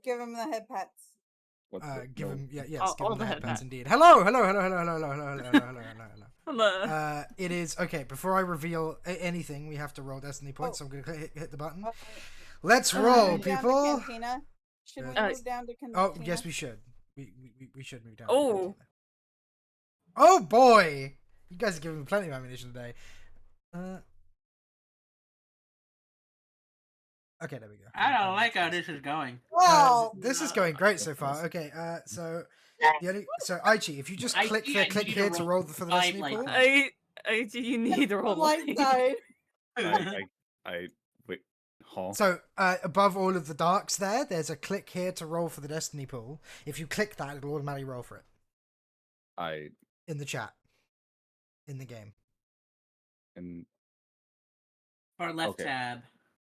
Give him the head pats. What's the, Give no. him, yes, All- give all him the the head head pats pats. indeed. Hello, hello, hello, hello, hello, hello, hello, hello, hello, hello, hello. Hello. It is okay. Before I reveal anything, we have to roll destiny points. So I'm gonna hit the button. Let's Should we roll, move down to people. Cantina? Should we Uh, move down to Cantina? Oh, yes, we should. We should move down. to Oh. Cantina. Oh boy, you guys are giving me plenty of ammunition today. Okay, there we go. I don't like how this is going. Oh, This is going great so far. Okay, so Aichi, if you just I click see the I click need here to to roll roll for the five destiny like pool. that. You need to roll light light. side. I wait. Huh? So above all of the darks there's a click here to roll for the destiny pool. If you click that, it'll automatically roll for it in the chat, in the game. And Or left Okay. tab.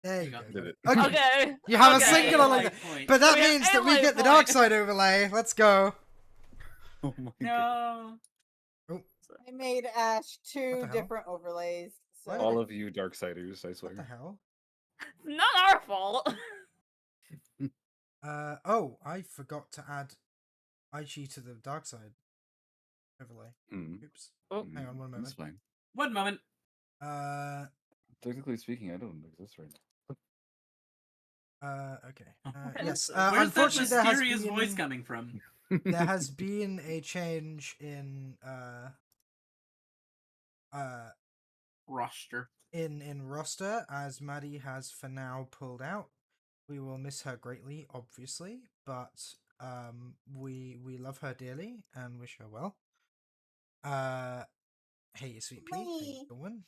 There you There go. we Did it. Okay. Okay. You have Okay. a singular like that. Point. But that We have means that we alien get the point. dark side overlay. Let's go. oh my god. No. I made Ash What two the hell? different overlays. So What? All of you Darksiders, I What swear. the hell? Not our fault. Oh, I forgot to add Aichi to the dark side overlay. Oops. Oh. Hang on one moment. That's fine. 1 moment. Technically speaking, I don't exist right Okay. Okay. Yes. Where's that Unfortunately, there has mysterious been voice coming from? now. there has been a change in Roster. in roster, as Maddie has for now pulled out. We will miss her greatly, obviously, but we love her dearly and wish her well. Hey, you sweet pea, how you doing?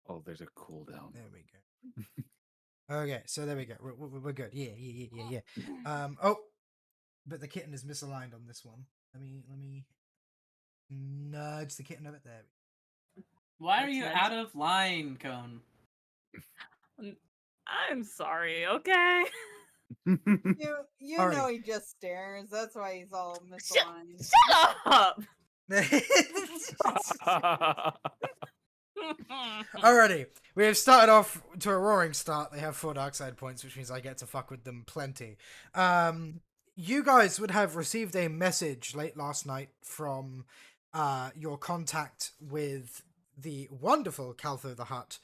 Oh, there's a cooldown. There we go. Okay, so there we go. We're good. Yeah. Oh, but the kitten is misaligned on this one. Let me nudge the kitten a bit there. Why are That's you nice. out of line, Cone? I'm sorry. Okay. you Alrighty. know he just stares. That's why he's all misaligned. Shut up. Alrighty, we have started off to a roaring start. They have 4 dark side points, which means I get to fuck with them plenty. You guys would have received a message late last night from your contact with the wonderful Caltho the Hutt,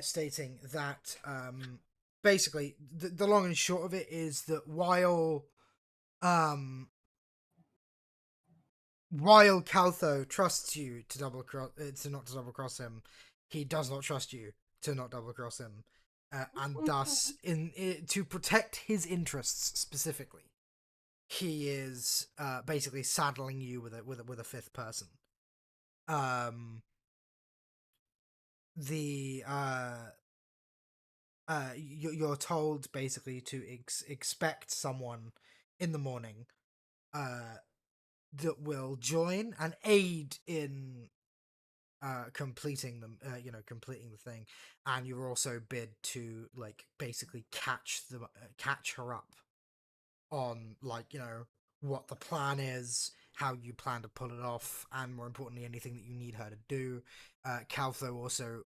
stating that basically the long and short of it is that while Caltho trusts you to not to double cross him, he does not trust you to not double cross him, and thus, to protect his interests specifically, he is basically saddling you with a fifth person. You're told basically to expect someone in the morning, that will join and aid in completing completing the thing, and you're also bid to like basically catch her up on what the plan is, how you plan to pull it off, and more importantly, anything that you need her to do. Caltho also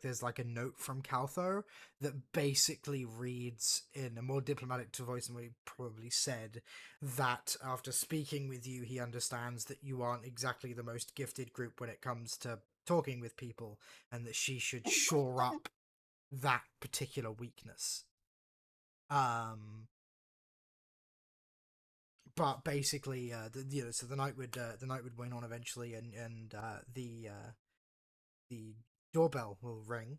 there's like a note from Caltho that basically reads in a more diplomatic voice than what he probably said, that after speaking with you, he understands that you aren't exactly the most gifted group when it comes to talking with people, and that she should shore up that particular weakness. But basically, so the night would wane on eventually, and the doorbell will ring,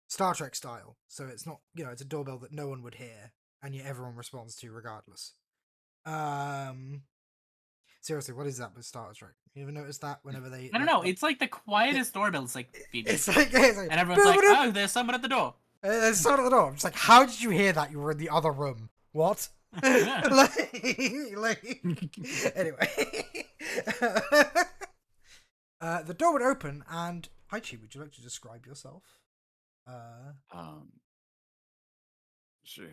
Star Trek style. So it's not, it's a doorbell that no one would hear, and yet everyone responds to regardless. Seriously, what is that with Star Trek? You ever notice that whenever they? I don't know. It's like the quietest doorbell. It's like, it's like, and everyone's like, oh, there's someone at the door. There's someone at the door. I'm just like, how did you hear that? You were in the other room. What? Anyway. The door would open, and Haichi, would you like to describe yourself? Sure.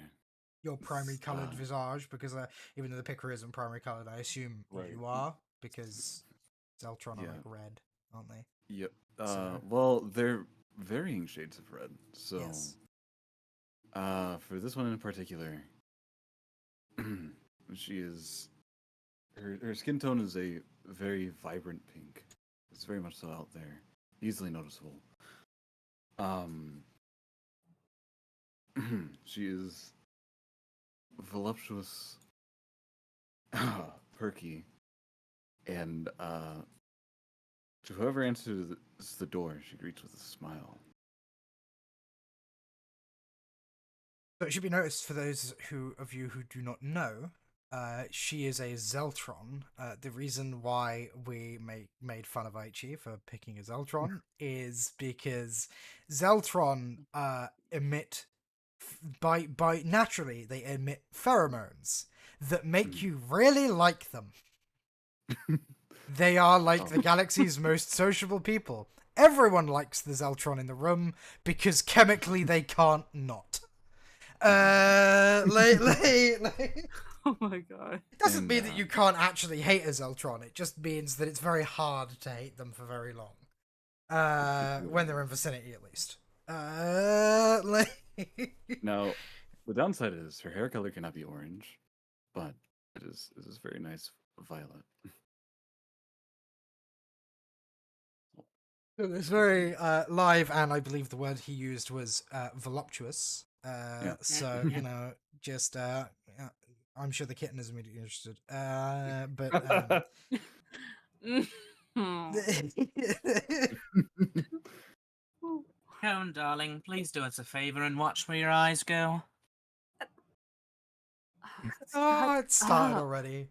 Your primary coloured visage, because even though the picker isn't primary coloured, I assume you are, because Zeltron are like red, aren't they? Yep. Well, they're varying shades of red, so yes. For this one in particular, she is her skin tone is a very vibrant pink. It's very much so out there, easily noticeable. Um, she is voluptuous, perky, and to whoever answers the door, she greets with a smile. So it should be noticed for those of you who do not know, she is a Zeltron. The reason why we made fun of Aichi for picking a Zeltron is because Zeltron emit by naturally they emit pheromones that make you really like them. They are like the galaxy's most sociable people. Everyone likes the Zeltron in the room because chemically they can't not. Oh my god. It doesn't And, mean that you can't actually hate a Zeltron. It just means that it's very hard to hate them for very long. When they're in vicinity, at least. Now, the downside is her hair color cannot be orange, but it is very nice violet. It's very live, and I believe the word he used was voluptuous. So you know, just I'm sure the kitten is immediately interested. But Cone, darling, please do us a favor and watch where your eyes go. oh, it started Ah. already.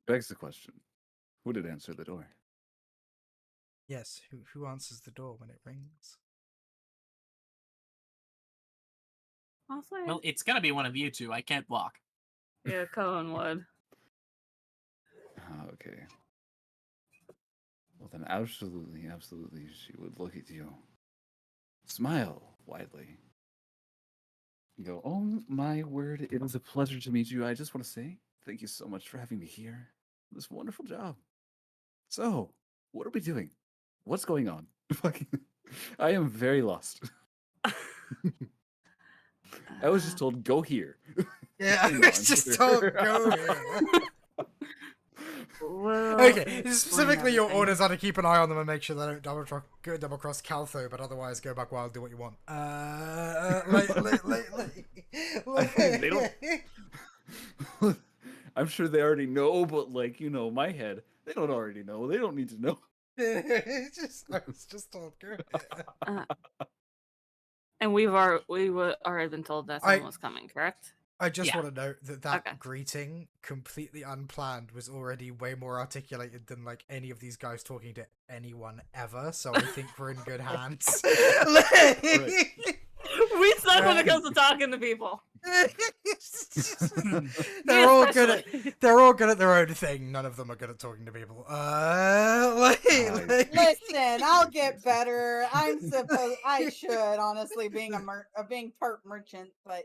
Begs the question: who did answer the door? Yes, who answers the door when it rings? I'll say. Well, it's gonna be one of you two. I can't walk. Yeah, Cohen would. Okay. Well, then, absolutely, she would look at you, smile widely, and go, "Oh my word! It is a pleasure to meet you. I just want to say thank you so much for having me here. This wonderful job. So, what are we doing? What's going on? Fucking, I am very lost. I was just told go here. Yeah, I No, was I'm just sure. told go here. Well, Okay, explain specifically your everything. orders are to keep an eye on them and make sure they don't double cross Caltho, but otherwise go back wild, do what you want. They don't- I'm sure they already know, but like, my head, they don't already know. They don't need to know. I was just told go here. And we already been told that someone was coming, correct? I just Yeah. want to note that Okay. greeting, completely unplanned, was already way more articulated than like any of these guys talking to anyone ever. So I think we're in good hands. We suck when it comes to talking to people. they're all good especially. at they're all good at their own thing. None of them are good at talking to people. Listen, I'll get better. I should honestly being being part merchant, but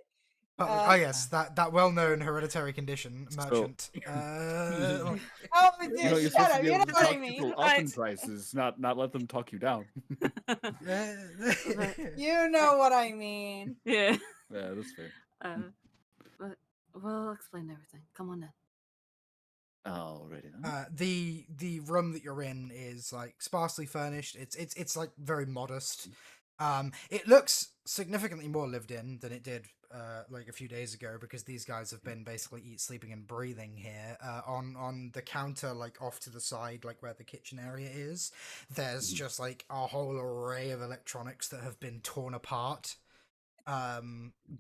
Oh yes, that well-known hereditary condition, merchant. oh, You're dude, supposed shut to up. be You able know to what I talk mean. people up Right. in prices, not let them talk you down. You know what I mean. Yeah. Yeah, that's fair. But we'll explain everything. Come on in. Alrighty then. The room that you're in is like sparsely furnished. It's like very modest. It looks significantly more lived in than it did like a few days ago because these guys have been basically sleeping and breathing here. On the counter, like off to the side, like where the kitchen area is, there's just like a whole array of electronics that have been torn apart.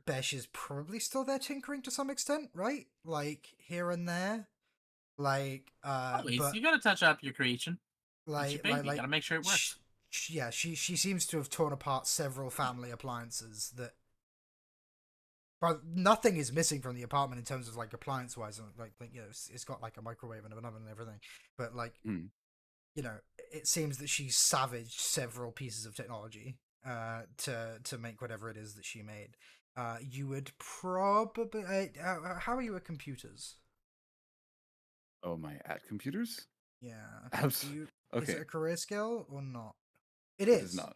Besh is probably still there tinkering to some extent, right? Like here and there. Like Always, but you gotta touch up your creation. It's your like baby. You gotta make sure it works. yeah, she seems to have torn apart several family appliances that but nothing is missing from the apartment in terms of like appliance wise, like it's got like a microwave and an oven and everything, but like Mm. it seems that she savaged several pieces of technology to make whatever it is that she made. You would probably how are you at computers? Oh, my at computers? Yeah. Abs- Do you, okay. Is it a career skill or not? It It is. is not.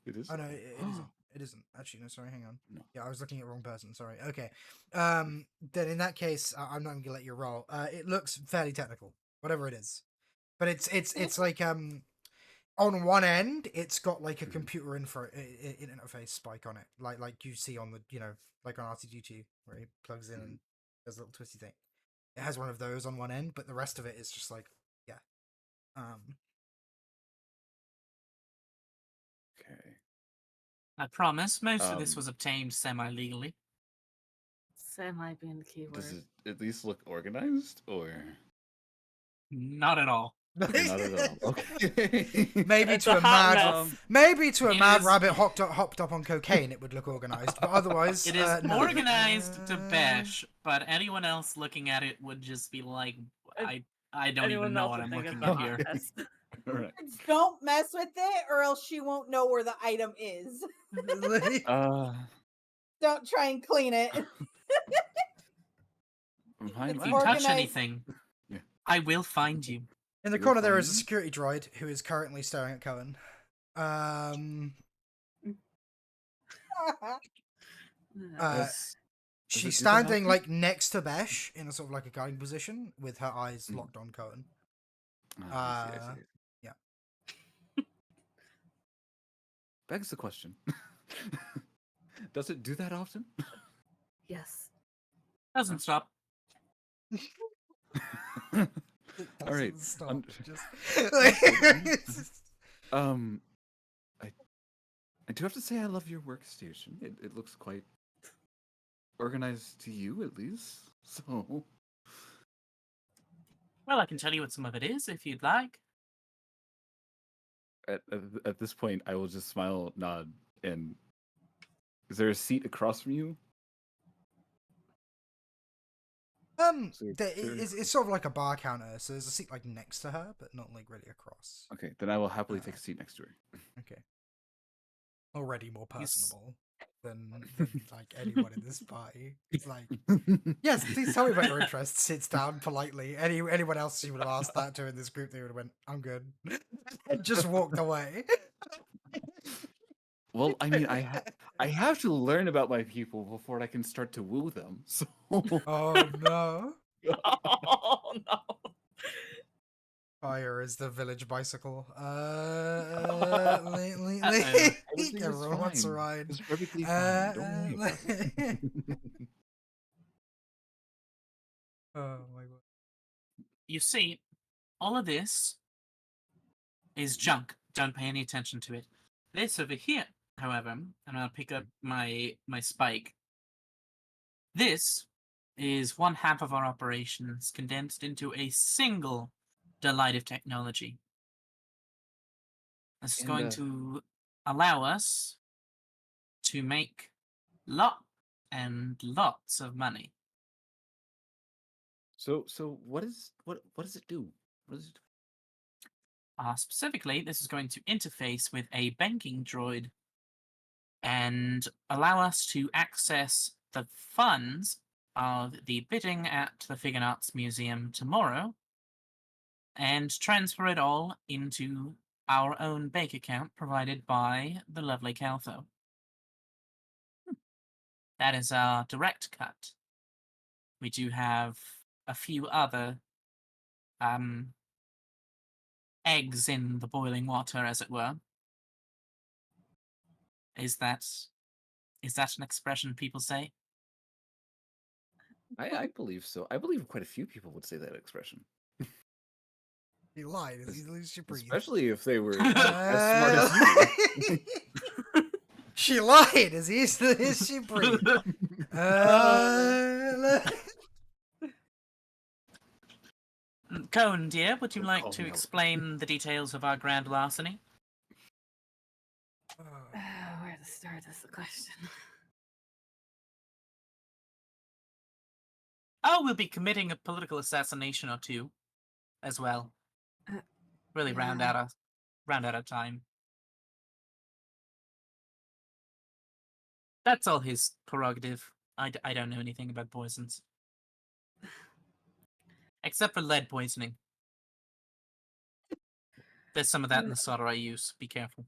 It is. Oh no, it isn't. It isn't. Actually, no. Sorry, hang on. No. Yeah, I was looking at the wrong person. Sorry. Okay. Then in that case, I'm not going to let you roll. It looks fairly technical, whatever it is, but it's like on one end, it's got like a computer interface spike on it, like you see on the like on R2D2 where he plugs in and does a little twisty thing. It has one of those on one end, but the rest of it is just like Okay. I promise, most of this was obtained semi-legally. Semi being the key Does word. it at least look organized, or Not at all. okay, not at all? Okay. Maybe It's to a a hot mad, mess. maybe to a It mad is- rabbit hopped up on cocaine, it would look organized. But otherwise, It is no. organized to bash, but anyone else looking at it would just be like, I don't even Anyone know else what would I'm think looking it's a at hot here. mess. All right. Don't mess with it, or else she won't know where the item is. Don't try and clean it. Mine, If you Organized. touch anything, Yeah. I will find you. In the You'll corner, there is a find- security droid who is currently staring at Cohen. Does She's it do that standing often? like next to Besh in a sort of like a guarding position with her eyes Mm. locked on Cohen. Ah, I see. Yeah. Begs the question. Does it do that often? Yes. Doesn't stop. All right. Stop. Just Um, I do have to say I love your workstation. It looks quite organized to you, at least. So Well, I can tell you what some of it is if you'd like. at this point, I will just smile, nod, and is there a seat across from you? it's sort of like a bar counter, so there's a seat like next to her, but not like really across. Okay, then I will happily take a seat next to her. Okay. Already more You s- personable than like anyone in this party. It's like, yes, please tell me about your interests. Sits down politely. Anyone else you would have asked that to in this group, they would have went, "I'm good," and just walked away. Well, I mean, I have to learn about my people before I can start to woo them. So Oh no! Oh no. Fire is the village bicycle. Uh-oh. everything is Everyone wants a fine. ride. It's perfectly fine. Don't worry about it. Oh my god. You see, all of this is junk. Don't pay any attention to it. This over here, however, and I'll pick up my spike. This is one half of our operations condensed into a single delight of technology. This is And, going to allow us to make lots of money. So what does it do? What does it do? Specifically, this is going to interface with a banking droid and allow us to access the funds of the bidding at the Figure Arts Museum tomorrow and transfer it all into our own bank account provided by the lovely Caltho. That is our direct cut. We do have a few other eggs in the boiling water, as it were. Is that an expression people say? I believe so. I believe quite a few people would say that expression, He lied as easily as she breathed. especially if they were as smart as you. She lied as easily as she breathed. Cone, dear, would you Don't like call to me out. explain the details of our grand larceny? Where to start is the question. Oh, we'll be committing a political assassination or two, as well. Really round yeah. out our time. That's all his prerogative. I don't know anything about poisons, except for lead poisoning. There's some of that in the solder I use. Be careful.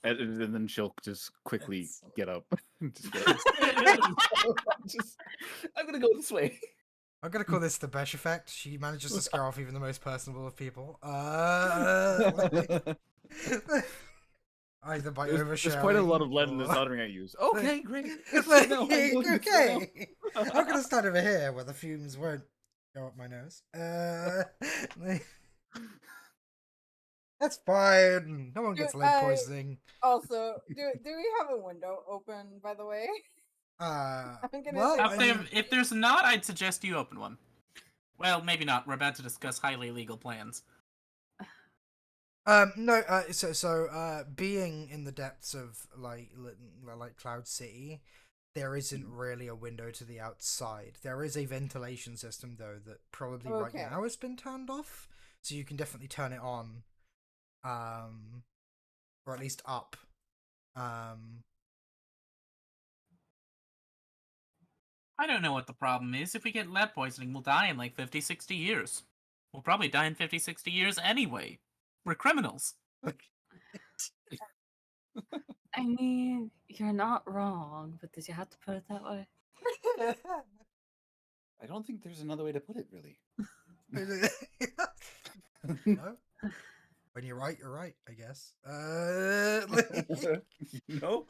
And then she'll just quickly It's- get up. Just be like, I'm gonna go this way. I'm gonna call this the Besh effect. She manages to scare off even the most personable of people. Either by oversharing. There's quite a lot of lead in this or- soldering I use. Okay, great. Like, No, I'm going this okay. way. I'm gonna stand over here where the fumes won't go up my nose. That's fine. No one gets lead poisoning. Also, do we have a window open? By the way, I'm gonna Well, say I mean, If there's not, I'd suggest you open one. Well, maybe not. We're about to discuss highly illegal plans. no. So, being in the depths of like Cloud City, there isn't really a window to the outside. There is a ventilation system though that probably right Okay. now has been turned off, so you can definitely turn it on, or at least up. I don't know what the problem is. If we get lead poisoning, we'll die in like 50, 60 years. We'll probably die in 50, 60 years anyway. We're criminals. I mean, you're not wrong, but did you have to put it that way? I don't think there's another way to put it, really. No? When you're right, I guess. No?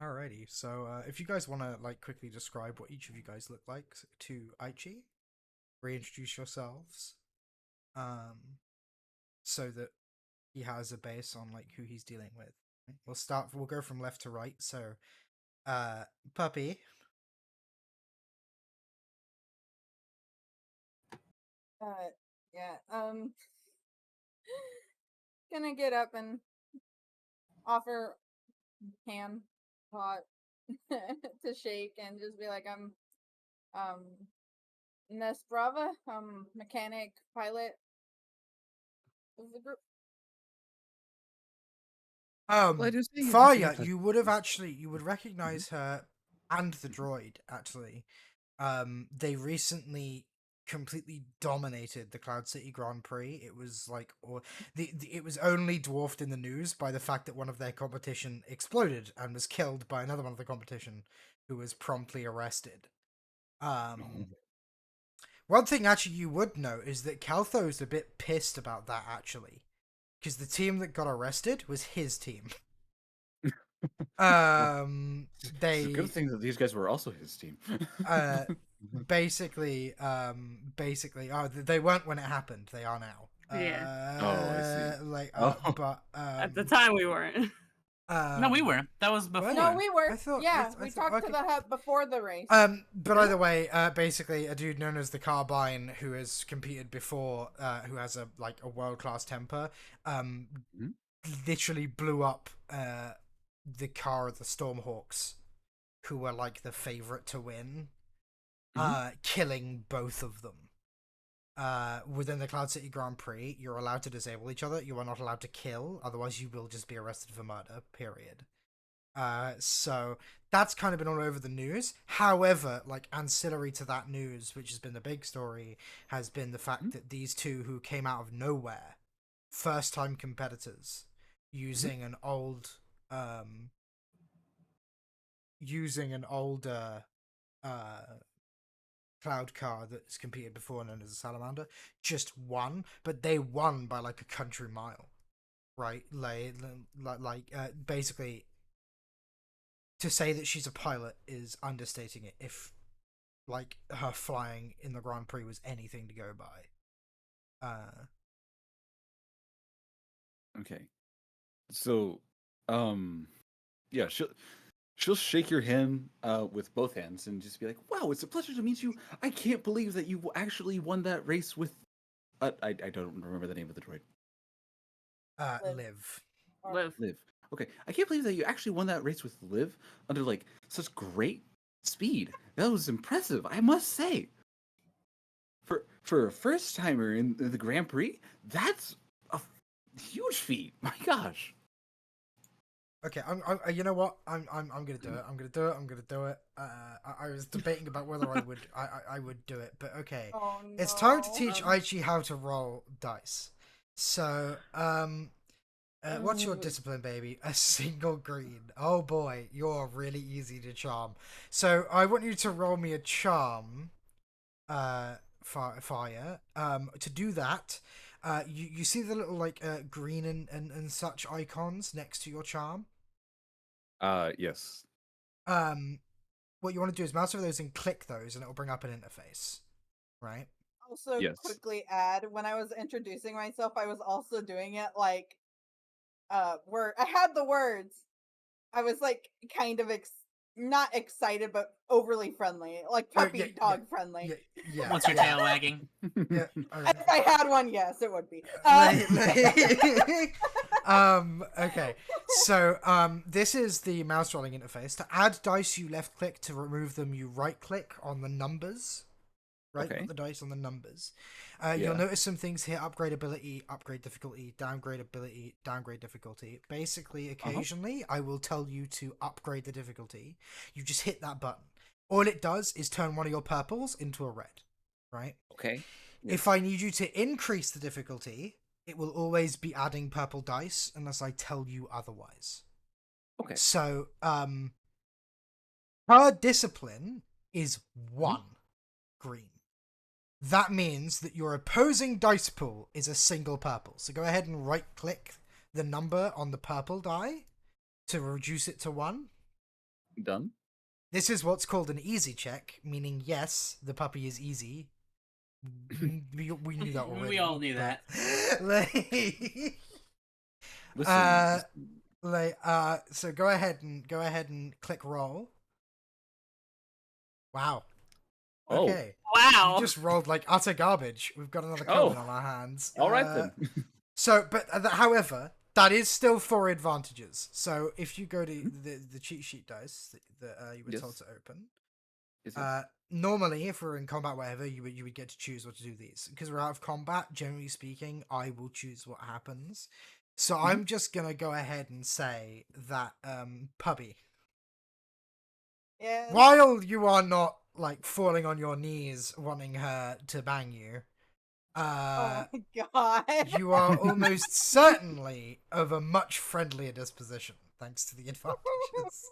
Alrighty, so if you guys want to like quickly describe what each of you guys look like to Aichi, reintroduce yourselves, so that he has a base on like who he's dealing with. We'll go from left to right. So, Puppy. Yeah. Gonna get up and offer hand pot to shake and just be like, I'm Ness Brava, mechanic pilot of the group. Faya, you would recognize her and the droid actually. They recently completely dominated the Cloud City Grand Prix. It was like, it was only dwarfed in the news by the fact that one of their competition exploded and was killed by another one of the competition, who was promptly arrested. One thing actually you would know is that Caltho's a bit pissed about that actually, because the team that got arrested was his team. It's They a good thing that these guys were also his team. basically, they weren't when it happened. They are now. Yeah. Oh, I see. But At the time, we weren't. No, we were. That was before. No, we were. I thought- yeah, I we thought- talked to okay. the hub before the race. But either way, basically, a dude known as the Carbine, who has competed before, who has a world-class temper, literally blew up the car of the Stormhawks, who were like the favorite to win, killing both of them. Within the Cloud City Grand Prix, you're allowed to disable each other. You are not allowed to kill, otherwise you will just be arrested for murder, period. So that's kind of been all over the news. However, like ancillary to that news, which has been the big story, has been the fact that these two who came out of nowhere, first-time competitors, using an old cloud car that's competed before, known as a Salamander, just won, but they won by like a country mile, right? Basically, to say that she's a pilot is understating it. If like her flying in the Grand Prix was anything to go by. Okay. So, yeah, she'll shake your hand with both hands and just be like, "Wow, it's a pleasure to meet you. I can't believe that you actually won that race with." I don't remember the name of the droid. Liv. Liv. Okay, I can't believe that you actually won that race with Liv under like such great speed. That was impressive, I must say. For a first timer in the Grand Prix, that's a huge feat. My gosh. Okay, you know what? I'm gonna do it. I'm gonna do it. I was debating about whether I would do it, but okay. Oh, It's time to no. teach Aichi how to roll dice. So, what's your discipline, baby? A single green. Oh boy, you're really easy to charm. So I want you to roll me a charm, fire. To do that, you see the little like green and such icons next to your charm. Yes. What you want to do is mouse over those and click those, and it will bring up an interface, right? Also, Yes. quickly add, when I was introducing myself, I was also doing it like, word. I had the words. I was like kind of not excited, but overly friendly, like Oh, puppy dog friendly. What's your tail wagging? Yeah. If I had one, yes, it would be. Okay. So, this is the mouse rolling interface. To add dice, you left click. To remove them, you right click on the numbers. Right, Okay. put the dice on the numbers. Yeah. You'll notice some things here: upgrade ability, upgrade difficulty, downgrade ability, downgrade difficulty. Basically, occasionally, I will tell you to upgrade the difficulty. You just hit that button. All it does is turn one of your purples into a red. Right? Okay. If I need you to increase the difficulty, it will always be adding purple dice unless I tell you otherwise. Okay. So, her discipline is 1 green. That means that your opposing dice pool is a single purple. So go ahead and right click the number on the purple die to reduce it to 1. Done. This is what's called an easy check, meaning yes, the puppy is easy. We knew that already. We all knew that. Listen. So go ahead and click roll. Wow. Oh. Okay. Wow. You just rolled like utter garbage. We've got another coven on our hands. All right then. So, but however, that is still 4 advantages. So if you go to the cheat sheet dice that you were told to open, Yes. normally if we're in combat, whatever, you would get to choose what to do these. Because we're out of combat, generally speaking, I will choose what happens. So I'm just gonna go ahead and say that puppy. Yeah. While you are not like falling on your knees wanting her to bang you, Oh my god. you are almost certainly of a much friendlier disposition, thanks to the advantages.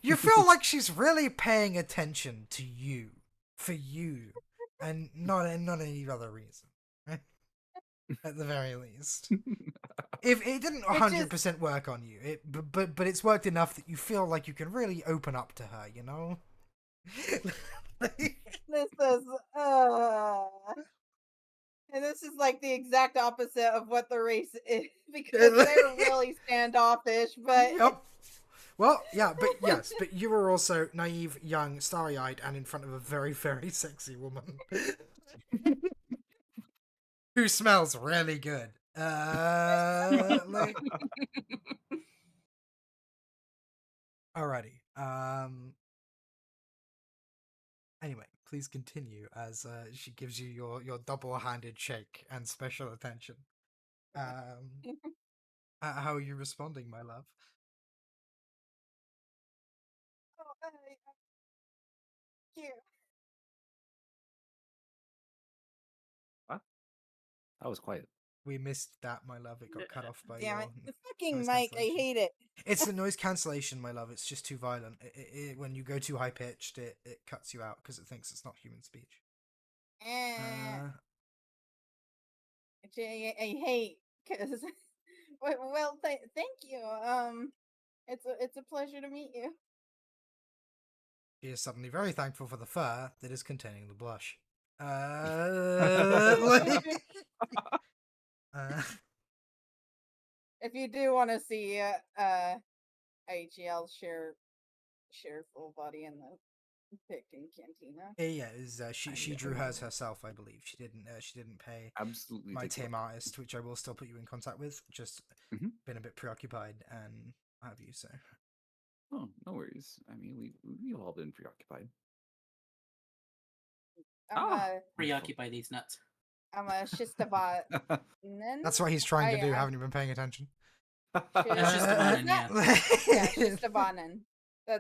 You feel like she's really paying attention to you, for you, and not any other reason. At the very least. If it didn't 100% work on you, but it's worked enough that you feel like you can really open up to her, you know? This is and this is like the exact opposite of what the race is because they're really standoffish, but Yep. Well, yeah, but you were also naive, young, starry-eyed, and in front of a very, very sexy woman. Who smells really good. Alrighty. Anyway, please continue as she gives you your double-handed shake and special attention. How are you responding, my love? cute. What? That was quiet. We missed that, my love. It got cut off by Damn your it. The fucking noise mic, I cancellation. hate it. It's the noise cancellation, my love. It's just too violent. When you go too high pitched, it cuts you out because it thinks it's not human speech. Which I hate because well, thank you. It's a pleasure to meet you. She is suddenly very thankful for the fur that is containing the blush. If you do want to see IGL share full body in the pic in Cantina. Yeah, she drew hers herself, I believe. She didn't pay Absolutely. my tame artist, which I will still put you in contact with. Just been a bit preoccupied and what have you, so. Oh, no worries. I mean, we've all been preoccupied. Preoccupy these nuts. I'm a Shistabat. That's what he's trying to do. Haven't you been paying attention? Shistabanan, yeah. Yeah, Shistabanan.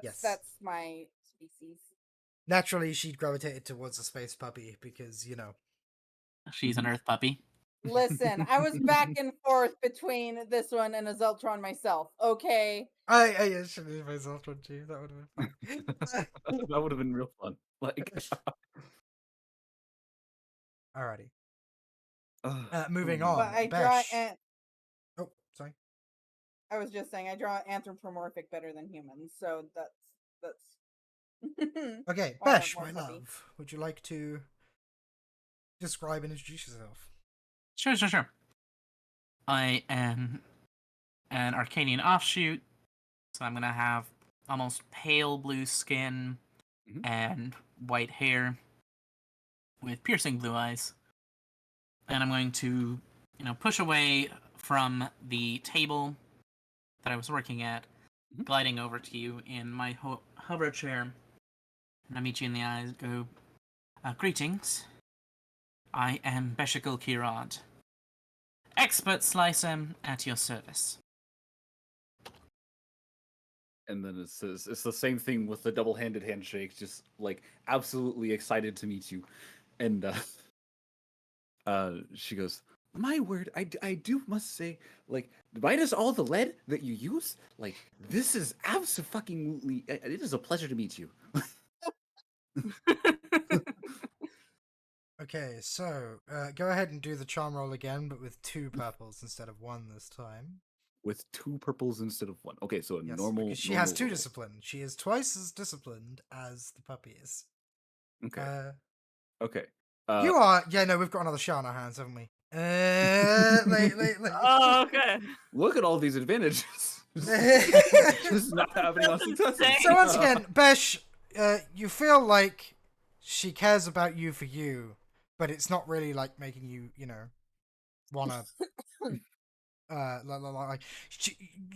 Yes. That's my species. Naturally, she'd gravitated towards a space puppy because, you know. She's an earth puppy. Listen, I was back and forth between this one and a Zeltron myself. Okay. I should have myself one too. That would have been fun. That would have been real fun. Like, Alrighty. uh, Moving ooh. on. But I draw Besh. Oh, sorry. I was just saying I draw anthropomorphic better than humans, so that's Okay, why I Besh, went my more puppy. love, would you like to describe and introduce yourself? Sure. I am an Arcanian offshoot, so I'm gonna have almost pale blue skin Mhm. and white hair with piercing blue eyes. And I'm going to, push away from the table that I was working at, Mhm. gliding over to you in my hover chair. And I meet you in the eyes, go, greetings. I am Beshikul Kirad, expert slicer at your service. And then it says it's the same thing with the double-handed handshake, just like absolutely excited to meet you. And she goes, "My word, I do must say, like, minus all the lead that you use, like, this is absolutely, it is a pleasure to meet you." Okay, so go ahead and do the charm roll again, but with 2 purples instead of 1 this time. With 2 purples instead of 1. Okay, so a Yes, normal. because she has 2 roll. discipline. She is twice as disciplined as the puppy is. Okay. Okay. You are. Yeah, no, we've got another shot on our hands, haven't we? Like. Oh, okay. Look at all these advantages. Just not happening on successes. So once again, Besh, you feel like she cares about you for you, but it's not really like making you, wanna. Like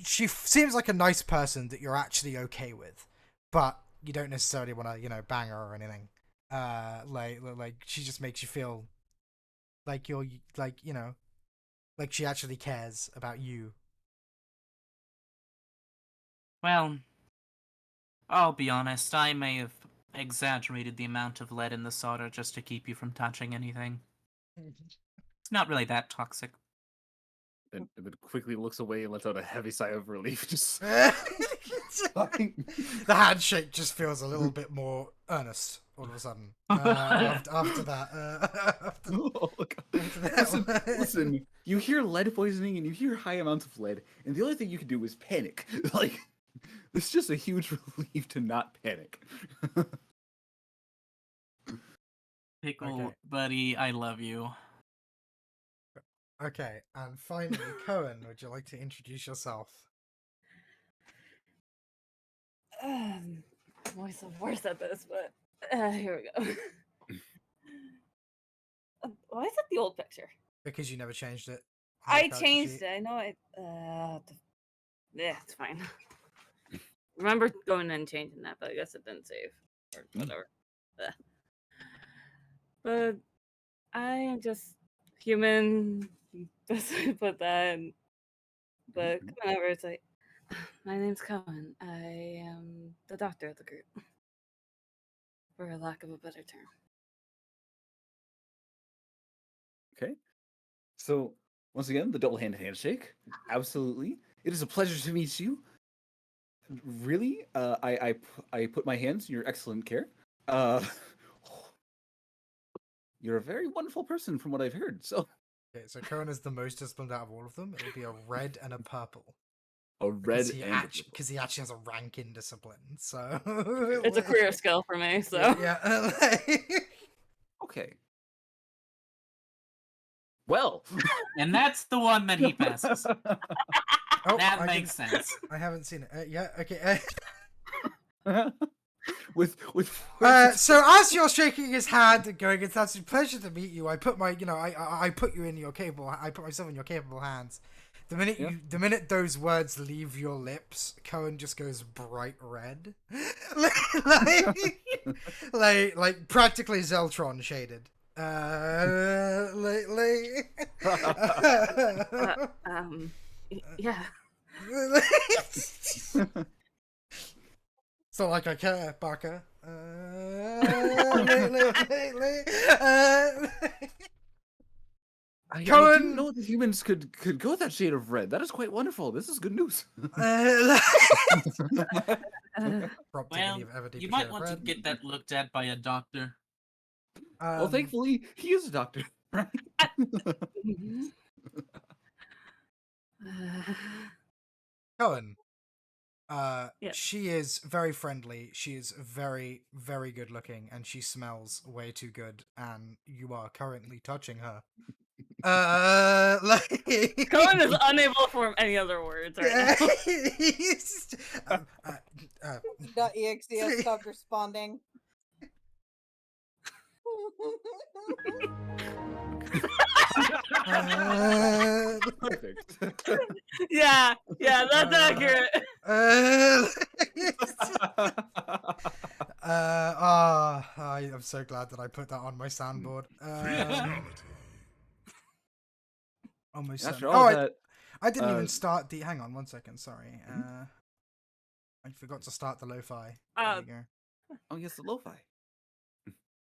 she seems like a nice person that you're actually okay with, but you don't necessarily want to, bang her or anything. Like she just makes you feel like you're like like she actually cares about you. Well, I'll be honest, I may have exaggerated the amount of lead in the solder just to keep you from touching anything. It's not really that toxic. And it quickly looks away and lets out a heavy sigh of relief. Just The handshake just feels a little bit more earnest all of a sudden. After that, Oh, God. Listen, you hear lead poisoning and you hear high amounts of lead, and the only thing you can do is panic. Like, it's just a huge relief to not panic. Pickle, Okay. buddy, I love you. Okay, and finally, Cohen, would you like to introduce yourself? I'm always the worst at this, but here we go. Why is that the old picture? Because you never changed it. I changed it. I know I. Yeah, it's fine. Remember going and changing that, but I guess it didn't save or whatever. But I am just human. Just put that. But whenever it's like, my name's Cohen. I am the doctor of the group, for a lack of a better term. Okay. So, once again, the double-handed handshake. Absolutely. It is a pleasure to meet you. Really, I put my hands in your excellent care. You're a very wonderful person from what I've heard. So, Okay, so Cohen is the most disciplined out of all of them. It'll be a red and a purple. a red and Because he actually has a rank in discipline. So It's a career skill for me, so. Yeah. okay. Well, And that's the one that he passes. Oh, That makes sense. I haven't seen it. Yeah. Okay. with So as you're shaking his hand and going, "It's absolute pleasure to meet you," I put my, I put you in your capable. I put myself in your capable hands. The minute the minute those words leave your lips, Cohen just goes bright red, like practically Zeltron shaded. Yeah. So like I care, Barker. I Cohen! didn't know that humans could go that shade of red. That is quite wonderful. This is good news. Well, Prompting of you deeper shade might of want to red. get that looked at by a doctor. Well, thankfully, he is a doctor, right? Cohen. Yes. She is very friendly. She is very, very good looking, and she smells way too good. And you are currently touching her. Like Cohen is unable to form any other words right now. he's just- .exe has stopped responding. Perfect. Yeah, that's accurate. I'm so glad that I put that on my soundboard. Almost After done. all Oh, that, I didn't even uh, start the. Hang on 1 second. Sorry. I forgot to start the lo-fi. There we go. oh yes, the lo-fi.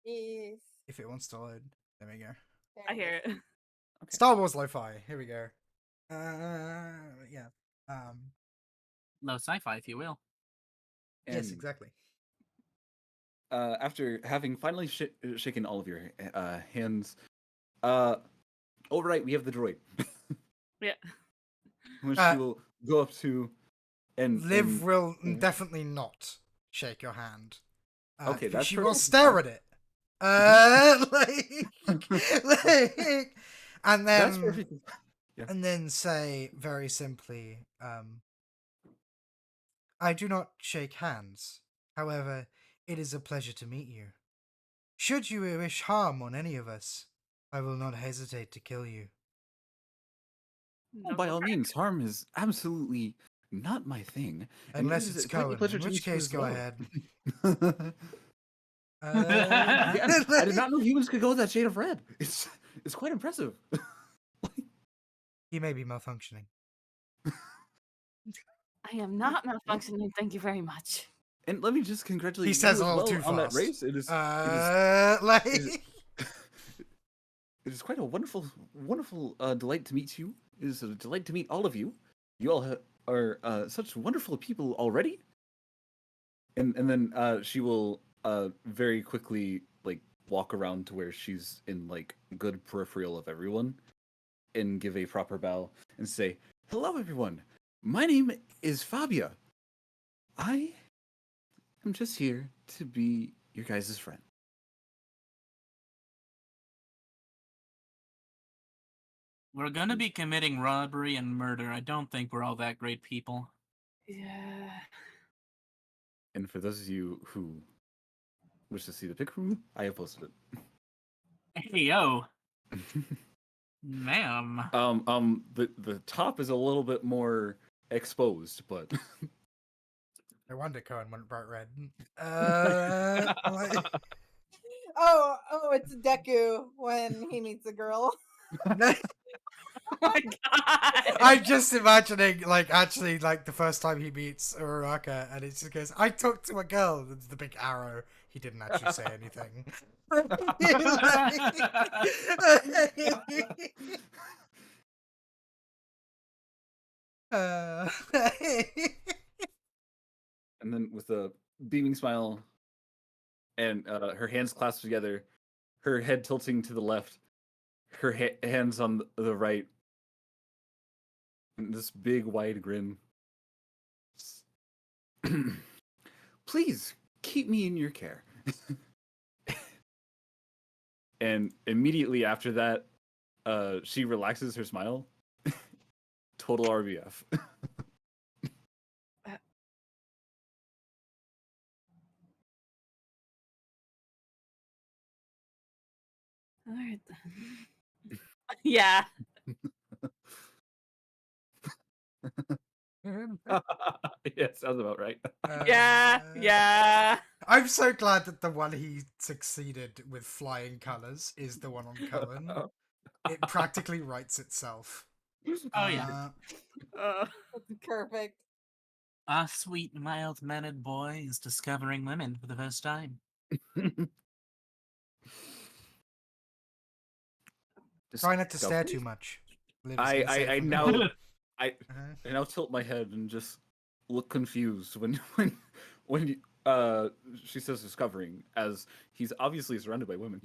Yes. If it wants to load. There we go. There I it hear is. it. Okay. Star Wars lo-fi. Here we go. Yeah. Low sci-fi, if you will. Yes, And, exactly. after having finally shaken all of your hands, all right, we have the droid. Yeah. Which she will go up to, and Liv will Mhm. definitely not shake your hand. Okay, that's she will perfect. stare at it. Like, and That's then perfect. Yeah. and then say very simply, I do not shake hands. However, it is a pleasure to meet you. Should you wish harm on any of us, I will not hesitate to kill you. Well, by all means, harm is absolutely not my thing. And Unless it is it's quite a Cohen, pleasure in to which meet you case, as go well. ahead. Again, I did not know humans could go that shade of red. It's quite impressive. He may be malfunctioning. I am not malfunctioning. Thank you very much. And let me just congratulate He you says as a little well too on that fast. race. It is Like, it is quite a wonderful delight to meet you. It is a delight to meet all of you. You all are such wonderful people already. And then she will very quickly like walk around to where she's in like good peripheral of everyone and give a proper bow and say, "Hello, everyone. My name is Fabia. I am just here to be your guys' friend." We're gonna be committing robbery and murder. I don't think we're all that great people. Yeah. And for those of you who wish to see the pic room, I have posted it. Hey yo, ma'am. The top is a little bit more exposed, but no wonder Cohen went bright red. Like, Oh, it's Deku when he meets a girl. Oh my god. I'm just imagining, like, actually, like, the first time he meets Uraraka, and it just goes, I talked to a girl. There's the big arrow. He didn't actually say anything. Uh, and then with a beaming smile and her hands clasped together, her head tilting to the left, her hands on the right, and this big wide grin. Please keep me in your care. And immediately after that, she relaxes her smile. Total RBF. All right then. Yeah. Yeah, sounds about right. Yeah. I'm so glad that the one he succeeded with flying colors is the one on Cohen. It practically writes itself. Oh yeah. That's perfect. Our sweet, mild-mannered boy is discovering women for the first time. Try not to stare Discovery? too much. Liv is gonna say I from now the- I Uh-huh. I now tilt my head and just look confused when when you, she says discovering, as he's obviously surrounded by women.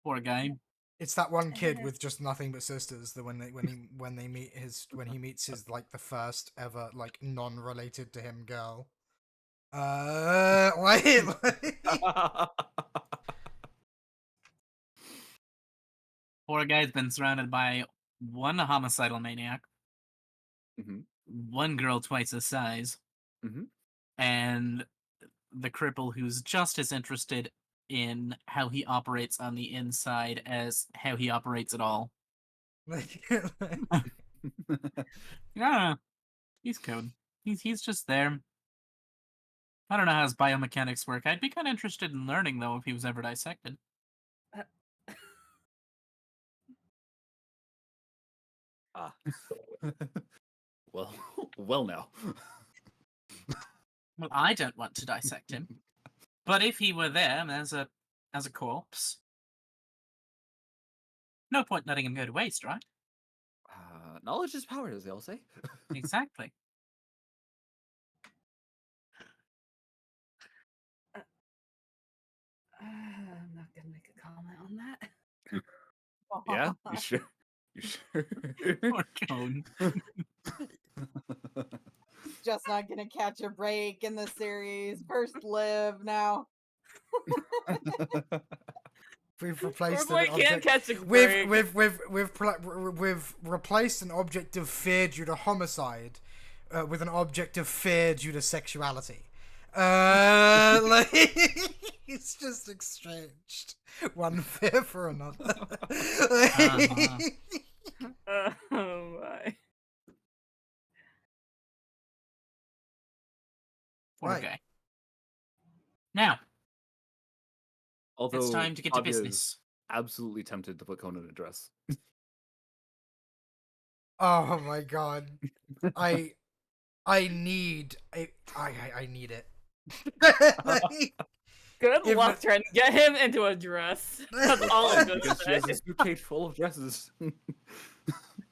Poor guy. It's that one kid with just nothing but sisters that when he meets his like the first ever like non-related to him girl. Poor guy's been surrounded by one homicidal maniac, hmm one girl twice his size, hmm and the cripple who's just as interested in how he operates on the inside as how he operates at all. Yeah, he's code. He's just there. I don't know how his biomechanics work. I'd be kind of interested in learning though if he was ever dissected. Ah. Well, well now. Well, I don't want to dissect him, but if he were there as a corpse, no point letting him go to waste, right? Knowledge is power, as they all say. Exactly. I'm not gonna make a comment on that. Yeah, you sure? You sure? Poor cone. Just not gonna catch a break in the series. First live now. We've Poor replaced boy an can't object. catch a break. We've replaced an object of fear due to homicide with an object of fear due to sexuality. Like it's just exchanged one fear for another. Uh-huh. Oh my. Poor Right. guy. Now, Although it's time to get to Fabia is business. absolutely tempted to put Conan in a dress. Oh my god. I need I need it. Good If luck it- trying to get him into a dress. That's all I'm gonna Because she say. has a suitcase full of dresses.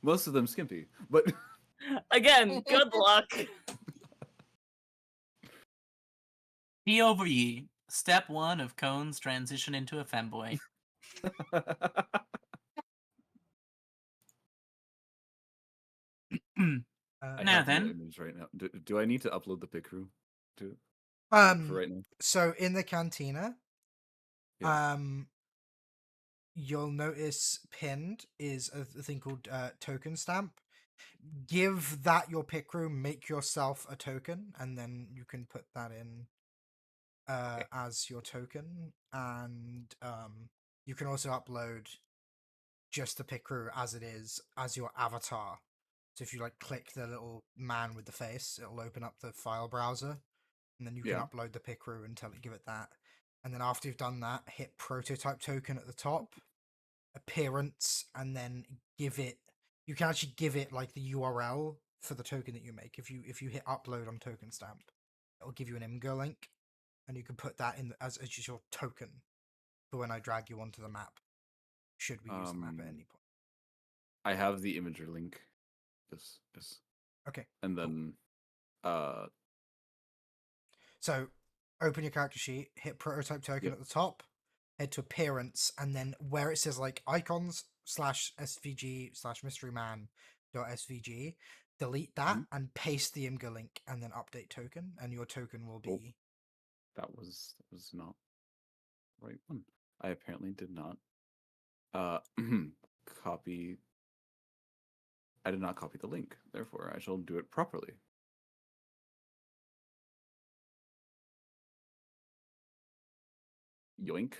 Most of them skimpy, but Again, good luck. POV, step 1 of Cone's transition into a femboy. I Now have no then. image right now. Do I need to upload the pic crew to for right now? so in the cantina, Yeah. You'll notice pinned is a thing called token stamp. Give that your pick room, make yourself a token, and then you can put that in Okay. as your token. And you can also upload just the pick crew as it is as your avatar. So if you like click the little man with the face, it'll open up the file browser, and then you can Yeah. upload the pick crew and tell it, give it that. And then after you've done that, hit prototype token at the top, appearance, and then give it. You can actually give it like the URL for the token that you make. If you hit upload on token stamp, it'll give you an imgo link, and you can put that in as just your token for when I drag you onto the map. Should we use the map at any point? I have the imager link. Yes. Okay. And cool. then So open your character sheet, hit prototype token Yep. at the top, head to appearance, and then where it says like icons /svg /mystery man .svg, delete that and paste the imga link and then update token, and your token will Oh. be that was not the right one. I apparently did not copy. I did not copy the link. Therefore, I shall do it properly. Yoink.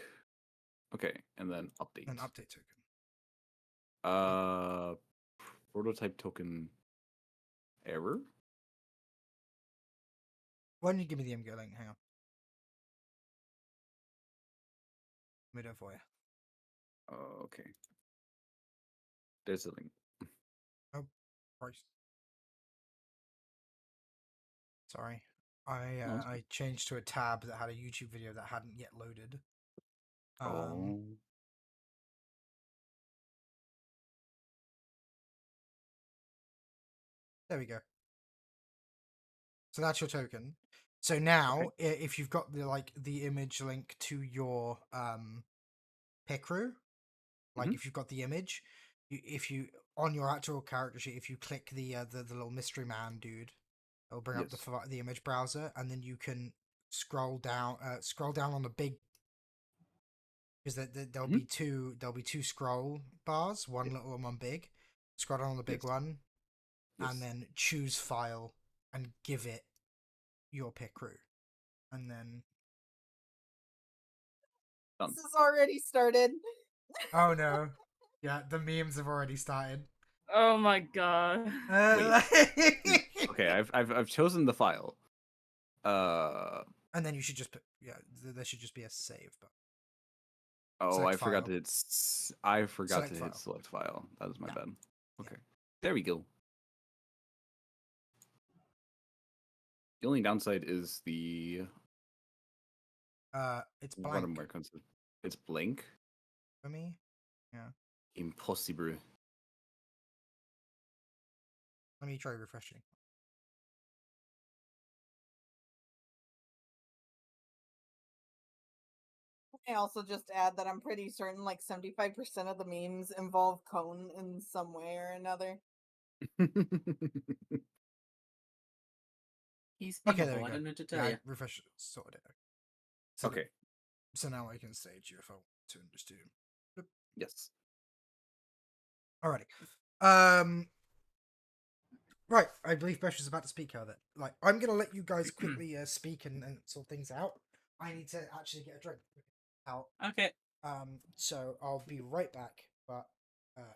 Okay, and then update. an update token. Prototype token error. Why don't you give me the imga link? Hang on. Let me do it for you. Okay. There's a link. Oh, Christ. Sorry. No, it's I changed to a tab that had a YouTube video that hadn't yet loaded. Oh. There we go. So that's your token. So now, if you've got the image link to your Picrew, like if you've got the image, if you on your actual character sheet, if you click the little mystery man dude, it'll bring up Yes. the image browser, and then you can scroll down on the big, because there'll be two scroll bars, one little and one big. Scroll down on the big Yes. one, Yes. and then choose file and give it your Picrew, and then Done. This has already started. oh no, yeah, the memes have already started. Oh my god. Okay, I've chosen the file. And then you should just put, yeah, there should just be a save button. Oh, Select I forgot file. to hit. I forgot Select to file. hit select file. That was my Yeah. bad. Okay, there we go. The only downside is the It's bottom blank where it comes to. It's blank. for me. Yeah. Impossible. Let me try refreshing. I also just add that I'm pretty certain like 75% of the memes involve Cone in some way or another. He's Okay, there we I go. don't know to tell Yeah, I you. refreshed, sorted it. So Okay. So now I can stage you if I want to understand. Yes. Alrighty. Right, I believe Besh is about to speak over. Like, I'm gonna let you guys quickly speak and sort things out. I need to actually get a drink out. Okay. So I'll be right back. But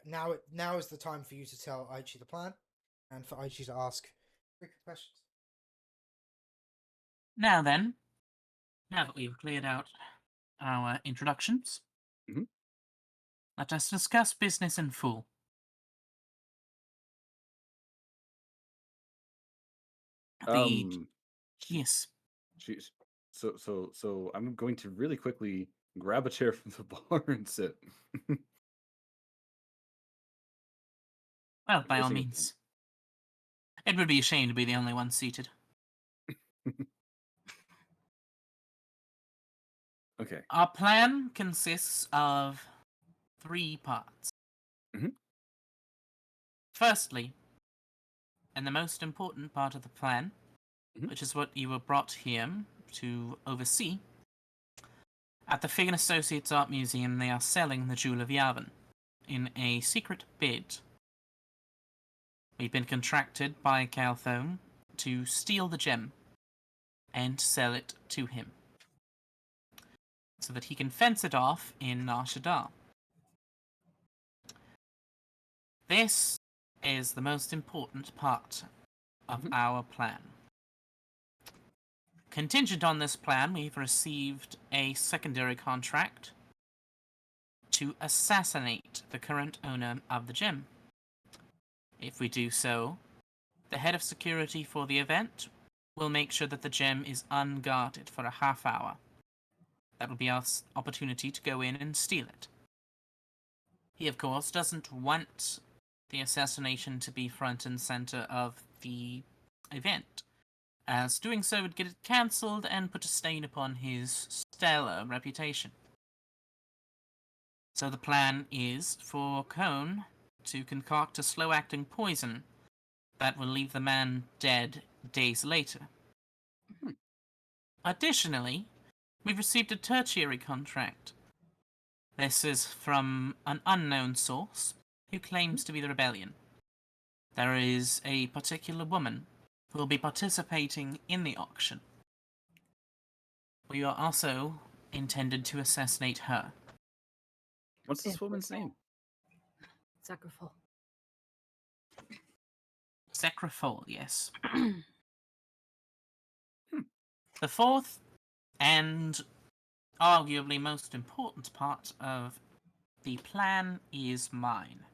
now is the time for you to tell Aichi the plan, and for Aichi to ask quick questions. Now then, now that we've cleared out our introductions, Mhm. let us discuss business in full. The yes. Jeez. So I'm going to really quickly grab a chair from the bar and sit. Well, by all Facing it. means. It would be a shame to be the only one seated. Okay. Our plan consists of 3 parts. Mhm. Firstly, and the most important part of the plan, Mhm. which is what you were brought here to oversee, at the Fig & Associates Art Museum they are selling the Jewel of Yavin in a secret bid. We've been contracted by Calthone to steal the gem and sell it to him, so that he can fence it off in Nar Shaddaa. This is the most important part of Mhm. our plan. Contingent on this plan, we've received a secondary contract to assassinate the current owner of the gem. If we do so, the head of security for the event will make sure that the gem is unguarded for a half hour. That will be our opportunity to go in and steal it. He, of course, doesn't want the assassination to be front and center of the event, as doing so would get it cancelled and put a stain upon his stellar reputation. So the plan is for Cone to concoct a slow-acting poison that will leave the man dead days later. Additionally, we've received a tertiary contract. This is from an unknown source who claims to be the rebellion. There is a particular woman who will be participating in the auction. We are also intended to assassinate her. What's this woman's name? Sacrifice. Sacrifol, yes. The fourth and arguably most important part of the plan is mine.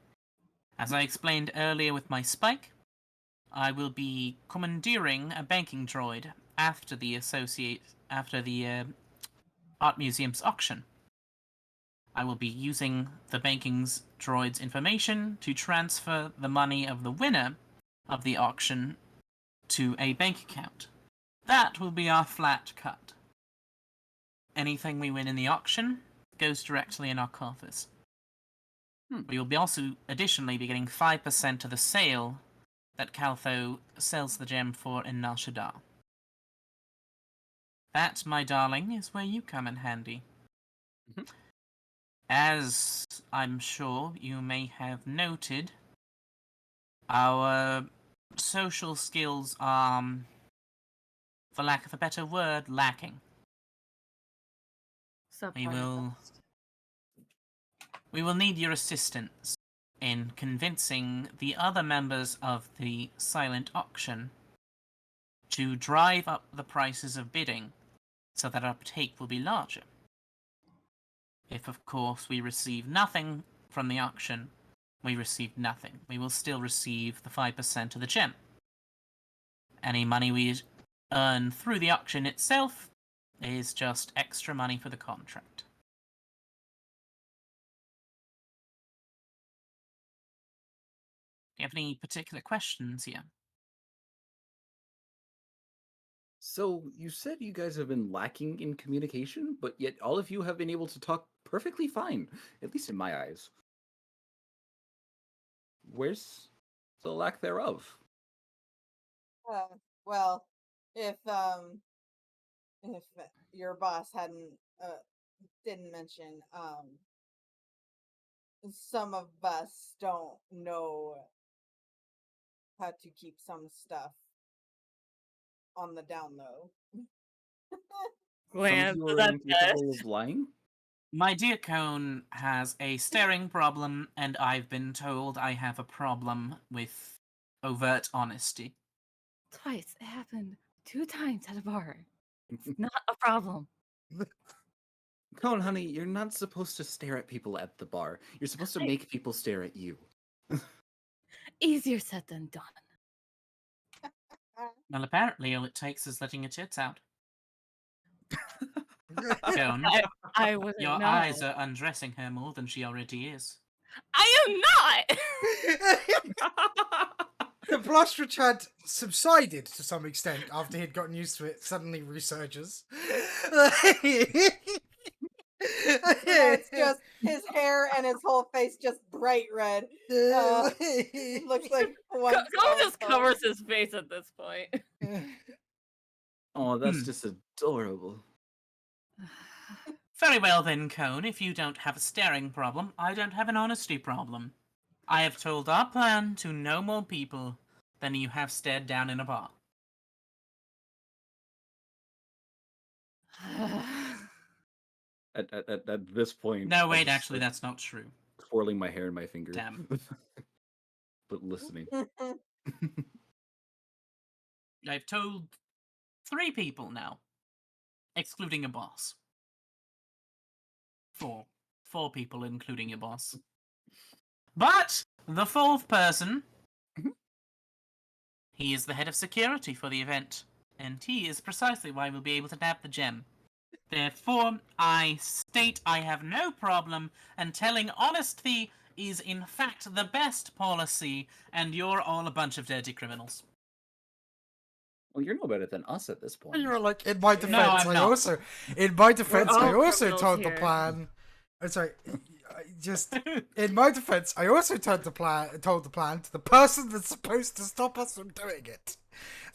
As I explained earlier with my spike, I will be commandeering a banking droid after the art museum's auction. I will be using the banking's droid's information to transfer the money of the winner of the auction to a bank account. That will be our flat cut. Anything we win in the auction goes directly in our coffers. We will be also additionally be getting 5% of the sale that Caltho sells the gem for in Nar Shaddaa. That, my darling, is where you come in handy. Mhm. As I'm sure you may have noted, our social skills are, for lack of a better word, lacking. We will need your assistance in convincing the other members of the silent auction to drive up the prices of bidding so that our take will be larger. If, of course, we receive nothing from the auction, we receive nothing. We will still receive the 5% of the gem. Any money we earn through the auction itself is just extra money for the contract. Do you have any particular questions here? So you said you guys have been lacking in communication, but yet all of you have been able to talk perfectly fine, at least in my eyes. Where's the lack thereof? Well, if your boss didn't mention, some of us don't know how to keep some stuff on the down low. Some Wait, of you so are that's incapable us. of lying? My dear Cone has a staring problem, and I've been told I have a problem with overt honesty. Twice. It happened 2 times at a bar. It's not a problem. Cone, honey, you're not supposed to stare at people at the bar. You're supposed to I- make people stare at you. Easier said than done. Well, apparently all it takes is letting your tits out. Cone, I wouldn't your know. eyes are undressing her more than she already is. I am not! The blush, which had subsided to some extent after he'd gotten used to it, suddenly resurges. Now it's just his hair and his whole face just bright red. It looks like one. Cole just covers his face at this point. Oh, that's just adorable. Very well then, Cone. If you don't have a staring problem, I don't have an honesty problem. I have told our plan to no more people than you have stared down in a bar. At this point, No, I wait, just actually, start that's not true. twirling my hair in my finger. Damn. But listening. I've told 3 people now, excluding a boss. 4. 4 people, including your boss. But the 4th person, he is the head of security for the event, and he is precisely why we'll be able to nab the gem. Therefore, I state I have no problem, and telling honesty is in fact the best policy, and you're all a bunch of dirty criminals. Well, you're no better than us at this point. You're like, in my defense, I'm I not. also, in my defense, I all also criminals told the here. plan. I'm sorry, just in my defense, I also told the plan to the person that's supposed to stop us from doing it.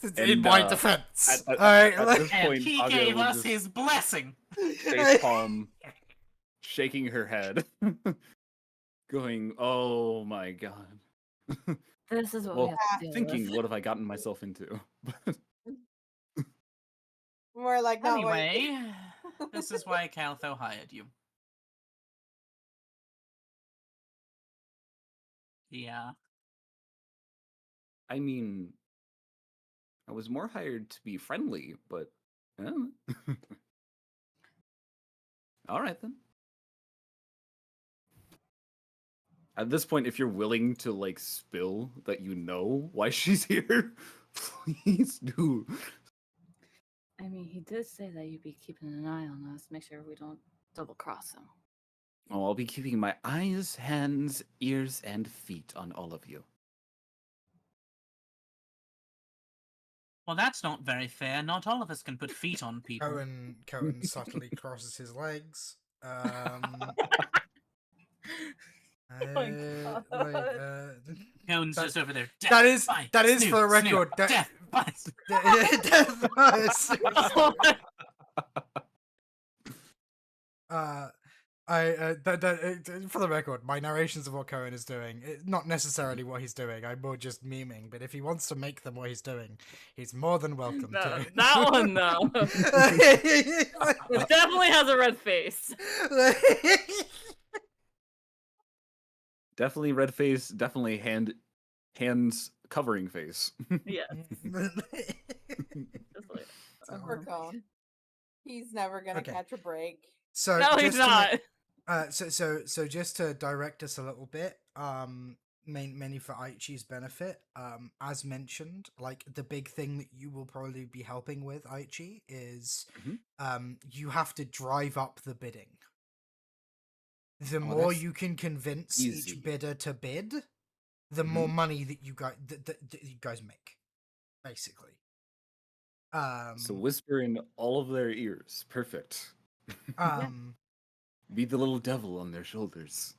It's in And, my defense. at Alright, this And point, he Aga gave would us just his blessing. face palm, shaking her head, going, "Oh my god." This is what we Well, have to deal thinking, with. what have I gotten myself into? More like not what. Anyway, this is why Caltho hired you. Yeah. I mean, I was more hired to be friendly, but all right then. At this point, if you're willing to like spill that you know why she's here, please do. I mean, he did say that you'd be keeping an eye on us, make sure we don't double cross him. Oh, I'll be keeping my eyes, hands, ears, and feet on all of you. Well, that's not very fair. Not all of us can put feet on people. Cohen subtly crosses his legs. my God. Cohen's that- just over there. Death, that is bye, that is snoo, for the snoo, record. death, bye. Death by Oh my- for the record, my narrations of what Cohen is doing, not necessarily what he's doing. I'm more just memeing. But if he wants to make them what he's doing, he's more than welcome No, to. that one, no. It definitely has a red face. Definitely red face. Definitely hands covering face. Yes. Just like, Poor Cone. He's never gonna Okay. catch a break. So no, he's just to not. so just to direct us a little bit, mainly for Aichi's benefit, as mentioned, like the big thing that you will probably be helping with, Aichi, is you have to drive up the bidding. The more that's you can convince easy. each bidder to bid, the more money that you guys make, basically. So whisper in all of their ears. Perfect. Be the little devil on their shoulders.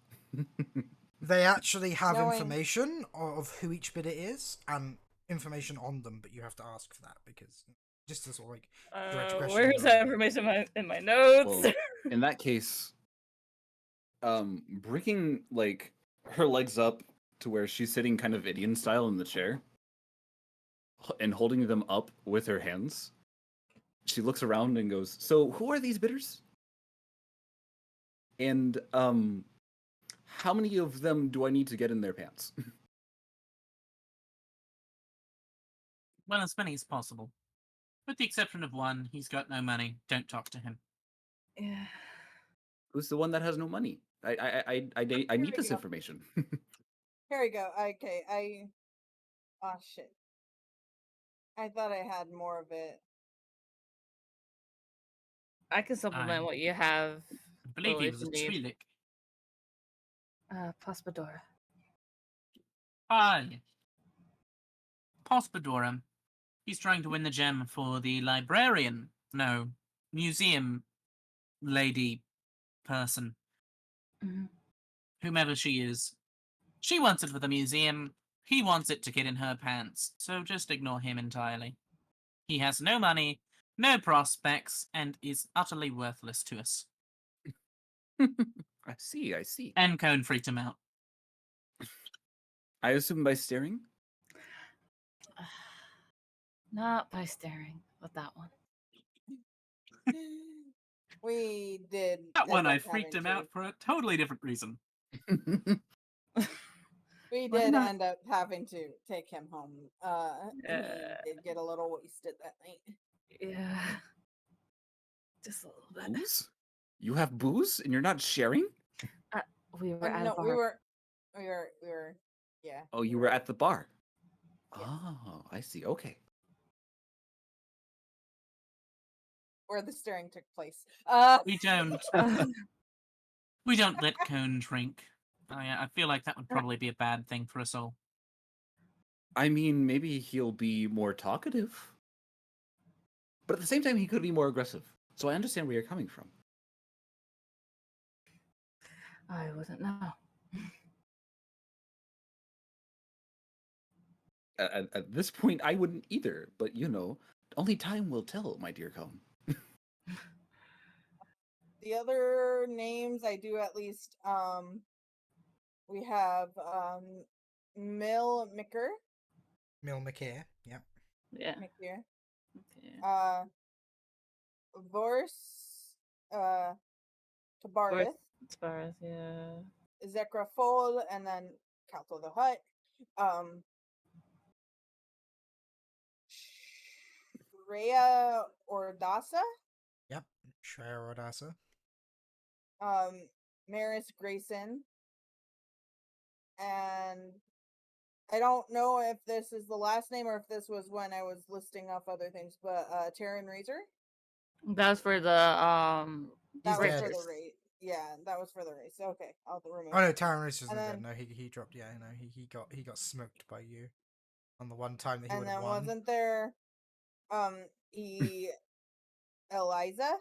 They actually have Knowing- information of who each bidder is and information on them, but you have to ask for that because just to sort of like direct your question. Where's that information in my notes? Well, in that case, bringing like her legs up to where she's sitting kind of Indian style in the chair and holding them up with her hands, she looks around and goes, "So, who are these bidders? And how many of them do I need to get in their pants?" Well, as many as possible. With the exception of one, he's got no money. Don't talk to him. Yeah. Who's the one that has no money? I need we this go. information. Here we go. Okay, oh shit. I thought I had more of it. I can supplement I what you have. I believe he was a Relation to you. Twi'lek. Pospador. Ah, yes. Pospodorum. He's trying to win the gem for the librarian. No, museum lady person. Mhm. Whomever she is. She wants it for the museum. He wants it to get in her pants. So just ignore him entirely. He has no money, no prospects, and is utterly worthless to us. I see. And Cone freaked him out. I assume by staring? Not by staring, but that one. We did. That one end I up freaked having him to- out for a totally different reason. We Why did not? end up having to take him home. Yeah. He did get a little wasted that night. Yeah. Just a little bit. Booze? You have booze and you're not sharing? We were at a No, bar. we were. Yeah. Oh, we you were at the bar. Yes. Oh, I see. Okay. where the stirring took place. We don't let Cone drink. I feel like that would probably be a bad thing for us all. I mean, maybe he'll be more talkative. But at the same time, he could be more aggressive. So I understand where you're coming from. I wouldn't know. At this point, I wouldn't either. But, only time will tell, my dear Cone. The other names I do at least. We have Mill Micker. Mill McKay, yep. Yeah. McKeer. Okay. Vorse. Tabardith. Spars, yeah. Zekra Fold, and then Calto the Hut. Rhea Ordasa. Yep. Shreya Rodasa. Maris Grayson. and I don't know if this is the last name or if this was when I was listing off other things, but Taryn Razor. That was for the He's That was dead. for the race. Yeah, that was for the race. Okay, I'll remove Oh no, that. Taron Race isn't And dead. then No, he dropped. Yeah, no, he got smoked by you on the one time that he and would have then won. wasn't there E Eliza?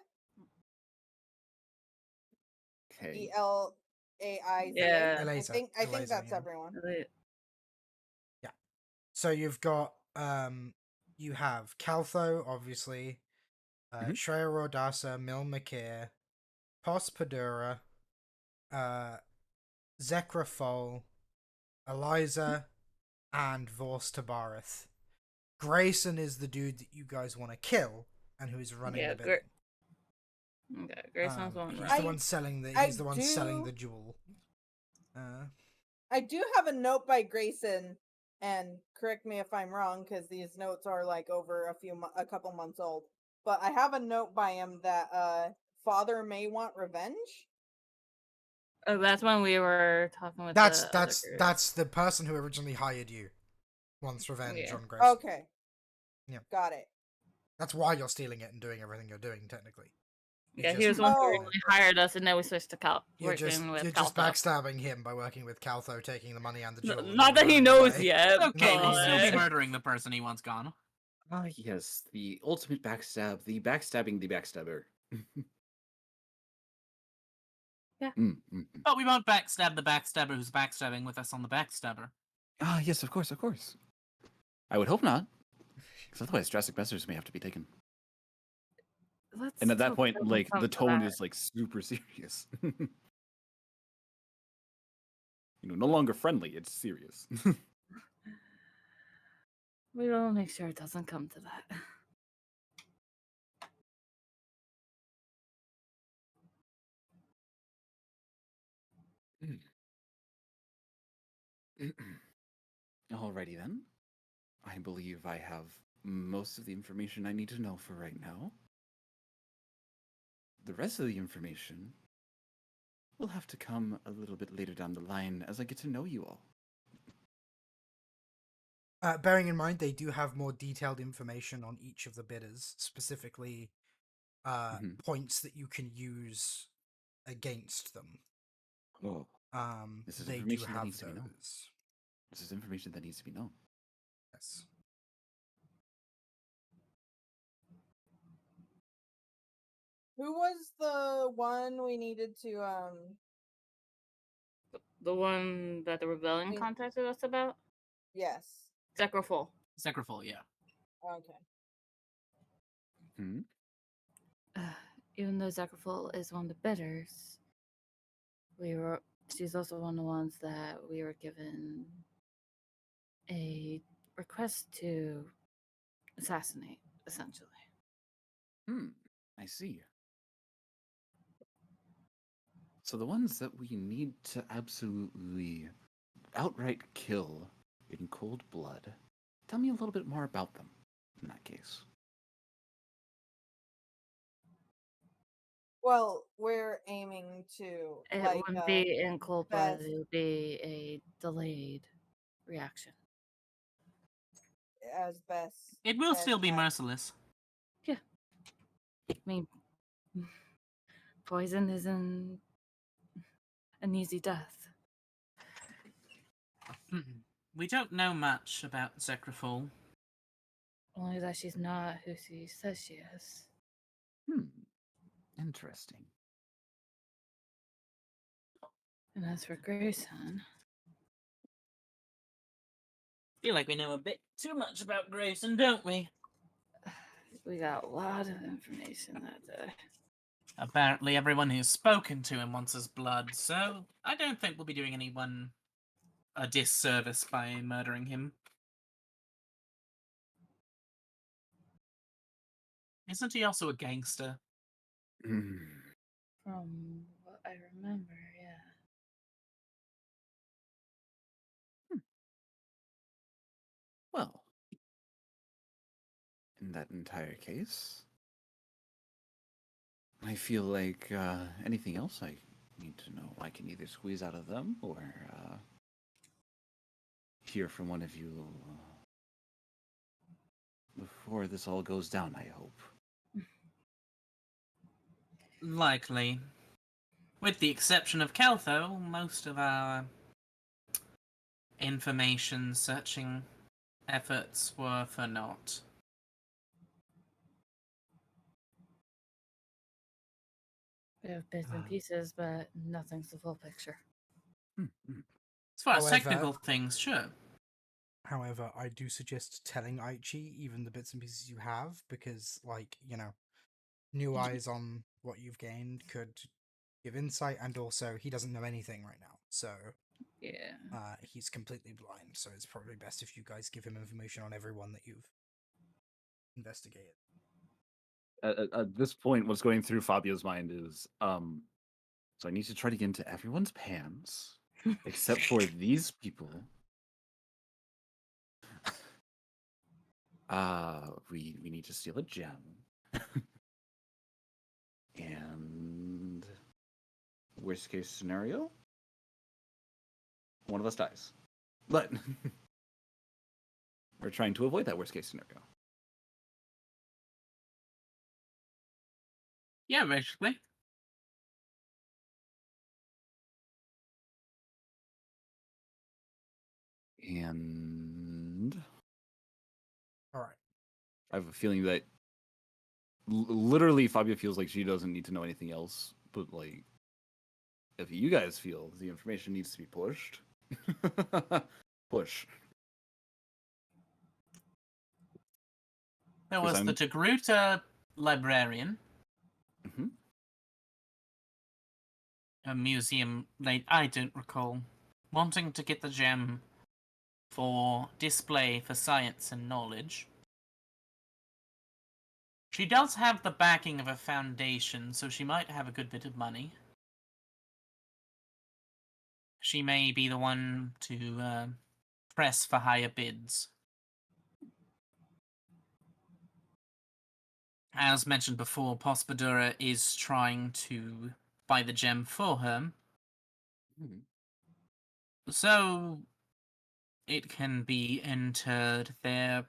Okay. Elaiza. Yeah. Eliza, I think Eliza, that's yeah. everyone. Yeah. So you've got you have Caltho, obviously, Mhm. Shreya Rodasa, Mil Makir, Pos Padura, Zekra Fol, Eliza, and Vors Tabarith. Grayson is the dude that you guys want to kill and who is running Yeah, the bidding. Okay, Grayson's one He's right. the one selling the I he's the one selling do- the jewel. I do have a note by Grayson, and correct me if I'm wrong, because these notes are like over a couple months old. But I have a note by him that father may want revenge. Oh, that's when we were talking with That's the other group. that's the person who originally hired you wants revenge Yeah. on Grayson. Okay. Yeah. Got it. That's why you're stealing it and doing everything you're doing, technically. Yeah, You're he was just- the one who Oh. originally hired us, and then we switched to You're working just with you're just Caltho. backstabbing him by working with Caltho, taking the money and the jewel. and Not then that he running knows away. yet, Okay, we'll still be but murdering the person he wants gone. Ah, yes, the ultimate backstab, the backstabbing the backstabber. Yeah. But we won't backstab the backstabber who's backstabbing with us on the backstabber. Ah, yes, of course, of course. I would hope not, because otherwise drastic measures may have to be taken. let's And at that hope point, it doesn't like come the to tone that. is like super serious. No longer friendly; it's serious. We will make sure it doesn't come to that. Alrighty then. I believe I have most of the information I need to know for right now. The rest of the information will have to come a little bit later down the line as I get to know you all. Bearing in mind, they do have more detailed information on each of the bidders, specifically Mhm. points that you can use against them. Oh, this is They do information that have needs to be known. those. This is information that needs to be known. Yes. Who was the one we needed to The one that the rebellion Mm. contacted us about? Yes. Zekraful. Sacriful, yeah. Okay. Hmm? Even though Zekraful is one of the bidders, she's also one of the ones that we were given a request to assassinate, essentially. I see. So the ones that we need to absolutely outright kill in cold blood, tell me a little bit more about them in that case. Well, we're aiming to It like wouldn't be in cold blood, best it would be a delayed reaction. as best. It will as still be that. merciless. I mean, poison isn't an easy death. We don't know much about Zekraful. Only that she's not who she says she is. Interesting. And as for Grayson, Feel like we know a bit too much about Grayson, don't we? we got a lot of information that day. Apparently everyone who's spoken to him wants his blood, so I don't think we'll be doing anyone a disservice by murdering him. Isn't he also a gangster? From what I remember, yeah. Well, in that entire case, I feel like anything else I need to know, I can either squeeze out of them or hear from one of you before this all goes down, I hope. Likely. With the exception of Keltho, most of our information searching efforts were for naught. We have bits and pieces, but nothing's the full picture. As far as However- technical things, sure. However, I do suggest telling Aichi even the bits and pieces you have, because, like, you know, new eyes on what you've gained could give insight, and also he doesn't know anything right now, so Yeah. he's completely blind. So it's probably best if you guys give him information on everyone that you've investigated. At this point, what's going through Fabio's mind is, so I need to try to get into everyone's pants, except for these people. We need to steal a gem. And worst case scenario, one of us dies. But we're trying to avoid that worst case scenario. Yeah, basically. And All right. I have a feeling that literally Fabio feels like she doesn't need to know anything else, but like if you guys feel the information needs to be pushed, push. There 'Cause was the Degruta librarian, Mhm. a museum I don't recall, wanting to get the gem for display for science and knowledge. She does have the backing of a foundation, so she might have a good bit of money. She may be the one to press for higher bids. As mentioned before, Pospodura is trying to buy the gem for her, Mhm. so it can be entered their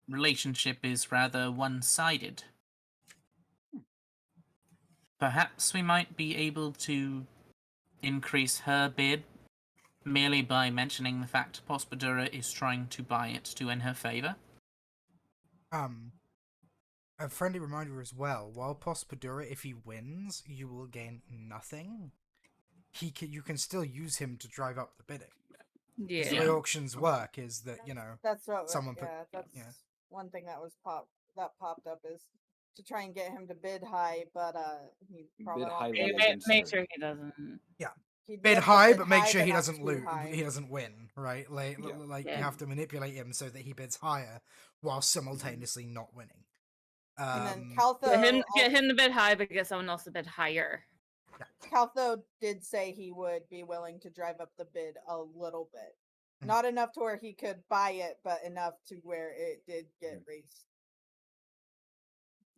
relationship is rather one-sided. Perhaps we might be able to increase her bid merely by mentioning the fact Pospodura is trying to buy it to in her favor. A friendly reminder as well, while Pospodura, if he wins, you will gain nothing. You can still use him to drive up the bidding. 'Cause Yeah. the way auctions work is that, you know, That's what. someone put- Yeah, that's yeah. one thing that popped up is to try and get him to bid high, but he probably Bid won't high be level able to. against Make her. sure he doesn't. He'd be bid able to high, bid but make high, sure but he not doesn't too lose. high. He doesn't win, right? Like, Yeah. like Yeah. you have to manipulate him so that he bids higher while simultaneously not winning. And then Get him to bid high, but get someone else to bid higher. Caltho did say he would be willing to drive up the bid a little bit. Mhm. Not enough to where he could buy it, but enough to where it did get raised.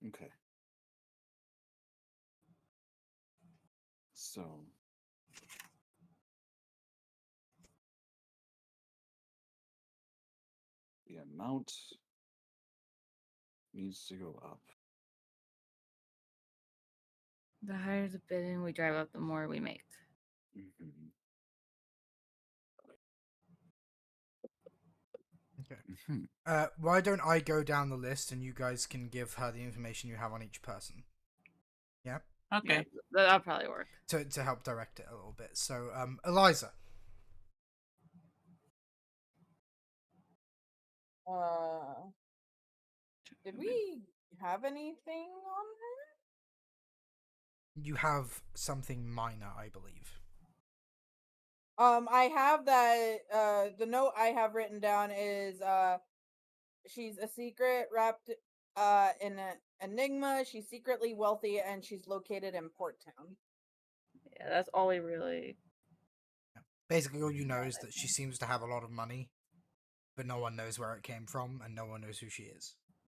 Okay. So the amount needs to go up. The higher the bidding we drive up, the more we make. Mhm. Okay. Mhm. Why don't I go down the list and you guys can give her the information you have on each person? Yeah. Okay. Yeah, that'll probably work. To help direct it a little bit. So, Eliza. Did we have anything on You have something minor, I believe. her? I have that. The note I have written down is she's a secret wrapped in an enigma. She's secretly wealthy and she's located in Port Town. Yeah, that's all we really. Basically, all you know is that she seems to have a lot of money, but no one knows where it came from, and no one knows who she is.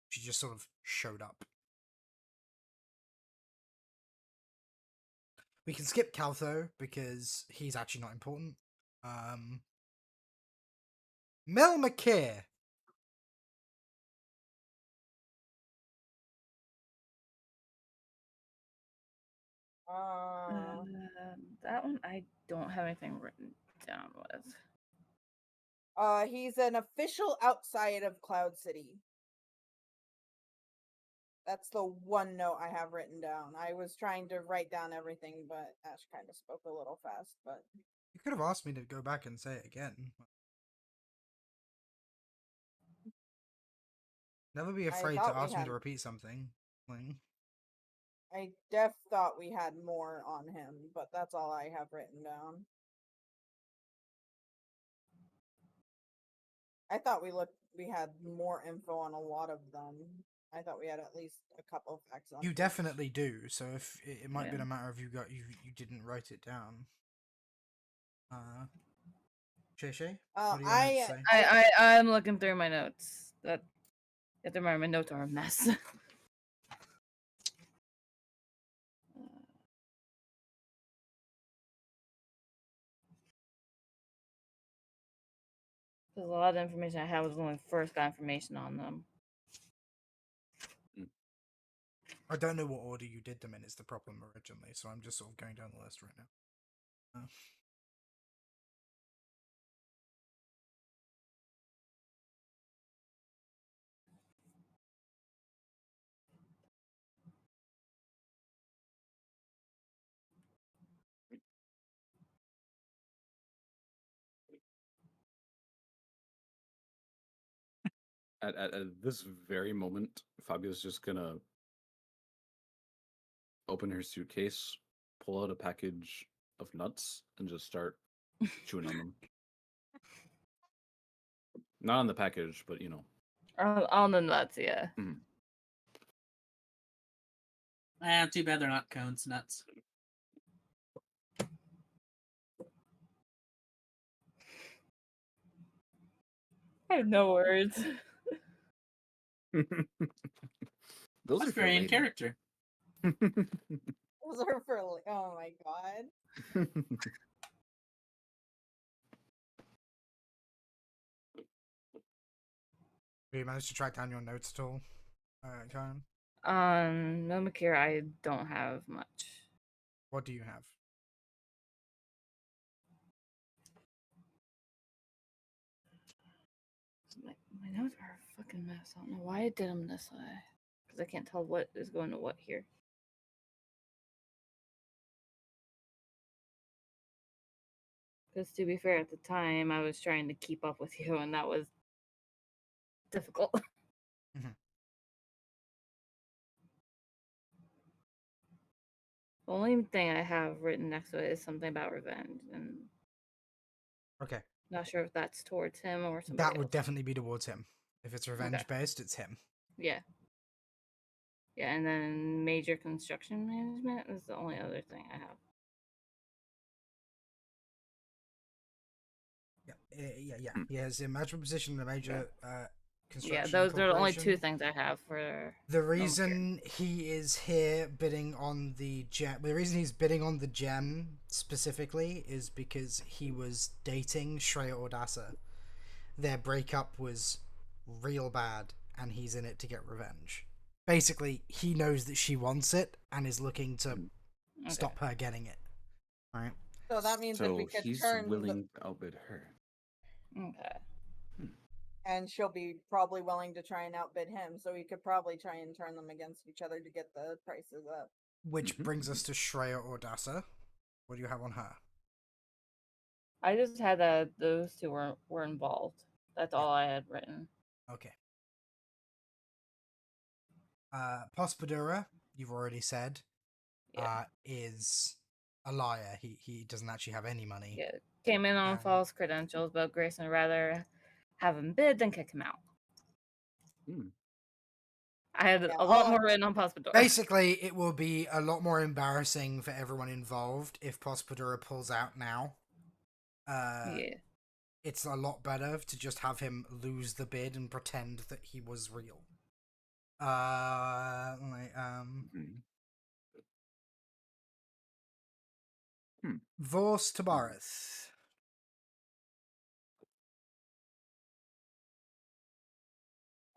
She just sort of showed up. We can skip Caltho because he's actually not important. Mel McKeer. Uh, That one I don't have anything written down with. he's an official outside of Cloud City. That's the one note I have written down. I was trying to write down everything, but Ash kind of spoke a little fast. But You could have asked me to go back and say it again. Never be I afraid to thought we ask me had. to repeat something. Like, I thought we had more on him, but that's all I have written down. I thought we had more info on a lot of them. I thought we had at least a couple facts on you each. definitely do. So if it might be Yeah. a matter of you didn't write it down. Shay, what do you have to say? I'm looking through my notes. That you have to remember my notes are a mess. Because a lot of the information I had was when we first got information on them. I don't know what order you did them in is the problem originally, so I'm just sort of going down the list right now. At this very moment, Fabio's just gonna open her suitcase, pull out a package of nuts, and just start chewing on them. Not on the package, but On the nuts, yeah. Too bad they're not cones, nuts. I have no words. Those That's are for very in later. character. Those are for. Oh my god. Have you managed to track down your notes at all, Karen? On Nomakira, I don't have much. What do you have? My notes are a fucking mess. I don't know why I did them this way. Because I can't tell what is going to what here. Because to be fair, at the time, I was trying to keep up with you, and that was difficult. Mhm. The only thing I have written next to it is something about revenge, and Okay, not sure if that's towards him or somebody that would else. definitely be towards him. If it's revenge based, it's him. Yeah. Yeah, and then major construction management is the only other thing I have. Yeah. He has a management position in a major construction. Yeah, those are the only two corporation. things I have for The reason he is here bidding on the gem, the reason he's bidding on the gem specifically is because he was dating Shreya Ordasa. Their breakup was real bad, and he's in it to get revenge. Basically, he knows that she wants it and is looking to stop her getting it. Right? So that means if we So could he's turn willing to outbid her. Okay. and she'll be probably willing to try and outbid him, so we could probably try and turn them against each other to get the prices up. Which brings us to Shreya Ordasa. What do you have on her? I just had that those two were involved. That's all I had written. Okay. Pospodura, you've already said, is a liar. He doesn't actually have any money. Yeah. Came in on false credentials, but Grayson would rather have him bid than kick him out. I had a lot more written on Pospodura. Basically, it will be a lot more embarrassing for everyone involved if Pospodura pulls out now. Yeah. It's a lot better to just have him lose the bid and pretend that he was real. Vos Tabareth.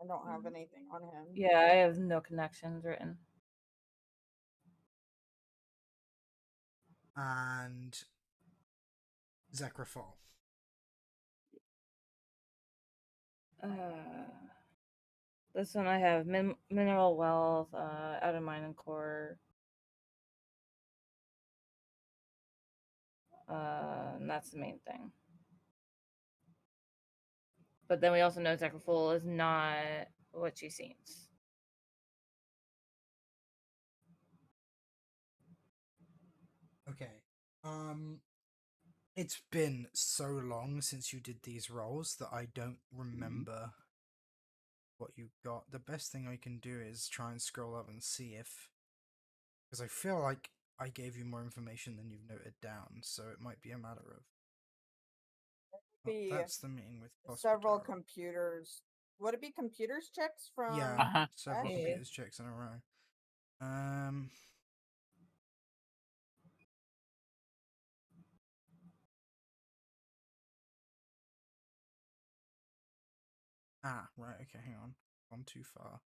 I don't have anything on him. Yeah, I have no connections written. And Zekrafol. This one I have mineral wealth, out of mine and core. And that's the main thing. But then we also know Zekraful is not what she seems. Okay. It's been so long since you did these roles that I don't remember what you got. The best thing I can do is try and scroll up and see if, because I feel like I gave you more information than you've noted down, so it might be a matter of. Be That's the meeting with several Hospitaro. computers. Would it be computers checks from? Yeah, Uh-huh. several Ash? computers checks in a row. Right, okay, hang on. Gone too far.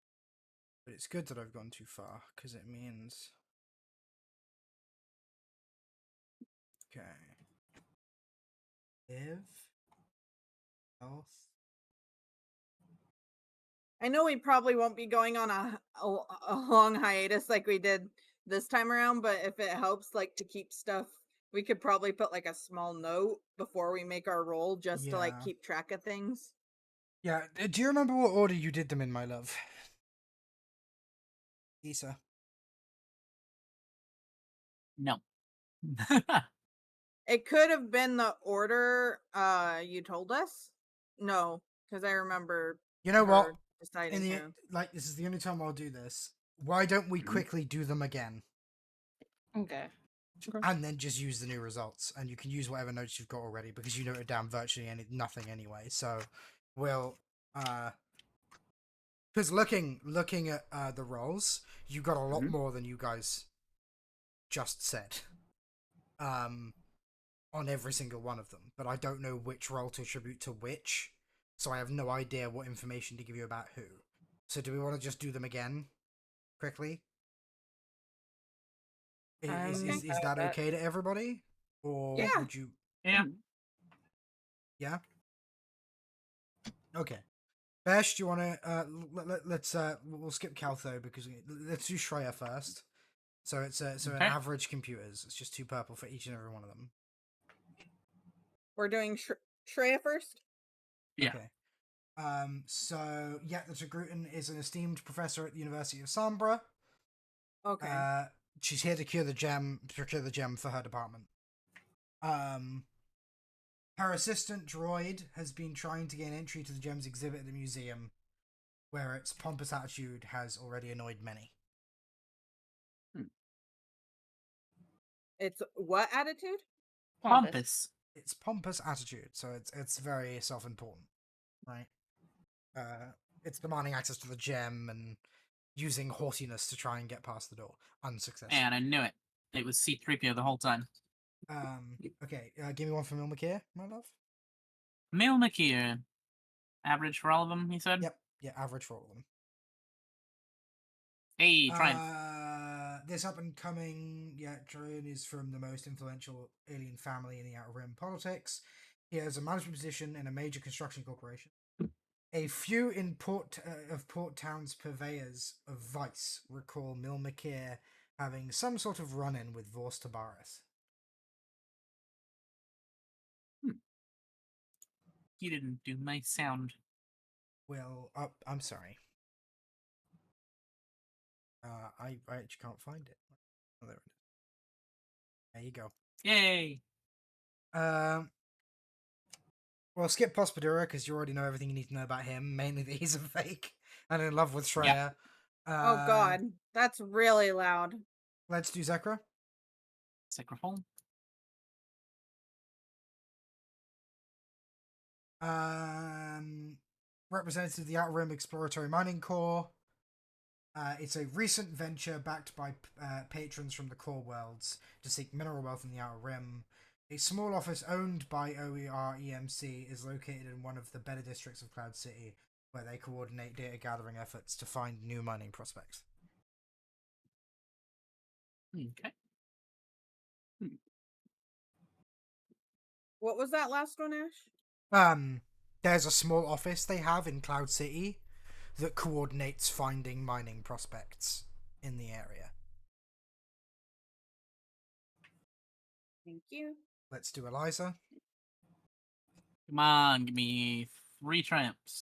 But it's good that I've gone too far, because it means... Okay. Live. Health. I know we probably won't be going on a long hiatus like we did this time around, but if it helps, like to keep stuff, we could probably put like a small note before we make our roll, just to like Yeah. keep track of things. Yeah, do you remember what order you did them in, my love? Isa. No. It could have been the order you told us. No, because I remember You know what? her deciding In the to. like, this is the only time I'll do this. Why don't we quickly do them again, Okay. and then just use the new results, and you can use whatever notes you've got already because you noted down virtually nothing anyway. So we'll because looking at the rolls, you got a lot more than you guys just said. On every single one of them, but I don't know which role to attribute to which, so I have no idea what information to give you about who. So do we want to just do them again quickly? Is I'm is, is fine with that okay to everybody? Or Yeah. would you... Yeah. Yeah? Okay. Besh, do you want to let's we'll skip Caltho because let's do Shreya first. So it's an Okay. average computers. It's just 2 purple for each and every one of them. We're doing Shreya first. Yeah. Okay. So yeah, the Gruten is an esteemed professor at the University of Sambra. Okay. She's here to procure the gem for her department. Her assistant droid has been trying to gain entry to the gem's exhibit at the museum, where its pompous attitude has already annoyed many. It's what attitude? Pompous. Its pompous attitude, so it's very self-important, right? It's demanding access to the gem and using haughtiness to try and get past the door, unsuccessful. And I knew it. It was C-3PO the whole time. Okay, give me one for Milmakir, my love. Milmakir. Average for all of them, he said? Yep, yeah, average for all of them. Hey, triumph. This up and coming, Drone is from the most influential alien family in the Outer Rim politics. He has a management position in a major construction corporation. A few in Port Town's purveyors of vice recall Milmakir having some sort of run-in with Vors Tabaris. You didn't do my sound. Well, I'm sorry. I actually can't find it. Oh, there it is. There you go. Yay! Well, skip Pospodura because you already know everything you need to know about him. Mainly that he's a fake and in love with Shreya. Oh God, that's really loud. Let's do Zekra. Sacrifice. Representative of the Outer Rim Exploratory Mining Corps. It's a recent venture backed by patrons from the core worlds to seek mineral wealth in the Outer Rim. A small office owned by OER EMC is located in one of the better districts of Cloud City. where they coordinate data gathering efforts to find new mining prospects. Okay. What was that last one, Ash? There's a small office they have in Cloud City that coordinates finding mining prospects in the area. Thank you. Let's do Eliza. Come on, give me 3 tramps.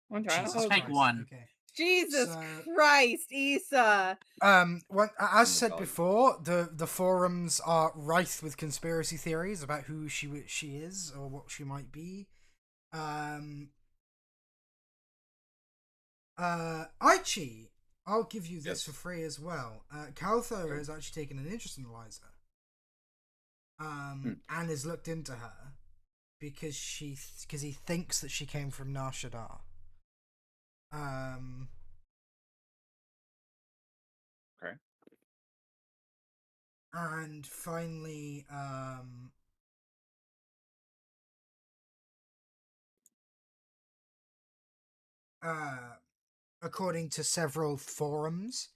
One Jesus trial. Take Christ. one. Okay. Jesus So- Christ, Issa. As said God. before, the forums are rife with conspiracy theories about who she is or what she might be. Aichi, I'll give you this Yes. for free as well. Caltho has actually taken an interest in Eliza. And has looked into her because he thinks that she came from Nar Shaddaa. Okay. And finally, according to several forums,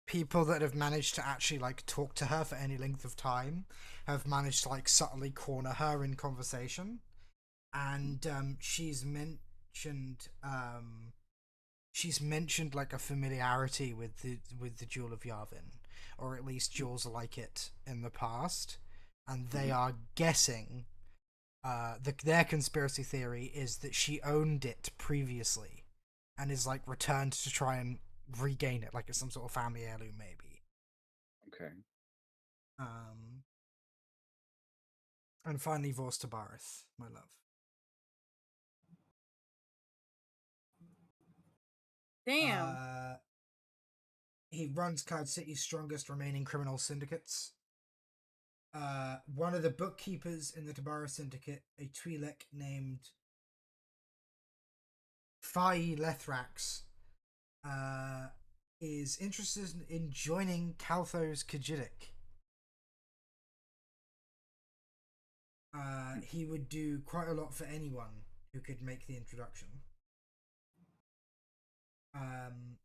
people that have managed to actually like talk to her for any length of time have managed to like subtly corner her in conversation, and she's mentioned like a familiarity with the Jewel of Yavin, or at least jewels like it in the past, and they are guessing. Their conspiracy theory is that she owned it previously, and is like returned to try and regain it, like it's some sort of family heirloom, maybe. Okay. And finally, Vos Tabarith, my love. Damn. He runs Cloud City's strongest remaining criminal syndicates. One of the bookkeepers in the Tabara syndicate, a Twi'lek named Fai Lethrax, is interested in joining Caltho's Khajiit. He would do quite a lot for anyone who could make the introduction.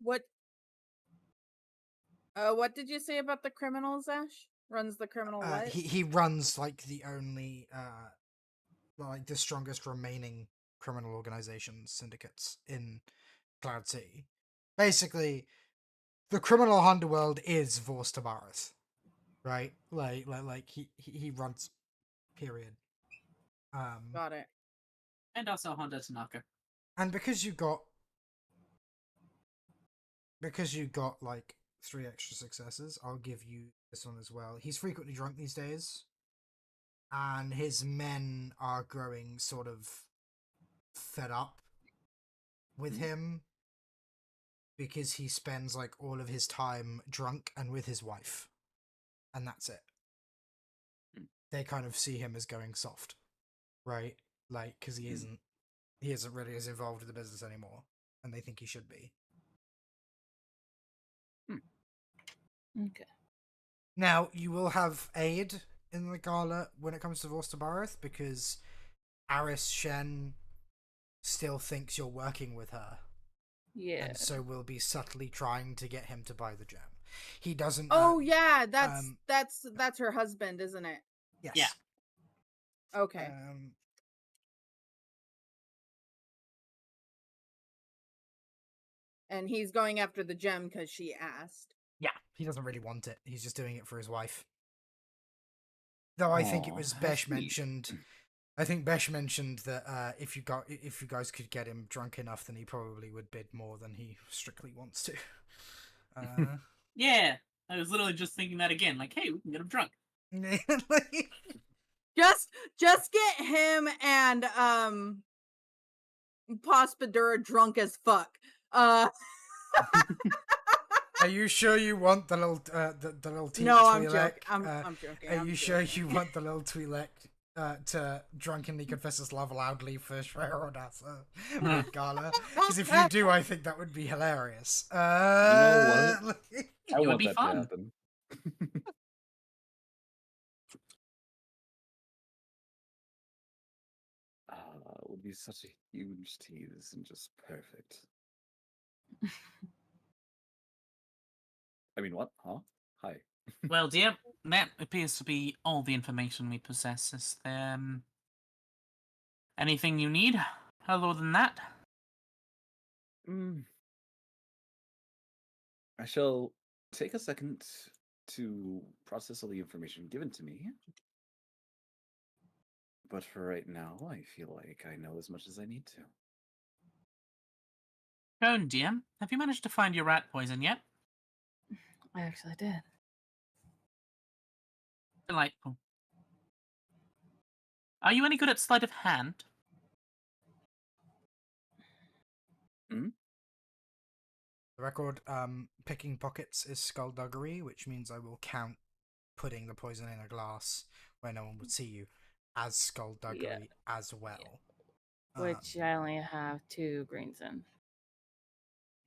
What did you say about the criminals, Ash? Runs the criminal what? He runs like the only like the strongest remaining criminal organizations, syndicates in Cloud City. Basically, the criminal underworld is Vos Tabarith, right? Like he runs. Period. Got it. And also Honda Tanaka. And because you got like 3 extra successes, I'll give you this one as well. He's frequently drunk these days, and his men are growing sort of fed up with him because he spends like all of his time drunk and with his wife, and that's it. They kind of see him as going soft, right? Like, because he isn't really as involved with the business anymore, and they think he should be. Okay. Now, you will have aid in the gala when it comes to Vos Tabarith, because Aris Shen still thinks you're working with her, Yeah. and so will be subtly trying to get him to buy the gem. He doesn't. Oh yeah, that's her husband, isn't it? Yes. Yeah. Okay. And he's going after the gem because she asked. Yeah, he doesn't really want it. He's just doing it for his wife. Though I think it was Aw, how Besh sweet. mentioned. I think Besh mentioned that if you guys could get him drunk enough, then he probably would bid more than he strictly wants to. Yeah, I was literally just thinking that again. Like, hey, we can get him drunk. Just get him and Pospadura drunk as fuck. Are you sure you want the little the little No, I'm Twi'lek? joking. I'm joking. Are you sure you want the little Twi'lek to drunkenly confess his love loudly for Shreya Odassa with Gala? Because if you do, I think that would be hilarious. You know what? I would want be that fun. to happen. Would be such a huge tease and just perfect. I mean, what? Huh? Hi. Well, dear, that appears to be all the information we possess. Is there anything you need other than that? Mm. I shall take a second to process all the information given to me. But for right now, I feel like I know as much as I need to. Cone, dear, have you managed to find your rat poison yet? I actually did. Delightful. Are you any good at sleight of hand? Hmm? The record, picking pockets is skullduggery, which means I will count putting the poison in a glass where no one would see you as skullduggery as well. Which I only have 2 greens in.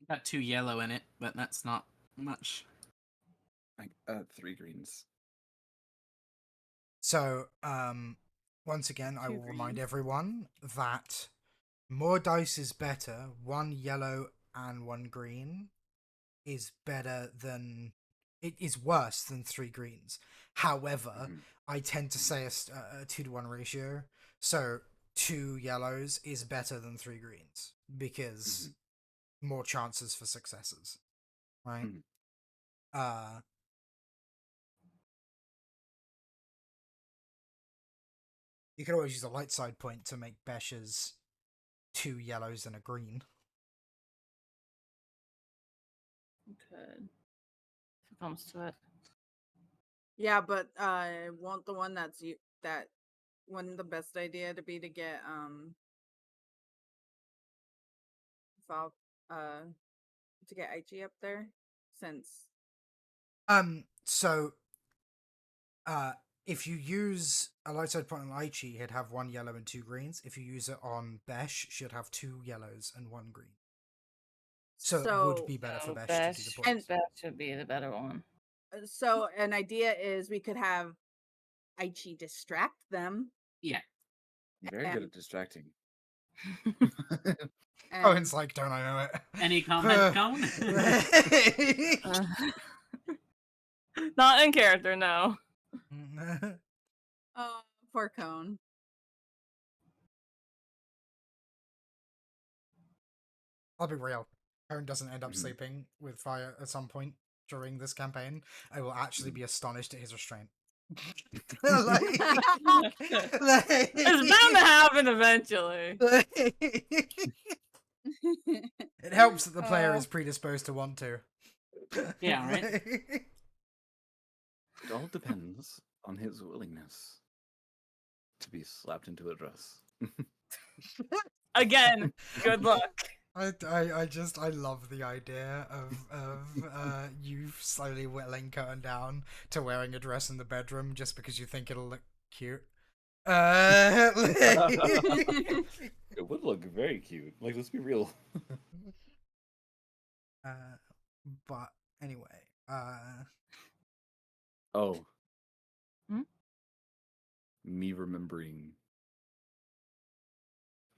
Got 2 yellow in it, but that's not much. 3 greens. So, once again, I 2 will remind greens. everyone that more dice is better. 1 yellow and 1 green is better than... It is worse than 3 greens. However, Mhm. I tend to say a 2-to-1 ratio. So 2 yellows is better than 3 greens because more chances for successes, right? Mhm. You could always use a light side point to make Besh's 2 yellows and a green. Could. If it comes to it. Yeah, but won't the one that wouldn't the best idea to be to get Val to get Aichi up there since So if you use a light side point on Aichi, he'd have 1 yellow and 2 greens. If you use it on Besh, she'd have 2 yellows and 1 green. So it would be better for So Besh to do the points. Besh should be the better one. so an idea is we could have Aichi distract them. Yeah. Very good And- at distracting. Oh, and it's like, don't I know it? Any comment, Cone? Not in character, no. poor Cone. I'll be real. Cone doesn't end up Mhm. sleeping with fire at some point during this campaign. I will actually be astonished at his restraint. It's bound to happen eventually. It helps that the player is predisposed to want to. Yeah, right? It all depends on his willingness to be slapped into a dress. Again, good luck. I love the idea of you slowly whittling Curtin down to wearing a dress in the bedroom just because you think it'll look cute. It would look very cute. Like, let's be real. But anyway, Oh. Hmm? Me remembering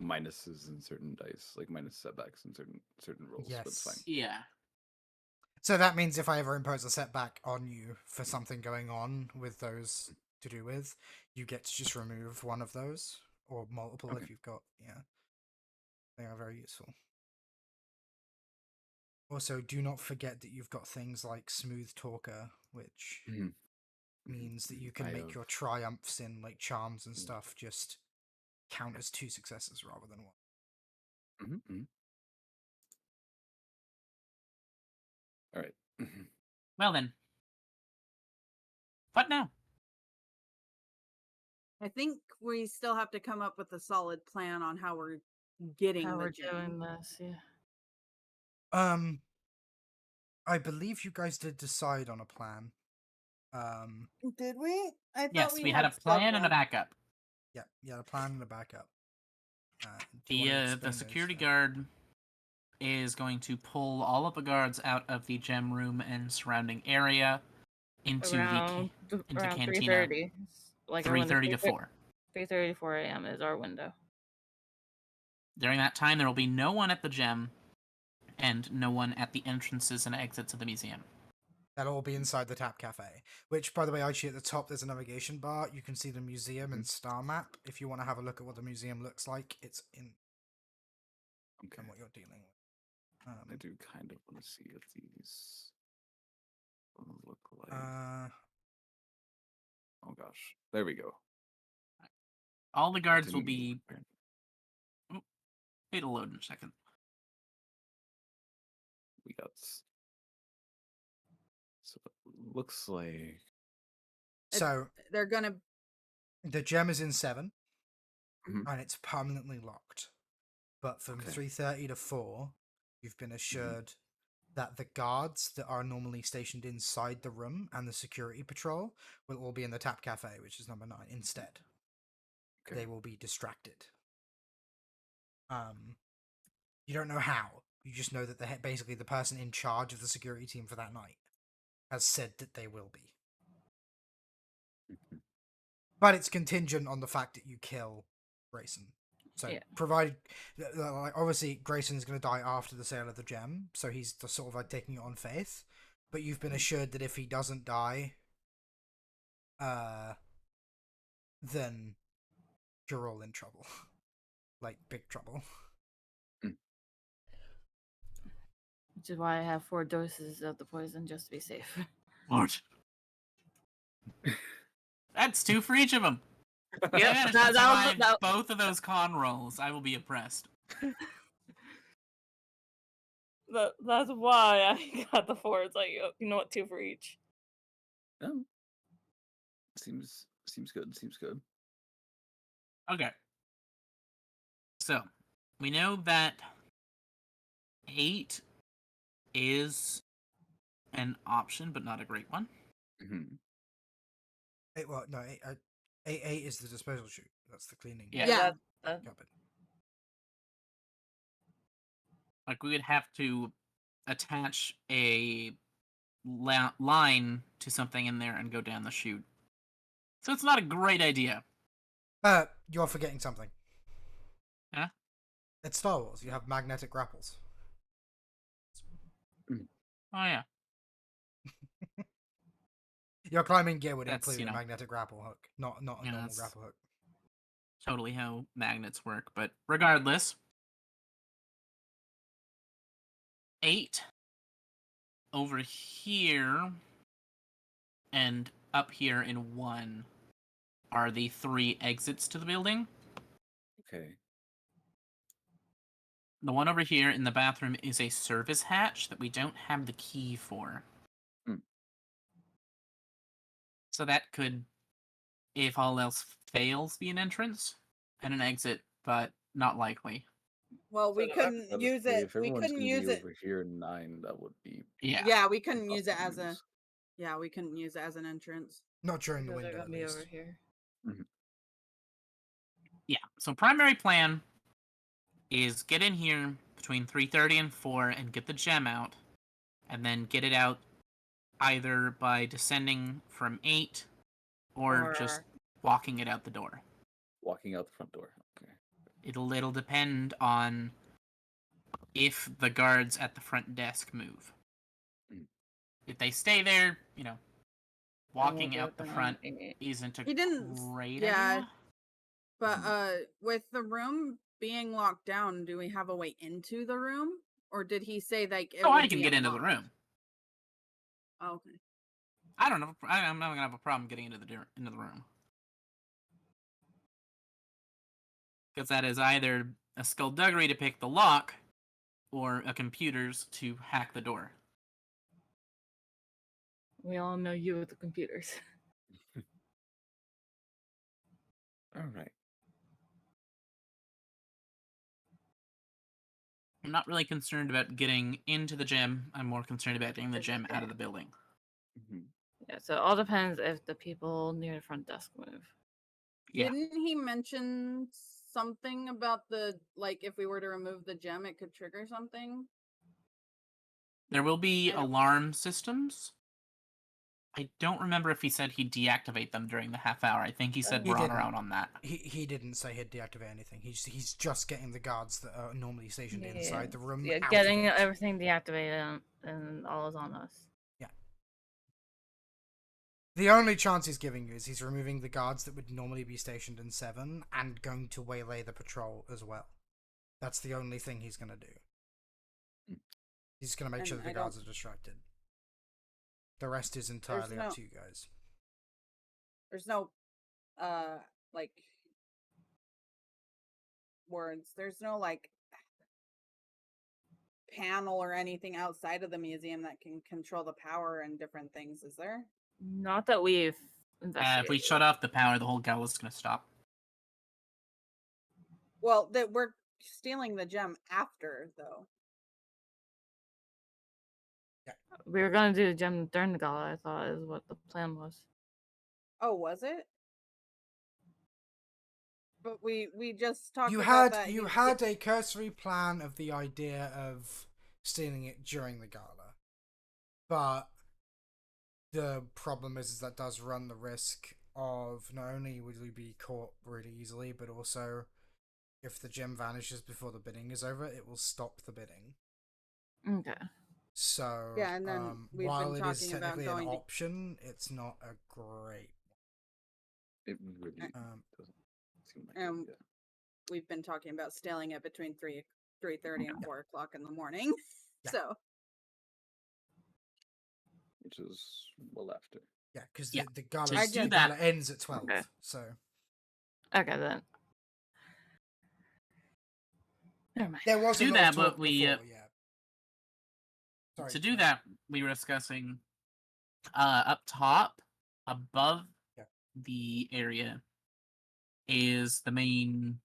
minuses in certain dice, like minus setbacks in certain rolls. But it's fine. Yes. Yeah. So that means if I ever impose a setback on you for something going on with those to do with, you get to just remove one of those or multiple Okay. if you've got, yeah. They are very useful. Also, do not forget that you've got things like Smooth Talker, which Mhm. means that you can I make have- your triumphs in like charms and stuff just count as 2 successes rather than 1. Mhm. All right. Well then. What now? I think we still have to come up with a solid plan on how we're getting How the we're gem. doing this, yeah. I believe you guys did decide on a plan. Did we? I thought Yes, we had a plan and a several. backup. Yeah, a plan and a backup. Do you want to The explain those? security guard is going to pull all of the guards out of the gem room and surrounding area into Around the around cantina. 3:30. Like our window 3:30 to 4. 3:30 to 4 a.m. is our window. During that time, there will be no one at the gem, and no one at the entrances and exits of the museum. That'll all be inside the Tap Cafe. Which, by the way, actually at the top there's a navigation bar. You can see the museum and star map. If you want to have a look at what the museum looks like, it's in Okay. and what you're dealing with. I do kind of want to see if these look like. Oh gosh, there we go. All the guards will Continue. be... Oh, it'll load in a second. We got. So it looks like. So They're gonna. the gem is in 7, Mhm. and it's permanently locked. But from Okay. 3:30 to 4, you've been assured that the guards that are normally stationed inside the room and the security patrol will all be in the Tap Cafe, which is number 9, instead. Okay. They will be distracted. You don't know how. You just know that basically the person in charge of the security team for that night has said that they will be. But it's contingent on the fact that you kill Grayson. So, Yeah. provided, like, obviously, Grayson is going to die after the sale of the gem, so he's just sort of like taking it on faith. But you've been assured that if he doesn't die, then you're all in trouble, like big trouble. Which is why I have 4 doses of the poison just to be safe. What? That's 2 for each of them. Yep, I managed to that was survive both of those con rolls. I will be impressed. that's why I got the 4. It's like, you know what, 2 for each. Oh. Seems good. Seems good. Okay. So, we know that 8 is an option, but not a great one. Mm-hmm. A8 is the disposal chute. That's the cleaning. Yeah. Cupboard. Like, we would have to attach a line to something in there and go down the chute. So it's not a great idea. You're forgetting something. Huh? It's Star Wars. You have magnetic grapples. Oh, yeah. Your climbing gear would That's, include a magnetic grapple hook, not a normal that's grapple hook. totally how magnets work. But regardless, 8 over here and up here in 1 are the 3 exits to the building. Okay. The one over here in the bathroom is a service hatch that we don't have the key for. So that could, if all else fails, be an entrance and an exit, but not likely. Well, we couldn't use it. If We everyone's couldn't gonna use be it. over here in 9, that would be. Yeah. Yeah, we couldn't use it tough as a. news. Yeah, we couldn't use it as an entrance. Not during the Because they're window, gonna at be least. over here. Yeah. So primary plan is get in here between 3:30 and 4 and get the gem out, and then get it out either by descending from 8 or just walking it out the door. Walking out the front door. Okay. It'll depend on if the guards at the front desk move. If they stay there, walking out the front isn't a He didn't. great Yeah, idea. but with the room being locked down, do we have a way into the room, or did he say like? It Oh, would I can be get into the unlocked? room. Oh, okay. I don't know. I'm not gonna have a problem getting into the room. Because that is either a skullduggery to pick the lock, or a computer's to hack the door. We all know you with the computers. All right. I'm not really concerned about getting into the gym. I'm more concerned about getting the gym out of the building. Mm-hmm. Yeah, so it all depends if the people near the front desk move. Yeah. Didn't he mention something about if we were to remove the gem, it could trigger something? There will be I don't- alarm systems I don't remember if he said he'd deactivate them during the half hour. I think he said He we're on didn't. around on that. He didn't say he'd deactivate anything. He's just getting the guards that are normally stationed inside the room Yeah, out getting of it. everything deactivated and all is on us. Yeah. The only chance he's giving you is he's removing the guards that would normally be stationed in 7 and going to waylay the patrol as well. That's the only thing he's going to do. He's going to make And sure that the I guards don't- are distracted. The rest is entirely no- up to you guys. There's no, like, words. There's no, like, panel or anything outside of the museum that can control the power and different things, is there? Not that we've If investigated. we shut off the power, the whole gala is going to stop. Well, that we're stealing the gem after, though. We were gonna do the gem during the gala, I thought is what the plan was. Oh, was it? But we just talked You about had that. you had a cursory plan of the idea of stealing it during the gala, but the problem is that does run the risk of not only would we be caught really easily, but also if the gem vanishes before the bidding is over, it will stop the bidding. Okay. So Yeah, and then we've while been it is talking about technically an going to- option, it's not a great. It really doesn't seem like um, it, we've been talking about stealing it between 3:30 and 4 o'clock in the morning. Yeah. So which is well after. Yeah, because Yeah, the gala, to the do gala that- ends at 12. Okay. So Okay then. Never mind. there was Do a lot that, of but talk we, before, yeah. Sorry, to do sorry. that, we were discussing up top, above Yeah. the area, is the main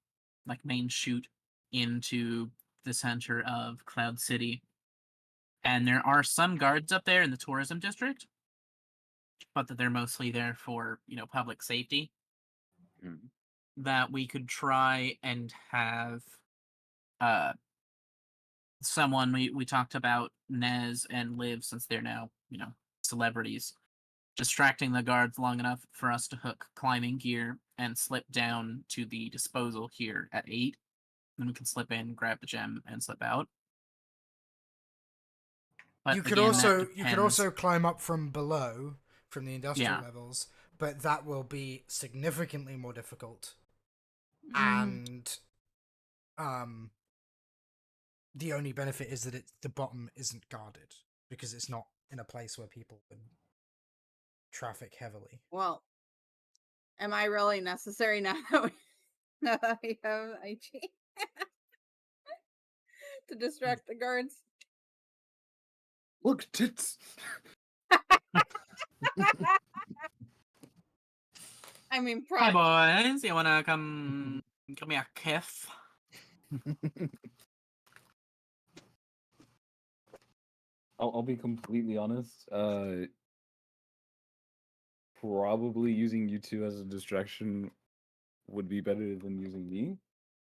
chute into the center of Cloud City. And there are some guards up there in the tourism district, but that they're mostly there for, public safety. Mhm. That we could try and have someone, we talked about Nez and Liv, since they're now, celebrities, distracting the guards long enough for us to hook climbing gear and slip down to the disposal here at 8. Then we can slip in, grab the gem, and slip out. But you could again, also that you could depends. also climb up from below, from the industrial Yeah. levels, but that will be significantly more difficult. Mm, And the only benefit is that the bottom isn't guarded because it's not in a place where people would traffic heavily. well, am I really necessary now that we have IG to distract the guards? Look, tits. I mean, Hi boys, you wanna come give me a kiss? I'll be completely honest. Probably using you two as a distraction would be better than using me.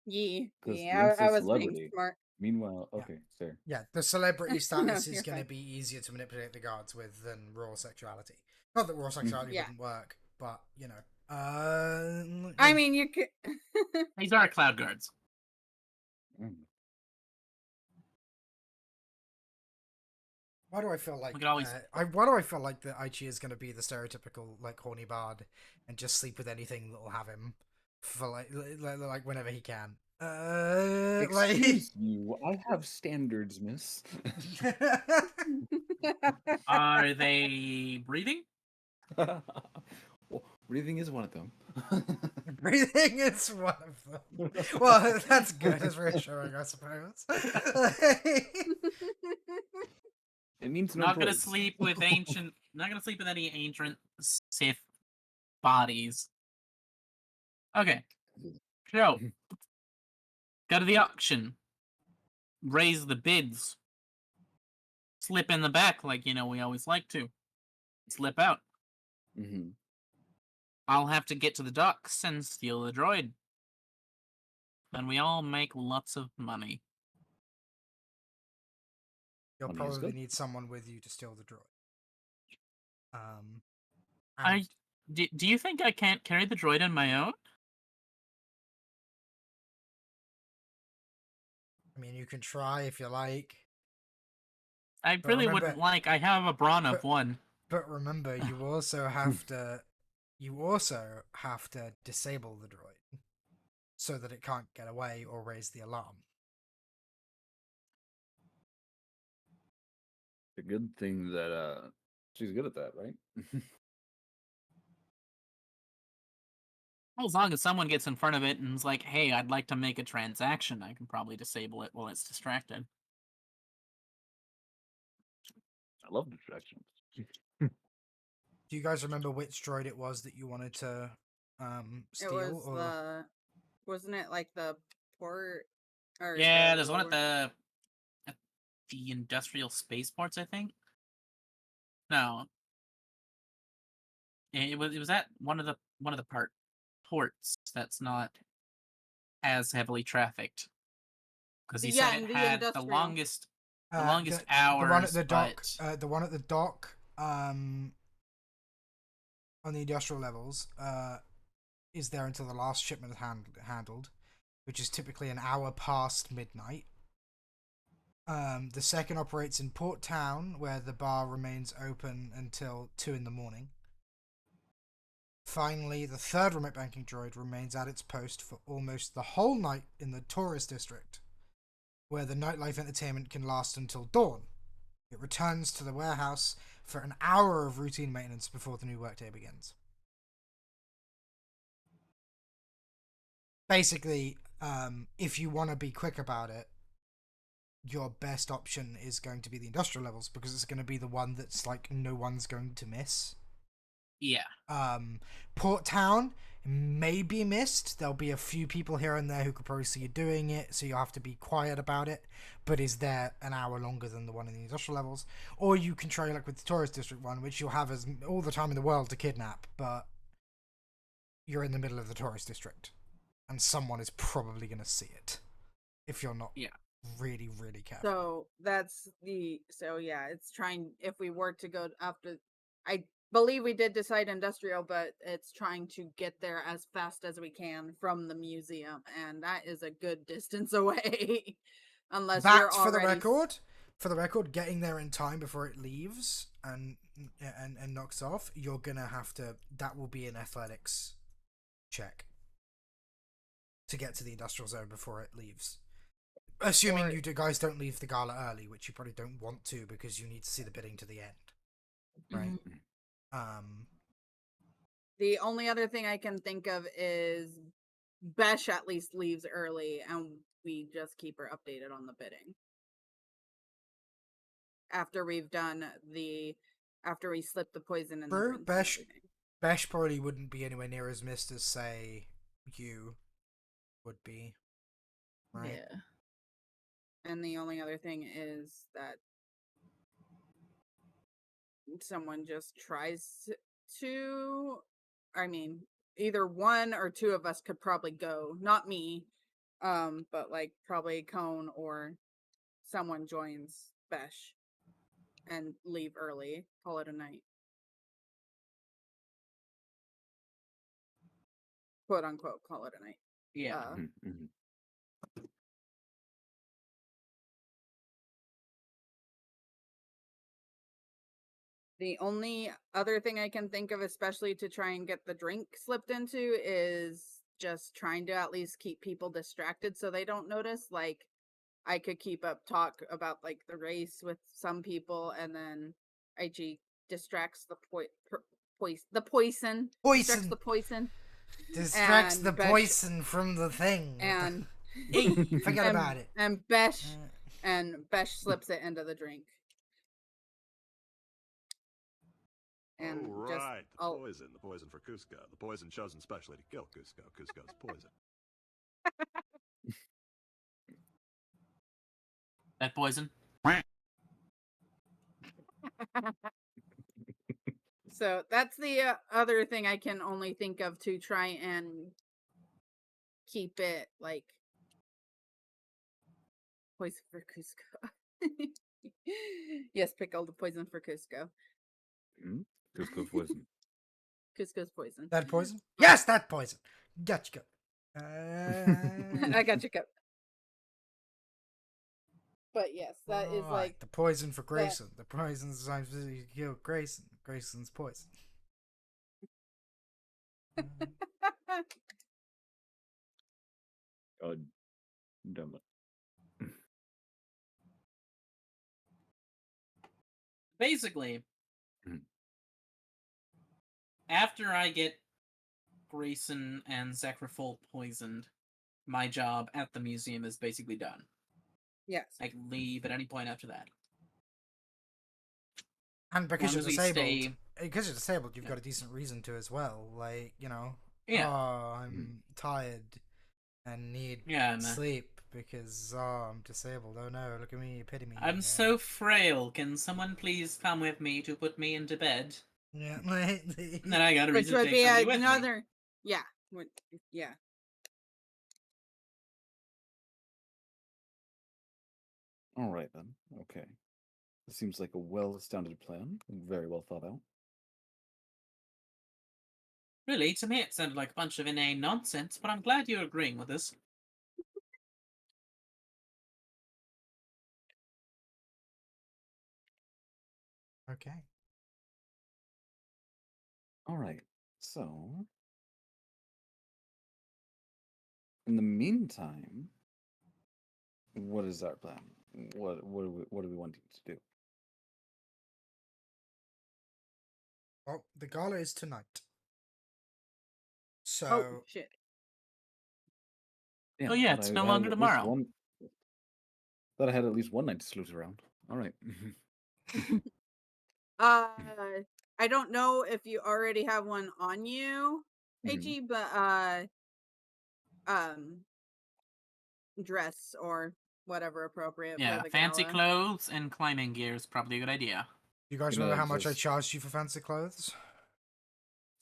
Because yeah, Link's I a was being celebrity. smart. Meanwhile, Yeah. okay, fair. Yeah, the celebrity status is you're going to fine. be easier to manipulate the guards with than raw sexuality. Not that raw sexuality Yeah. wouldn't work, but you know. I mean, you could. These are cloud guards. Mm. why do I feel like We could always- why do I feel like that Aichi is going to be the stereotypical like horny bard and just sleep with anything that will have him for like whenever he can. Excuse you, I have standards, miss. Are they breathing? Well, breathing is one of them. Breathing is one of them. Well, that's good. It's reassuring, I suppose. It means no Not gonna drugs. sleep with ancient. Not gonna sleep with any ancient Sith bodies. Okay. So, go to the auction. Raise the bids. Slip in the back like we always like to. Slip out. Mm-hmm. I'll have to get to the docks and steal the droid. Then we all make lots of money. You'll Money is probably good. need someone with you to steal the droid. Um, I and do you think I can't carry the droid on my own? I mean, you can try if you like, I but really remember, wouldn't like. I have a brawn of but one. but remember, you also have to disable the droid so that it can't get away or raise the alarm. The good thing that she's good at that, right? Well, as long as someone gets in front of it and is like, "Hey, I'd like to make a transaction," I can probably disable it while it's distracted. I love distractions. Do you guys remember which droid it was that you wanted to It steal? was Or wasn't it like the port or Yeah, there's one the at the industrial spaceports, I think. No, it was at one of the ports that's not as heavily trafficked because he said yeah, it in the had the industrial. longest the one at hours, the dock, but the one at the dock, on the industrial levels, is there until the last shipment is handled, which is typically an hour past midnight. The second operates in Port Town, where the bar remains open until 2 in the morning. Finally, the third remote banking droid remains at its post for almost the whole night in the tourist district, where the nightlife entertainment can last until dawn. It returns to the warehouse for an hour of routine maintenance before the new workday begins. Basically, if you want to be quick about it, your best option is going to be the industrial levels because it's going to be the one that's like no one's going to miss. yeah, Port Town may be missed. There'll be a few people here and there who could probably see you doing it, so you'll have to be quiet about it. But is there an hour longer than the one in the industrial levels? Or you can try like with the tourist district one, which you'll have as all the time in the world to kidnap, but you're in the middle of the tourist district, and someone is probably going to see it if you're not yeah. really, really careful. So yeah, it's trying if we were to go after I believe we did decide industrial, but it's trying to get there as fast as we can from the museum, and that is a good distance away. Unless you're That's already for the record, getting there in time before it leaves and knocks off, you're gonna have to. That will be an athletics check to get to the industrial zone before it leaves. Assuming or you guys don't leave the gala early, which you probably don't want to because you need to see the bidding to the end, right? Um, the only other thing I can think of is Besh at least leaves early and we just keep her updated on the bidding. After we've done after we slip the poison in the True, drinks and everything. Besh probably wouldn't be anywhere near as missed as say you would be, right? Yeah. And the only other thing is that someone just tries to I mean, either one or two of us could probably go. Not me. But like probably Cone or someone joins Besh and leave early. Call it a night. Quote unquote, call it a night. Yeah. The only other thing I can think of, especially to try and get the drink slipped into, is just trying to at least keep people distracted so they don't notice. Like, I could keep up talk about like the race with some people, and then IG distracts the poison, distracts the poison, Distracts the and Besh poison from the thing. and Hey, forget and about it. and Besh slips it into the drink. And Oh, just right. The poison for Cusco. The poison chosen specially to kill Cusco. Cusco's poison. That poison. So that's the other thing I can only think of to try and keep it like poison for Cusco. Yes, pickle the poison for Cusco. Cusco poison. Cusco's poison. That poison? Yes, that poison. Gotcha. I got you covered. But yes, that is Right, like the poison for Grayson. The poison's designed to kill Grayson. Grayson's poison. God damn it. Basically, Mhm. after I get Grayson and Zakraful poisoned, my job at the museum is basically done. yes. I can leave at any point after that. And because Long you're as we disabled, stay- you've Yeah. got a decent reason to as well. Like, Yeah. oh, I'm tired and need Yeah, and, sleep because I'm disabled. Oh no, look at me, pity me. I'm so frail. Can someone please come with me to put me into bed? Yeah. And then I got a Which reason to would take be somebody with me. another. Yeah. Yeah. All right then. Okay. This seems like a well-founded plan. Very well thought out. Really, to me it sounded like a bunch of inane nonsense, but I'm glad you're agreeing with us. Okay. All right. So, in the meantime, what is our plan? What are we wanting to do? Well, the gala is tonight. So Oh shit. Oh yeah, thought it's I no had longer at least tomorrow. Thought I had at least one night to sloot around. All right. I don't know if you already have one on you, Mhm. AG, but um, dress or whatever appropriate for Yeah, the fancy gala. clothes and climbing gear is probably a good idea. you guys Gonna remember how much I just- charged you for fancy clothes?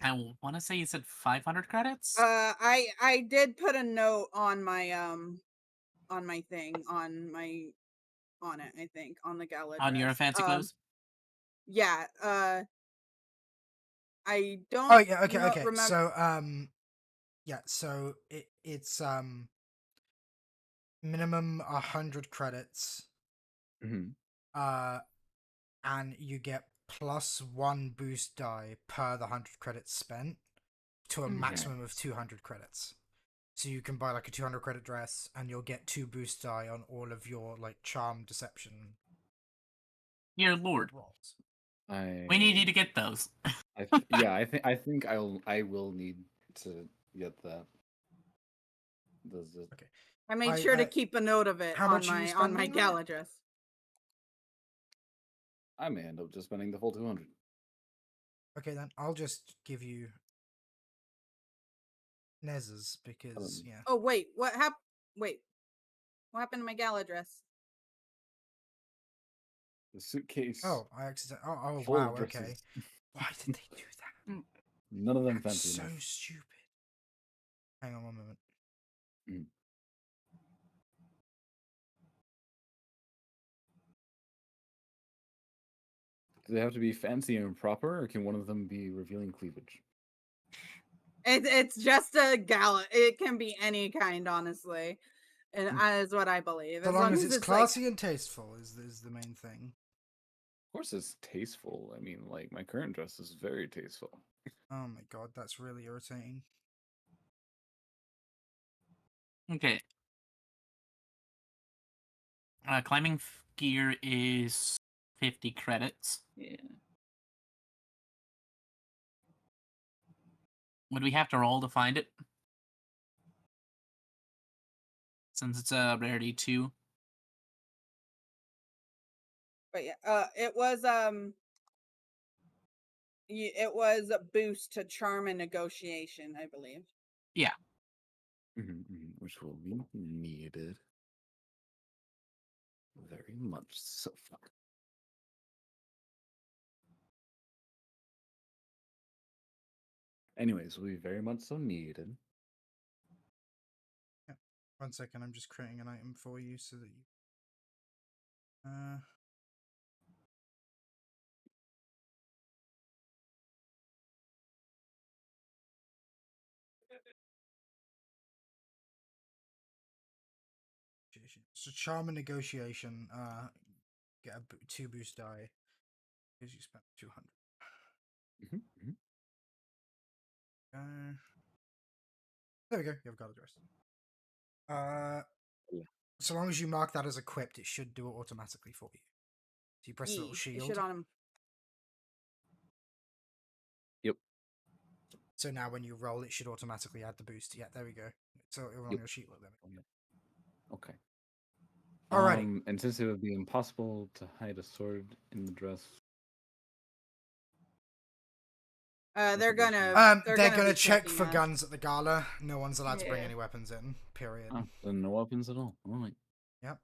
I want to say you said 500 credits? I did put a note on my thing on it, I think, on the gala On your dress. fancy clothes? Yeah, I don't Oh yeah, okay, know, okay. remember. So yeah, so it's minimum 100 credits. Mhm. And you get +1 boost die per the 100 credits spent to a maximum of 200 credits. So you can buy like a 200 credit dress and you'll get 2 boost die on all of your like charm deception Dear lord. rolls. We need you to get those. Yeah, I think I will need to get that. Does it? Okay. I made sure to keep a note of it how on much are you my spending on gala it? dress. I may end up just spending the full 200. Okay, then I'll just give you Nez's because yeah. Oh wait, what happened? Wait, what happened to my gala dress? The suitcase. Oh, I accidentally. Oh full wow. of Okay. dresses. Why did they do that? None of them That's fancy so enough. stupid. Hang on one moment. Mm. Do they have to be fancy and proper, or can one of them be revealing cleavage? It's just a gala. It can be any kind, honestly, and is what I believe. So As long as it's it's classy and tasteful is the main thing. Of course, it's tasteful. I mean, like my current dress is very tasteful. Oh my god, that's really irritating. Okay. Climbing gear is 50 credits. Yeah. Would we have to roll to find it? Since it's a rarity 2. But yeah, it was it was a boost to charm and negotiation, I believe. Yeah. Which will be needed very much so. Anyways, will be very much so needed. Yeah. 1 second, I'm just creating an item for you so that you. negotiation. So charm and negotiation. Get 2 boost die because you spent 200. There we go. You've got address. So long as you mark that as equipped, it should do it automatically for you. So you press the little You shield. should on him. Yep. So now when you roll, it should automatically add the boost. Yeah, there we go. So it'll on Yep. your sheet look then. Okay. Alrighty. And since it would be impossible to hide a sword in the dress, They're gonna. They're be gonna check checking for us. guns at the gala. No one's allowed to bring Yeah. any weapons in. Period. then no weapons at all. All right. Yep.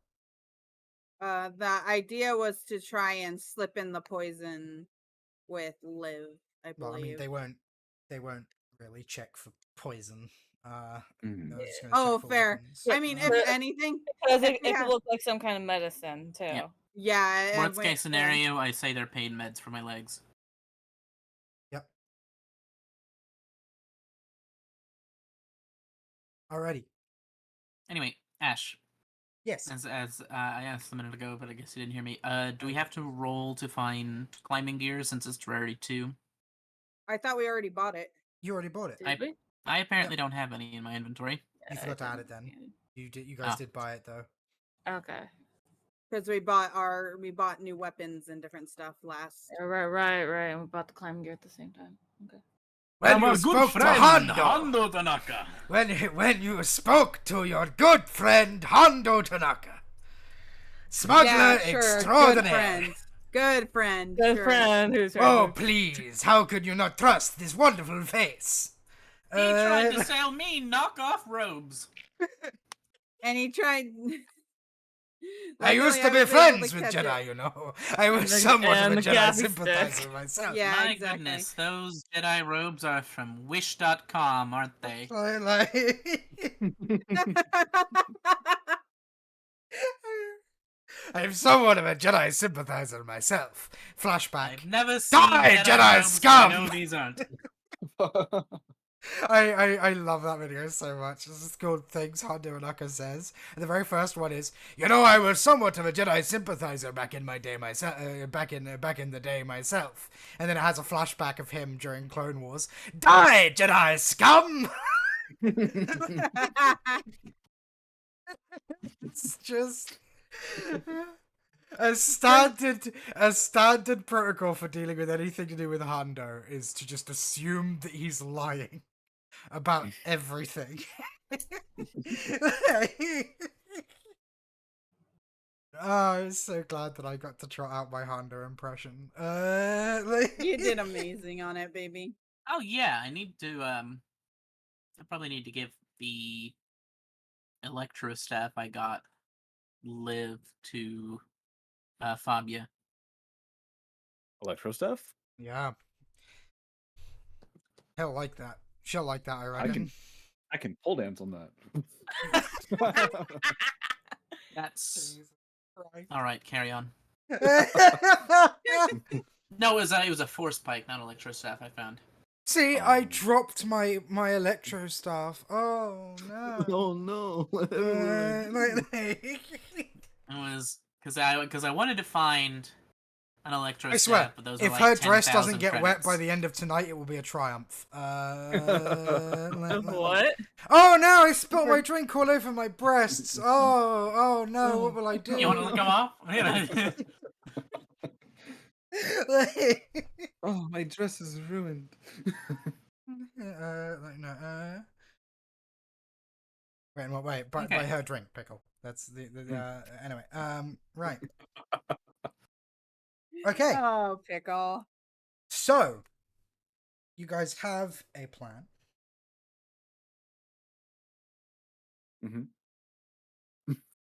The idea was to try and slip in the poison with Liv, I Well, I mean, believe. they won't really check for poison. Mhm. They're just gonna Oh, check for fair. weapons. I mean, if anything, Because if it we could have- look like some kind of medicine too. Yeah. yeah. and Worst we- case scenario, I say they're pain meds for my legs. Yep. Alrighty. Anyway, Ash, Yes. as I asked a minute ago, but I guess you didn't hear me. Do we have to roll to find climbing gear since it's rarity 2? I thought we already bought it. You already bought it. Did we? I apparently don't have any in my inventory. You I forgot to add it didn't. then. You guys Ah. did buy it though. Okay. Because we bought new weapons and different stuff last. Right. And we bought the climbing gear at the same time. Okay. When you spoke to Hondo, Tanaka. when you spoke to your good friend Hondo Tanaka, smuggler Yeah, sure. extraordinaire. Good friend. Good sure. friend who's Oh, right. please, how could you not trust this wonderful face? He tried to sell me knockoff robes. And he tried. I Luckily, used to was be able friends to with catch Jedi, it. you know. I was And the- somewhat of and a the Jedi gaffy stick. sympathizer myself. Yeah, My exactly. goodness, those Jedi robes are from Wish.com, aren't they? I'm somewhat of a Jedi sympathizer myself. Flashback. I've never seen Die, Jedi robes, scum! but I know these aren't. I love that video so much. This is called Things Hondo Tanaka Says. And the very first one is, you know, I was somewhat of a Jedi sympathizer back in my day myself. Back in the day myself. And then it has a flashback of him during Clone Wars. Die, Jedi scum! It's just a standard protocol for dealing with anything to do with Hondo is to just assume that he's lying about everything. I'm so glad that I got to trot out my Hondo impression. You did amazing on it, baby. Oh yeah, I need to I probably need to give the Electro staff I got Liv to Fabia. Electro stuff? Yeah. He'll like that. She'll like that, I reckon. I can pole dance on that. That's Jesus Christ. all right. Carry on. No, it was a force pike, not electro staff. I found. See, I dropped my electro staff. Oh no. Oh no! It was because I wanted to find an electro I swear, staff, but those are if like her dress 10,000 doesn't get wet by credits. the end of tonight, it will be a triumph. What? Oh no! I spilled my drink all over my breasts. Oh no! What will I do? You want to come off? Oh, my dress is ruined. Wait. By Okay. her drink, pickle. That's the anyway. Right. Okay. Oh, pickle. So, you guys have a plan.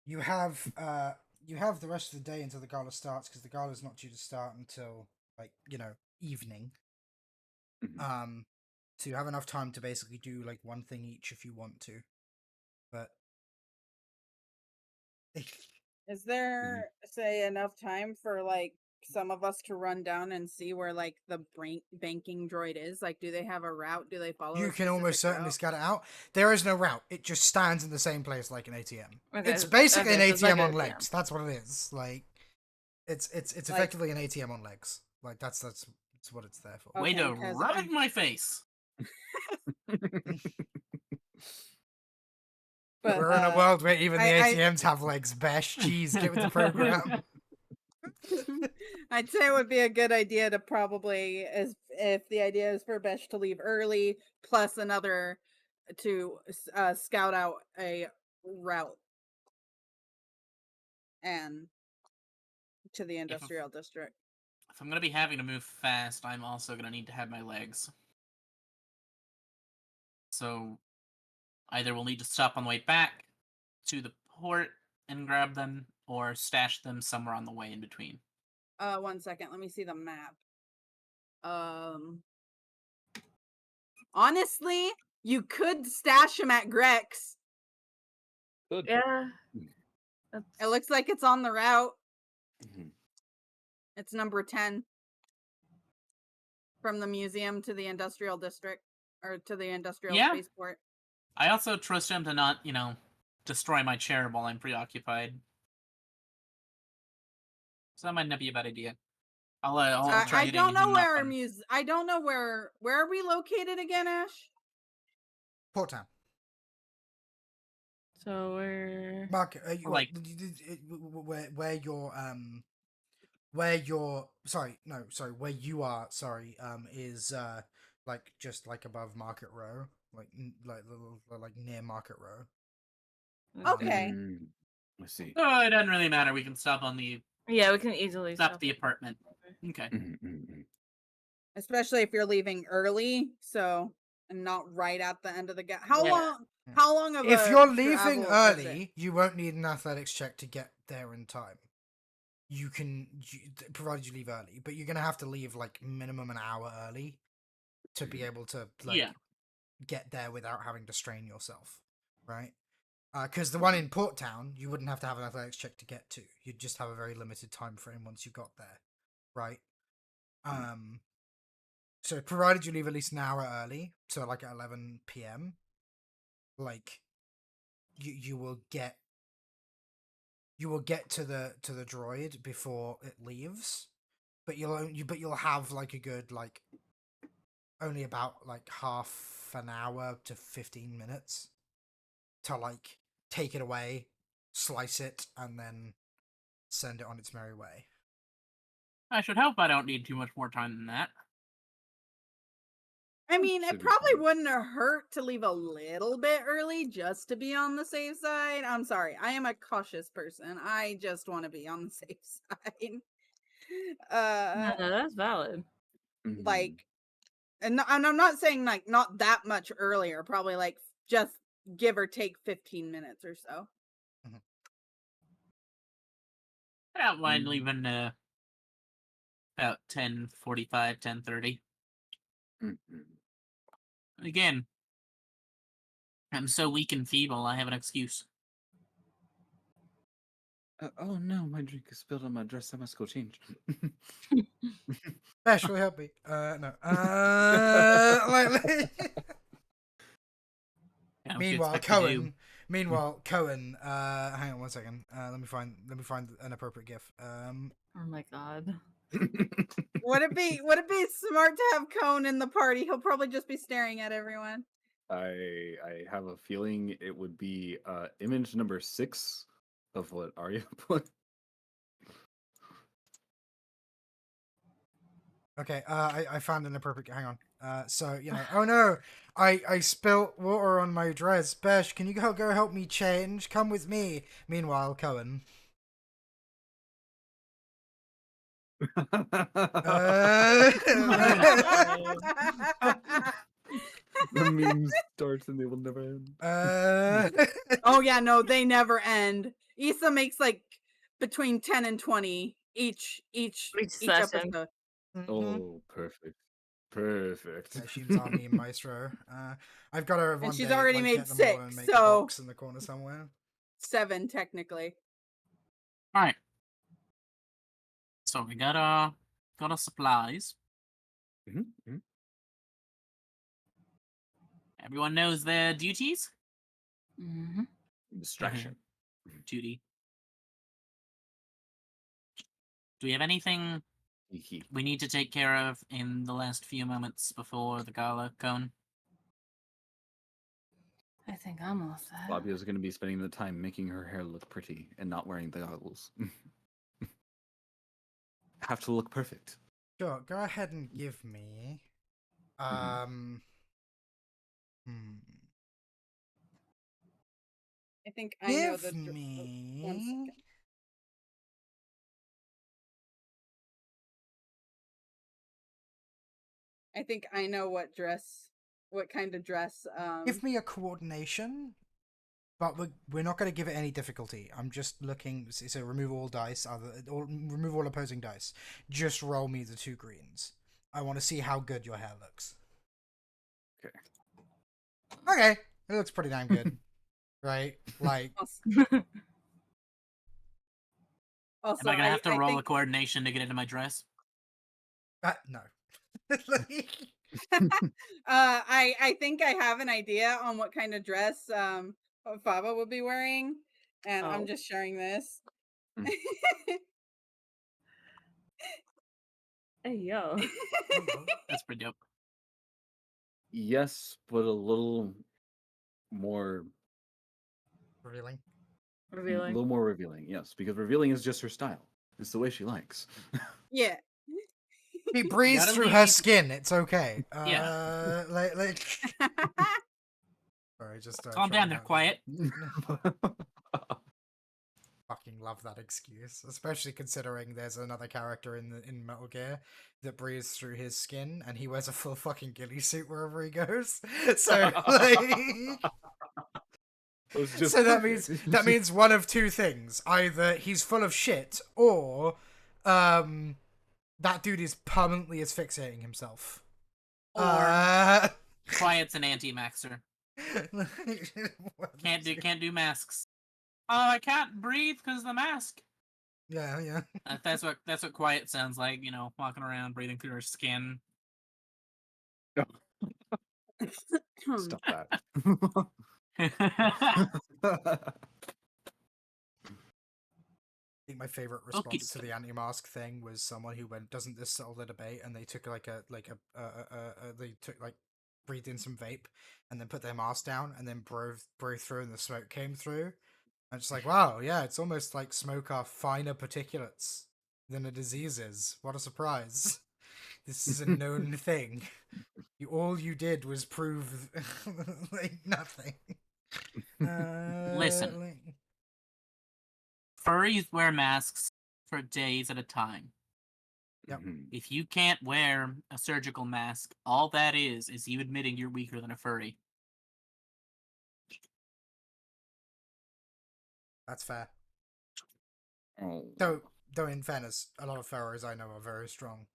You have the rest of the day until the gala starts because the gala's not due to start until evening. So you have enough time to basically do like one thing each if you want to, but Is there, say, enough time for like some of us to run down and see where like the banking droid is? Like, do they have a route? Do they follow? You a can almost specific certainly route? scout it out. There is no route. It just stands in the same place like an ATM. Okay, It's basically okay, an so it's like ATM a on ATM. legs. That's what it is. Like, it's Like- effectively an ATM on legs. Like that's what it's there for. Way Okay, to 'cause rub it in my face. But We're in a world where even the I- ATMs have legs. Besh, jeez, get with the program. I'd say it would be a good idea to probably, as if the idea is for Besh to leave early, plus another to scout out a route and to the industrial district. If I'm gonna be having to move fast, I'm also gonna need to have my legs. So either we'll need to stop on the way back to the port and grab them, or stash them somewhere on the way in between. 1 second, let me see the map. Honestly, you could stash him at Grex. Good. Yeah. It looks like it's on the route. Mhm. It's number 10 from the museum to the industrial district or to the industrial Yeah. spaceport. I also trust him to not, destroy my chair while I'm preoccupied. So that might not be a bad idea. I'll try I hitting don't know him where up our on- I don't know where are we located again, Ash? Port Town. So we're Mark, Like- where where you are, is like just like above Market Row, like near Market Row. Okay. Mm, I see. Oh, it doesn't really matter. We can stop on the yeah, we can easily stop stop the it. apartment. Okay. Especially if you're leaving early, so and not right at the end of the gap. How Yeah. long? How long of If a you're leaving travel is it? early, you won't need an athletics check to get there in time. You can, provided you leave early, but you're gonna have to leave like minimum an hour early to be able to like Yeah. get there without having to strain yourself, right? Because the one in Port Town, you wouldn't have to have an athletics check to get to. You'd just have a very limited time frame once you got there, right? So provided you leave at least an hour early, so like at 11 p.m., like you will get to the droid before it leaves, but you'll have like a good like only about like half an hour to 15 minutes to like take it away, slice it, and then send it on its merry way. I should hope I don't need too much more time than that. I mean, it Should be probably fine. wouldn't hurt to leave a little bit early just to be on the safe side. I'm sorry, I am a cautious person. I just want to be on the safe side. No, that's valid. Like, and I'm not saying like not that much earlier. Probably like just give or take 15 minutes or so. I don't mind leaving about 10:45, 10:30. Again, I'm so weak and feeble, I have an excuse. Oh no, my drink is spilled on my dress. I must go change. Bash, will you help me? No. Yeah, what you Meanwhile, expect me to do? Cohen. Hang on 1 second. Let me find an appropriate GIF. Oh my god. Would it be smart to have Cone in the party? He'll probably just be staring at everyone. I have a feeling it would be image number 6 of what Arya put. Okay, I found an appropriate. Hang on. So oh no, I spilt water on my dress. Besh, can you go help me change? Come with me. Meanwhile, Cohen. The memes starts and they will never end. Oh yeah, no, they never end. Issa makes like between 10 and 20 each session. episode. Oh, perfect. Perfect. She's Army Maestro. I've got her one she's day, already like, made get them all 6, and make a so- box in the corner somewhere. 7 technically. Alright. So we got our supplies. Mhm. Everyone knows their duties. Mm-hmm. Distraction. Duty. Do we have anything Hee. we need to take care of in the last few moments before the gala cone? I think I'm all set. Fabio's going to be spending the time making her hair look pretty and not wearing the goggles. Have to look perfect. Sure, go ahead and give me. Hmm. I think I know Give the. One me. second. I think I know what kind of dress. Give me a coordination, but we're not going to give it any difficulty. I'm just looking. So remove all dice, remove all opposing dice. Just roll me the 2 greens. I want to see how good your hair looks. Okay. Okay, it looks pretty damn good, right? Like, Also, Am I gonna have to I roll a think coordination to get into my dress? no. I think I have an idea on what kind of dress Fava will be wearing, and I'm Oh. just sharing this. Hey, yo. That's pretty dope. Yes, but a little more, Revealing. a Revealing. little more revealing. Yes, because revealing is just her style. It's the way she likes. Yeah. She breathes Gotta through her leave- skin. It's okay. Yeah. Like. Sorry, just Calm down trying there, out quiet. Fucking love that excuse, especially considering there's another character in Metal Gear that breathes through his skin, and he wears a full fucking ghillie suit wherever he goes. So like, It was just so perfect. that means one of 2 things: either he's full of shit, or that dude is permanently asphyxiating himself. Or Quiet's an anti-maxer. What Can't is- do masks. Oh, I can't breathe because of the mask. Yeah. That's what Quiet sounds like. You know, walking around breathing through her skin. Stop that. I think my favorite Okey response to dokey. the anti-mask thing was someone who went, "Doesn't this settle the debate?" And they took they took like breathed in some vape and then put their mask down and then breathed through and the smoke came through. And it's like, wow, yeah, it's almost like smoke are finer particulates than a disease is. What a surprise! This is a known thing. All you did was prove like nothing. Listen. Like... Furries wear masks for days at a time. Yep. If you can't wear a surgical mask, all that is you admitting you're weaker than a furry. That's fair. Oh. Though in fairness, a lot of furries I know are very strong.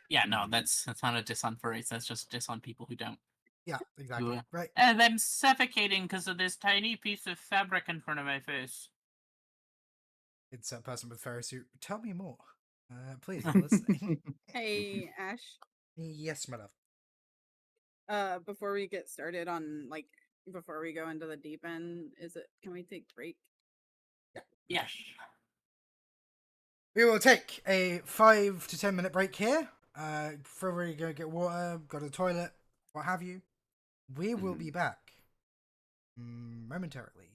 Yeah, no, that's not a diss on furries. That's just a diss on people who don't. Yeah, exactly. Right. And I'm suffocating because of this tiny piece of fabric in front of my face. It's a person with furry suit. Tell me more. Please, I'm listening. Hey, Ash. Yes, my love. Before we get started on before we go into the deep end, can we take a break? Yeah. We will take a 5 to 10 minute break here. Before we go get water, go to the toilet, what have you. We will be back momentarily.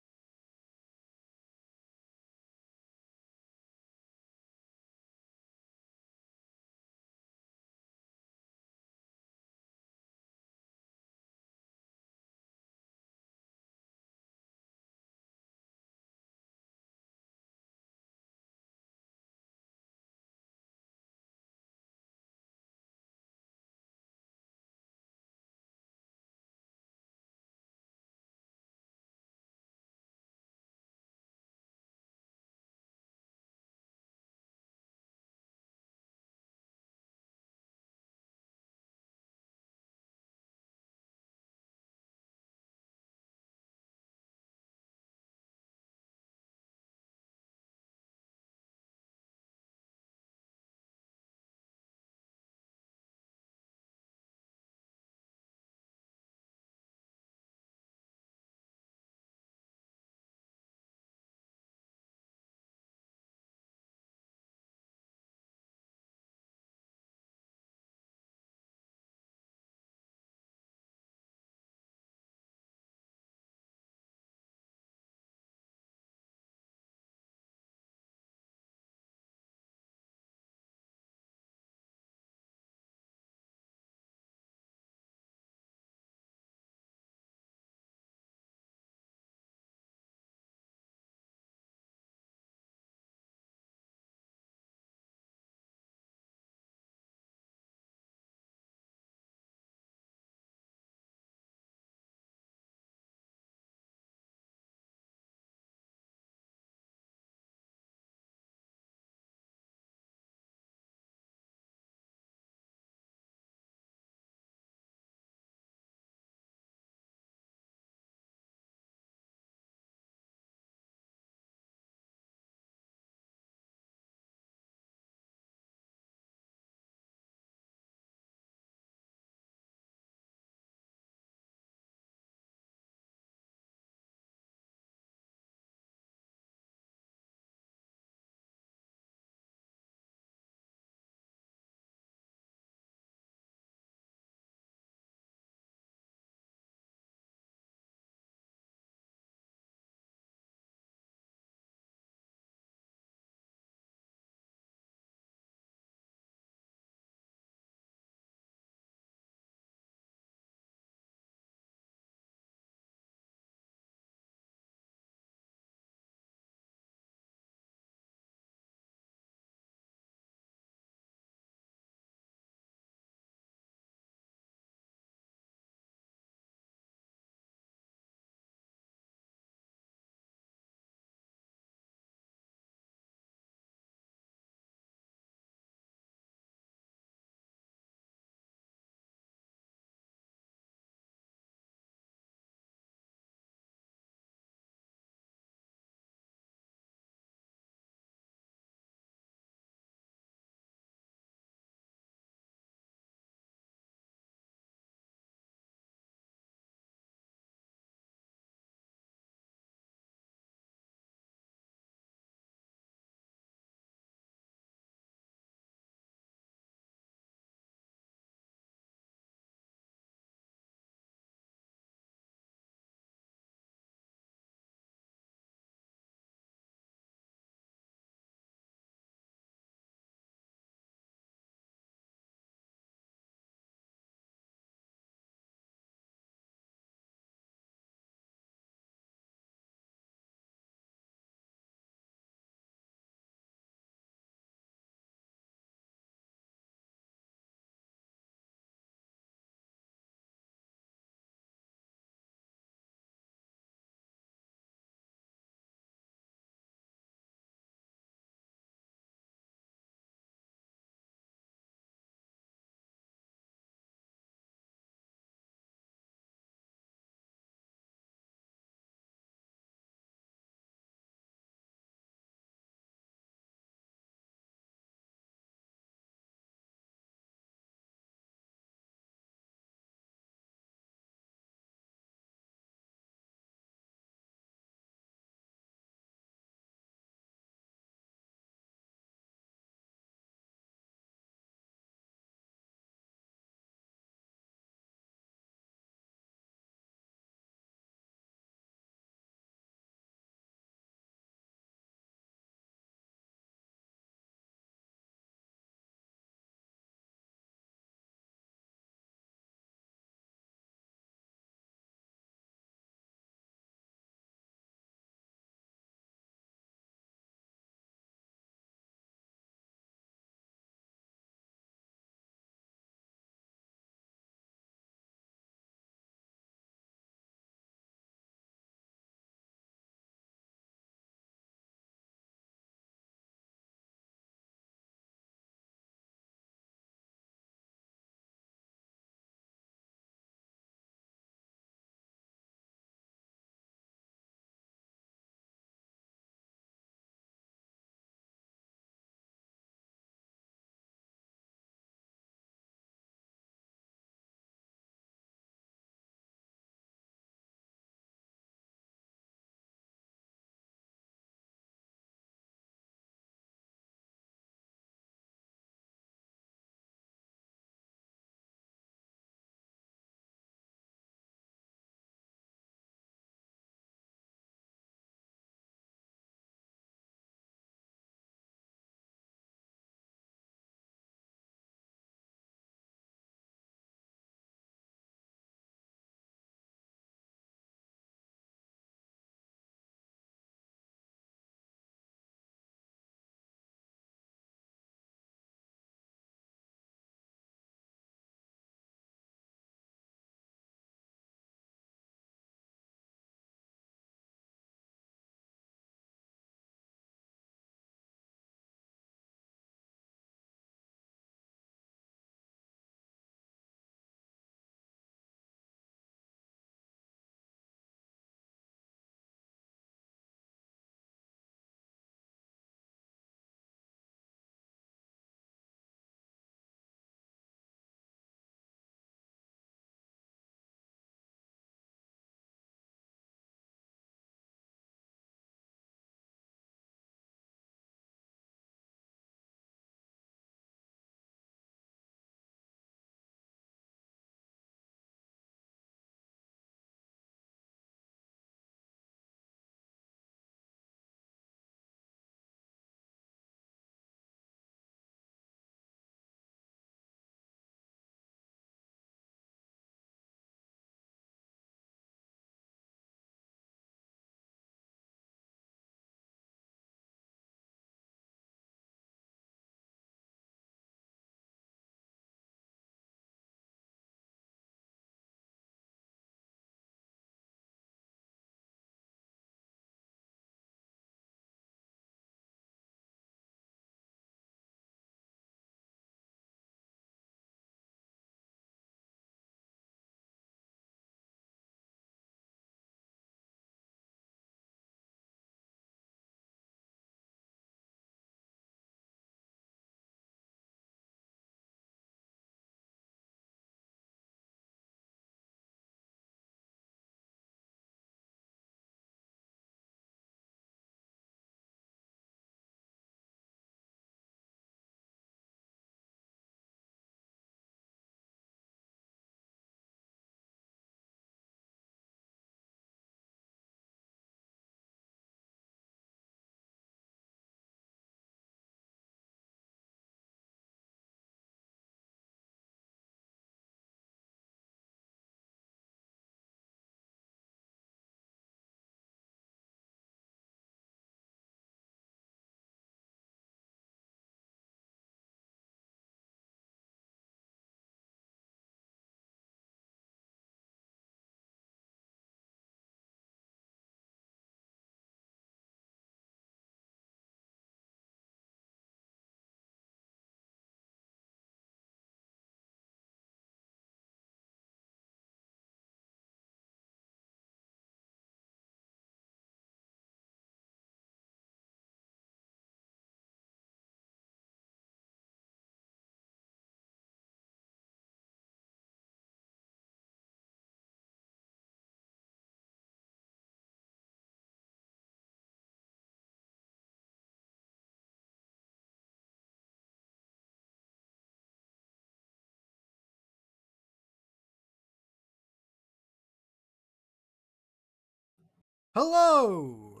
Hello!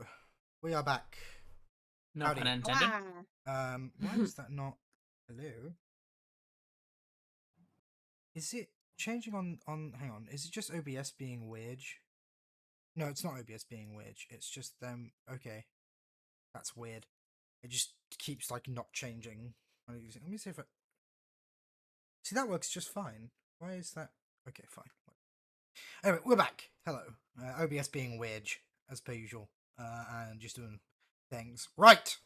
We are back. No Howdy. pun intended. Why is that not hello? Is it changing on hang on, is it just OBS being weird? No, it's not OBS being weird, it's just them okay. That's weird. It just keeps like not changing. Let me see if it see that works just fine. Why is that okay, fine. Anyway, we're back. Hello. OBS being weird as per usual. And just doing things. Right!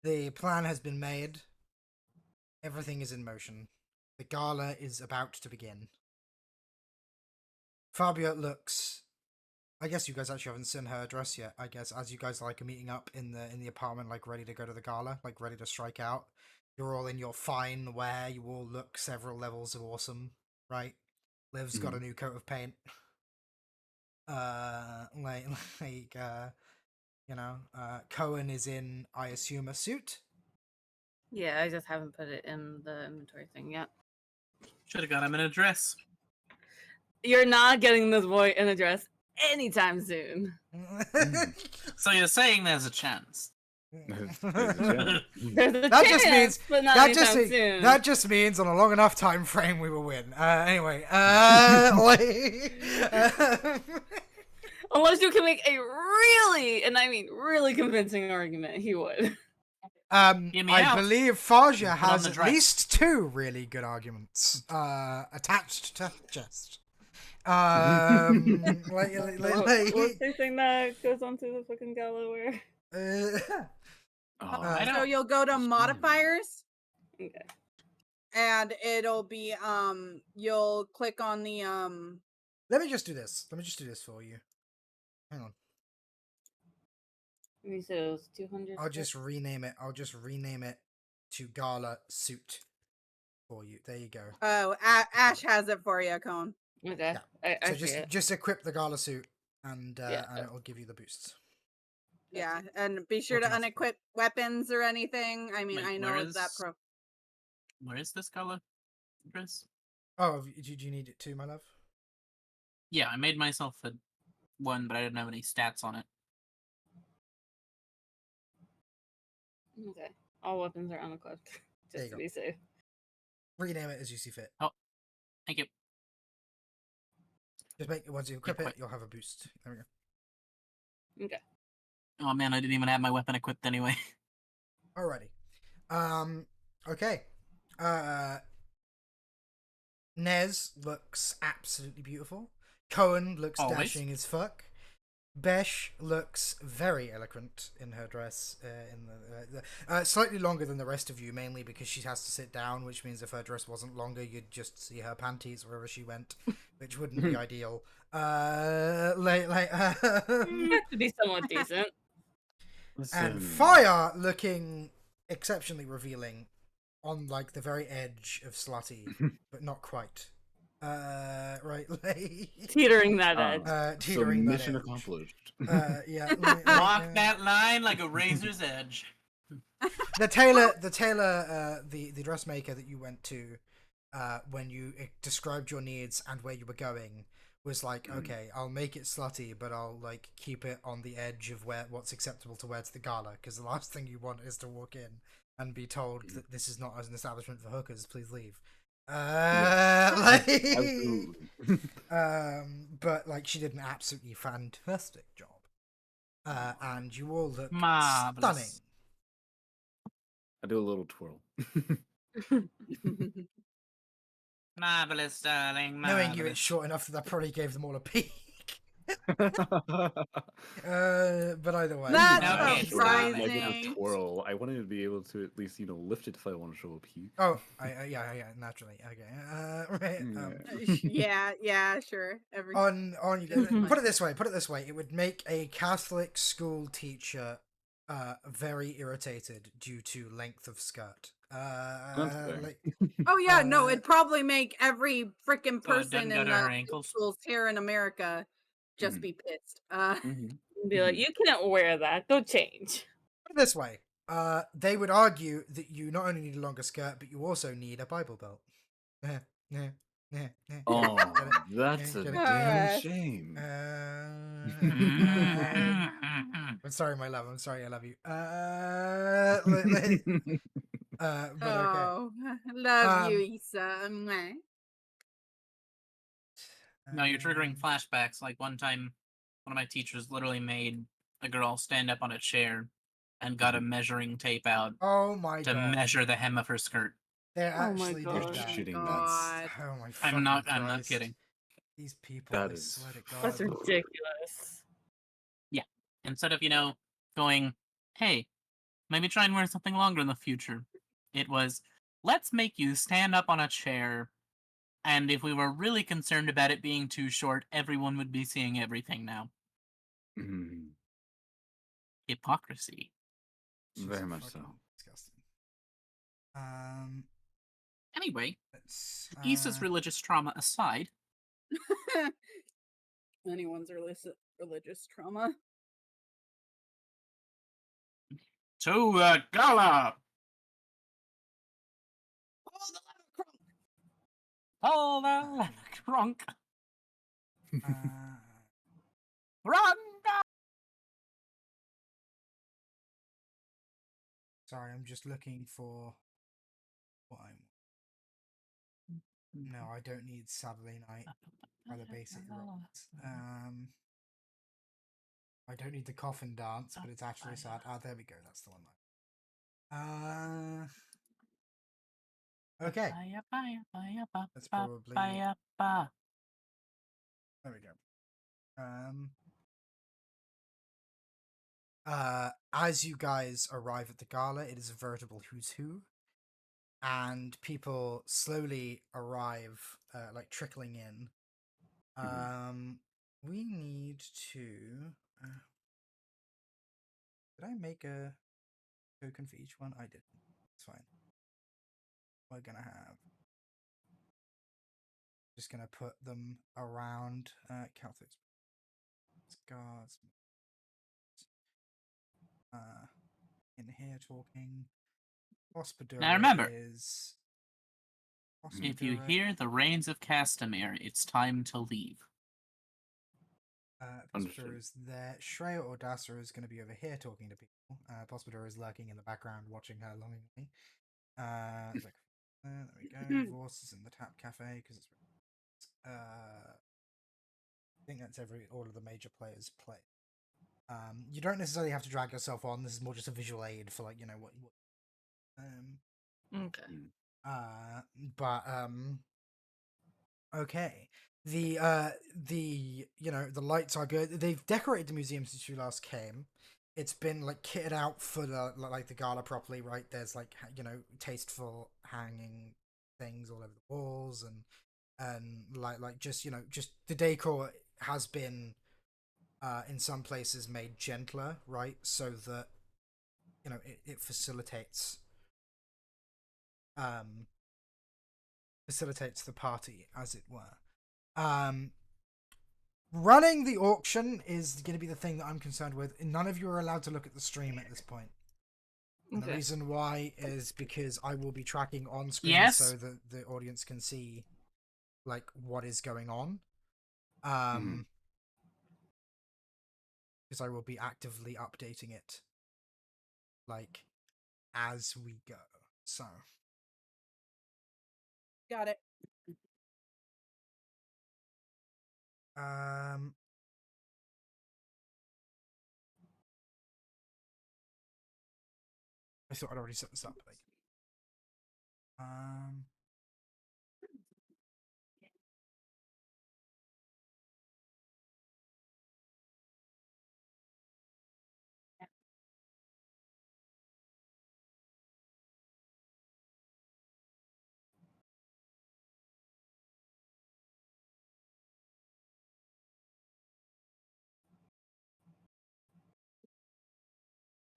The plan has been made. Everything is in motion. The gala is about to begin. Fabio looks. I guess you guys actually haven't seen her dress yet. I guess as you guys like are meeting up in the apartment, like ready to go to the gala, like ready to strike out. You're all in your fine wear. You all look several levels of awesome, right? Liv's got a new coat of paint. Like Cohen is in, I assume, a suit. Yeah, I just haven't put it in the inventory thing yet. Should have got him in a dress. You're not getting this boy in a dress anytime soon. So you're saying there's a chance? There's a That just chance, means but not that anytime just soon. that just means on a long enough time frame we will win. Anyway, Unless you can make a really, and I mean really convincing argument, he would. Hear me I out. believe Faja Put on has the at dress. least two really good arguments attached to her chest. What's the thing that goes onto the fucking gala wear? I So don't- you'll go to modifiers, Okay. and it'll be you'll click on the Let me just do this. Let me just do this for you. Hang on. You said it was 200. I'll just rename it. I'll just rename it to Gala Suit for you. There you go. oh Ash has it for you, Cone. Okay. Yeah. I So see it. just equip the Gala Suit, and Yeah. and it'll give you the boosts. Yeah, and be sure to Automatically. unequip weapons or anything. I mean, Wait, I know where that is- pro. Where is this color dress? Oh, did you need it too, my love? Yeah, I made myself a one, but I didn't have any stats on it. Okay. All weapons are unequipped. There Just you to go. be safe. Rename it as you see fit. Thank you. Just make it once you equip it, Equip. you'll have a boost. There we go. Okay. Oh man, I didn't even have my weapon equipped anyway. Alrighty. Okay. Nez looks absolutely beautiful. Cohen looks Always. dashing as fuck. Besh looks very eloquent in her dress. Slightly longer than the rest of you, mainly because she has to sit down, which means if her dress wasn't longer, you'd just see her panties wherever she went, which wouldn't be ideal. You have to be somewhat decent. And Fire looking exceptionally revealing on like the very edge of slutty, but not quite. Right, like Teetering that edge. teetering so that mission edge. accomplished. Yeah, Walk that line like a razor's edge. the dressmaker that you went to, when you described your needs and where you were going, was like, okay, I'll make it slutty, but I'll like keep it on the edge of what's acceptable to wear to the gala, because the last thing you want is to walk in and be told that this is not an establishment for hookers. Please leave. Absolutely. But like she did an absolutely fantastic job, and you all look Marvelous. stunning. I do a little twirl. Marvelous, darling. Knowing you, it's Marvelous. short enough that I probably gave them all a peek. But either way, That's Okay, surprising. I did a twirl. I wanted to be able to at least, lift it if I want to show a peek. Oh, yeah, naturally. Okay, right. Yeah, sure. On you go. Put it this way. It would make a Catholic school teacher very irritated due to length of skirt. That's fair. Oh yeah, no, it'd probably make every freaking So it doesn't person go in to her the ankles? schools here in America just be pissed. Be like, you can't wear that. Go change. Put it this way. They would argue that you not only need a longer skirt, but you also need a Bible belt. Oh, Get it? that's a Get it? damn Alright. shame. I'm sorry, my love. I'm sorry, I love you. But okay. Oh, love you, Um, Issa. Mwah. No, you're triggering um, flashbacks. Like one time, one of my teachers literally made a girl stand up on a chair and got a measuring tape out Oh my to god. measure the hem of her skirt. They Oh my actually You're did god. that. shitting me. God. Oh my I'm fucking not. Christ. I'm not kidding. These people, That I is swear to God. That's ridiculous. Yeah. Instead of going, hey, maybe try and wear something longer in the future. It was, let's make you stand up on a chair, and if we were really concerned about it being too short, everyone would be seeing everything now. Mhm. Hypocrisy. She's Very much so. fucking disgusting. Um, Anyway, let's. Issa's religious trauma aside, Anyone's religious trauma. to the gala! Oh, the leather crump. Oh, the crunk! uh, Run! sorry, I'm just looking for what I'm. No, I don't need Saturday Night by the Basic Robots. I don't need the coffin dance, but it's actually sad. Ah, there we go. That's the one. Okay. That's probably. There we go. As you guys arrive at the gala, it is a veritable who's who, and people slowly arrive, like trickling in. We need to. Did I make a token for each one? I did. It's fine. We're gonna have. Just gonna put them around Celtics. Guards. In here talking. Now Hospodura remember, is. if you Hospodura. hear the rains of Castamere, it's time to leave. Hospodura is there. Shreya or Dasa is going to be over here talking to people. Hospodura is lurking in the background, watching her longingly. It's like, there we go. Vorse is in the Tap Cafe because it's. I think that's all of the major players play. You don't necessarily have to drag yourself on. This is more just a visual aid for like what. Okay. But okay. The the lights are good. They've decorated the museum since you last came. It's been like kitted out for the gala properly, right? There's like tasteful hanging things all over the walls and like just just the decor has been in some places made gentler, right? So that it facilitates the party, as it were. Running the auction is going to be the thing that I'm concerned with. None of you are allowed to look at the stream at this point. And the reason why is because I will be tracking on screen so that the audience can see like what is going on. Because I will be actively updating it like as we go. So Got it. I thought I'd already set this up.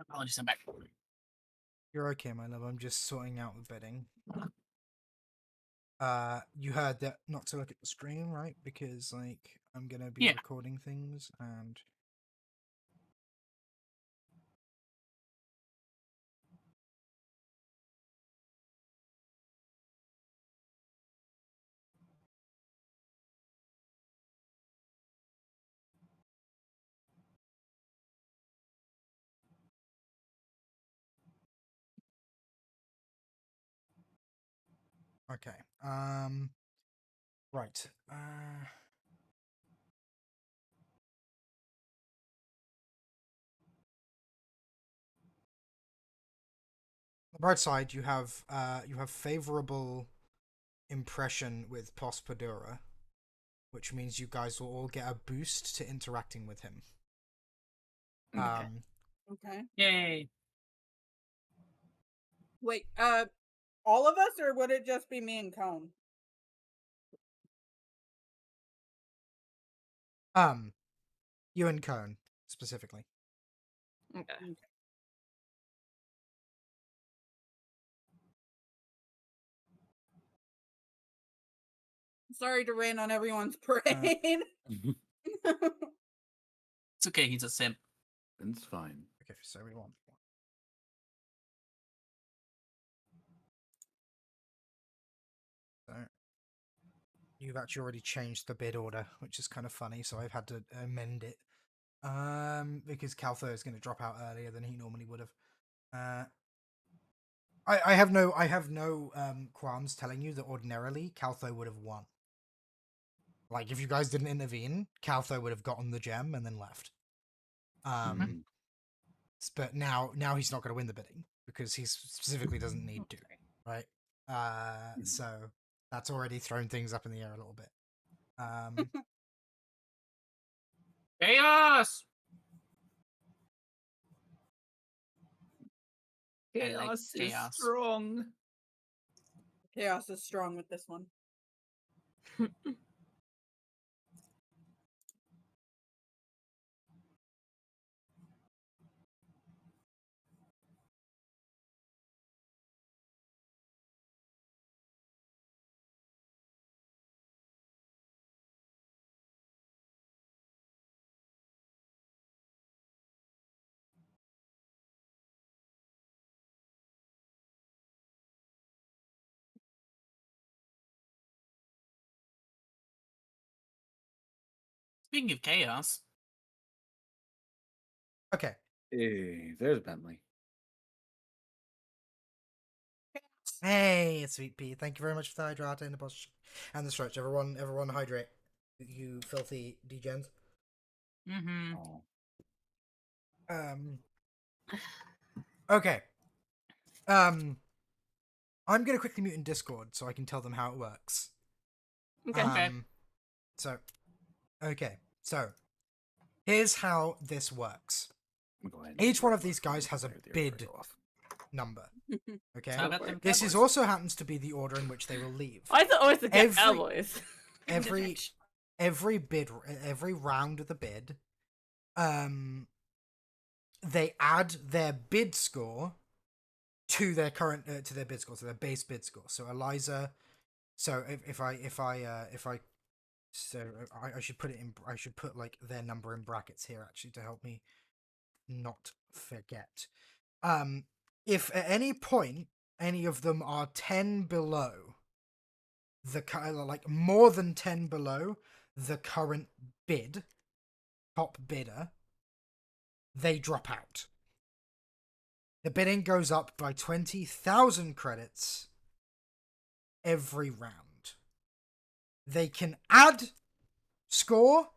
Apologies, I'm back. You're okay, my love. I'm just sorting out the bidding. You heard that not to look at the screen, right? Because like I'm gonna be recording things and Okay. Right. The bright side, you have favorable impression with Pospodura, which means you guys will all get a boost to interacting with him. Okay. Okay. Yay. Wait, all of us, or would it just be me and Cone? You and Cone specifically. Okay. Okay. Sorry to rain on everyone's parade. It's okay, he's a simp. It's fine. Okay, so we want. So you've actually already changed the bid order, which is kind of funny. So I've had to amend it. Because Caltho is going to drop out earlier than he normally would have. I have no qualms telling you that ordinarily Caltho would have won. Like if you guys didn't intervene, Caltho would have gotten the gem and then left. Mhm. But now he's not going to win the bidding because he specifically doesn't need to, right? So that's already thrown things up in the air a little bit. Chaos! I like Chaos is chaos. strong. Chaos is strong with this one. Speaking of chaos, Okay. Hey, there's Bentley. Hey, it's Sweet Pea. Thank you very much for the hydrate and the boss and the stretch. Everyone hydrate. You filthy degens. mm-hmm. Oh. Okay. I'm gonna quickly mute in Discord so I can tell them how it works. Okay. So, okay. So, here's how this works. I'm gonna go ahead and Each one of turn these my guys has a there, bid go off. number. Okay. How about them This is Cowboys? also happens to be the order in which they will leave. I thought it was the Every- Cowboys. Every round of the bid, they add their bid score to their current to their bid score, to their base bid score. So Eliza, so if I so I should put it in. I should put like their number in brackets here actually to help me not forget. If at any point any of them are 10 below the like more than 10 below the current bid, top bidder, they drop out. The bidding goes up by 20,000 credits every round. They can add score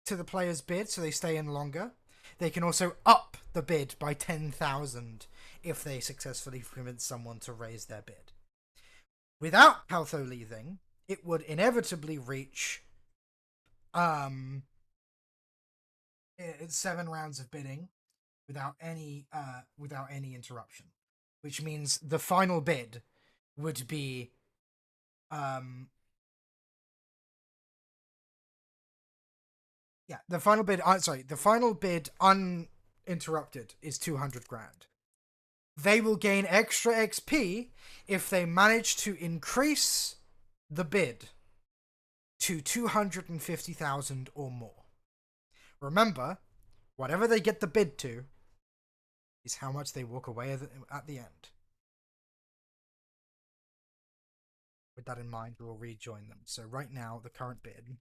to the player's bid so they stay in longer. They can also up the bid by 10,000 if they successfully convince someone to raise their bid. Without Caltho leaving, it would inevitably reach 7 rounds of bidding without any interruption, which means the final bid would be the final bid uninterrupted is 200 grand. They will gain extra XP if they manage to increase the bid to 250,000 or more. Remember, whatever they get the bid to is how much they walk away at the end. With that in mind, we will rejoin them. So right now, the current bid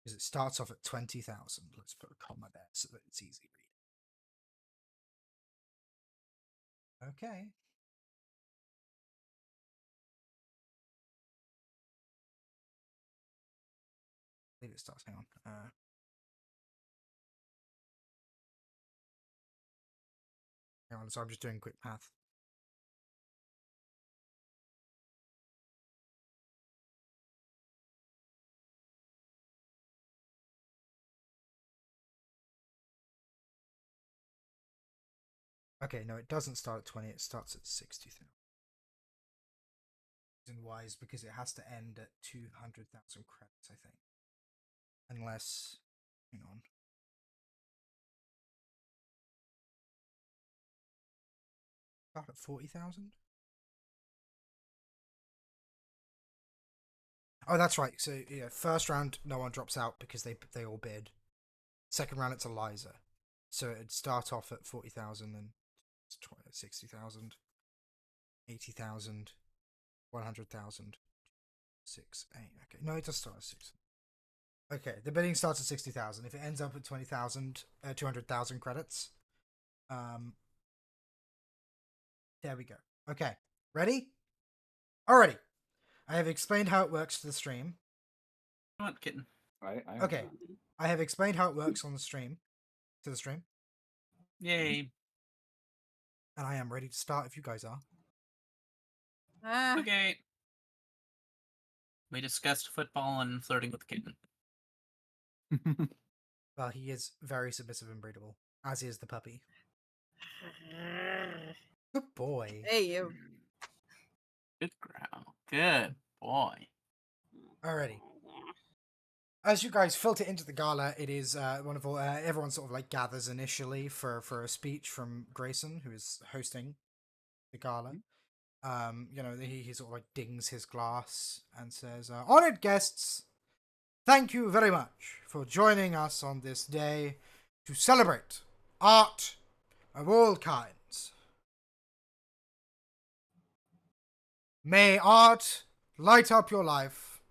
is it starts off at 20,000. Let's put a comma there so that it's easy read. Okay. believe it starts. Hang on. Hang on. So I'm just doing quick math. Okay, no, it doesn't start at 20. It starts at 60,000. Reason why is because it has to end at 200,000 credits, I think. Unless, hang on. Start at 40,000. Oh, that's right. So yeah, first round, no one drops out because they all bid. Second round, it's Eliza. So it'd start off at 40,000 and 60,000, 80,000, 100,000, 6, 8. Okay, no, it does start at 6. Okay, the bidding starts at 60,000. If it ends up at 20,000, 200,000 credits, there we go. Okay, ready? Alrighty. I have explained how it works to the stream. Come on, kitten. Okay, I have explained how it works on the stream, to the stream, Yay. and I am ready to start if you guys are. Okay. We discussed football and flirting with the kitten. Well, he is very submissive and breedable, as is the puppy. Good boy. Hey, you. Good growl. Good boy. Alrighty. As you guys filter into the gala, it is wonderful. Everyone sort of like gathers initially for a speech from Grayson, who is hosting the gala. You know, he sort of like dings his glass and says, "Honored guests, thank you very much for joining us on this day to celebrate art of all kinds. May art light up your life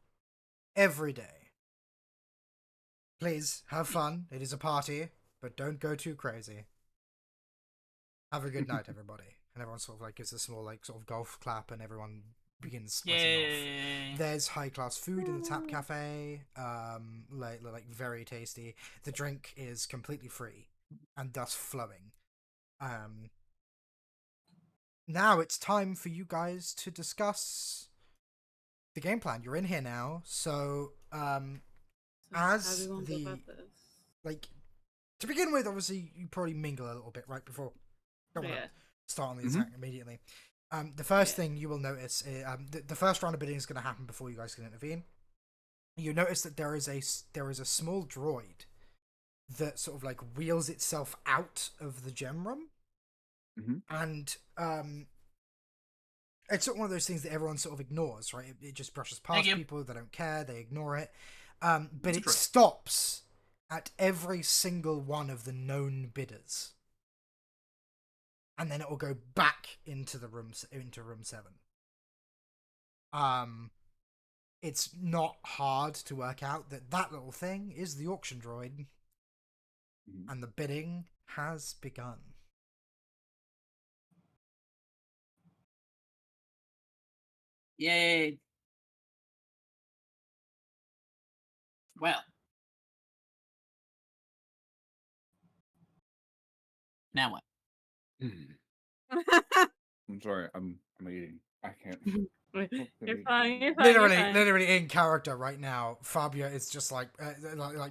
every day. Please have fun. It is a party, but don't go too crazy. Have a good night, everybody." And everyone sort of like gives a small like sort of golf clap, and everyone begins splitting off. Yay. There's high class food in the tap cafe, like very tasty. The drink is completely free and thus flowing. Now it's time for you guys to discuss the game plan. You're in here now, so as how do we the go about this? like to begin with, obviously you probably mingle a little bit right before. Don't want Yeah. to start on the attack immediately. The first thing you will notice, the first round of bidding is going to happen before you guys can intervene. You notice that there is a small droid that sort of like wheels itself out of the gem room, and it's sort of one of those things that everyone sort of ignores, right? It just brushes past people, they don't care, they ignore it, but it stops at every single one of the known bidders. And then it will go back into the room, into room 7. It's not hard to work out that that little thing is the auction droid, and the bidding has begun. Yay. Well. Now what? I'm sorry. I'm eating. I can't. You're fine. You're fine. Literally in character right now. Fabio is just like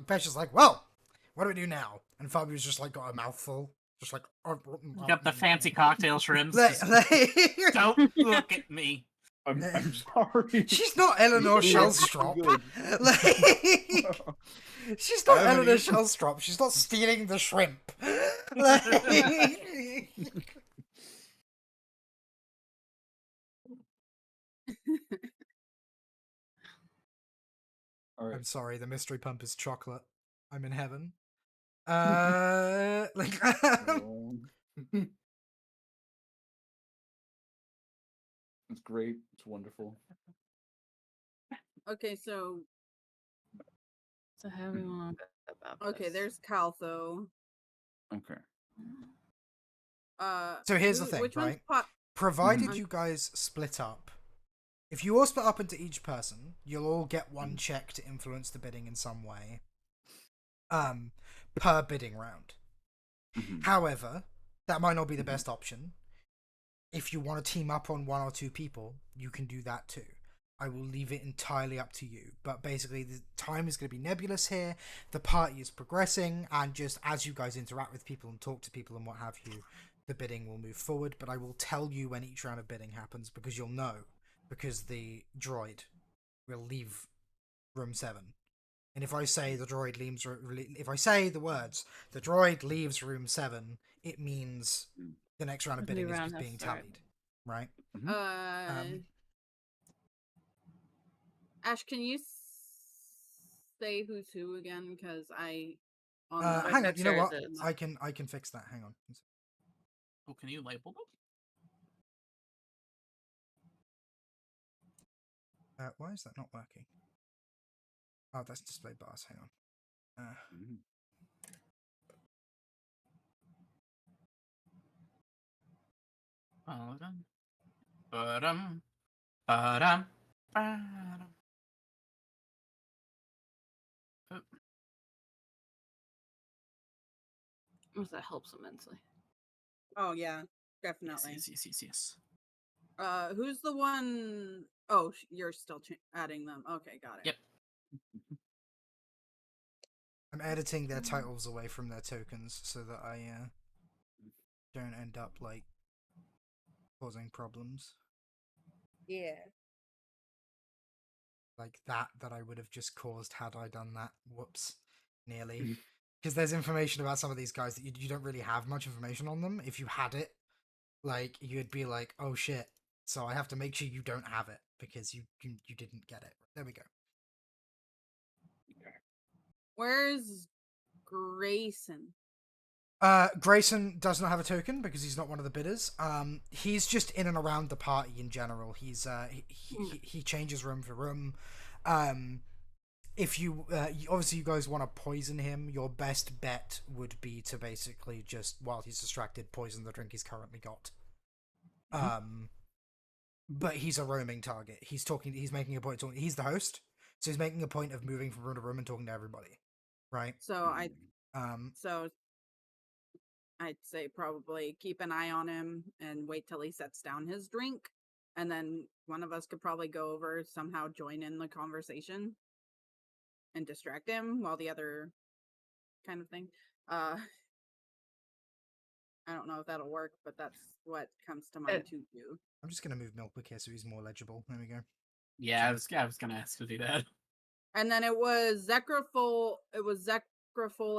Besh is like, well, what do we do now? And Fabio's just like got a mouthful, just like Got the fancy cocktail shrimps. Don't look at me. I'm sorry. She's not Eleanor Shellstrop. She's not Eleanor Shellstrop. She's not stealing the shrimp. I'm sorry, the mystery pump is chocolate. I'm in heaven. It's great. It's wonderful. Okay, so how do we want to go about this? okay, there's Caltho. Okay. So here's the thing, which right? one's Provided you guys split up, If you all split up into each person, you'll all get one check to influence the bidding in some way. Per bidding round. Mhm. However, that might not be the best option. If you want to team up on 1 or 2 people, you can do that too. I will leave it entirely up to you. But basically, the time is going to be nebulous here. The party is progressing, and just as you guys interact with people and talk to people and what have you, the bidding will move forward. But I will tell you when each round of bidding happens because you'll know. Because the droid will leave room 7. And if I say the droid leaves, if I say the words, the droid leaves room 7, it means the next round of The new bidding is round just has being started. tallied, right? Mhm. Ash, can you say who's who again? Because I on Or Hang on, you know Dexter is what? it? I can fix that. Hang on. Oh, can you label them? Why is that not working? Oh, that's display bars. Hang on. Mhm. Ba-dum, ba-dum, ba-dum, ba-dum. Oh, That helps immensely. Oh yeah, yes, definitely. yes. Who's the one oh you're still adding them. Okay, got it. Yep. I'm editing their titles away from their tokens so that I don't end up like causing problems Yeah. like that I would have just caused had I done that. Whoops, nearly. Because there's information about some of these guys that you don't really have much information on them. If you had it, like you'd be like, oh shit. So I have to make sure you don't have it because you didn't get it. There we go. Where's Grayson? Grayson does not have a token because he's not one of the bidders. He's just in and around the party in general. He's he changes room for room. If you obviously you guys want to poison him, your best bet would be to basically just while he's distracted poison the drink he's currently got. But he's a roaming target. He's making a point of talking. He's the host, so he's making a point of moving from room to room and talking to everybody, right? So Um, I'd say probably keep an eye on him and wait till he sets down his drink, and then one of us could probably go over somehow join in the conversation and distract him while the other kind of thing. I don't know if that'll work, but that's what comes to mind to do. I'm just gonna move Milkwick here so he's more legible. There we go. Yeah, I was gonna ask to do that. And then it was Zekraful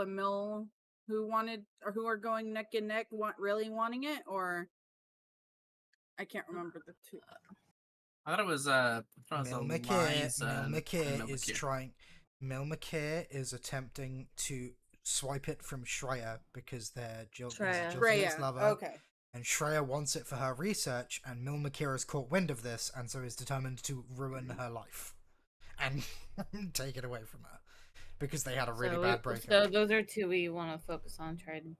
and Mill who wanted or who are going neck and neck, really wanting it, or I can't remember the two. I thought it was Mil Eliza and McKeer is Milbakir. trying. Mil McKeer is attempting to swipe it from Shreya because they're Shreya. Jilton's lover. Okay. And Shreya wants it for her research, and Mil McKeer has caught wind of this, and so is determined to ruin her life and take it away from her because they had a really bad breakup. So those are two we want to focus on. Trying.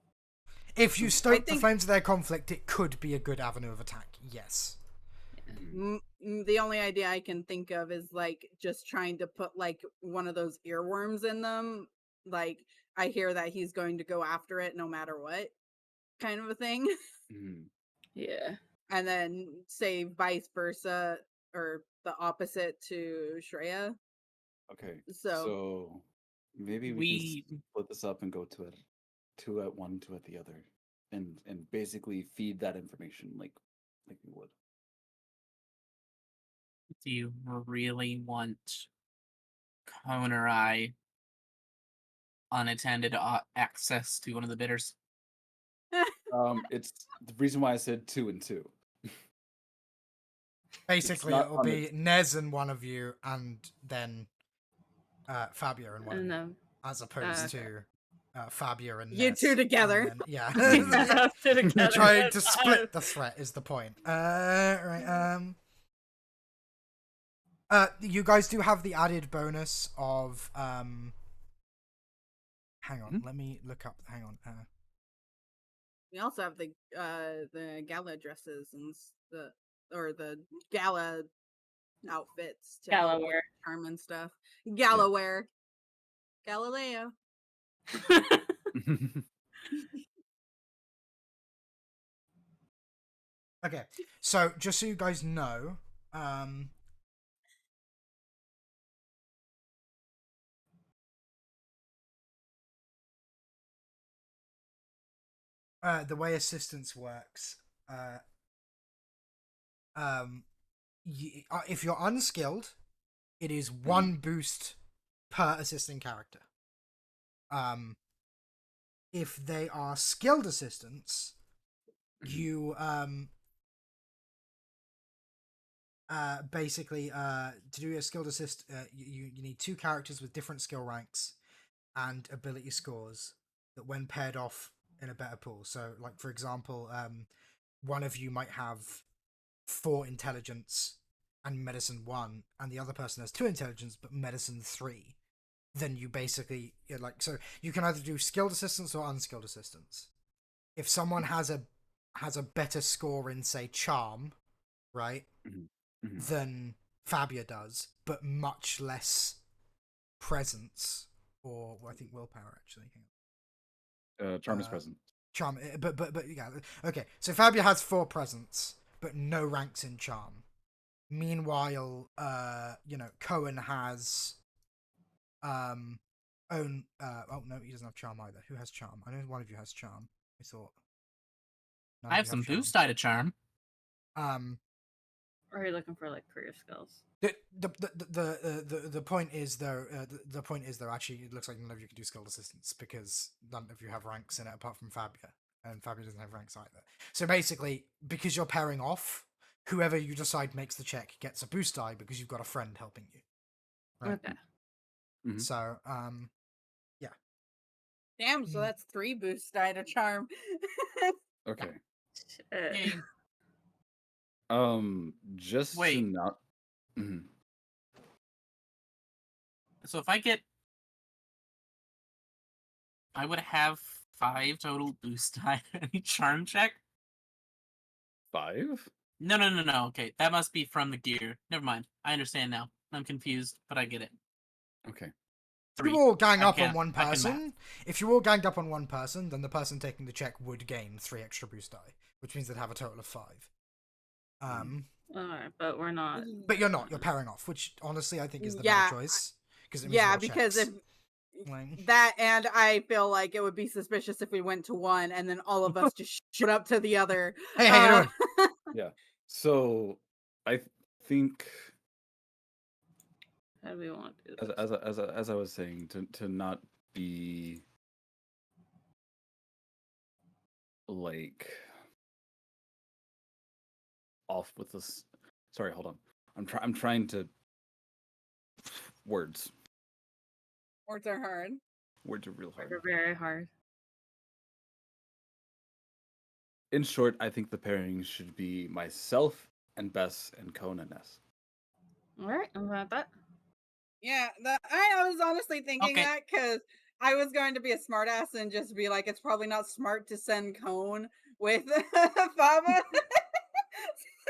If you stoke the flames of their conflict, it could be a good avenue of attack. Yes. The only idea I can think of is like just trying to put like one of those earworms in them. Like I hear that he's going to go after it no matter what, kind of a thing. Yeah. And then say vice versa or the opposite to Shreya. Okay. So So maybe we can split this up and go to it, two at one, two at the other, and basically feed that information like we would. Do you really want Cone or I unattended access to one of the bidders? It's the reason why I said 2 and 2. Basically, not it'll on be Nez and one of you, and then Fabio and one of you, as opposed to Fabio and you Nez. two together. Then, yeah. Together. Trying to split the threat is the point. Right. You guys do have the added bonus of hang on, let me look up. Hang on. We also have the gala dresses and the gala outfits to help with Galaware. charm and stuff. Galaware. Galileo. Okay, so just so you guys know, the way assistance works, if you're unskilled, it is one boost per assisting character. If they are skilled assistants, you basically to do a skilled assist, you need two characters with different skill ranks and ability scores that, when paired off, in a better pool. So, like for example, one of you might have 4 intelligence and medicine 1, and the other person has 2 intelligence but medicine 3. Then you basically, so you can either do skilled assistance or unskilled assistance. If someone has a better score in, say, charm, right, than Fabia does, but much less presence, or I think willpower actually. Charm is present. Charm, but yeah, okay. So Fabia has 4 presence, but no ranks in charm. Meanwhile, Cohen has oh no, he doesn't have charm either. Who has charm? I know one of you has charm. I thought. I have some boost die to charm. Or are you looking for like career skills? The point is though, the point is though, actually it looks like none of you can do skilled assistance because none of you have ranks in it apart from Fabia, and Fabia doesn't have ranks either. So basically, because you're pairing off, whoever you decide makes the check gets a boost die because you've got a friend helping you. Right? Okay. So yeah. Damn, so that's 3 boost die to charm. Okay. Shit. Just Wait. to not. So if I would have 5 total boost die on any charm check. 5? No. Okay, that must be from the gear. Never mind. I understand now. I'm confused, but I get it. Okay. If you all gang up on Again, one I can person, then the person taking the check would gain 3 extra boost die, which means they'd have a total of 5. Alright, but we're not. But you're not. You're pairing off, which honestly I think is the Yeah, better choice. Because because if that, and I feel like it would be suspicious if we went to one and then all of us just showed up to the other. Hey, how you doing? Yeah. So I think, How do we want to do this? as I was saying, to not be like off with this. Sorry, hold on. I'm trying to words. Words are hard. Words are real hard. They're very hard. In short, I think the pairing should be myself and Bess and Kona Ness. Alright, I'm about that. Yeah, I was honestly thinking Okay. that because I was going to be a smartass and just be like, it's probably not smart to send Cone with Faba.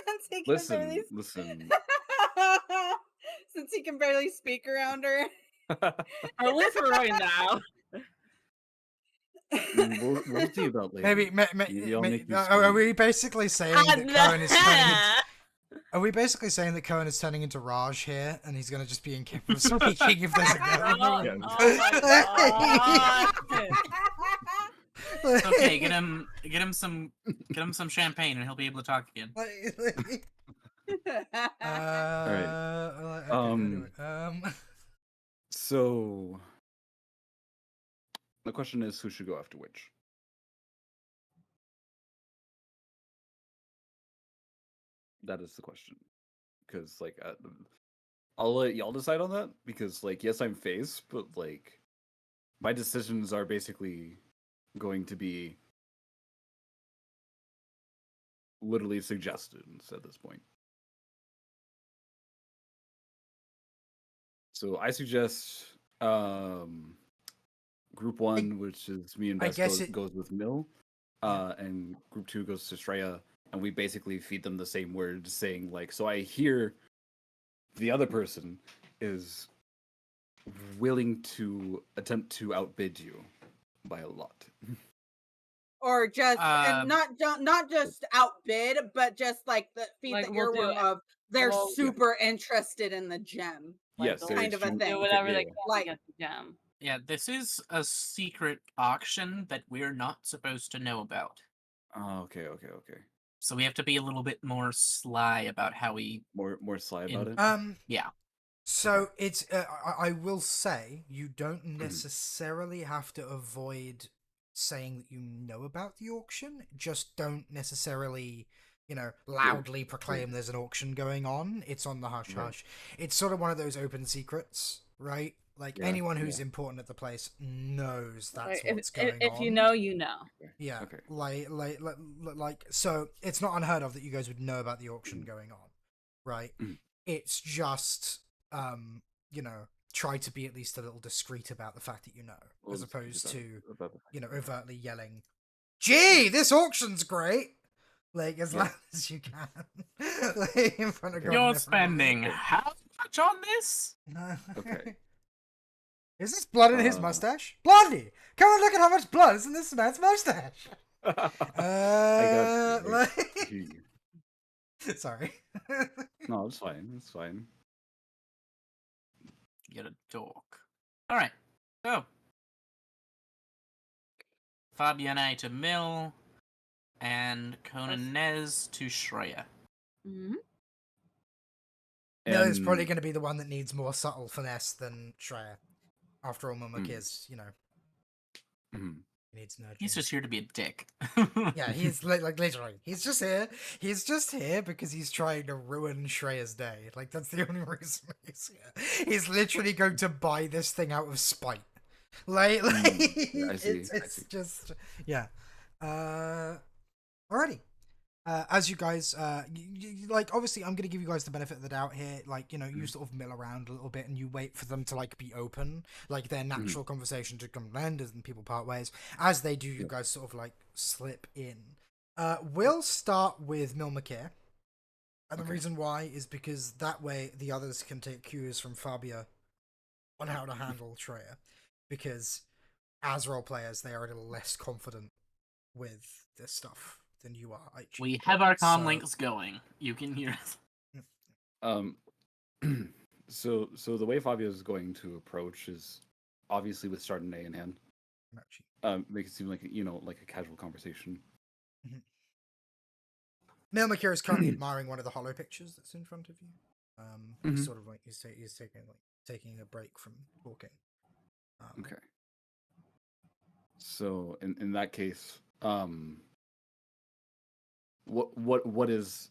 Since he can barely... Listen. Since he can barely speak around her. At least for right now. We'll see about later. Maybe I'll make you are we scream. basically saying that Cohen is turning into, are we basically saying that Cohen is turning into Raj here, and he's going to just be incapable of speaking if there's a girl in the Oh, room? oh my god. Okay, get him some champagne and he'll be able to talk again. So the question is, who should go after which? That is the question. Because I'll let y'all decide on that. Because yes, I'm face, but my decisions are basically going to be literally suggestions at this point. So I suggest group 1, which is me and Bess, goes with Mill, and group 2 goes to Shreya, and we basically feed them the same words, saying so I hear the other person is willing to attempt to outbid you by a lot. Or just and Um, not just outbid, but just like the feed Like, the we'll do earworm it. of they're Well, Yeah. super interested in the gem. like, Yes, they'll, they're kind of a extreme- do thing. whatever yeah. they can to Like get the gem. yeah, this is a secret auction that we're not supposed to know about. Oh, okay. So we have to be a little bit more sly about how we. More sly about it. Yeah. So it's I will say you don't Mm-hmm. necessarily have to avoid saying that you know about the auction. Just don't necessarily, loudly proclaim there's an auction going on. It's on the hush Right. hush. It's sort of one of those open secrets, right? Like Yeah, anyone who's yeah. important at the place knows that's Like, what's going if on. you know, you know. Yeah. Okay. Like so it's not unheard of that you guys would know about the auction going on, right? Mm. It's just try to be at least a little discreet about the fact that you know, Well, as just opposed about- to, about the fact. overtly yelling, "Gee, this auction's great!" Like as Yeah. loud as you can, like, in front of Okay. God and You're everybody. spending Okay. how much on this? Okay. Is this blood in his mustache? Blondie, come and look at how much blood is in this man's mustache. I got you. Like... You- Sorry. No, it's fine. It's fine. You're a dork. Alright, so. Fabienne to Mill, and Conan Nez to Shreya. Mm-hmm. Mill is probably And- going to be the one that needs more subtle finesse than Shreya. After all, Mumuk is, Mhm. he needs nurturing. He's just here to be a dick. Yeah, he's like literally. He's just here. He's just here because he's trying to ruin Shreya's day. Like that's the only reason he's here. He's literally going to buy this thing out of spite. Like Yeah, I see. it's just yeah. Alrighty. As you guys, like, obviously, I'm gonna give you guys the benefit of the doubt here. Like, you sort of mill around a little bit and you wait for them to like be open, like their natural conversation to come end, and people part ways. As they do, you guys sort of like slip in. We'll start with Mil McKeer, and the reason why is because that way the others can take cues from Fabia on how to handle Shreya, because as role players, they are a little less confident with this stuff than you are. We have our comm So- links going. You can hear us. So the way Fabio is going to approach is obviously with Chardonnay in hand. Make it seem like like a casual conversation. Mil McKeer is currently admiring one of the hollow pictures that's in front of you. He's Mhm. sort of like he's taking a break from talking. Okay. So in that case, what's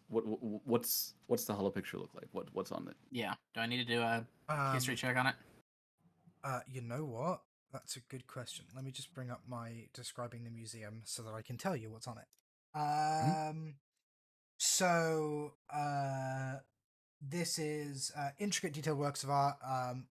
the hollow picture look like? What's on it? Yeah. Do I need to do a history check on it? You know what? That's a good question. Let me just bring up my describing the museum so that I can tell you what's on it. So this is intricate, detailed works of art.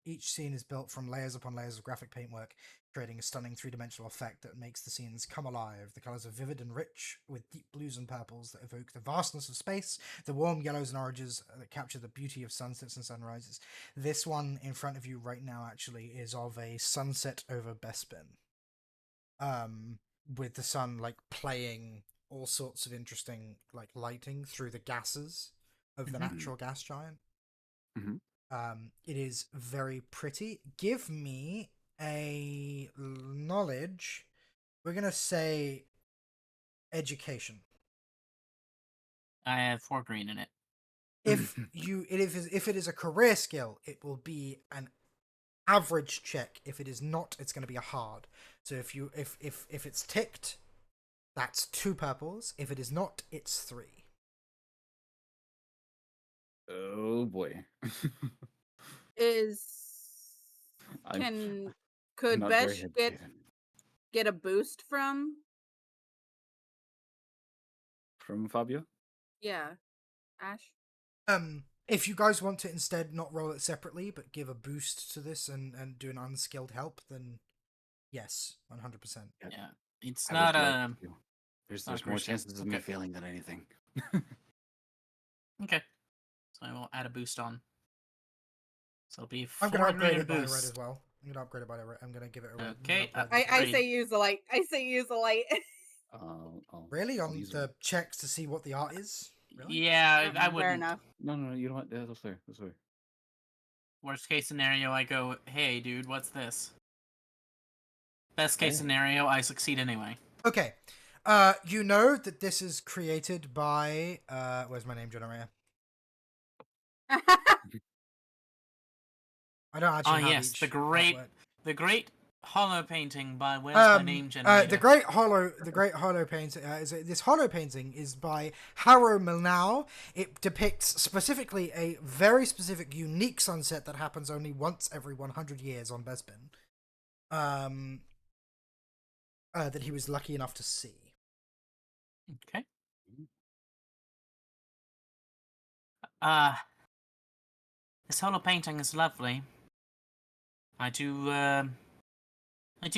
Each scene is built from layers upon layers of graphic paintwork, creating a stunning three-dimensional effect that makes the scenes come alive. The colors are vivid and rich, with deep blues and purples that evoke the vastness of space, the warm yellows and oranges that capture the beauty of sunsets and sunrises. This one in front of you right now actually is of a sunset over Bespin. With the sun like playing all sorts of interesting like lighting through the gases of the natural gas giant. Mhm. It is very pretty. Give me a knowledge. We're gonna say education. I have 4 green in it. If it is a career skill, it will be an average check. If it is not, it's going to be a hard. So if it's ticked, that's 2 purples. If it is not, it's 3. Oh boy. I'm Could not very Besh educated. get a boost from? From Fabio? Yeah, Ash. If you guys want to instead not roll it separately, but give a boost to this and do an unskilled help, then yes, 100%. Yeah. It's I not would a. like to. There's not a more first chances of me okay. failing than anything. Okay. So I will add a boost on. So it'll be I'm gonna 4 upgrade green it by a red boost. as well. I'm gonna upgrade it by a red. I'm gonna give it a red. I'm Okay, gonna upgrade I the- upgrade. say use the light. I say use the light. Really? I'll On use the checks to see what the art is? Really? Yeah, I Fair wouldn't. enough. No, you know what? Yeah, that's fair. That's fair. Worst case scenario, I go, hey, dude, what's this? Best case Hey. scenario, I succeed anyway. Okay. You know that this is created by where's my name generator? I don't actually have Yes, each the great hollow painting by Where's My Name artwork. Generator. The great hollow painting. This hollow painting is by Harrow Milnow. It depicts specifically a very specific, unique sunset that happens only once every 100 years on Bespin. That he was lucky enough to see. Okay. Mhm. This hollow painting is lovely. I do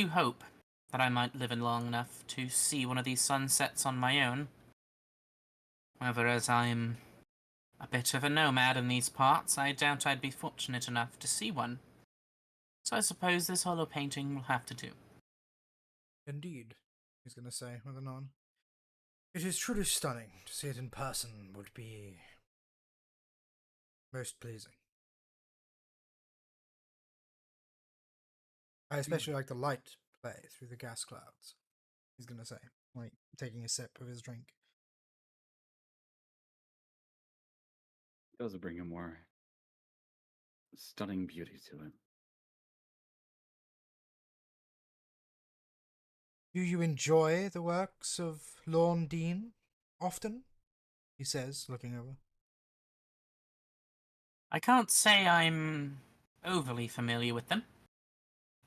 hope that I might live in long enough to see one of these sunsets on my own. However, as I'm a bit of a nomad in these parts, I doubt I'd be fortunate enough to see one. So I suppose this hollow painting will have to do. Indeed, he's going to say with a nod. It is truly stunning. To see it in person would be most pleasing. I especially like the light play through the gas clouds. He's going to say, like taking a sip of his drink. It does bring a more stunning beauty to it. Do you enjoy the works of Lorne Dean often? He says, looking over. I can't say I'm overly familiar with them.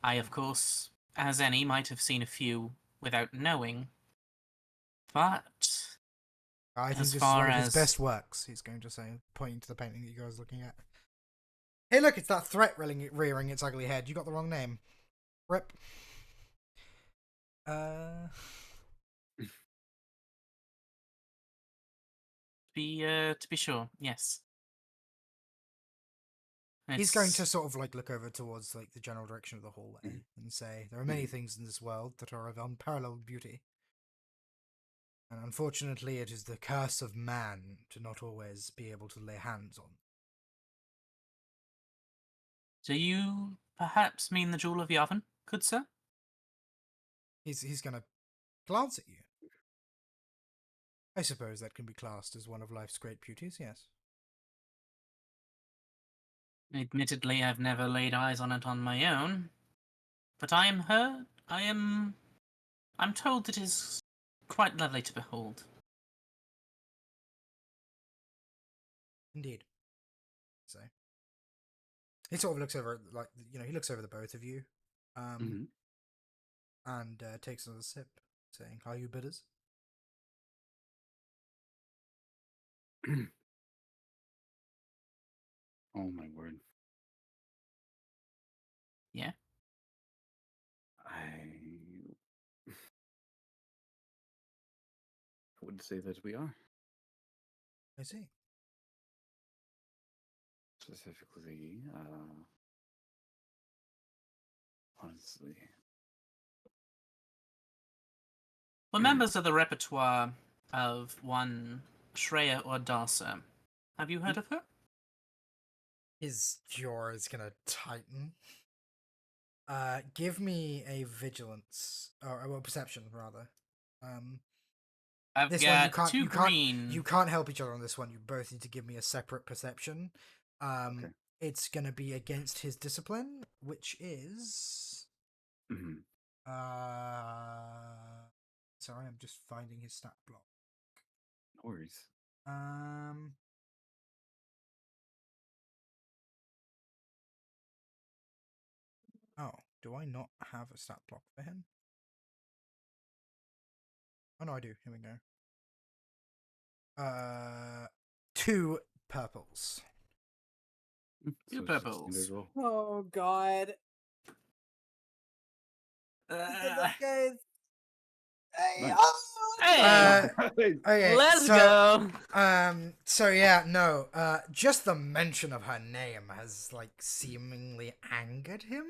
I, of course, as any, might have seen a few without knowing. But I think as this is far one of his as best works, he's going to say, pointing to the painting that you guys are looking at. Hey, look, it's that threat rearing its ugly head. You got the wrong name. Rip. to be sure, yes. He's going to It's sort of like look over towards like the general direction of the hallway and say, "There are many things in this world that are of unparalleled beauty, and unfortunately, it is the curse of man to not always be able to lay hands on." Do you perhaps mean the Jewel of Yavin, good sir? He's going to glance at you. I suppose that can be classed as one of life's great beauties. Yes. Admittedly, I've never laid eyes on it on my own, but I'm told it is quite lovely to behold. Indeed. So he sort of looks over, like he looks over the both of you, Mhm. and takes another sip, saying, "Are you bidders?" Oh my word. Yeah? I would say that we are. I see. Specifically, honestly. We're members of the repertoire of one Shreya or Darsa. Have you heard of her? His jaw is gonna tighten. Give me a vigilance or well, perception rather. I've This one got two green. you can't help each other on this one. You both need to give me a separate perception. Okay. It's gonna be against his discipline, which is Mhm. sorry, I'm just finding his stat block. No worries. Oh, do I not have a stat block for him? Oh no, I do. Here we go. 2 purples. So Two it's just purples. standard roll. Oh God. This guy's Hey, Nice. oh, Hey! Okay, Let's so, go. So yeah, no, just the mention of her name has, like, seemingly angered him.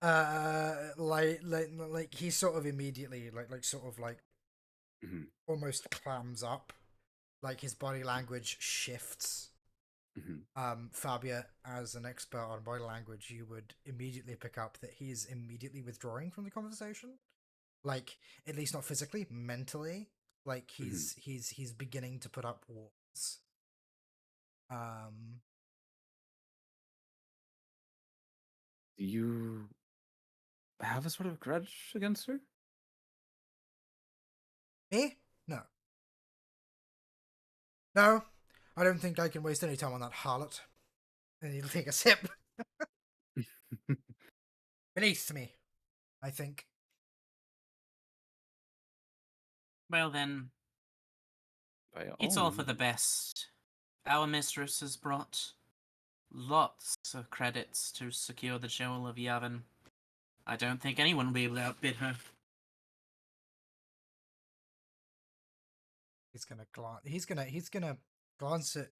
Like he sort of immediately, sort of, like, Mhm, almost clams up. Like, his body language shifts. mhm. Fabia, as an expert on body language, you would immediately pick up that he is immediately withdrawing from the conversation. Like, at least not physically, mentally. Like, he's beginning to put up walls. Um, Do you have a sort of grudge against her? Me? No. No, I don't think I can waste any time on that harlot. And he'll take a sip. Beneath me, I think. Well then, By it's all all for the means. best. Our mistress has brought lots of credits to secure the jewel of Yavin. I don't think anyone will be able to outbid her. He's gonna glance. He's gonna glance at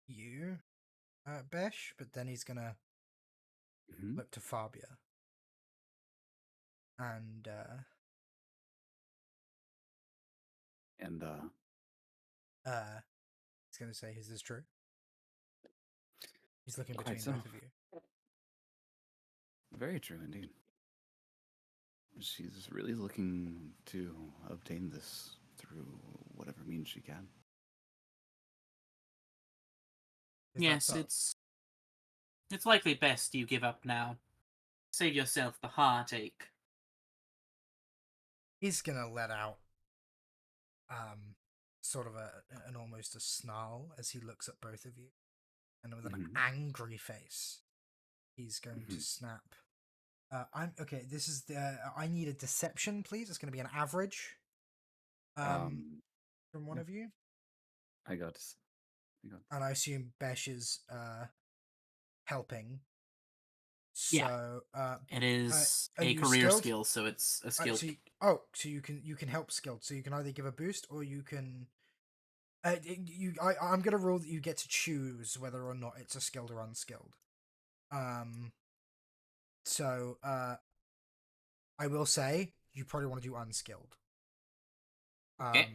you, Besh, but then he's gonna Mhm. look to Fabia. And And he's gonna say, "Is this true?" He's looking quite between so. both of you. Very true indeed. She's really looking to obtain this through whatever means she can. Is that Yes, so? it's likely best you give up now. Save yourself the heartache. He's gonna let out sort of an almost a snarl as he looks at both of you, and with an Mhm, angry face, he's going to mhm. snap. I'm okay. This is the. I need a deception, please. It's going to be an average. Um, From one yeah, of you, I got this. I got and I assume Besh is helping. Yeah. So It is are a you career skilled? skill, so it's a skill. So you can help skilled. So you can either give a boost or you can. I'm gonna rule that you get to choose whether or not it's a skilled or unskilled. Um. So I will say you probably want to do unskilled. Okay.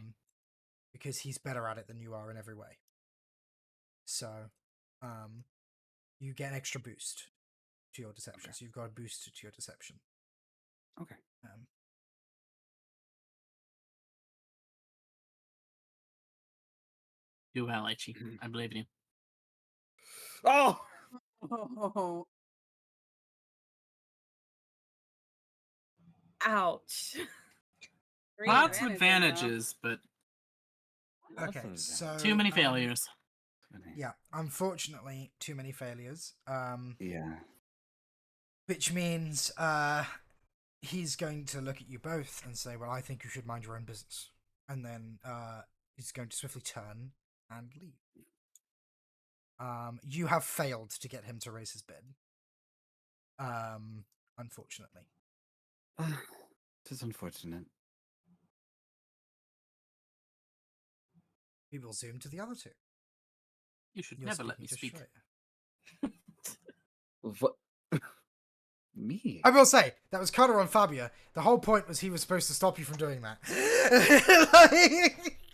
Because he's better at it than you are in every way. So, you get an extra boost to your deception. Okay. So you've got a boost to your deception. Okay. Um, Do well, Ichi. Mhm. I believe in you. Oh! oh, Ouch. three Lots of advantages, advantages, but Lots okay, of so too many failures. yeah, unfortunately, too many failures. Yeah. Which means he's going to look at you both and say, "Well, I think you should mind your own business," and then he's going to swiftly turn and leave. You have failed to get him to raise his bid. Unfortunately. It is unfortunate. We will zoom to the other two. You should You're never let speaking me to speak. Shreya. What? Me? I will say, that was Connor on Fabia. The whole point was he was supposed to stop you from doing that.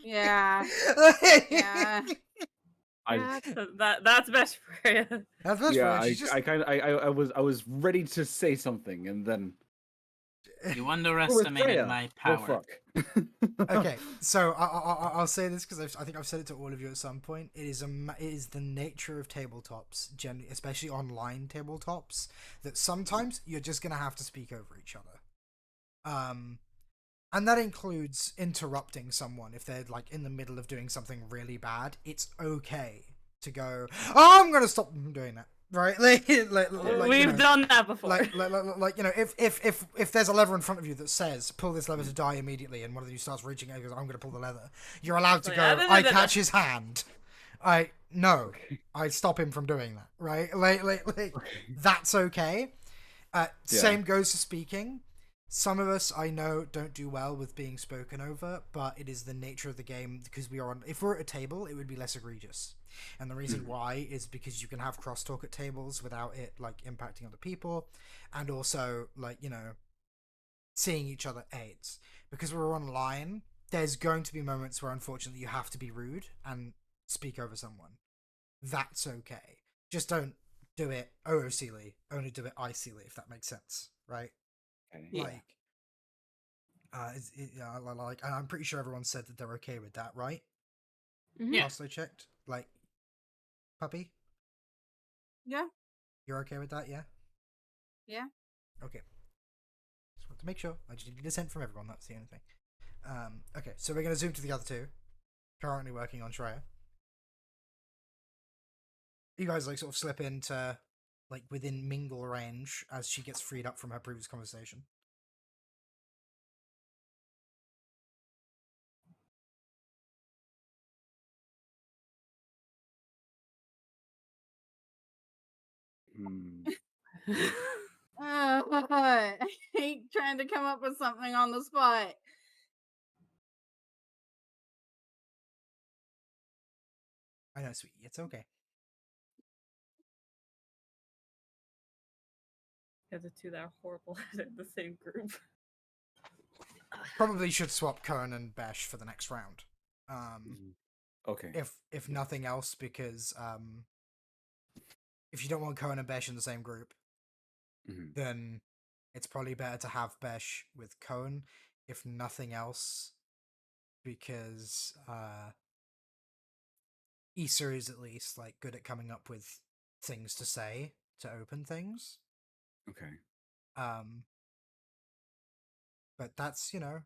Yeah. Yeah. That's best for you. That's best Yeah, friend. She's just... I was ready to say something and then You with underestimated Freya. my Oh power. fuck. Okay, so I'll say this because I think I've said it to all of you at some point. It is the nature of tabletops, generally, especially online tabletops, that sometimes you're just gonna have to speak over each other. And that includes interrupting someone if they're like in the middle of doing something really bad. It's okay to go, "Oh, I'm gonna stop them from doing that." Right? We've done that before. Like if there's a lever in front of you that says pull this lever to die immediately, and one of you starts reaching out and goes, I'm gonna pull the lever, you're allowed to Like, go, I catch his hand. No, I stop him from doing that, right? That's okay. Same goes to speaking. some of us I know don't do well with being spoken over, but it is the nature of the game because we are on. If we're at a table, it would be less egregious, and the reason why is because you can have crosstalk at tables without it like impacting other people, and also like seeing each other aids because we're online. There's going to be moments where unfortunately you have to be rude and speak over someone. That's okay. Just don't do it OOCly. Only do it ICly, if that makes sense, right? Okay. Yeah. Like, like, and I'm pretty sure everyone said that they're okay with that, right? Mhm. Yeah. Last I checked, like, puppy, Yeah. you're okay with that, yeah? Yeah. Okay. Just want to make sure. I just need dissent from everyone. That's the only thing. Okay, so we're gonna zoom to the other two. Currently working on Shreya. You guys like sort of slip into like within mingle range as she gets freed up from her previous conversation. Hmm. I hate trying to come up with something on the spot. I know, sweetie. It's okay. Yeah, the two that are horrible in the same group. Probably should swap Kern and Besh for the next round. Okay. If nothing else, because if you don't want Kern and Besh in the same group, Mhm. then it's probably better to have Besh with Cone, if nothing else, because Issa is at least like good at coming up with things to say to open things. Okay. But that's for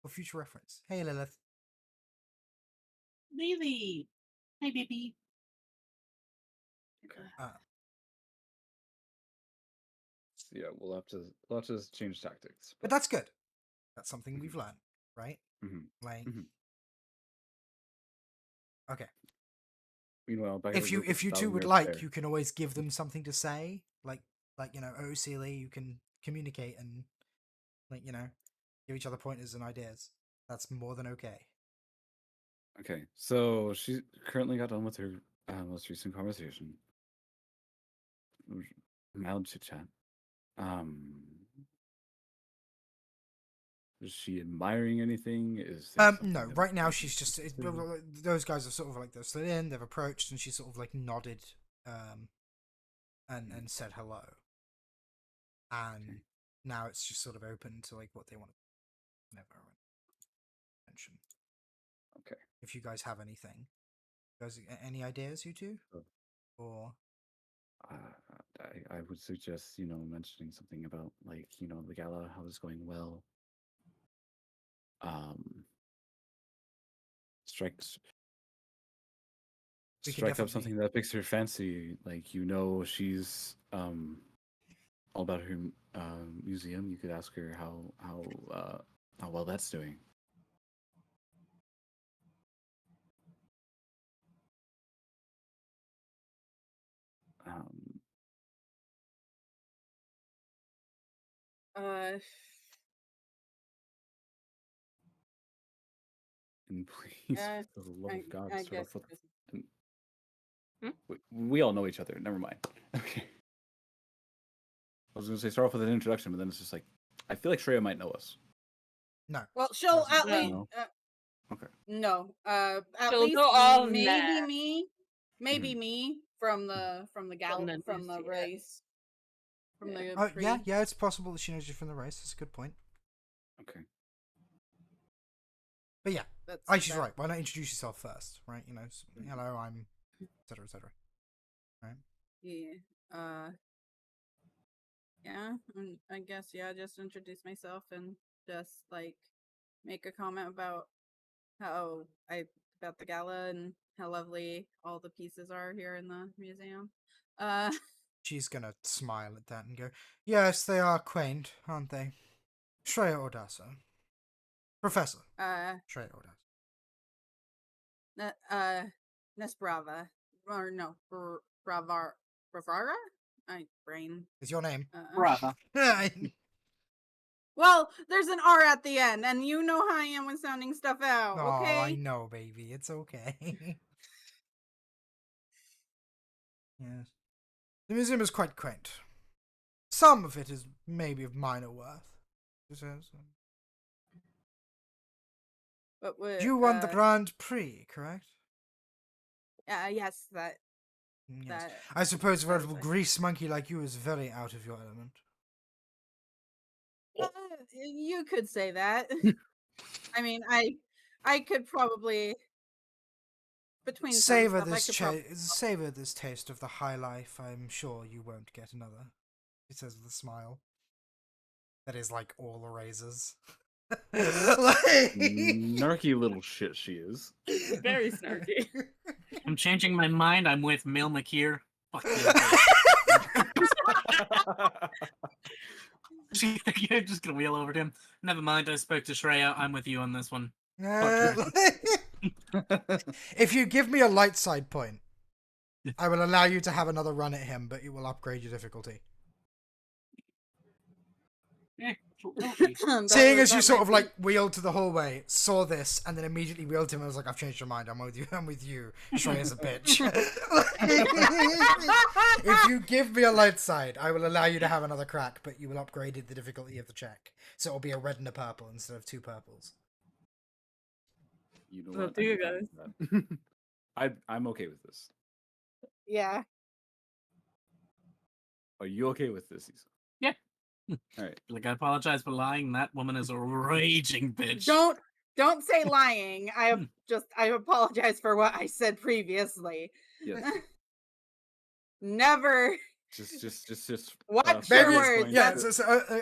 future reference. Hey Lilith. Lily. Hey, baby. Okay. Uh, So, yeah, we'll have to change tactics. but that's good. That's something Mhm. we've learned, right? Mhm. Like, Mhm. okay. Meanwhile, back at the If you group is two would Vladimir like, there. you can always give them something to say, like OCLE. You can communicate and give each other pointers and ideas. That's more than okay. Okay, so she currently got done with her most recent conversation. Mild chit chat. Is she admiring anything? Is there something No. that Right now, makes she's just her- those guys are sort of like they've slid in, they've approached, and she sort of like nodded, and said hello. And Okay. now it's just sort of open to like what they want to never mention. Okay. If you guys have anything, guys, any ideas, you two, Oh. or I would suggest, mentioning something about like, the gala, how it's going well. Strikes we can strike up definitely. something that makes her fancy. Like, she's all about her museum. You could ask her how well that's doing. Um, Uh, and please, uh, for the love I, of God, I start guess off with. just and Hmm? we all know each other. Never mind. Okay. I was gonna say start off with an introduction, but then it's just like I feel like Shreya might know us. No. well, she'll Doesn't- at No. least No. Okay. no. At She'll least know of maybe Matt me, maybe Mhm. me from the from the yeah. race from Yeah. the Oh pre. yeah, it's possible that she knows you from the race. That's a good point. Okay. But yeah, That's she's that. right. Why not introduce yourself first, right? Hello, I'm, etc. etc. Right? Yeah. Yeah. I guess yeah. Just introduce myself and just like make a comment about how I about the gala and how lovely all the pieces are here in the museum. Uh. She's gonna smile at that and go, "Yes, they are quaint, aren't they?" Shreya Ordasa, Professor Uh. Shreya Ordasa. Nesbrava or no, Bravara. I brain. Is your name? Uh. Brother. Well, there's an R at the end, and you know how I am with sounding stuff out, Oh, I okay? know, baby. It's okay. Yes. The museum is quite quaint. Some of it is maybe of minor worth. She says. But we You won the Grand Prix, correct? yes, that Yes. that I suppose a that veritable was grease monkey like you is very out of your element. you could say that. I mean, I could probably between certain Savor stuff, I this could probably savor this taste of the high life. I'm sure you won't get another. He says with a smile. That is like all erasers. Narky little shit she is. Very snarky. I'm changing my mind. I'm with Mil McKeer. Fuck you. I'm just gonna wheel over to him. Never mind. I spoke to Shreya. I'm with you on this one. If you give me a light side point, I will allow you to have another run at him, but it will upgrade your difficulty. Seeing as you sort of like wheeled to the hallway, saw this, and then immediately wheeled to him, I was like, I've changed your mind. I'm with you. I'm with you. Shreya's a bitch. If you give me a light side, I will allow you to have another crack, but you will upgrade the difficulty of the check. So it'll be a red and a purple instead of 2 purples. You know Well, what? do you guys? I'm okay with this. yeah. Are you okay with this, Issa? Yeah. All right. Like, I apologize for lying. That woman is a raging bitch. Don't say lying. I apologize for what I said previously. Yes. Never Just. watch Maybe, your words. yeah. That's-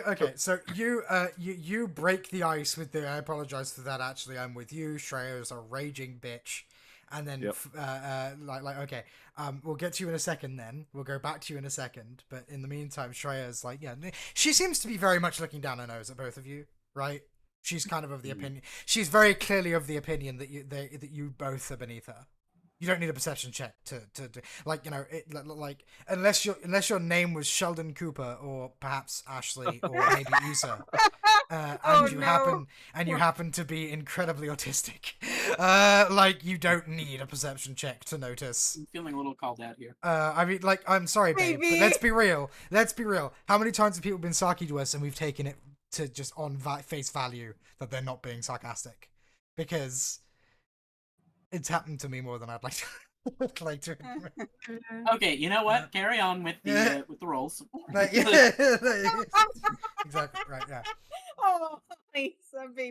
Okay. So you break the ice with the. I apologize for that. Actually, I'm with you. Shreya is a raging bitch, and then Yep. like okay. We'll get to you in a second. Then we'll go back to you in a second. But in the meantime, Shreya is like, yeah, she seems to be very much looking down her nose at both of you, right? She's kind of the opinion. She's very clearly of the opinion that you both are beneath her. You don't need a perception check to like, you know, like unless your name was Sheldon Cooper or perhaps Ashley or maybe Issa, and Oh, you no. happen to be incredibly autistic, like you don't need a perception check to notice. I'm feeling a little called out here. I mean, like, I'm sorry, babe, but Baby. let's be real. Let's be real. How many times have people been sarky to us and we've taken it to just on face value that they're not being sarcastic? Because it's happened to me more than I'd like to admit. Okay, you know what? Carry on with the rolls. Like, yeah, exactly right. Yeah. Oh, Lisa, baby.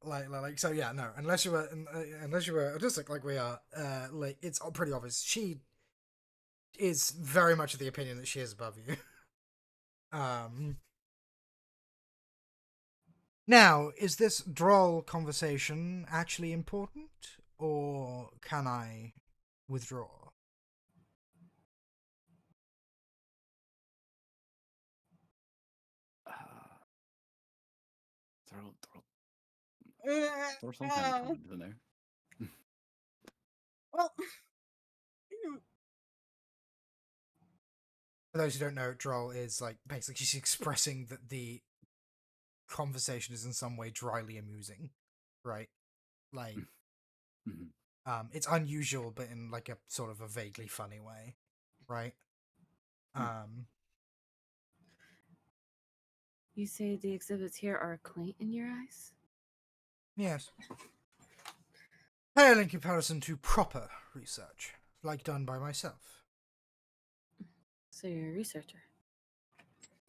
Like, so yeah, no. Unless you were autistic like we are, like it's pretty obvious. She is very much of the opinion that she is above you. Now, is this droll conversation actually important, or can I withdraw? Throw some kind of comment in there. Well, For those who don't know, droll is like basically she's expressing that the conversation is in some way dryly amusing, right? Like, it's unusual, but in like a sort of a vaguely funny way, right? You say the exhibits here are quaint in your eyes? Yes. Pale in comparison to proper research, like done by myself. So you're a researcher.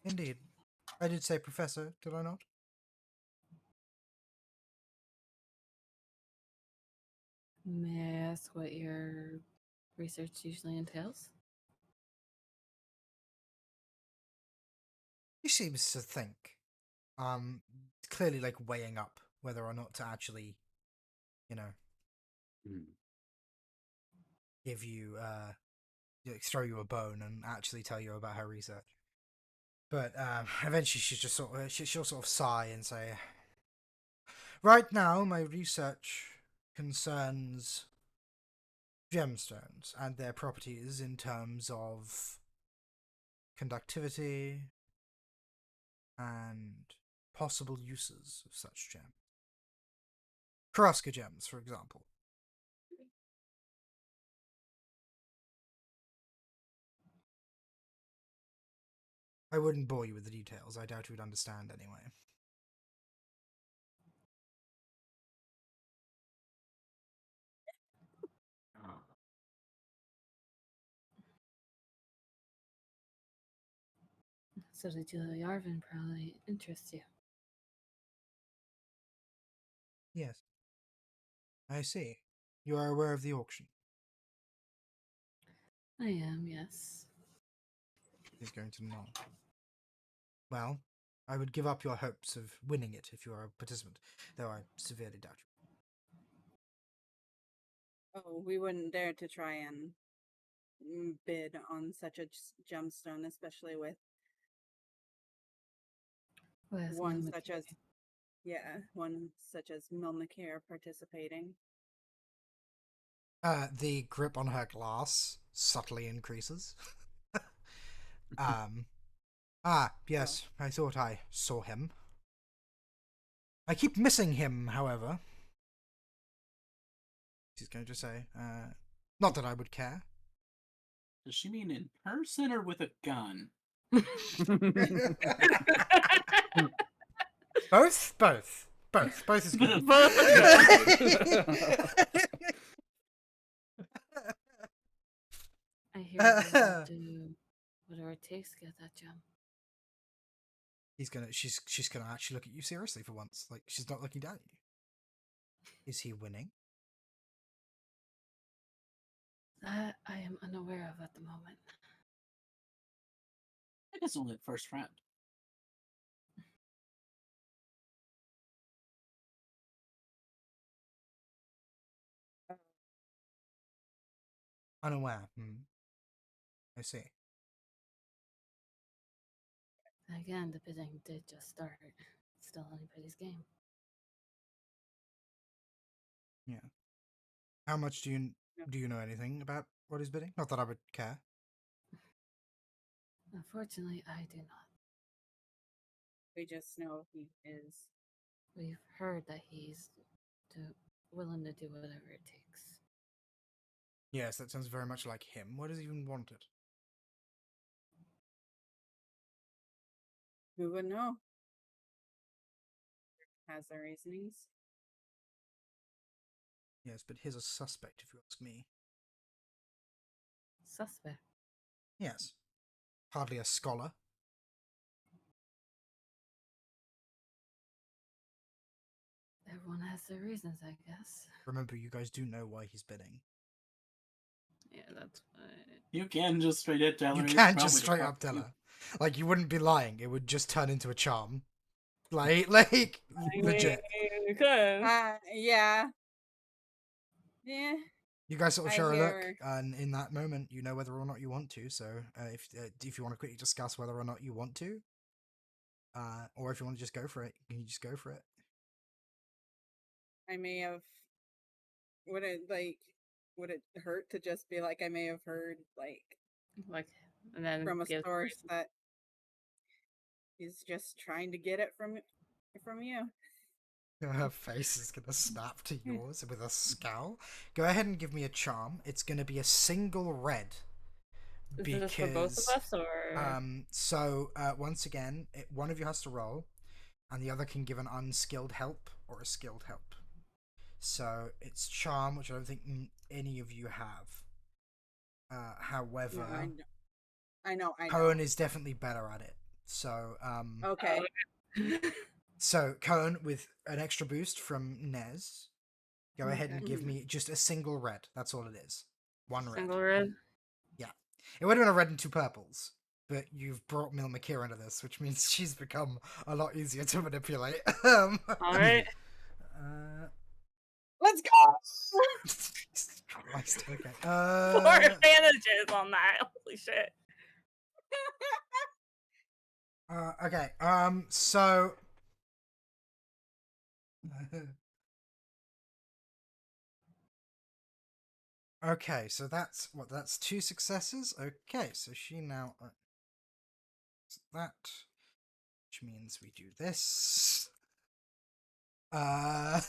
Indeed. I did say professor, did I not? May I ask what your research usually entails? He seems to think, clearly like weighing up whether or not to actually, you know, give you, throw you a bone and actually tell you about her research. But eventually she's just she'll sort of sigh and say, right now my research concerns gemstones and their properties in terms of conductivity, and possible uses of such gems. Karaska gems, for example. I wouldn't bore you with the details. I doubt you would understand anyway. So the deal with Yarvin probably interests you. Yes. I see. You are aware of the auction. I am, yes. He's going to nod. Well, I would give up your hopes of winning it if you are a participant, though I severely doubt you. Oh, we wouldn't dare to try and bid on such a gemstone, especially with Where's one Mama such Kay? as one such as Milmakir participating. The grip on her glass subtly increases. um. Yes, I thought I saw him. I keep missing him, however. She's going to say, not that I would care. Does she mean in person or with a gun? Both is good. Both are good. I hear they'll do whatever it takes to get that gem. She's gonna actually look at you seriously for once. Like, she's not looking down at you. Is he winning? That I am unaware of at the moment. It is only the first round. Unaware. I see. Again, the bidding did just start. It's still anybody's game. Yeah. How much do you know anything about what he's bidding? Not that I would care. Unfortunately, I do not. We just know he is. We've heard that he's willing to do whatever it takes. Yes, that sounds very much like him. What does he even want it? Who would know? Has their reasonings. Yes, but he's a suspect, if you ask me. Suspect. Yes. Hardly a scholar. Everyone has their reasons, I guess. Remember, you guys do know why he's bidding. Yeah, that's fine. You can just straight up tell her. You it's can't probably just the straight fuck up tell you. her. Like, you wouldn't be lying. It would just turn into a charm. Like, legit. You could. Yeah. Yeah. You guys sort of I share a look, hear- and in that moment, you know whether or not you want to. So, if you want to quickly discuss whether or not you want to, or if you want to just go for it, you can just go for it. I may have. Would it hurt to just be like, I may have heard Like, and then from a give source that he's just trying to get it from you? Her face is gonna snap to yours with a scowl. Go ahead and give me a charm. It's gonna be a single red. Is this for both of us, or So once again, one of you has to roll, and the other can give an unskilled help or a skilled help. So it's charm, which I don't think any of you have. However, No, I know. Cohen is definitely better at it. So Okay. so Cohen with an extra boost from Nez. Go ahead and give me just a single red. That's all it is. One red. single red? Yeah. It would have been a red and two purples, but you've brought Mil Makir into this, which means she's become a lot easier to manipulate. All right. Let's go. Jesus Christ. Okay. 4 advantages on that. Holy shit. Okay. So. Okay, so that's what? That's 2 successes. Okay, so she now that, which means we do this. Uh,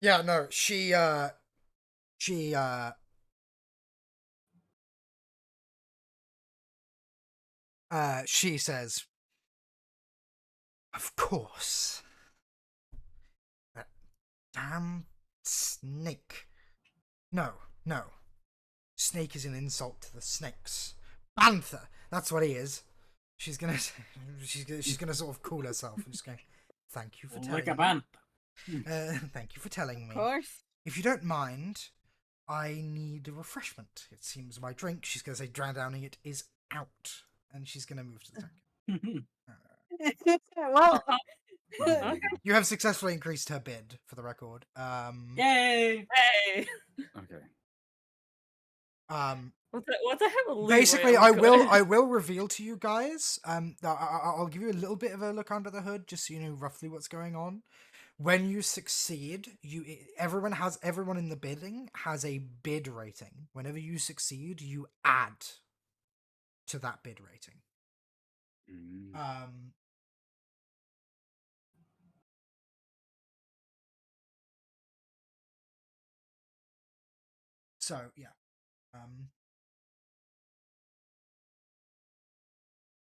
yeah, no, she she says, of course, that damn snake. No, no, snake is an insult to the snakes. Panther, that's what he is. She's gonna she's gonna sort of cool herself and just go, thank you for telling Like a me. band. Thank you for telling Of me. course. If you don't mind, I need a refreshment. It seems my drink, she's going to say drowning it, is out. And she's going to move to the tank. Well, Okay. You have successfully increased her bid, for the record. Yay! Hey. Okay. What's I have a leeway Basically, on I going? will reveal to you guys. I'll give you a little bit of a look under the hood, just so you know roughly what's going on. When you succeed, everyone in the bidding has a bid rating. Whenever you succeed, you add to that bid rating. Mm. So yeah.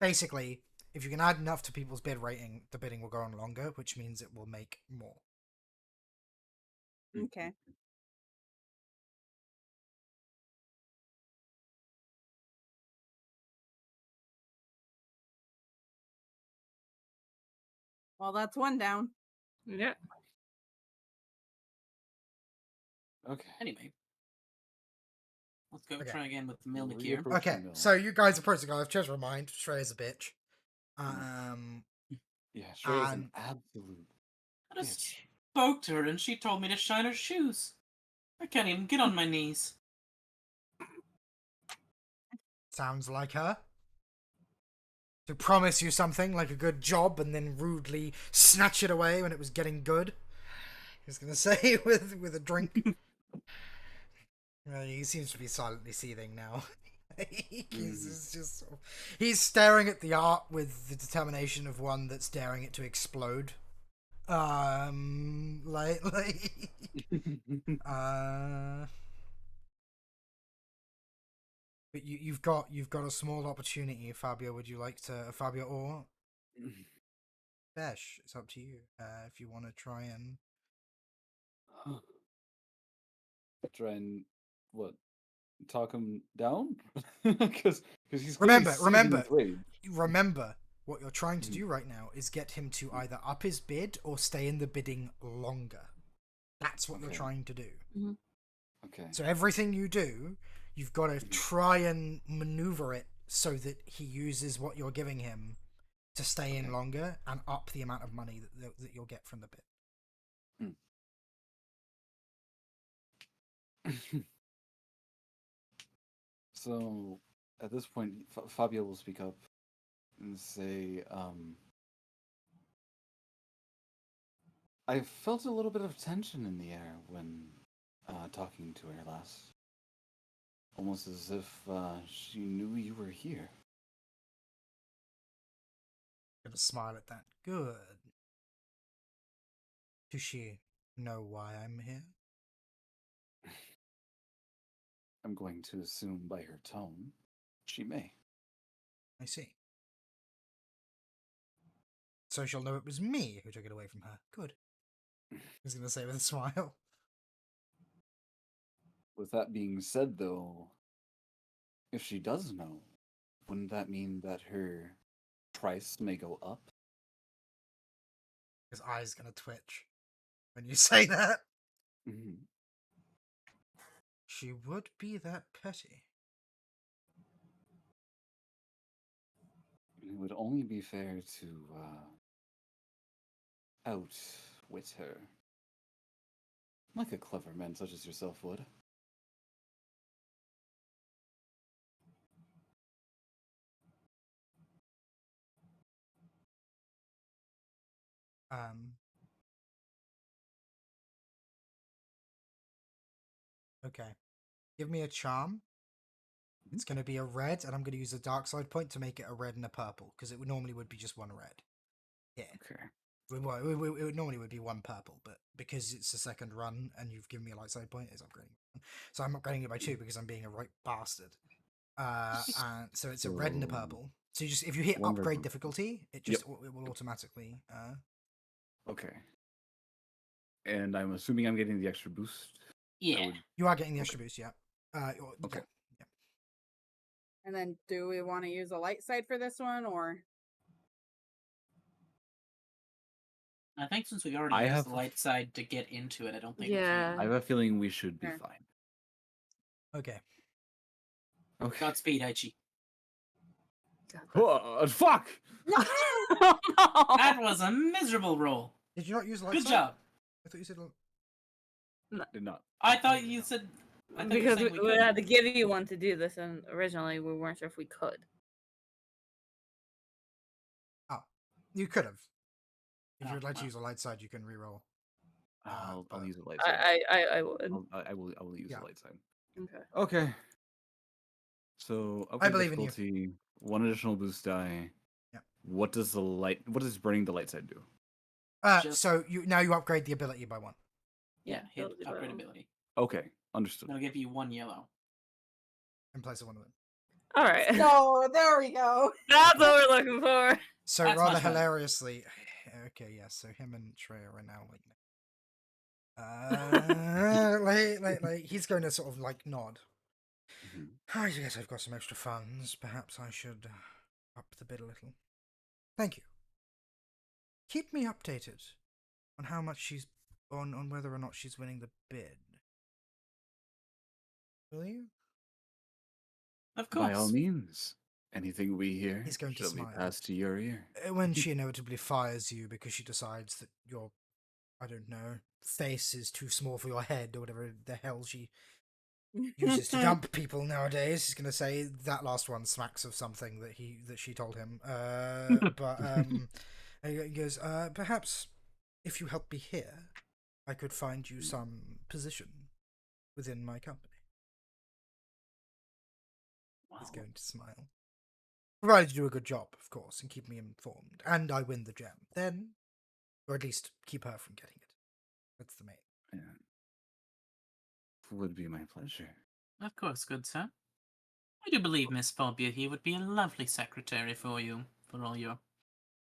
Basically, if you can add enough to people's bid rating, the bidding will go on longer, which means it will make more. okay. Well, that's one down. Yeah. Okay. Anyway, let's go Okay. try again with the mill We'll here. reapproach the Okay, mill. so you guys approach the guy. I've changed my mind. Shreya's a bitch. Yeah, Shrey is an and- absolute I just bitch. spoke to her and she told me to shine her shoes. I can't even get on my knees. Sounds like her. To promise you something like a good job and then rudely snatch it away when it was getting good. He was gonna say with a drink. He seems to be silently seething now. He's staring at the art with the determination of one that's daring it to explode. Like but you've got a small opportunity, Fabio. Would you like to, Fabio or Besh? It's up to you. If you want to try and Try and what? Talk him down? Because he's clearly remember, seething with rage. what you're trying to do right now is get him to either up his bid or stay in the bidding longer. That's what you're Okay. trying to do. Okay. So everything you do, you've got to try and maneuver it so that he uses what you're giving him to stay in longer and up the amount of money that you'll get from the bid. So at this point, Fabio will speak up and say, I felt a little bit of tension in the air when talking to her last. Almost as if she knew you were here. Gonna smile at that. Good. Does she know why I'm here? I'm going to assume by her tone, she may. I see. So she'll know it was me who took it away from her. Good. I was gonna say with a smile. With that being said, though, if she does know, wouldn't that mean that her price may go up? His eye's gonna twitch when you say that. Mm-hmm. She would be that petty. It would only be fair to outwit her. Like a clever man such as yourself would. Okay. Give me a charm. It's going to be a red, and I'm going to use a dark side point to make it a red and a purple, because it would normally would be just one red. Yeah. Okay. Well, it normally would be one purple, but because it's the second run and you've given me a light side point, it's upgrading. So I'm upgrading it by 2 because I'm being a right bastard. And so it's a red and a So, purple. So you just if you hit one red, upgrade one difficulty, it just it will automatically. Okay. And I'm assuming I'm getting the extra boost. I Yeah. would- You are getting the extra boost, yeah. Okay. Yeah. And then, do we want to use a light side for this one, or I think since we already I used have- the light side to get into it, I don't think Yeah. I have a feeling we should be Sure. fine. Okay. Okay. Godspeed, Aichi. Fuck! Oh, no. That was a miserable roll. Did you not use light Good side? job. I thought you said. Did not. I thought you said. I thought you were Because saying we couldn't. had to give you one to do this, and originally we weren't sure if we could. Oh, you could have. If Oh, you would like to well. use a light side, you can reroll. I'll but- use the light side. I would. I will use Yeah. the light side. Okay. Okay. So I upgrade believe in you. difficulty, 1 additional boost die. Yeah. What does burning the light side do? Just- So you upgrade the ability by 1. Yeah, hit ability upgrade roll. ability. Okay, understood. It'll give you 1 yellow. in place of one of them. All right. no? There we go. That's what we're looking for. So That's rather much better. hilariously, okay, yeah. So him and Treya are now like he's going to sort of like nod. Mhm. I guess I've got some extra funds. Perhaps I should up the bid a little. Thank you. Keep me updated on how much she's on whether or not she's winning the bid. Will you? Of course. By all means, anything we hear He's going to shall be smile. passed to your ear. When she inevitably fires you because she decides that your, I don't know, face is too small for your head or whatever the hell she uses to dump people nowadays. He's gonna say that last one smacks of something that she told him. But he goes, perhaps if you help me here, I could find you some position within my company. He's Well, going to smile. Provided you do a good job, of course, and keep me informed, and I win the gem, then, or at least keep her from getting it. That's the main. Yeah. Would be my pleasure. of course, good sir. I do believe Miss Phobia here would be a lovely secretary for you, for all your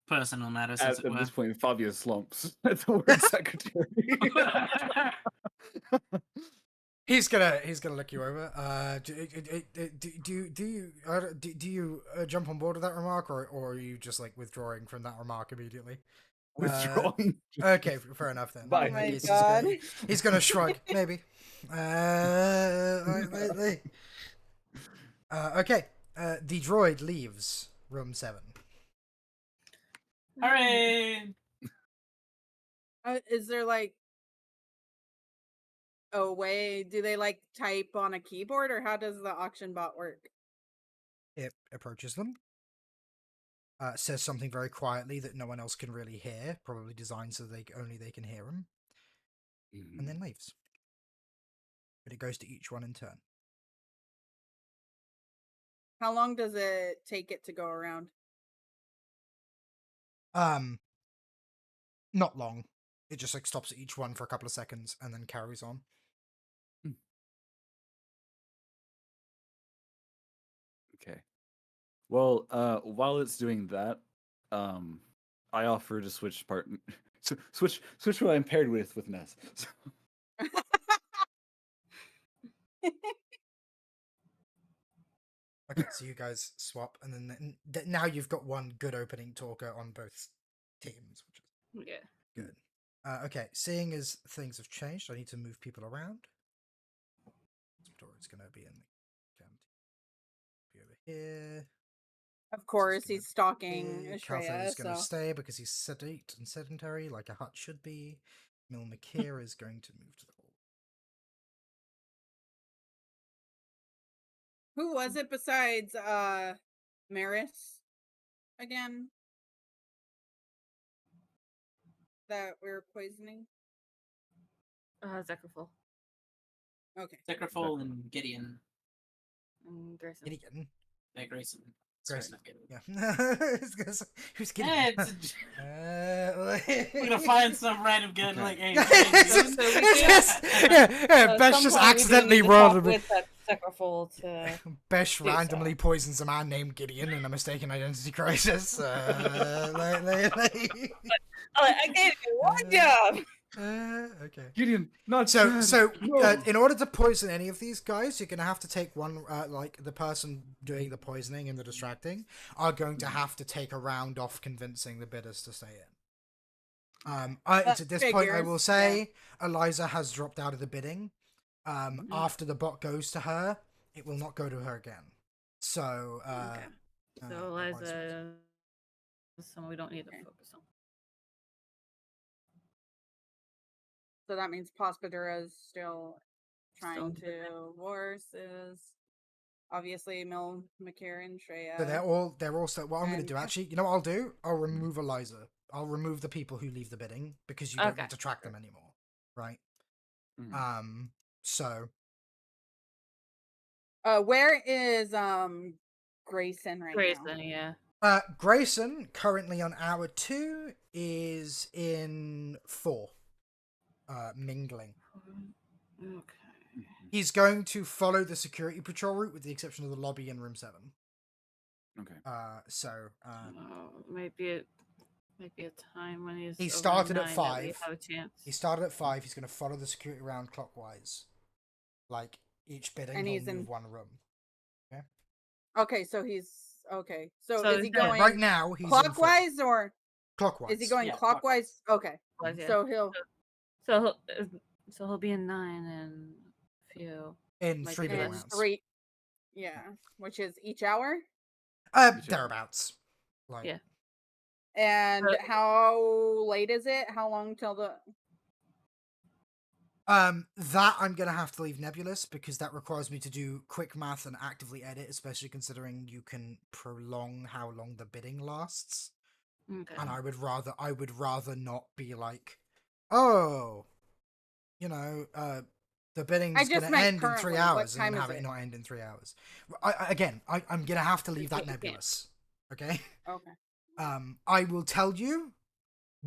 personal matters, as At it were. this point, Fabio slumps at the word secretary. He's gonna look you over. Do you jump on board with that remark, or are you just like withdrawing from that remark immediately? Withdrawing. Okay, fair enough then. Bye. Oh my He's god. He's gonna shrug, maybe. Okay. The droid leaves room 7. Hooray! Is there like a way? Do they like type on a keyboard, or how does the auction bot work? It approaches them. Says something very quietly that no one else can really hear, probably designed so only they can hear him, and then leaves. But it goes to each one in turn. How long does it take it to go around? Not long. It just like stops at each one for a couple of seconds and then carries on. Okay. Well, while it's doing that, I offer to switch switch what I'm paired with Ness. So, Okay, so you guys swap, and then now you've got one good opening talker on both teams, which is Yeah. good. Okay, seeing as things have changed, I need to move people around. It's going to be in the county. Be over here. Of course, gonna he's stalking Caltho is Shreya, going to so stay because he's sedate and sedentary, like a hut should be. Mil Makir is going to move to the hall. who was it besides Maris again that we were poisoning? Zekraful. Okay. Zekraful and Gideon. Grayson. Gideon. Yeah, Grayson. Sorry, Grayson. not Gideon. Yeah. Who's Gideon? Yeah, it's we're gonna We're find some random gun Okay. like, hey, it's Gideon. just, So we it's do- just So at Besh some just point we do accidentally need to rolled talk a with that Seckerfold to Besh do so. randomly poisons a man named Gideon in a mistaken identity crisis. I gave you one job. Okay. Gideon, not So, Chad. so No. in order to poison any of these guys, you're gonna have to take one, like the person doing the poisoning and the distracting are going to have to take a round off convincing the bidders to stay in. That At this point, I figures, will say Eliza has dropped out of the bidding. Mhm. After the bot goes to her, it will not go to her again. So, Okay. So vice Eliza versa. is someone we don't need to Okay. focus on. So that means Pospadura is still trying Still in to versus obviously Mil, Makir, and Shreya. So they're all so. What I'm going to and do, Ka- actually, you know what I'll do? I'll remove Eliza. I'll remove the people who leave the bidding because you don't Okay. need to track them anymore, right? Mhm. So where is Grayson right Grayson, now? yeah. Grayson currently on hour 2 is in 4, mingling. Okay. He's going to follow the security patrol route with the exception of the lobby in room 7. Okay. Might be a time when he's He over started at 9 that we 5. have a chance. He started at 5. He's going to follow the security round clockwise. Like each bidding, And he'll he's in- move one room. Okay, so he's okay. So, So is he instead- going Right now, he's in clockwise or 4. Clockwise. is he going Yeah, clockwise? Okay, Was, yeah. so he'll So he'll be in 9 in a few. in Might 3 be bidding in less. rounds? 3. Yeah, which is each hour. Thereabouts. Like, Yeah. And So- how late is it? How long till the? that I'm gonna have to leave nebulous because that requires me to do quick math and actively edit, especially considering you can prolong how long the bidding lasts. Okay. And I would rather not be like, oh, the bidding's I just gonna meant end in 3 currently. What hours, time and then is have it it? not end in 3 hours. I'm gonna have to leave that You can't. nebulous. Okay. Okay. I will tell you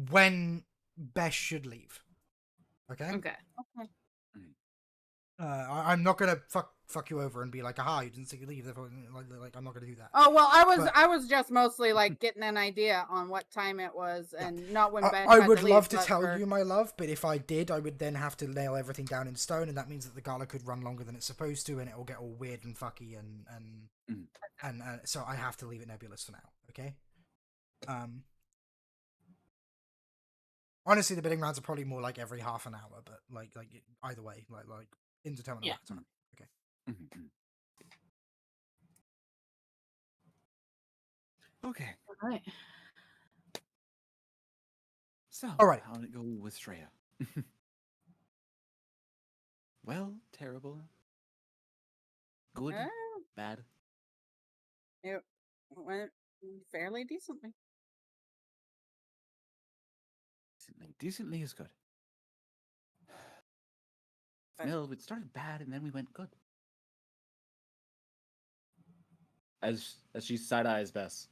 when Besh should leave. Okay. Okay. Okay. I'm not gonna fuck you over and be like, aha, you didn't say you leave. Therefore, like, I'm not gonna do that. Oh well, But- I was just mostly like getting an idea on what time it was, and not when Besh I had would to love leave, to but tell for- you, my love, but if I did, I would then have to nail everything down in stone, and that means that the gala could run longer than it's supposed to, and it will get all weird and fucky, and so I have to leave it nebulous for now. Okay. Honestly, the bidding rounds are probably more like every half an hour, but like either way, like indeterminate amount of time. Okay. Mhm. Okay. All right. So, Alright. how did it go with Shreya? Well, terrible. Good. Bad. it went fairly decently. Decently is good. But- Mel, it started bad and then we went good. As she side eyes Bess.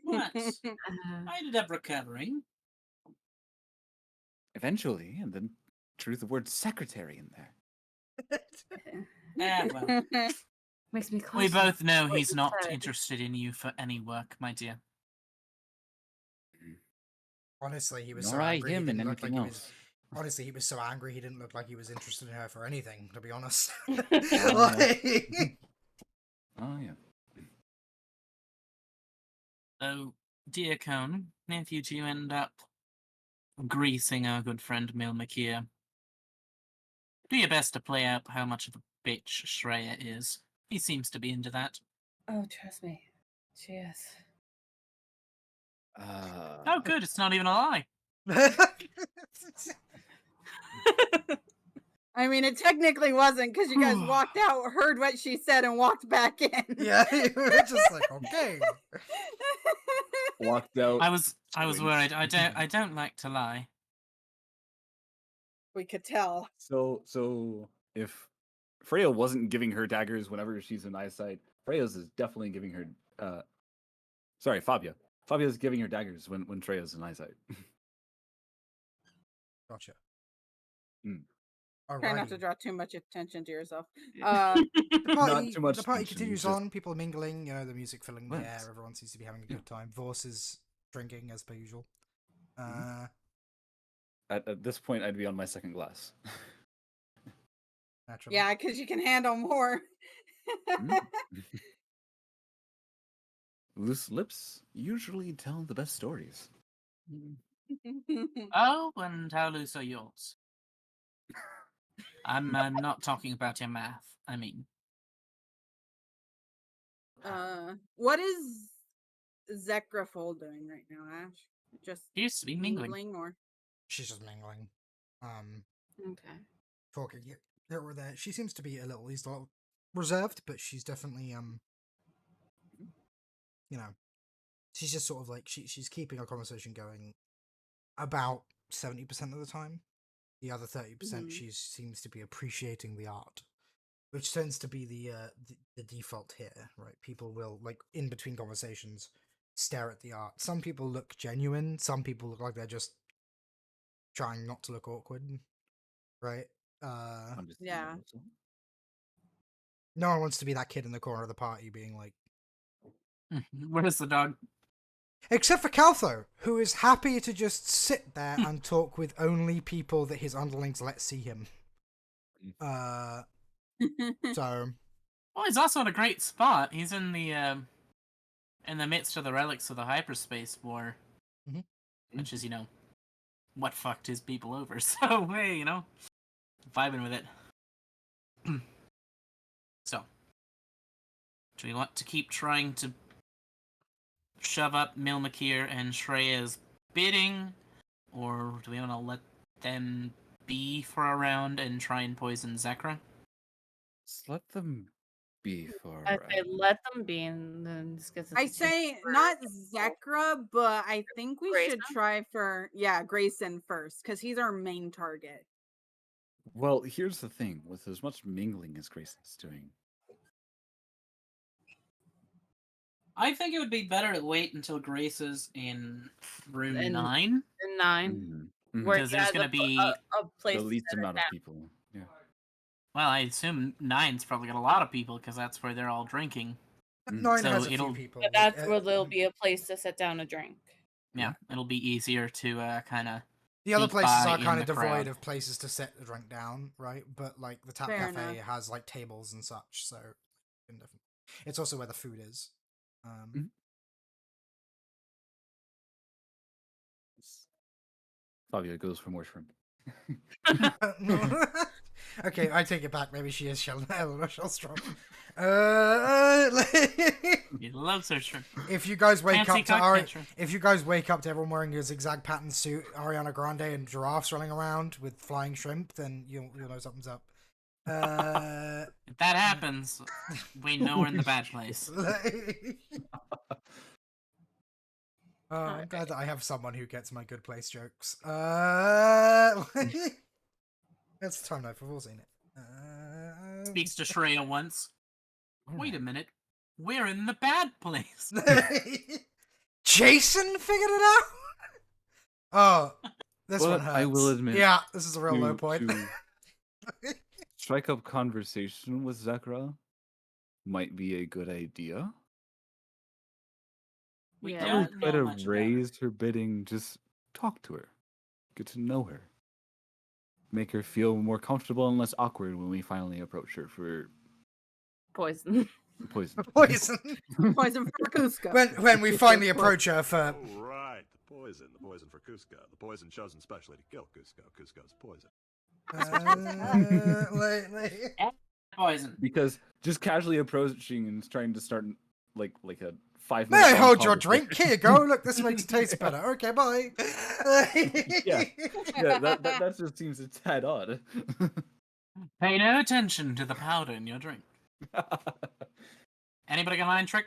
What? I ended up recovering. Eventually, and then threw the word secretary in there. Yeah, well, Makes me we question both know what he's you not said. interested in you for any work, my dear. Honestly, he was Nor so I angry. He him and didn't look like anything he was. else. Honestly, he was so angry. He didn't look like he was interested in her for anything. To be honest. yeah. Like- Oh yeah. So, dear Cone, if you two end up greasing our good friend Mil Makir, do your best to play up how much of a bitch Shreya is. He seems to be into that. Oh, trust me. She is. Oh, good, it's not even a lie. I mean, it technically wasn't because you guys walked out, heard what she said, and walked back in. Yeah, you were just like, okay. Walked out. I was Strange. worried. I don't like to lie. We could tell. So if Freya wasn't giving her daggers whenever she's in eyesight, Freya's is definitely giving her. Sorry, Fabia. Fabia's giving her daggers when Freya's in eyesight. Gotcha. Mm. Try not to Alrighty. draw too much attention to yourself. The party, too much the party tension, continues just- on. People are mingling. You know, the music filling the Right. air. Everyone seems to be having a Yeah. good time. Vorse is drinking as per usual. At this point, I'd be on my second glass. Naturally. Yeah, because you can handle more. Mm. Loose lips usually tell the best stories. Oh, and how loose are yours? I'm not talking about your math. I mean, What is Zekrafol doing right now, Ash? Just he used to be mingling. or She's just mingling. Okay. Talking here or there. She seems to be a little reserved, but she's definitely you know, she's just sort of like she's keeping a conversation going about 70% of the time. The other 30% she seems to be appreciating the art, which tends to be the default here, right? People will, like, in between conversations, stare at the art. Some people look genuine. Some people look like they're just trying not to look awkward, right? Yeah. No one wants to be that kid in the corner of the party being like, Where's the dog? except for Caltho, who is happy to just sit there and talk with only people that his underlings let see him. So Well, he's also in a great spot. He's in the midst of the relics of the hyperspace war, which is, what fucked his people over. So hey, vibing with it. So, do we want to keep trying to shove up Milmakir and Shreya's bidding, or do we want to let them be for a round and try and poison Zekra? Just let them be for I a say round. let them be, and then just gets. I say not Zekra, but I think we should Grayson? try for Grayson first because he's our main target. Well, here's the thing: with as much mingling as Grayson's doing, I think it would be better to wait until Grace is in room In- 9. 9, Mhm. where Because he there's has gonna be a place the to least set it amount of down. people. Yeah. Well, I assume 9's probably got a lot of people because that's where they're all drinking. 9 So has a few it'll- people. But that's where there'll be a place to sit down a drink. Yeah, it'll be easier to kind of. The other sneak places by are in kind of the devoid crowd. of places to set the drink down, right? But like the Tap Fair Cafe enough. has like tables and such, so it's also where the food is. Mhm. Fabio goes for more shrimp. Okay, I take it back. Maybe she is Eleanor Shellstrom. He loves her shrimp. If you guys wake Fancy up to cocktail shrimp. if you guys wake up to everyone wearing a zigzag pattern suit, Ariana Grande and giraffes running around with flying shrimp, then you'll know something's up. If that happens, we know we're in the bad place. I'm glad that I have someone who gets my good place jokes. That's the time now for all seen it. Speaks to Shreya once. Wait a minute. We're in the bad place. Jason figured it out. Oh, this But one hurts. I will admit, yeah, this is a real low point. to strike up conversation with Zekra might be a good idea. We Yeah. Don't don't try know to much about her. raise her bidding. Just talk to her, get to know her, make her feel more comfortable and less awkward when we finally approach her for Poison. poison. Poison. Poison for Cusco. when we finally approach her for Oh, right. The poison for Cusco. The poison chosen specially to kill Cusco. Cusco's poison. Poison. Because just casually approaching and trying to start like a 5 May minute. I hold your drink? Here you go. Look, this makes it taste better. Okay, bye. Yeah, that just seems a tad odd. Pay no attention to the powder in your drink. Anybody got a mind trick?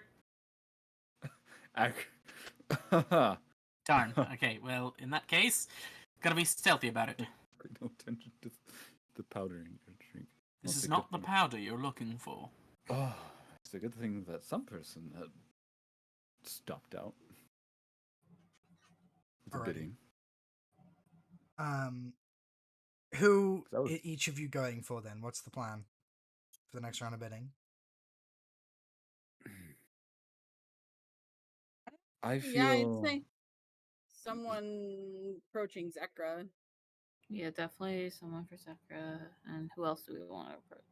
Darn. Okay, well, in that case, gotta be stealthy about it. Pay no attention to the powder in your drink. This Well, it's is a not good the thing. powder you're looking for. Oh, it's a good thing that some person had stopped out with the Alrighty. bidding. Who 'Cause that was- each of you going for then? What's the plan for the next round of bidding? I Yeah, I'd feel say someone approaching Zekra. Yeah, definitely someone for Sakura. And who else do we want to approach?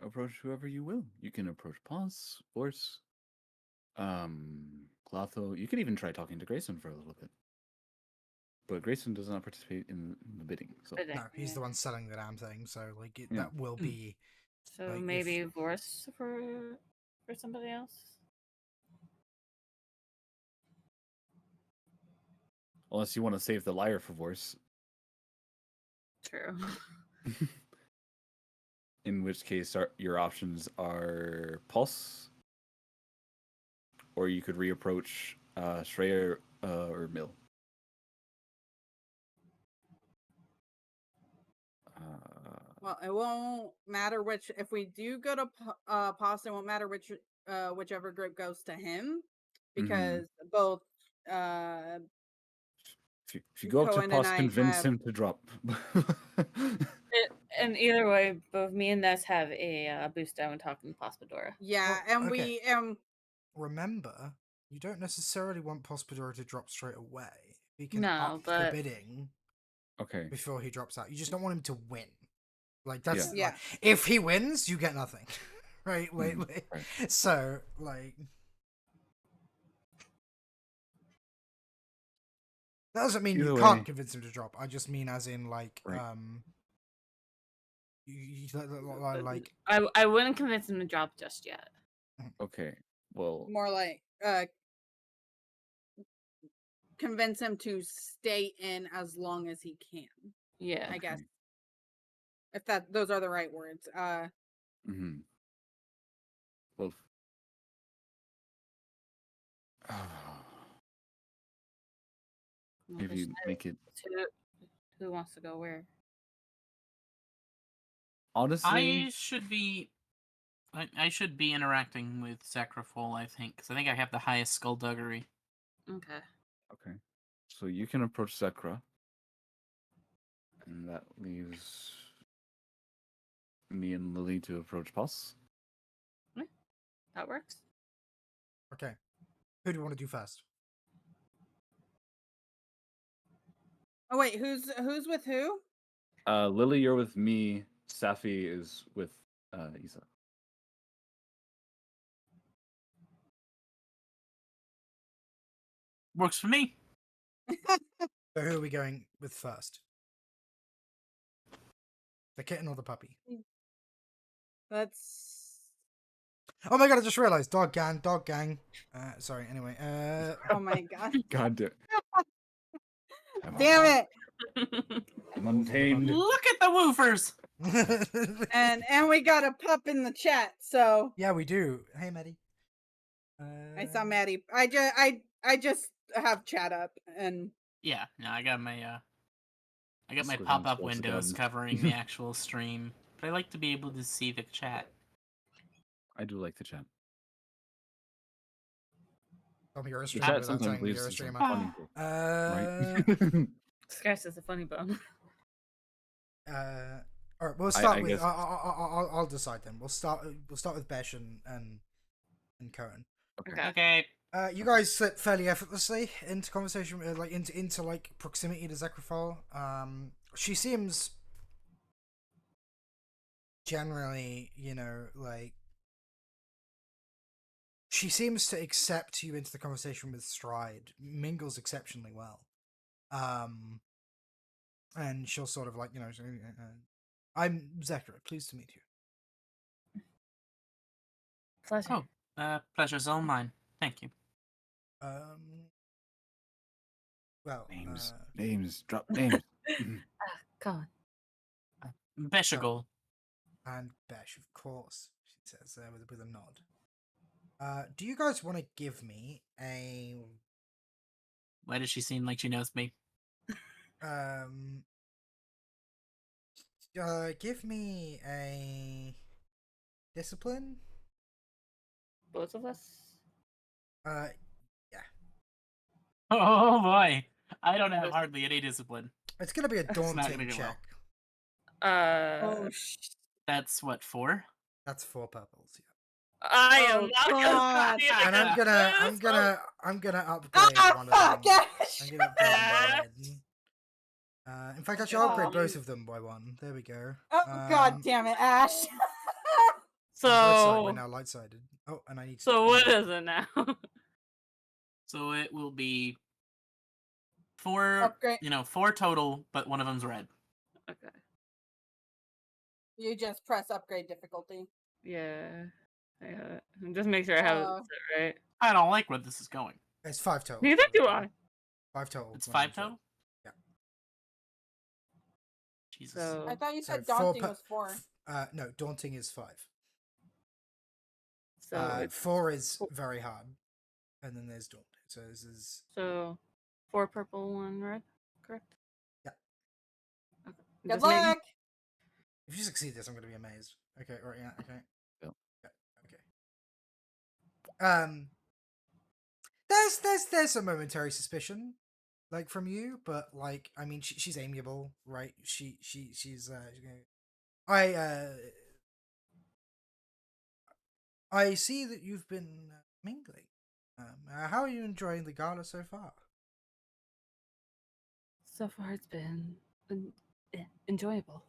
approach whoever you will. You can approach Pons, Force, Clotho. You could even try talking to Grayson for a little bit. But Grayson does not participate in the bidding, so Bidding, No, he's the yeah. one selling the damn thing, so like Yeah. that will be So like, if- maybe Vorse for somebody else. unless you want to save the liar for Force, True. in which case your options are Pulse, or you could reapproach Shreya or Mill. Well, it won't matter which. If we do go to Pasta, it won't matter whichever group goes to him, because both If you go up to Cohen and Pulse, I convince have. him to drop. And either way, both me and Ness have a boost down when talking to Paspodora. Yeah, Well, and okay. we remember, you don't necessarily want Pospodora to drop straight away. He can No, up the but bidding Okay. before he drops out. You just don't want him to win. Like that's Yeah. like, if he wins, you get nothing. right? right. So like that doesn't mean Either you way- can't convince him to drop. I just mean as in like Right. like I wouldn't convince him to drop just yet. Okay. Well, more like convince him to stay in as long as he can. Yeah. I guess okay. if those are the right words. Mm-hmm. Well, Well, if you decide make it who wants to go where. honestly, I should be interacting with Sacrifol, I think, because I think I have the highest skullduggery. Okay. okay. So you can approach Sakura, and that leaves me and Lily to approach Pulse. That works. okay. Who do you want to do first? Oh wait, who's with who? Lily, you're with me. Safi is with Isa. Works for me. So who are we going with first? The kitten or the puppy? That's Oh my god! I just realized dog gang. Sorry. Anyway. oh my god. God damn. Damn it. I'm untamed. Look at the woofers! And we got a pup in the chat, so yeah, we do. Hey, Maddie. I saw Maddie. I just have chat up and Yeah, no, I got my Squirting pop-up close to windows them. covering the actual stream, but I like to be able to see the chat. I do like the chat. Tell me you're a The streamer chat without sometimes telling me leaves you're a some streamer. funny things, right? Scratch is a funny bone. All right, we'll start I with. guess- I'll decide then. We'll start with Besh and Cohen. Okay. Okay. You guys slip fairly effortlessly into conversation, like into like proximity to Zekrafal. She seems generally, like she seems to accept you into the conversation with stride, mingles exceptionally well. And she'll sort of like, say, I'm Zekra, pleased to meet you. Pleasure. Oh, pleasure's all mine. Thank you. Well, Names, drop names. Come on. Beshagol. and Besh, of course, she says with a nod. Do you guys want to give me a Why does she seem like she knows me? Give me a discipline. Both of us. Yeah. Oh boy, I don't have hardly any discipline. It's gonna be a It's not gonna daunting go well. check. Oh, That's what, 4? That's 4 purples. Yeah. I am Oh, not God. gonna And I'm gonna upgrade Ah, one of them. fuck, Ash! I'm gonna upgrade them by one. In fact, actually, I'll upgrade Um, both of them by 1. There we go. Oh, God damn it, Ash. Bright side, we're So now light sided. Oh, and I need to. so what is it now? So it will be 4. Upgrade. 4 total, but one of them's red. Okay. You just press upgrade difficulty. Yeah. Just make sure I have it set right. I don't like where this is going. It's 5 total. Neither do I. 5 total. It's one 5 of them's red. total. Yeah. Jesus. So I thought you So said 4 daunting was 4. No, daunting is 5. it's 4 is very hard, and then there's daunting. So this is 4 purple, 1 red, correct? Yeah. Okay. Good Just making- luck. if you succeed this, I'm gonna be amazed. Okay, right, yeah, okay. Yep. Yeah, okay. There's a momentary suspicion, like from you, but like I mean, she's amiable, right? She's I see that you've been mingling. How are you enjoying the gala so far? So far, it's been enjoyable.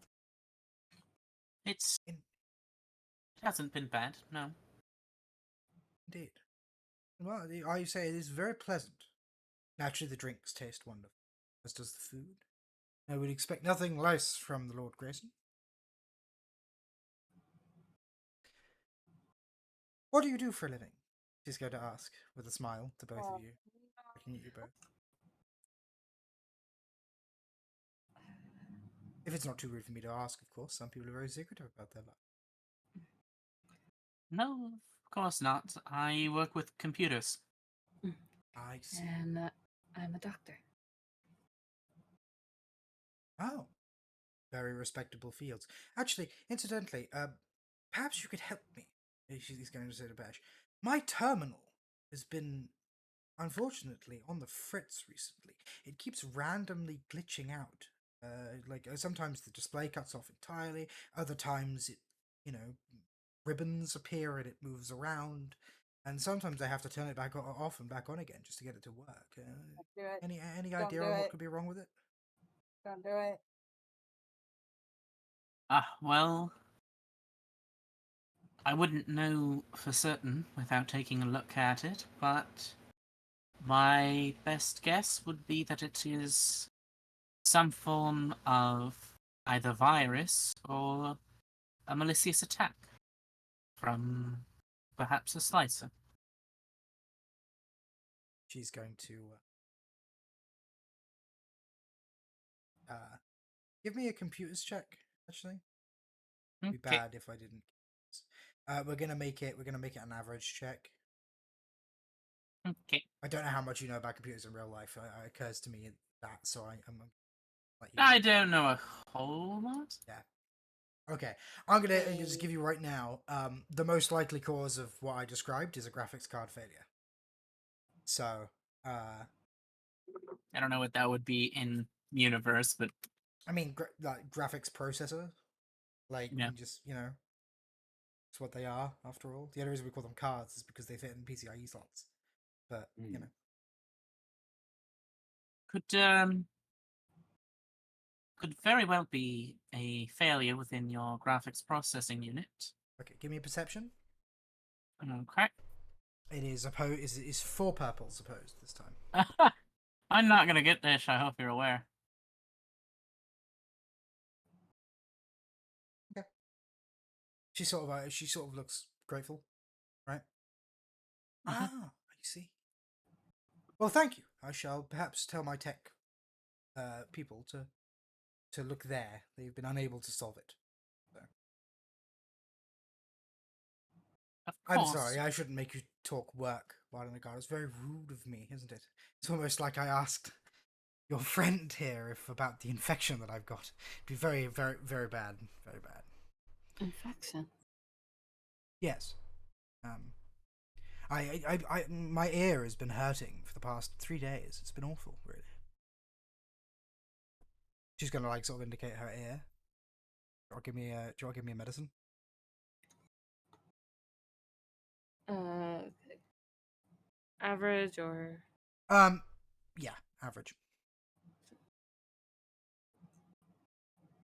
It hasn't been bad, no. Indeed. Well, I say it is very pleasant. Naturally, the drinks taste wonderful, as does the food. I would expect nothing less from the Lord Grayson. What do you do for a living? She's going to ask, with a smile to both of you, looking at you both. If it's not too rude for me to ask, of course. Some people are very secretive about their life. No, of course not. I work with computers. I see. And I'm a doctor. Oh, very respectable fields. Actually, incidentally, perhaps you could help me. He's going to say to Bash. My terminal has been, unfortunately, on the fritz recently. It keeps randomly glitching out. Sometimes the display cuts off entirely. Other times it, ribbons appear and it moves around. And sometimes I have to turn it back off and back on again just to get it to work. Do it. Any Don't idea do on it. what could be wrong with it? Don't do it. Well, I wouldn't know for certain without taking a look at it, but my best guess would be that it is some form of either virus or a malicious attack from perhaps a slicer. She's going to give me a computers check. Actually, it'd be Okay. bad if I didn't. We're gonna make it an average check. Okay. I don't know how much you know about computers in real life. It occurs to me that, so I'm let you. I don't know a whole lot. Okay, I'm gonna just give you right now. The most likely cause of what I described is a graphics card failure. So, I don't know what that would be in universe, but I mean, like graphics processor, like Yeah. just it's what they are after all. The only reason we call them cards is because they fit in PCIe slots. But could very well be a failure within your graphics processing unit. Okay, give me a perception. Okay. It is is 4 purples opposed this time. I'm not gonna get this. I hope you're aware. Okay. She sort of looks grateful, right? Ah, I see. Well, thank you. I shall perhaps tell my tech people to look there. They've been unable to solve it. So. Of I'm course. sorry, I shouldn't make you talk work while in the car. It's very rude of me, isn't it? It's almost like I asked your friend here if about the infection that I've got. It'd be very, very, very bad. Very bad. Infection. Yes. My ear has been hurting for the past 3 days. It's been awful, really. She's gonna like sort of indicate her ear. Do you want to give me a medicine? Uh, average or Yeah, average.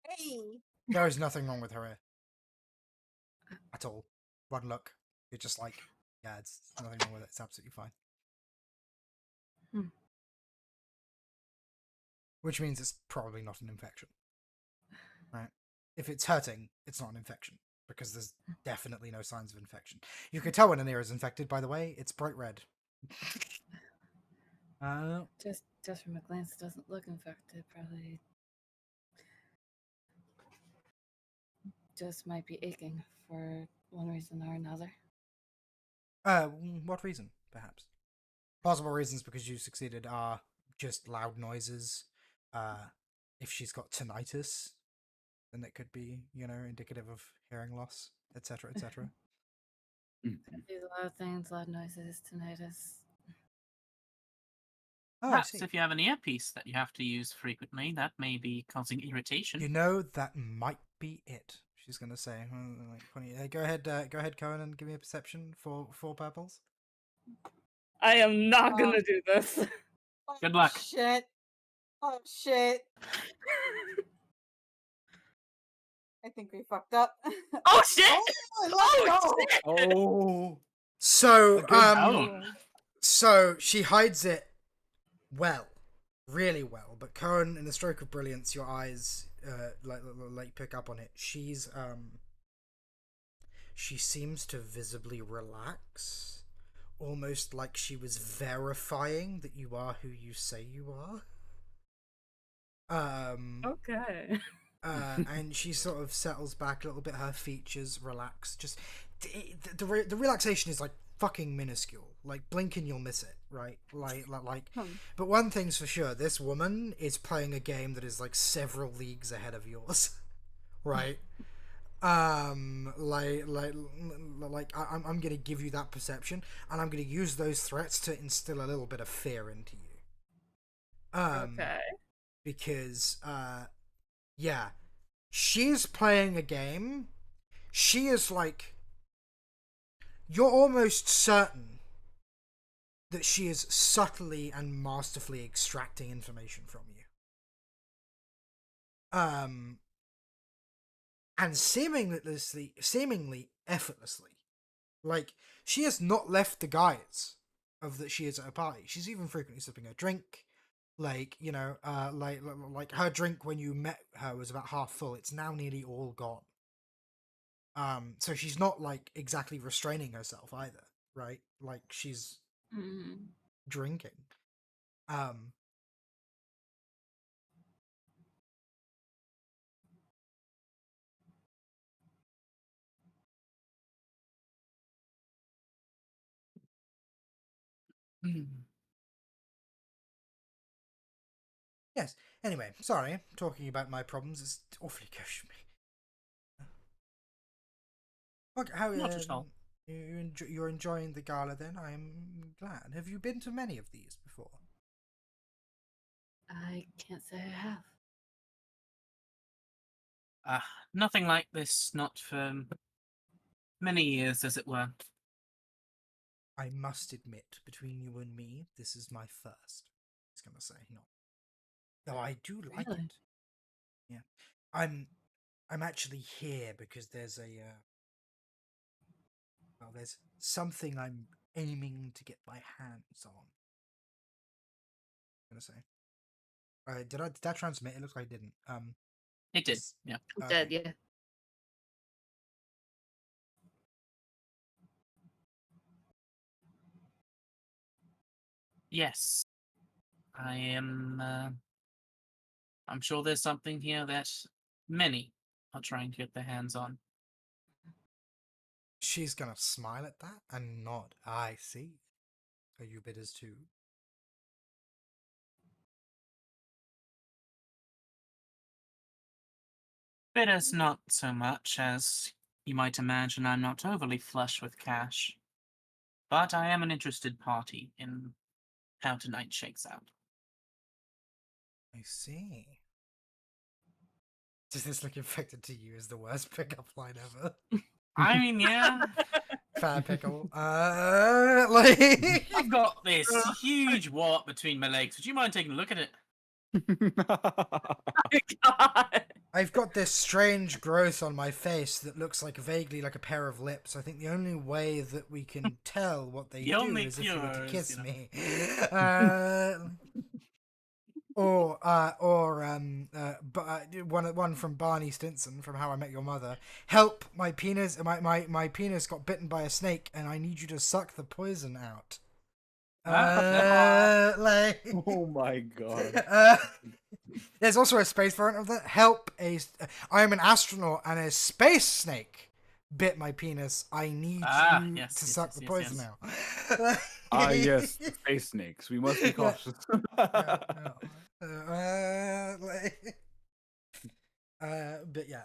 Hey. There is nothing wrong with her ear at all. One look, you're just like, yeah, it's nothing wrong with it. It's absolutely fine. Hmm. Which means it's probably not an infection, right? If it's hurting, it's not an infection because there's definitely no signs of infection. You can tell when an ear is infected, by the way. It's bright red. just from a glance, it doesn't look infected. Probably just might be aching for one reason or another. What reason, perhaps? Possible reasons because you succeeded are just loud noises. If she's got tinnitus, then it could be, indicative of hearing loss, etc., etc. These loud things, loud noises, tinnitus. Oh, I Perhaps see. if you have an earpiece that you have to use frequently, that may be causing irritation. You know, that might be it. She's gonna say, like, funny. Go ahead, Cohen, and give me a perception for 4 purples. I am not gonna do this. Oh, Good luck. Shit. Oh shit. I think we fucked up. Oh shit! Oh, let's go. Oh, So, a good roll. so she hides it well, really well. But Cohen, in a stroke of brilliance, your eyes like pick up on it. She seems to visibly relax, almost like she was verifying that you are who you say you are. Okay. And she sort of settles back a little bit. Her features relax. Just the relaxation is like fucking minuscule. Like blink and you'll miss it, right? Like. But one thing's for sure: this woman is playing a game that is like several leagues ahead of yours, right? I'm gonna give you that perception, and I'm gonna use those threats to instill a little bit of fear into you. Okay. Because yeah, she's playing a game. She is like, you're almost certain that she is subtly and masterfully extracting information from you. And seemingly effortlessly. Like, she has not left the guise of that she is at a party. She's even frequently sipping a drink. Like, like her drink when you met her was about half full. It's now nearly all gone. So she's not like exactly restraining herself either, right? Like she's drinking. Yes. Anyway, sorry, talking about my problems is awfully gauche for me. Okay, how Not at all. you're enjoying the gala then? I'm glad. Have you been to many of these before? I can't say I have. Nothing like this, not for many years, as it were. I must admit, between you and me, this is my first. He's gonna say, no. Though I do like Really? it. Yeah, I'm actually here because there's there's something I'm aiming to get my hands on. I'm gonna say. Did that transmit? It looks like I didn't. It did, yeah. I'm Okay. dead, yeah. Yes. I am. I'm sure there's something here that many are trying to get their hands on. She's gonna smile at that and nod. I see. Are you bidders too? Bitters not so much, as you might imagine I'm not overly flush with cash. But I am an interested party in how tonight shakes out. I see. Does this look infected to you as the worst pickup line ever? I mean, yeah, Fair pickle. Like I've got this huge wart between my legs. Would you mind taking a look at it? God. I've got this strange growth on my face that looks like vaguely like a pair of lips. I think the only way that we can tell what they The do only is if you were to cure is, kiss you know. me. One from Barney Stinson from How I Met Your Mother. Help! My penis, my penis got bitten by a snake, and I need you to suck the poison out. Like, Oh my god. there's also a space variant of that. Help! I am an astronaut, and a space snake bit my penis. I need you yes, to yes, suck yes, the yes, poison yes. out. Ah, yes, the space snakes. We must be cautious. Yeah. But yeah,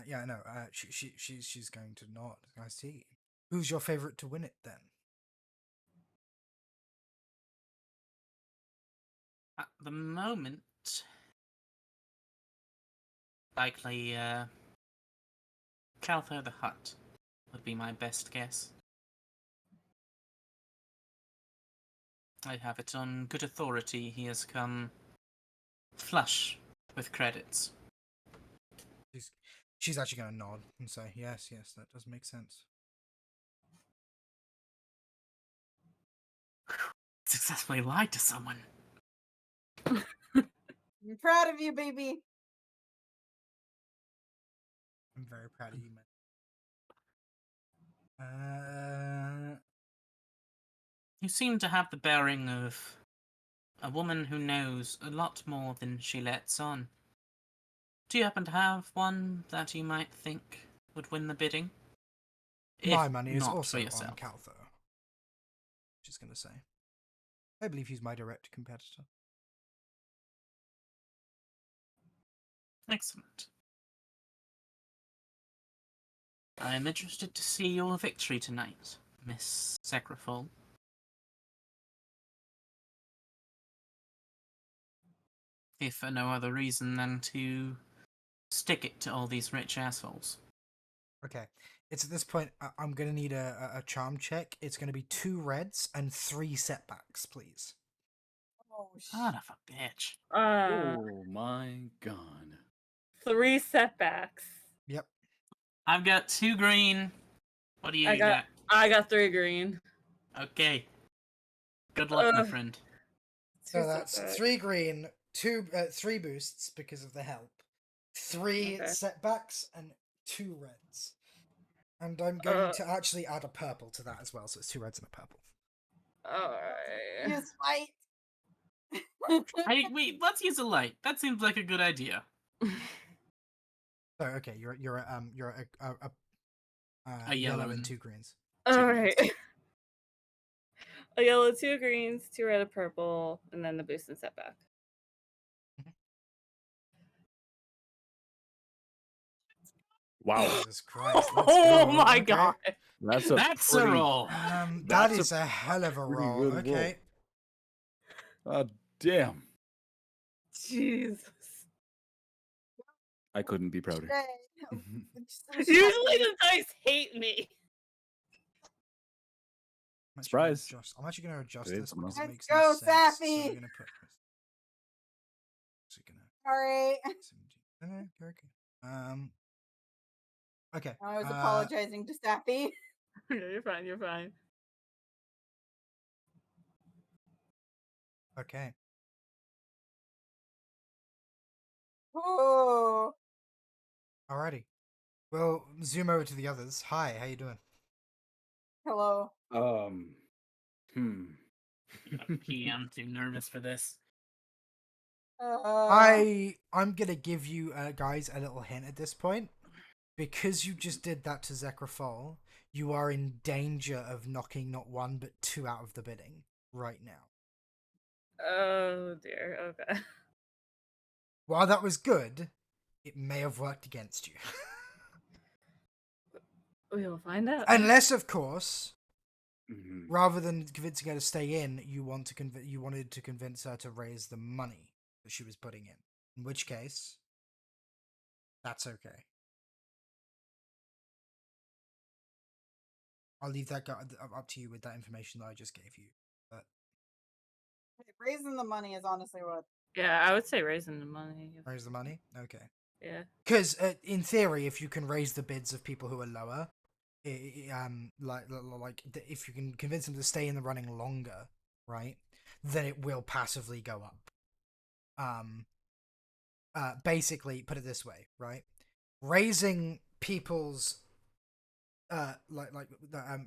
yeah, no, she's going to nod. I see. Who's your favorite to win it then? At the moment, likely, Caltho the Hutt would be my best guess. I have it on good authority he has come flush with credits. She's actually going to nod and say, yes, that does make sense. Successfully lied to someone. I'm proud of you, baby. I'm very proud of you, man. You seem to have the bearing of a woman who knows a lot more than she lets on. Do you happen to have one that you might think would win the bidding? My If money is not also for on yourself. Caltho. Just going to say. I believe he's my direct competitor. Excellent. I am interested to see your victory tonight, Miss Sacrifol. If for no other reason than to stick it to all these rich assholes. Okay. It's at this point, I'm going to need a charm check. It's going to be 2 reds and 3 setbacks, please. Oh, Son of a bitch. Oh my god. 3 setbacks. Yep. I've got 2 green. What do you got? I got 3 green. Okay. Good luck, my friend. So that's 3 green, 3 boosts because of the help, 3 Okay. setbacks, and 2 reds. And I'm going to actually add a purple to that as well, so it's 2 reds and a purple. Alright. use light. Hey, wait, let's use a light. That seems like a good idea. So okay, you're A yellow yellow and and 2 greens. Alright. A yellow, 2 greens, 2 red, a purple, and then the boost and setback. Wow. Jesus Christ! Let's Oh go. my Okay. god. That's That's a pretty, roll. That That's is a hell of a pretty roll. good Okay. Damn. Jesus. I couldn't be prouder. Usually the dice hate me. Surprise. I'm actually going to adjust It is this because it Let's makes go, no sense. So Sappy! we're going to put. So Sorry. 17. Okay. Okay. I was apologizing to Sappy. No, you're fine, you're fine. Okay. Oh. Alrighty. We'll zoom over to the others. Hi, how you doing? Hello. Hmm. I'm too nervous for this. I'm gonna give you guys a little hint at this point. Because you just did that to Zekrafol, you are in danger of knocking not 1 but 2 out of the bidding. right now. Oh dear. Okay. While that was good, it may have worked against you. We'll find out. Unless, of course, Mhm. rather than convincing her to stay in, you wanted to convince her to raise the money that she was putting in. In which case, that's okay. I'll leave that up to you with that information that I just gave you. But Raising the money is honestly what. Yeah, I would say raising the money. raise the money, okay. Yeah. Because in theory, if you can raise the bids of people who are lower, if you can convince them to stay in the running longer, right, then it will passively go up. Basically, put it this way, right? Raising people's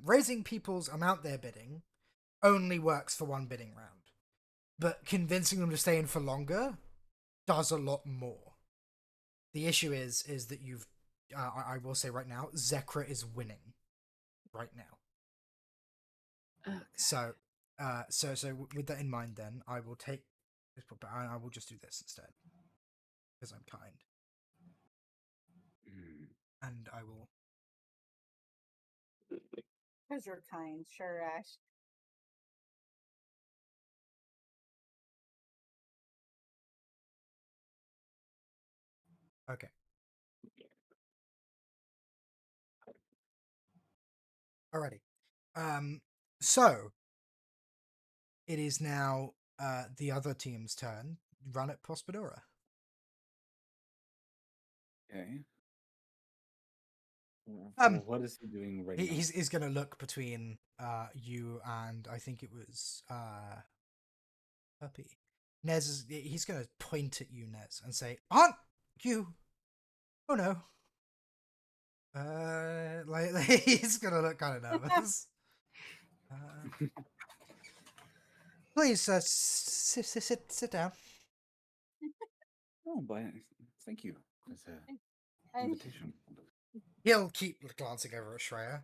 raising people's amount they're bidding only works for one bidding round, but convincing them to stay in for longer does a lot more. The issue is that you've I will say right now, Zekra is winning right now. Okay. So with that in mind, then I will take this, but I will just do this instead because I'm kind, Mm. and I will. Because you're kind, sure, Ash. Okay. Alrighty. So it is now the other team's turn. Run at Prospedora. Okay. What is he doing right now? He's gonna look between you and I think it was Puppy. He's gonna point at you, Nez, and say, "Aren't you? Oh no." He's gonna look kind of nervous. Please, sit down. Oh, but thank you. It's an invitation. He'll keep glancing over at Shreya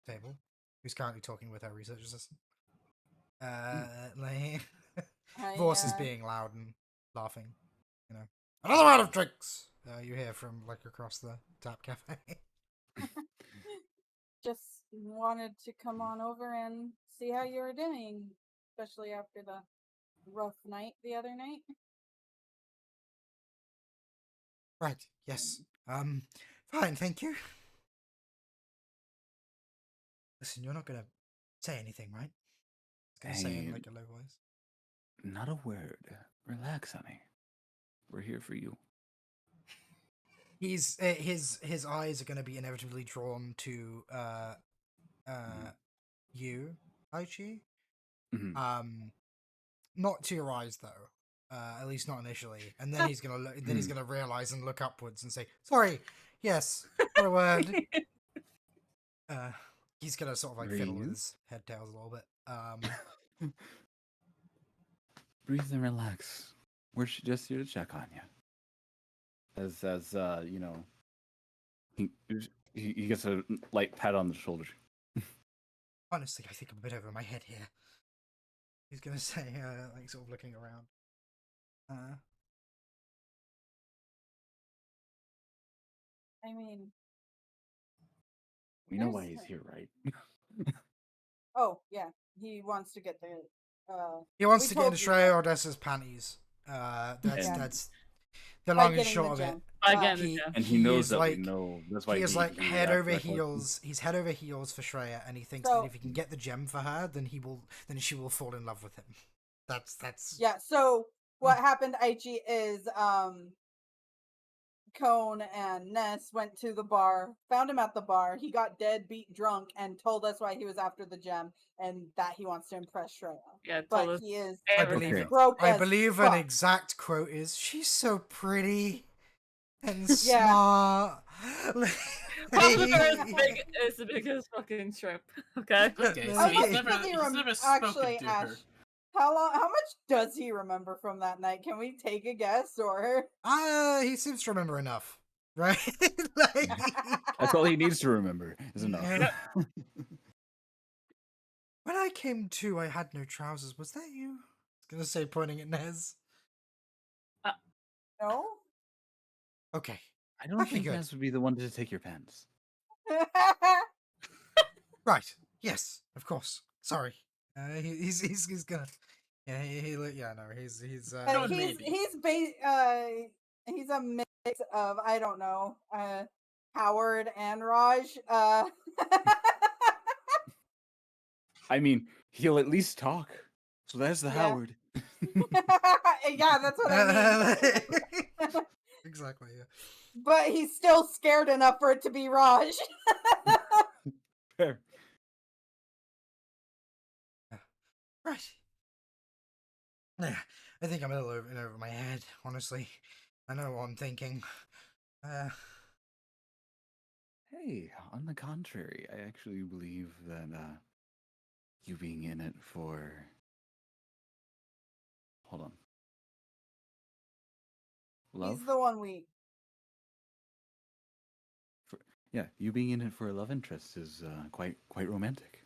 table, who's currently talking with her research assistant. Voice is being loud and laughing. You know, another round of drinks. You hear from across the tap cafe. Just wanted to come on over and see how you were doing, especially after the rough night the other night. Right. Yes. Fine. Thank you. Listen, you're not gonna say anything, right? Gonna say in Hey, a low voice. not a word. Relax, honey. We're here for you. He's his eyes are gonna be inevitably drawn to you, Aichi. Mhm. Not to your eyes though. At least not initially. And then he's gonna look. Then he's gonna realize and look upwards and say, "Sorry, yes, not a word." He's gonna sort of fiddle with Breathe. his head tails a little bit. Breathe and relax. We're just here to check on you. As you know, he gets a light pat on the shoulder. Honestly, I think I'm a bit over my head here. He's gonna say, sort of looking around. I mean, We know why there's- he's here, right? oh yeah, he wants to get the. He wants we to get into told you Shreya that Odessa's panties. That's Yeah. that's the by long and getting short the of it. gem. Again, He And he knows is that like we know. That's why he is like he head asked over that question. heels. He's head over heels for Shreya, and he thinks So- that if he can get the gem for her, then she will fall in love with him. That's Yeah. So what happened, Aichi, is Cone and Ness went to the bar, found him at the bar. He got dead, beat, drunk, and told us why he was after the gem and that he wants to impress Shreya. Yeah, told But us he is I everything. believe Okay. broke I as believe an fuck. exact quote is she's so pretty and Yeah. smart. Popular is the biggest fucking shrimp. Okay. Okay, How so much he's never, does he he's never spoken actually, to Ash? her. How much does he remember from that night? Can we take a guess, or He seems to remember enough, right? Like, That's all he needs to remember is enough. Yeah. When I came to, I had no trousers. Was that you? I was gonna say, pointing at Nez. No. Okay. I don't That'd be think good. Naz would be the one to take your pants. Right. Yes. Of course. Sorry. He's gonna. Yeah. Yeah. No. He's. Oh, He's maybe. he's a mix of, I don't know, Howard and Raj. I mean, he'll at least talk. So there's the Yeah. Howard. Yeah, that's what I mean. Exactly. Yeah. But he's still scared enough for it to be Raj. Fair. Right. Yeah. I think I'm a little in over my head. Honestly, I know what I'm thinking. Hey, on the contrary, I actually believe that you being in it for. Hold on. Love? He's the one we. Yeah, you being in it for a love interest is quite romantic.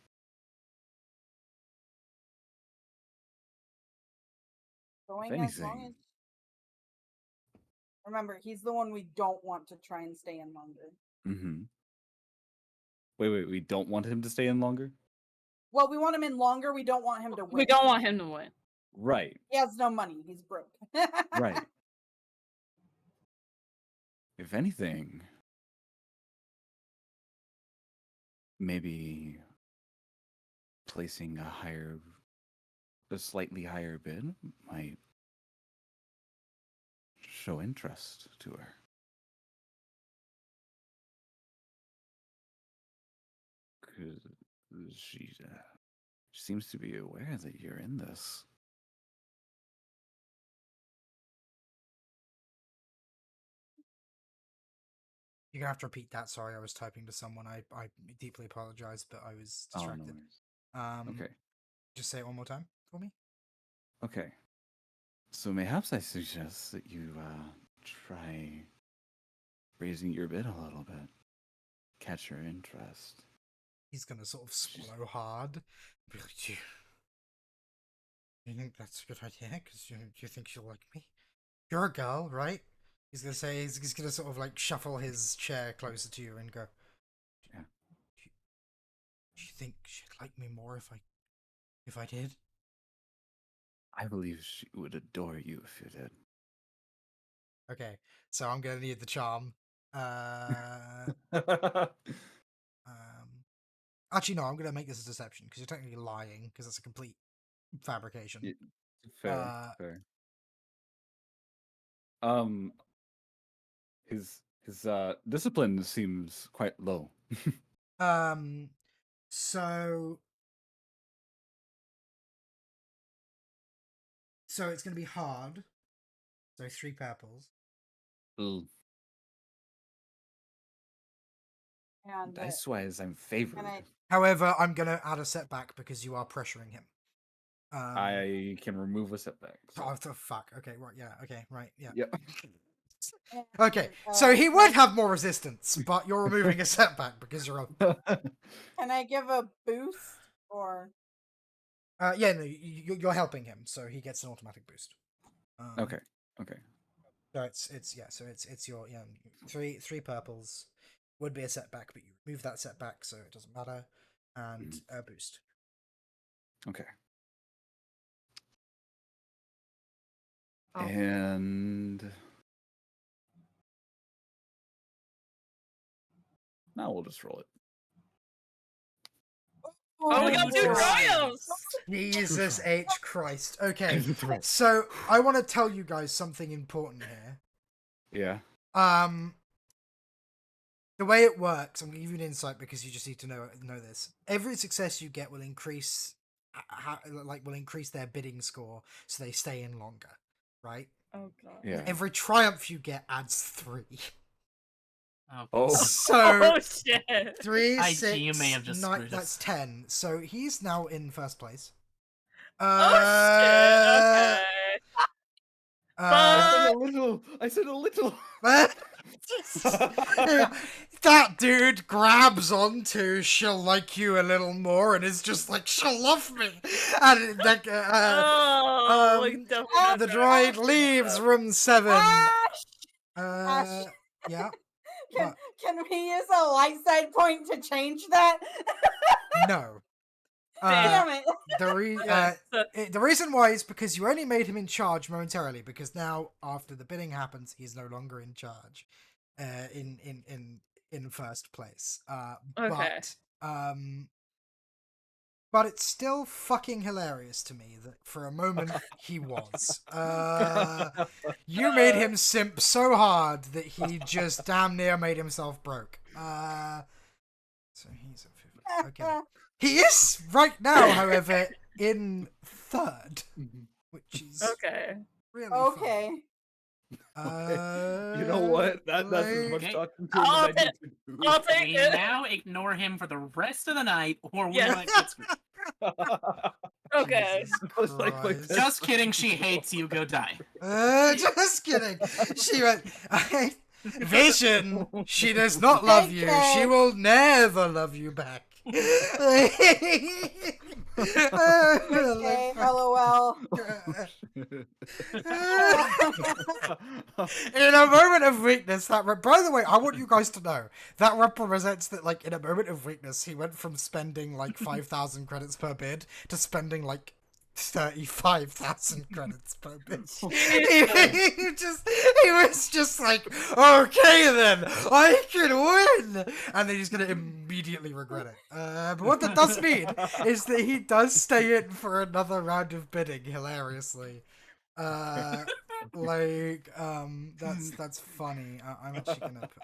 Going If as long as. anything, Remember, he's the one we don't want to try and stay in longer. mm-hmm. Wait, we don't want him to stay in longer? Well, we want him in longer. We don't want him to win. We don't want him to win. Right, He has no money. He's broke. right. If anything, maybe placing a slightly higher bid might show interest to her. Because she seems to be aware that you're in this. You're gonna have to repeat that. Sorry, I was typing to someone. I deeply apologize, but I was Oh, no distracted. worries. Okay. Just say it one more time for me. Okay. So mayhaps I suggest that you try raising your bid a little bit. Catch her interest. He's gonna sort of swallow hard. Be like, do you think that's a good idea? Because do you think she'll like me? You're a girl, right? He's gonna say. He's gonna sort of like shuffle his chair closer to you and go. Yeah. Do you think she'd like me more if I did? I believe she would adore you if you did. Okay, so I'm gonna need the charm. Actually, no, I'm gonna make this a deception because you're technically lying because that's a complete fabrication. Yeah, fair, fair. His discipline seems quite low. So it's gonna be hard. So 3 purples. Ooh. And Dice wise, I'm favored. However, I'm gonna add a setback because you are pressuring him. I can remove a setback. So. Oh, fuck. Okay, right. Yeah. Okay, right. Yeah. Yep. Okay, so he would have more resistance, but you're removing a setback because you're up. Can I give a boost or? Yeah, no, you're helping him, so he gets an automatic boost. Okay. So it's your 3 purples would be a setback, but you remove that setback, so it doesn't matter, and a boost. Okay. Oh. And now we'll just roll it. Oh, we got 2 triumphs! Jesus H. Christ. Okay, so I want to tell you guys something important here. Yeah. The way it works, I'm going to give you an insight because you just need to know this. Every success you get will increase, will increase their bidding score, so they stay in longer, right? Oh god. Yeah. Every triumph you get adds 3. Oh. So Oh shit. 3, I 6, you may have just 9, screwed that's us. 10. So he's now in first place. Oh shit. Okay. I said a little. That that dude grabs onto "she'll like you a little more" and is just like, "she'll love me," and like, definitely not the that. droid leaves room 7. Ash! Yeah, Can, what? can we use a light side point to change that? No. Damn it. The reason why is because you only made him in charge momentarily, because now after the bidding happens, he's no longer in charge, in first place. Okay. But it's still fucking hilarious to me that for a moment he was. You made him simp so hard that he just damn near made himself broke. So he's at 50. Okay. He is right now, however, in third, which is Okay. really Okay. funny. You know what? That's as much Okay. talking to him as I need to do. I'll take We it. now ignore him for the rest of the night, or we Yes. might get screwed. Okay. Jesus I was like, Christ. that's- Just kidding, she hates you, go die. Just kidding. She went, Vision, she does not love you. She Okay. will never love you back. Okay, LOL. In a moment of weakness, by the way, I want you guys to know that represents that, like, in a moment of weakness, he went from spending like 5,000 credits per bid to spending like 35,000 credits per bid. He was just like, okay then, I can win, and then he's gonna immediately regret it. But what that does mean is that he does stay in for another round of bidding, hilariously. That's funny. I'm actually gonna put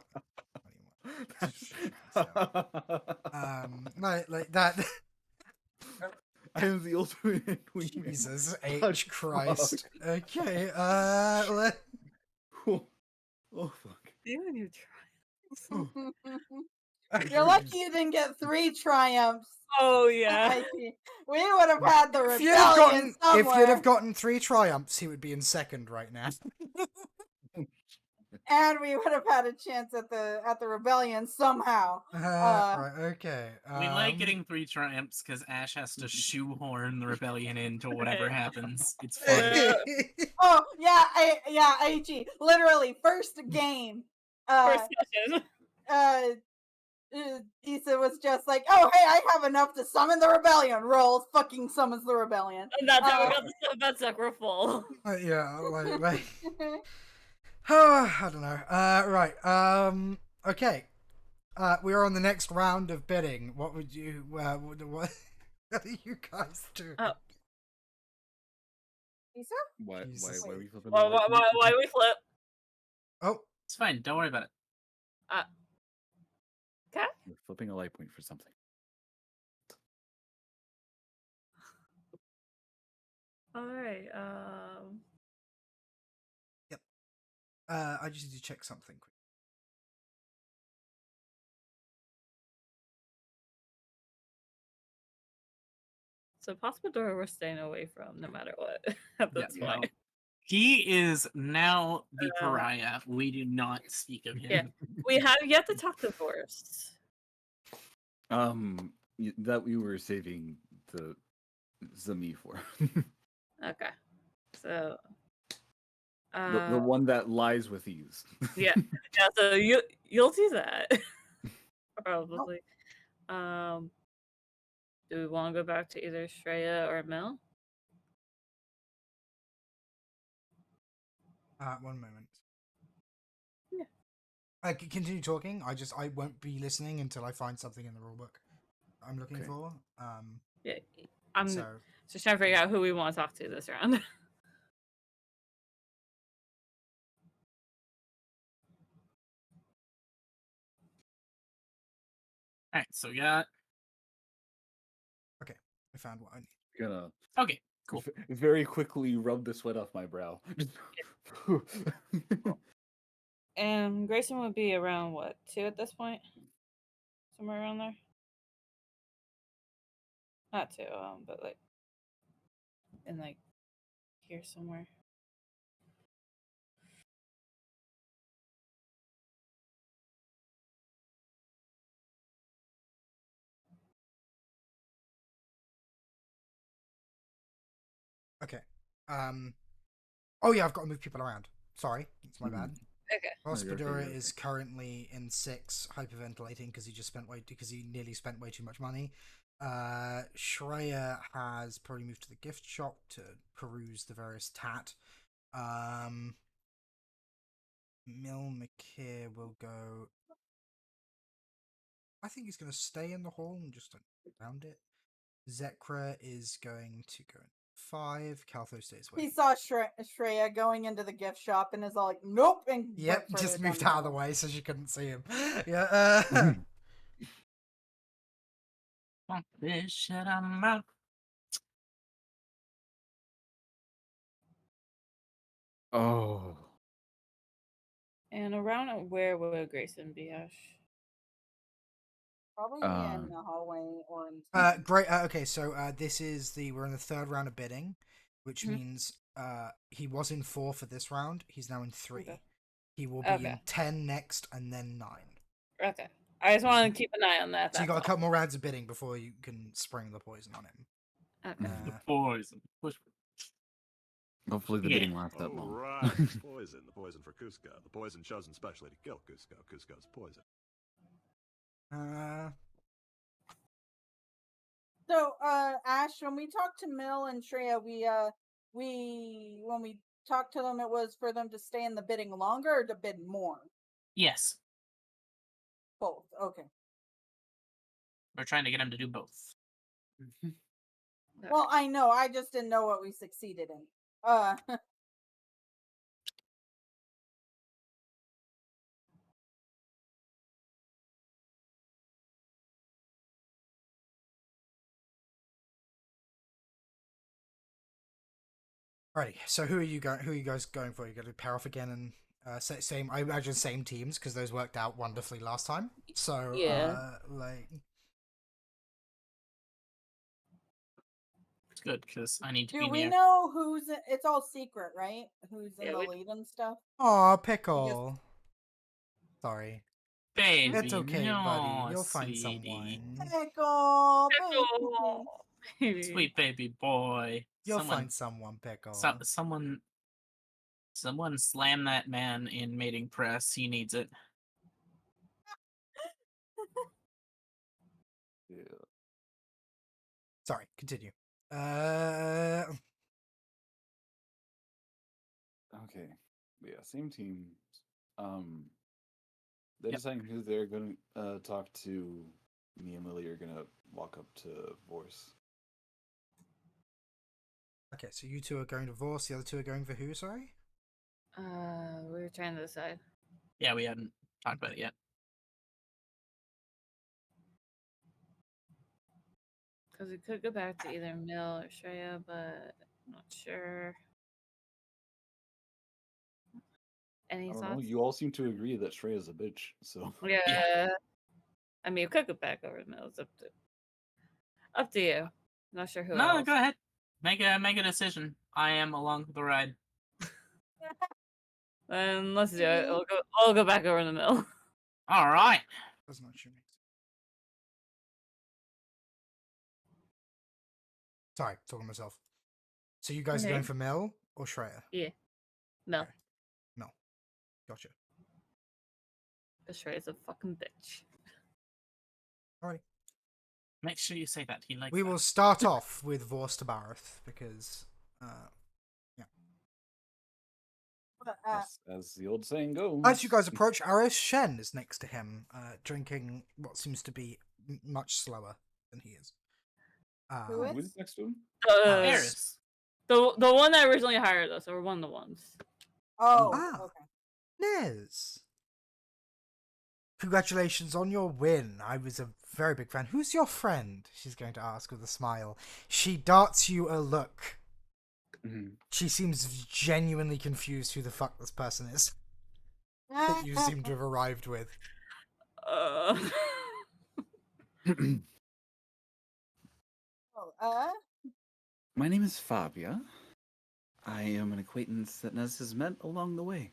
like that. I am the ultimate wingman. Jesus God, H Christ. fuck. Okay, Oh, fuck. You and your trials. You're lucky you didn't get 3 triumphs. Oh yeah. Mikey. We would have had the if rebellion you'd somewhere. have gotten 3 triumphs, he would be in second right now. And we would have had a chance at the rebellion somehow. Right, okay. We like getting 3 triumphs because Ash has to shoehorn the rebellion into whatever happens. It's fun. Oh yeah, AG. Literally, first game. First session. Issa was just like, "Oh hey, I have enough to summon the rebellion." Rolls, fucking summons the rebellion. And that's how we got the stuff that sucker full. Yeah, like I don't know. Right. Okay. We are on the next round of bidding. What would you? What do you guys do? Oh. Issa? Why Jesus. are we flipping? Why the light? do we flip? Oh, It's fine, don't worry about it. Okay. We're flipping a light point for something. All right. I just need to check something quick. So possible door we're staying away from no matter what at this Yeah, point. He is now the pariah. We do not speak of him. Yeah. We have yet to talk to Forrest. That we were saving the Zami for. Okay. So the one that lies with ease. yeah. Yeah, so you'll do that. Probably. Do we want to go back to either Shreya or Mel? One moment. Yeah. Continue talking. I won't be listening until I find something in the rulebook I'm looking for. Yeah. I'm So just trying to figure out who we want to talk to this round. Alright, so we got. I found what I need. Gonna Okay, cool. very quickly rub the sweat off my brow. And Grayson would be around what, 2 at this point? Somewhere around there? Not 2, but like in like here somewhere. Okay. Oh yeah, I've got to move people around. Sorry, it's my bad. Okay. No, you're okay, Hospodura you're is okay. currently in 6, hyperventilating because he nearly spent way too much money. Shreya has probably moved to the gift shop to peruse the various tat. Mil Makir will go. I think he's going to stay in the hall and just around it. Zekra is going to go in 5. Caltho stays where He he saw Shreya going into the gift shop and is all like, "Nope," and Yep, went further just down moved the out of the hall. way so she couldn't see him. Yeah. Fuck this shit, I'm out. Oh. And around where would Grayson be, Ash? Probably in the hallway or in. Great. Okay, so we're in the 3rd round of bidding, which Mhm. means he was in 4 for this round. He's now in 3. Okay. He will be Okay. in 10 next, and then 9. Okay. I just want to keep an eye on that. So you That's got a all. couple more rounds of bidding before you can spring the poison on him. Okay. The poison. Push. Hopefully the Yeah. bidding lasts that Oh, long. right. Poison. The poison for Cusco. The poison chosen specially to kill Cusco. Cusco's poison. So, Ash, when we talked to Mill and Shreya, when we talked to them, it was for them to stay in the bidding longer or to bid more. Yes. Both. Okay. We're trying to get him to do both. Well, I know. I just didn't know what we succeeded in. Alrighty. So who are you guys going for? You going to pair off again and same? I imagine same teams because those worked out wonderfully last time. So Yeah. It's good because I need to Do be we near. know who's? It's all secret, right? Who's in Yeah, the we- lead and stuff. Aw, pickle. Sorry. Baby, It's okay, buddy. no, You'll find sweetie. someone. Pickle, Oh, baby. Sweet baby boy. You'll Someone, find someone, pickle. someone slam that man in mating press. He needs it. Yeah. Sorry, continue. Okay. Yeah, same team. They're Yep. deciding who they're going to talk to. Me and Lily are going to walk up to Vorse. Okay, so you two are going to divorce. The other two are going for who? Sorry. we were trying to decide. Yeah, we hadn't talked about it yet. Because we could go back to either Mill or Shreya, but I'm not sure. Any I don't know. thoughts? You all seem to agree that Shreya's a bitch, so. Yeah. I mean, we could go back over to Mill. It's up to you. Not sure who No, else. go ahead. Make a decision. I am along for the ride. Then let's do it. I'll go back over to the Mill. All right. Does not shoot me. Sorry, talking to myself. So you guys are Okay. going for Mel or Shreya? Yeah. Mill. Okay. No. Gotcha. Because Shreya's a fucking bitch. Alright. Make sure you say that. He likes We that. will start off with Vorst Bareth because But, As the old saying goes. as you guys approach, Aris Shen is next to him, drinking what seems to be much slower than he is. Who Who is next to him? Eris. The one that originally hired us, or one of the ones. oh, Ah. okay. Nez. Congratulations on your win. I was a very big fan. Who's your friend? She's going to ask with a smile. She darts you a look. Mhm. She seems genuinely confused who the fuck this person is that you seem to have arrived with. Oh, My name is Fabia. I am an acquaintance that Nez has met along the way.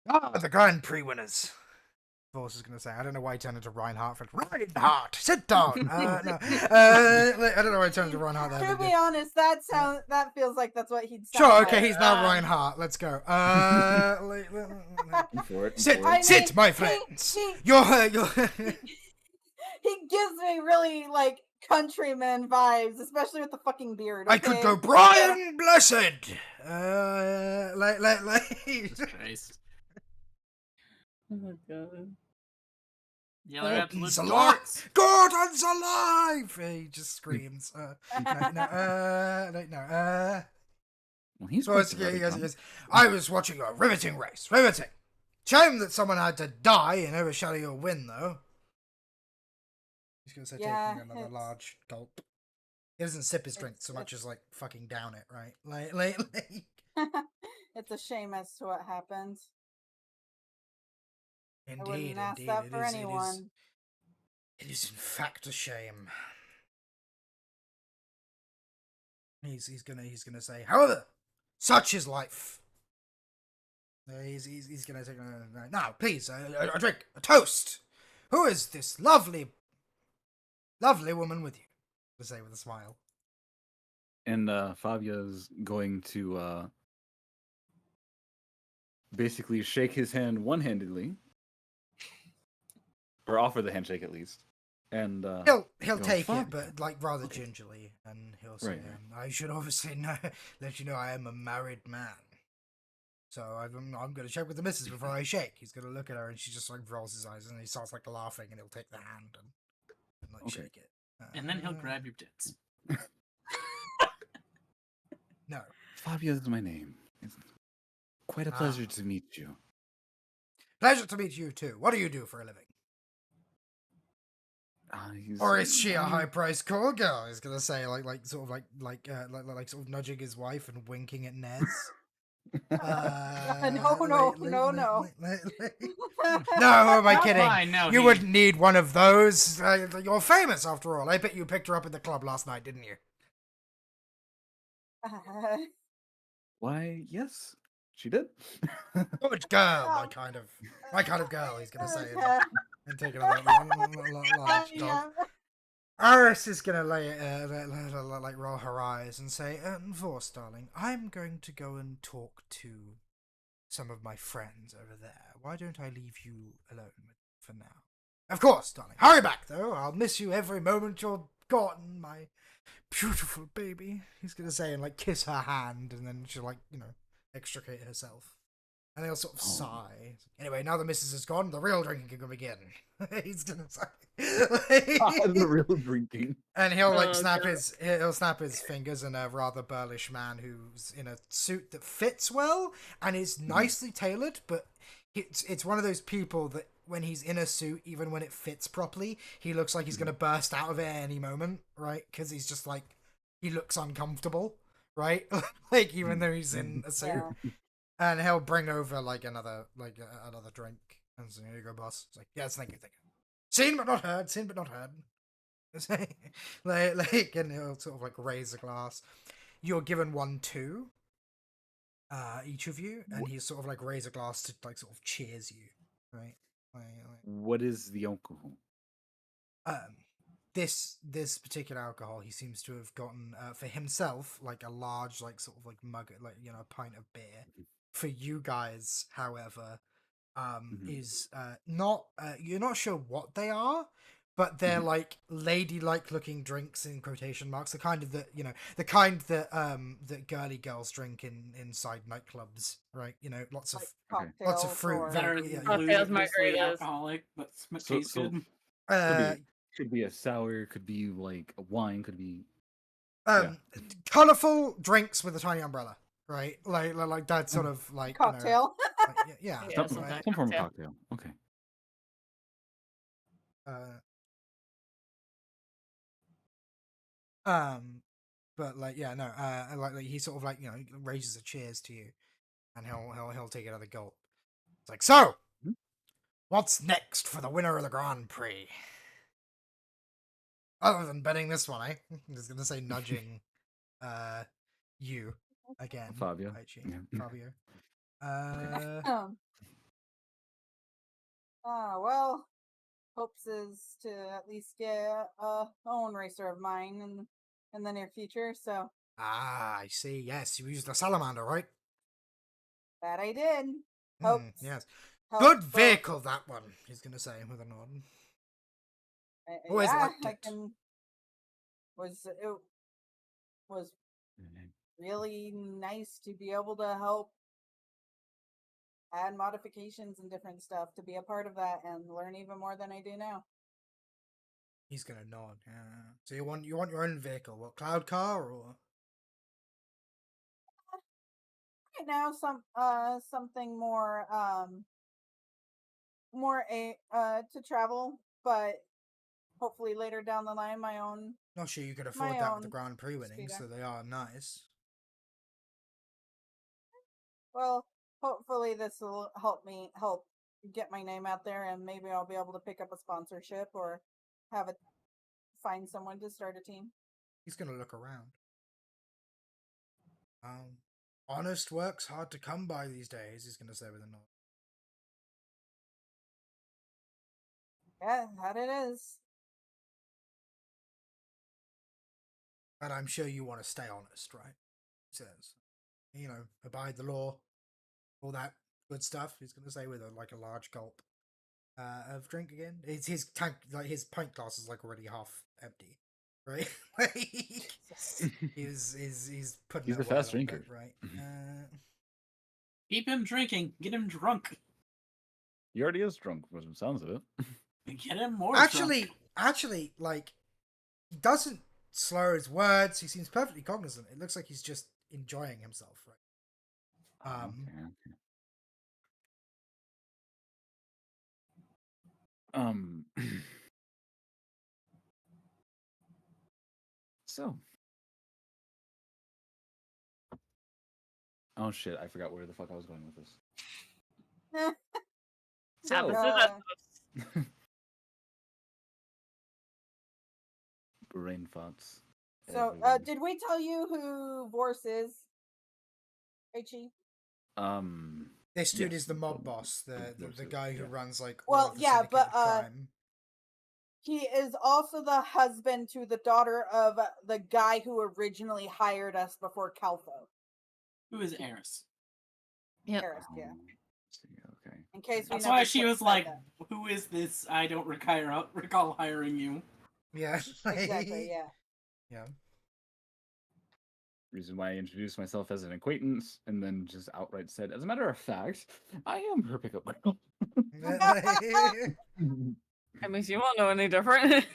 Ah, the Grand Prix winners. Voice is gonna say. I don't know why he turned into Reinhardt. For Reinhardt, sit down. No. I don't know why he turned into Reinhardt there. To but be yeah. honest, that feels like that's what he'd sound Sure. like. Okay, he's now Reinhardt. Let's go. Go for it. go Sit, for it. sit, my he- friends. he- You're. He gives me really like countryman vibes, especially with the fucking beard. I could okay? go Brian Blessed. Jesus Christ. Oh god. Yell her absolute Gordon's alive! dorks. Gordon's alive! He just screams. No. Well, he's So quite it's, the yeah, radical. yes. I was watching a riveting race. Riveting. Shame that someone had to die and overshadow your win, though. He's gonna say Yeah, taking another it's- large gulp. He doesn't sip his drink so much as like fucking down it, right? Like. It's a shame as to what happened. I Indeed, wouldn't ask indeed. that for anyone. It is in fact a shame. He's gonna say, however, such is life. He's gonna take now, please, a drink, a toast. Who is this lovely woman with you? To say with a smile. And Fabia's going to basically shake his hand one-handedly, or offer the handshake at least. And He'll go, take it, "Fabia." but like rather Okay. gingerly, and he'll say, Right. "I should obviously let you know I am a married man." So I'm going to check with the missus before I shake. He's going to look at her, and she just like rolls his eyes, and he starts like laughing, and he'll take the hand and like Okay. shake it. And then he'll grab your tits. No, Fabia is my name. It's quite a pleasure to meet you. pleasure to meet you too. What do you do for a living? Or is she a high-priced call girl? He's gonna say like sort of like sort of nudging his wife and winking at Nez. No. No, who am I kidding? Fine, no, You he- wouldn't need one of those. You're famous after all. I bet you picked her up at the club last night, didn't you? Why, yes, she did. Good girl, Oh. my kind of girl. He's gonna say Okay. and take another large Yeah. dog. Iris is gonna like roll her eyes and say, "Vorst, darling, I'm going to go and talk to some of my friends over there. Why don't I leave you alone for now?" "Of course, darling. Hurry back, though. I'll miss you every moment you're gone, my beautiful baby." He's gonna say and like kiss her hand, and then she'll like extricate herself. And they'll sort of sigh. Anyway, now the missus is gone, the real drinking can begin. He's gonna say. The real drinking. And he'll like Oh, snap God. he'll snap his fingers, and a rather burlish man who's in a suit that fits well and is nicely tailored, but it's one of those people that when he's in a suit, even when it fits properly, he looks like he's gonna burst out of it at any moment, right? Because he's just like he looks uncomfortable, right? Like even though he's in a suit. Yeah. And he'll bring over like another drink. And so, "Here you go, boss." It's like, "Yes, thank you. Seen but not heard. Seen but not heard." And he'll sort of like raise a glass. You're given one too, each of you, and he sort of like raise a glass to like sort of cheers you, right? What is the alcohol? This particular alcohol he seems to have gotten for himself, like a large like sort of like mug, like a pint of beer. For you guys, however, is not you're not sure what they are, but they're like ladylike looking drinks in quotation marks, the kind of that that girly girls drink inside nightclubs, right? Lots of Like lots of cocktails fruit, or- Very yeah, Cocktails, ludicrously margaritas. alcoholic, but So- tastes so- good. Could be a sour, could be like a wine, could be colorful drinks with a tiny umbrella, right? Like that sort of like Cocktail. Like, yeah, Yeah, some, some kind of some form of cocktail. cocktail. Okay. But like like he sort of like raises a cheers to you, and he'll take another gulp. It's like, "So, Mhm. what's next for the winner of the Grand Prix? Other than betting this one, eh?" I'm just gonna say, nudging you again, Fabio. Aichi. Yeah. Fabio. Well, hopes is to at least get a own racer of mine in the near future. So Ah, I see. Yes, you used the salamander, right? that I did. Hmm, Hopes. yes. Hopes. Good vehicle, that one. He's gonna say with a nod. Always Yeah, liked I it. can. It was really nice to be able to help add modifications and different stuff to be a part of that and learn even more than I do now. He's gonna nod. Yeah. So you want your own vehicle? What, cloud car or? Right now, something more a to travel, but hopefully later down the line, Not sure you could afford my that with the own Grand Prix winnings, speeder. so they are nice. Well, hopefully this will help get my name out there, and maybe I'll be able to pick up a sponsorship or have a find someone to start a team. He's gonna look around. Honest work's hard to come by these days. He's gonna say with a nod. Yeah, that it is. But I'm sure you want to stay honest, right? He says, abide the law, all that good stuff. He's gonna say with a large gulp of drink again. It's his tank, like his pint glass is like already half empty, right? Like, Jesus. he's putting He's it a away fast a little bit, drinker. right? Keep him drinking. Get him drunk. He already is drunk, from the sounds of it. Get him more actually, drunk. like he doesn't slur his words. He seems perfectly cognizant. It looks like he's just enjoying himself, right? Okay. Um. So. Oh shit! I forgot where the fuck I was going with this. Happens So. to that. Brain thoughts. So, everywhere. did we tell you who Vorse is? H.E.? This dude Yes, is the mob the- boss, the versus, guy who yeah. runs like all Well, of the yeah, syndicated but crime. he is also the husband to the daughter of the guy who originally hired us before Calfo. Who is Eris? Yep. Eris, yeah. See, okay. In case we That's never why she was said like, that. "Who is this? I don't recall hiring you." Yeah, Exactly, yeah. yeah. Reason why I introduced myself as an acquaintance and then just outright said, as a matter of fact, I am her pickup girl. I mean, you won't know any different.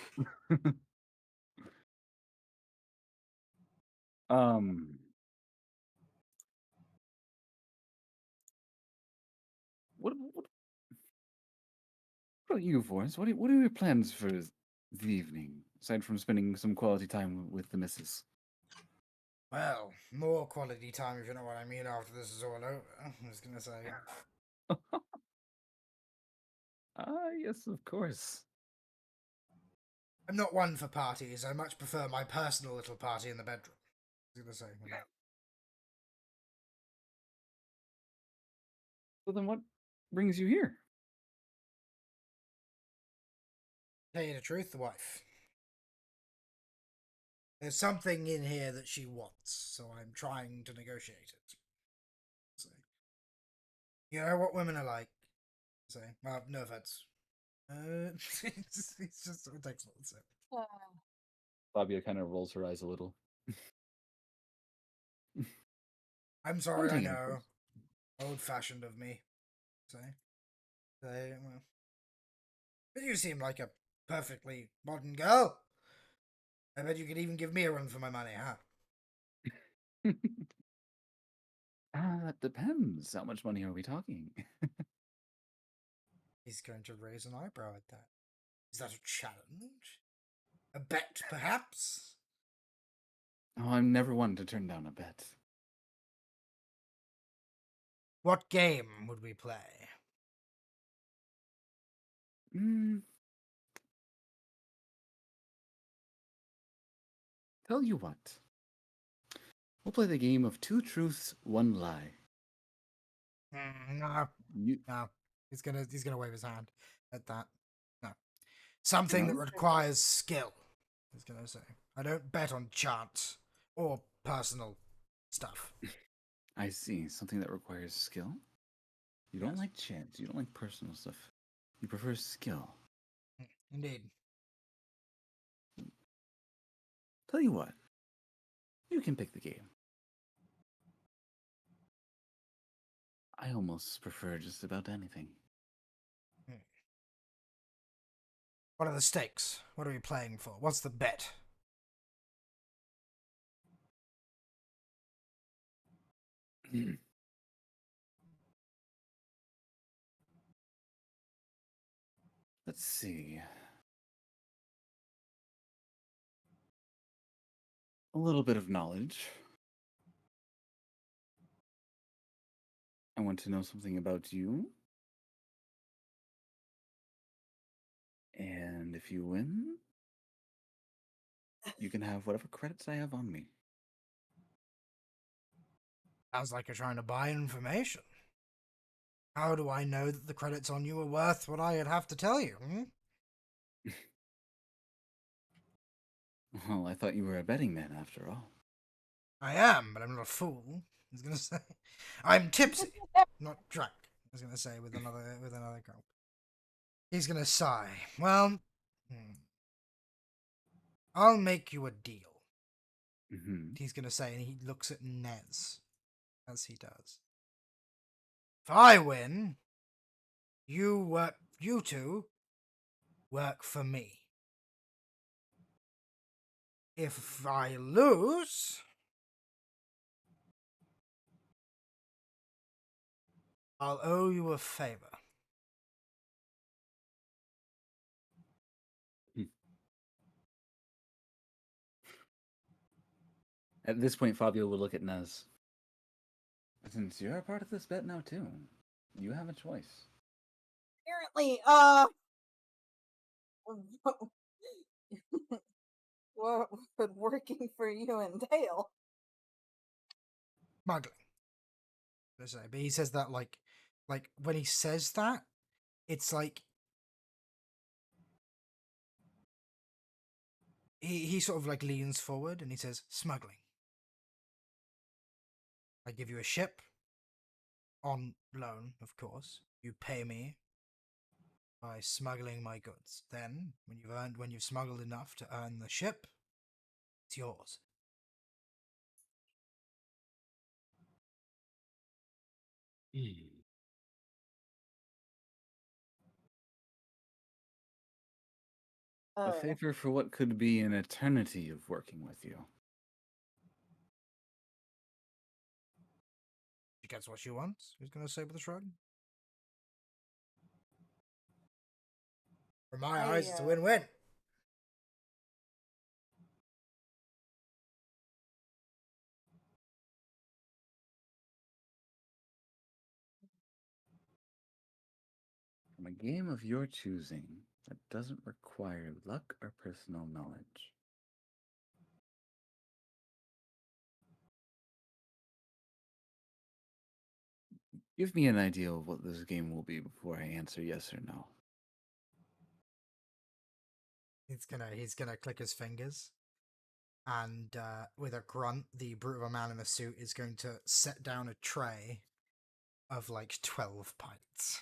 um, what about you, Forrest? What are your plans for the evening, aside from spending some quality time with the missus? Well, more quality time, if you know what I mean, after this is all over. I was gonna say. Ah, yes, of course. I'm not one for parties. I much prefer my personal little party in the bedroom. I was gonna say. So then what brings you here? Tell you the truth, the wife. There's something in here that she wants, so I'm trying to negotiate it. So, you know what women are like. So, well, no offense. It's just it takes a little sip. Fabia kind of rolls her eyes a little. I'm sorry, I taking it, know. Chris. Old-fashioned of me. So, well, but you seem like a perfectly modern girl. I bet you could even give me a run for my money, huh? That depends. How much money are we talking? He's going to raise an eyebrow at that. Is that a challenge? A bet, perhaps? Oh, I'm never one to turn down a bet. What game would we play? Tell you what. We'll play the game of two truths, one lie. No, You no. He's gonna wave his hand. at that. No. Something that No? requires skill. I was gonna say. I don't bet on chance or personal stuff. I see. Something that requires skill? You don't Yes. like chance. You don't like personal stuff. You prefer skill. Indeed. Tell you what. You can pick the game. I almost prefer just about anything. What are the stakes? What are we playing for? What's the bet? Let's see. A little bit of knowledge. I want to know something about you. And if you win, you can have whatever credits I have on me. Sounds like you're trying to buy information. How do I know that the credits on you are worth what I'd have to tell you? Well, I thought you were a betting man after all. I am, but I'm not a fool. I was gonna say, I'm tipsy, not drunk. I was gonna say with another girl. He's gonna sigh. Well, I'll make you a deal. Mm-hmm. He's gonna say, and he looks at Nez as he does. If I win, you two work for me. If I lose, I'll owe you a favor. At this point, Fabio will look at Nez. Since you're a part of this bet now too, you have a choice. Apparently, what would working for you entail? Smuggling. But he says that like when he says that, it's like he sort of like leans forward and he says, smuggling. I give you a ship on loan, of course. You pay me by smuggling my goods. Then, when you've smuggled enough to earn the ship, it's yours. A favor for what could be an eternity of working with you. She gets what she wants. Who's gonna say with a shrug? For my eyes, it's a win-win. From a game of your choosing that doesn't require luck or personal knowledge. Give me an idea of what this game will be before I answer yes or no. He's gonna click his fingers, and with a grunt, the brute of a man in a suit is going to set down a tray of like 12 pints,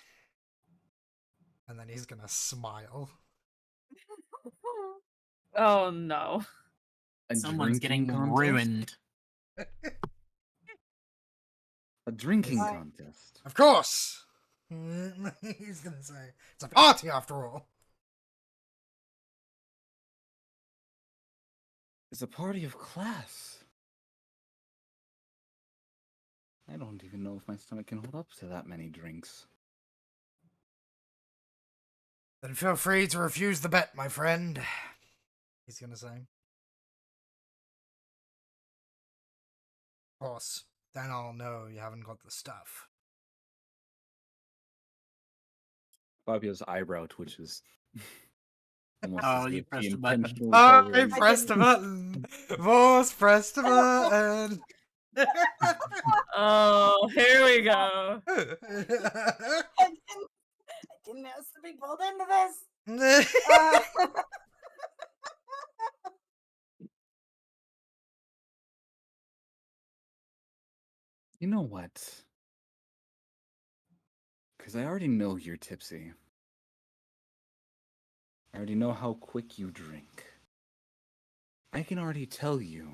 and then he's gonna smile. Oh no. A Someone's drinking getting contest? ruined. A drinking Yes. contest. Of course. He's gonna say it's a party after all. It's a party of class. I don't even know if my stomach can hold up to that many drinks. Then feel free to refuse the bet, my friend. He's gonna say. Of course. Then I'll know you haven't got the stuff. Fabio's eyebrow twitches. Almost Oh, as you if he pressed a button. intentionally I tolerates- pressed the button. Voice pressed the button. Oh, here we go. And fucking has to be pulled into this. Uh, You know what? Because I already know you're tipsy. I already know how quick you drink. I can already tell you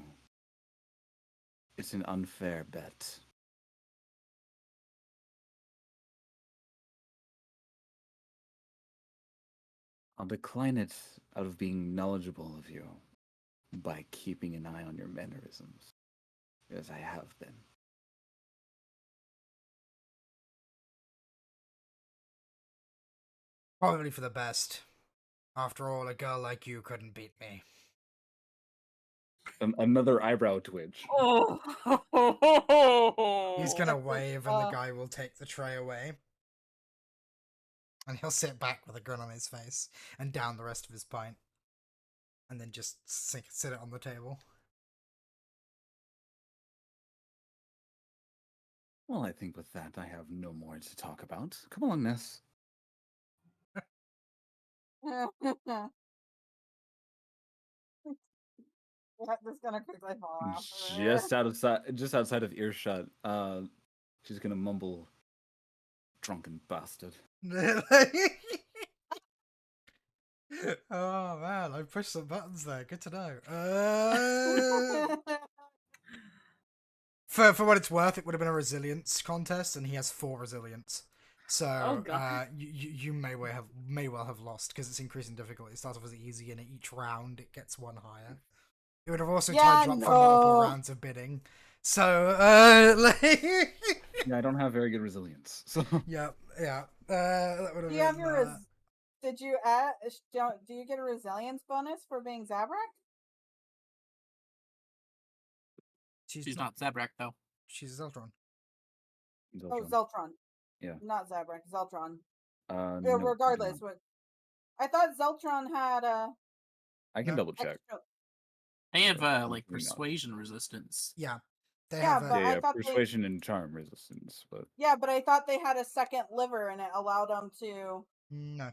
it's an unfair bet. I'll decline it out of being knowledgeable of you by keeping an eye on your mannerisms, as I have been. Probably for the best. After all, a girl like you couldn't beat me. Another eyebrow twitch. Oh. He's gonna That's like, wave, and the guy will take the tray away. And he'll sit back with a grin on his face and down the rest of his pint. And then just sit it on the table. Well, I think with that, I have no more to talk about. Come along, Ness. yeah, just gonna quickly fall off of there. Just outside of earshot, she's gonna mumble, "Drunken bastard." Oh man, I pushed some buttons there. Good to know. For what it's worth, it would have been a resilience contest, and he has 4 resilience. So God. you may well have lost because it's increasing difficulty. It starts off as easy, and each round it gets 1 higher. It would have also tied you up for multiple rounds of bidding. So Yeah, I don't have very good resilience. So yeah. That would have Do you have been. your Did you add? Do you get a resilience bonus for being Zabrak? She's not Zabrak, though. She's Zeltron. Oh, Zeltron. Zeltron. Yeah. Not Zabrak. Zeltron. No, Regardless, I do not. what I thought Zeltron had I can No. double check. extra. They have But like maybe not. persuasion resistance. Yeah. They Yeah, have. but Yeah, I thought persuasion and charm resistance, but Yeah, but I thought they had a second liver and it allowed them to. No.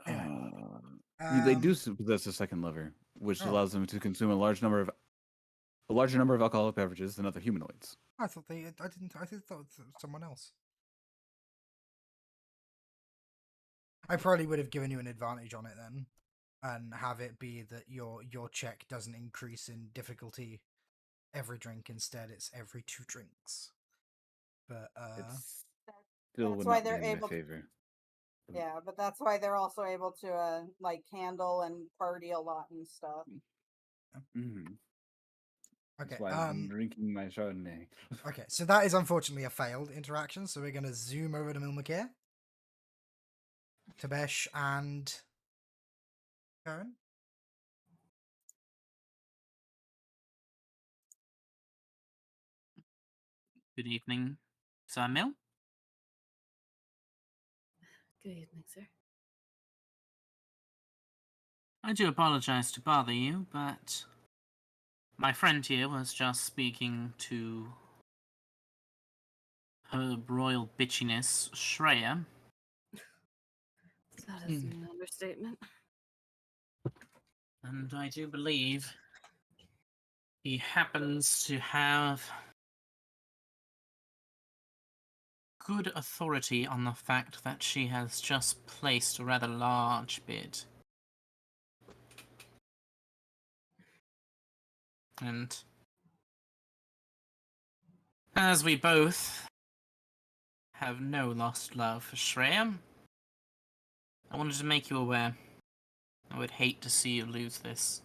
Anyway. they do possess a second liver, which Oh. allows them to consume a larger number of alcoholic beverages than other humanoids. I thought they. I didn't. I thought it was someone else. I probably would have given you an advantage on it then, and have it be that your check doesn't increase in difficulty every drink. Instead, it's every 2 drinks. But It's still That's would why not be they're in my able. favor. Yeah, but that's why they're also able to like handle and party a lot and stuff. Mm-hmm. okay. That's why I've been drinking my Chardonnay. Okay. So that is unfortunately a failed interaction. So we're gonna zoom over to Milmakir, Tabesh, and Karen. Good evening, Sir Mill. Good evening, sir. I do apologize to bother you, but my friend here was just speaking to her royal bitchiness, Shreya. That is an understatement. And I do believe he happens to have good authority on the fact that she has just placed a rather large bid. And as we both have no lost love for Shreya, I wanted to make you aware. I would hate to see you lose this.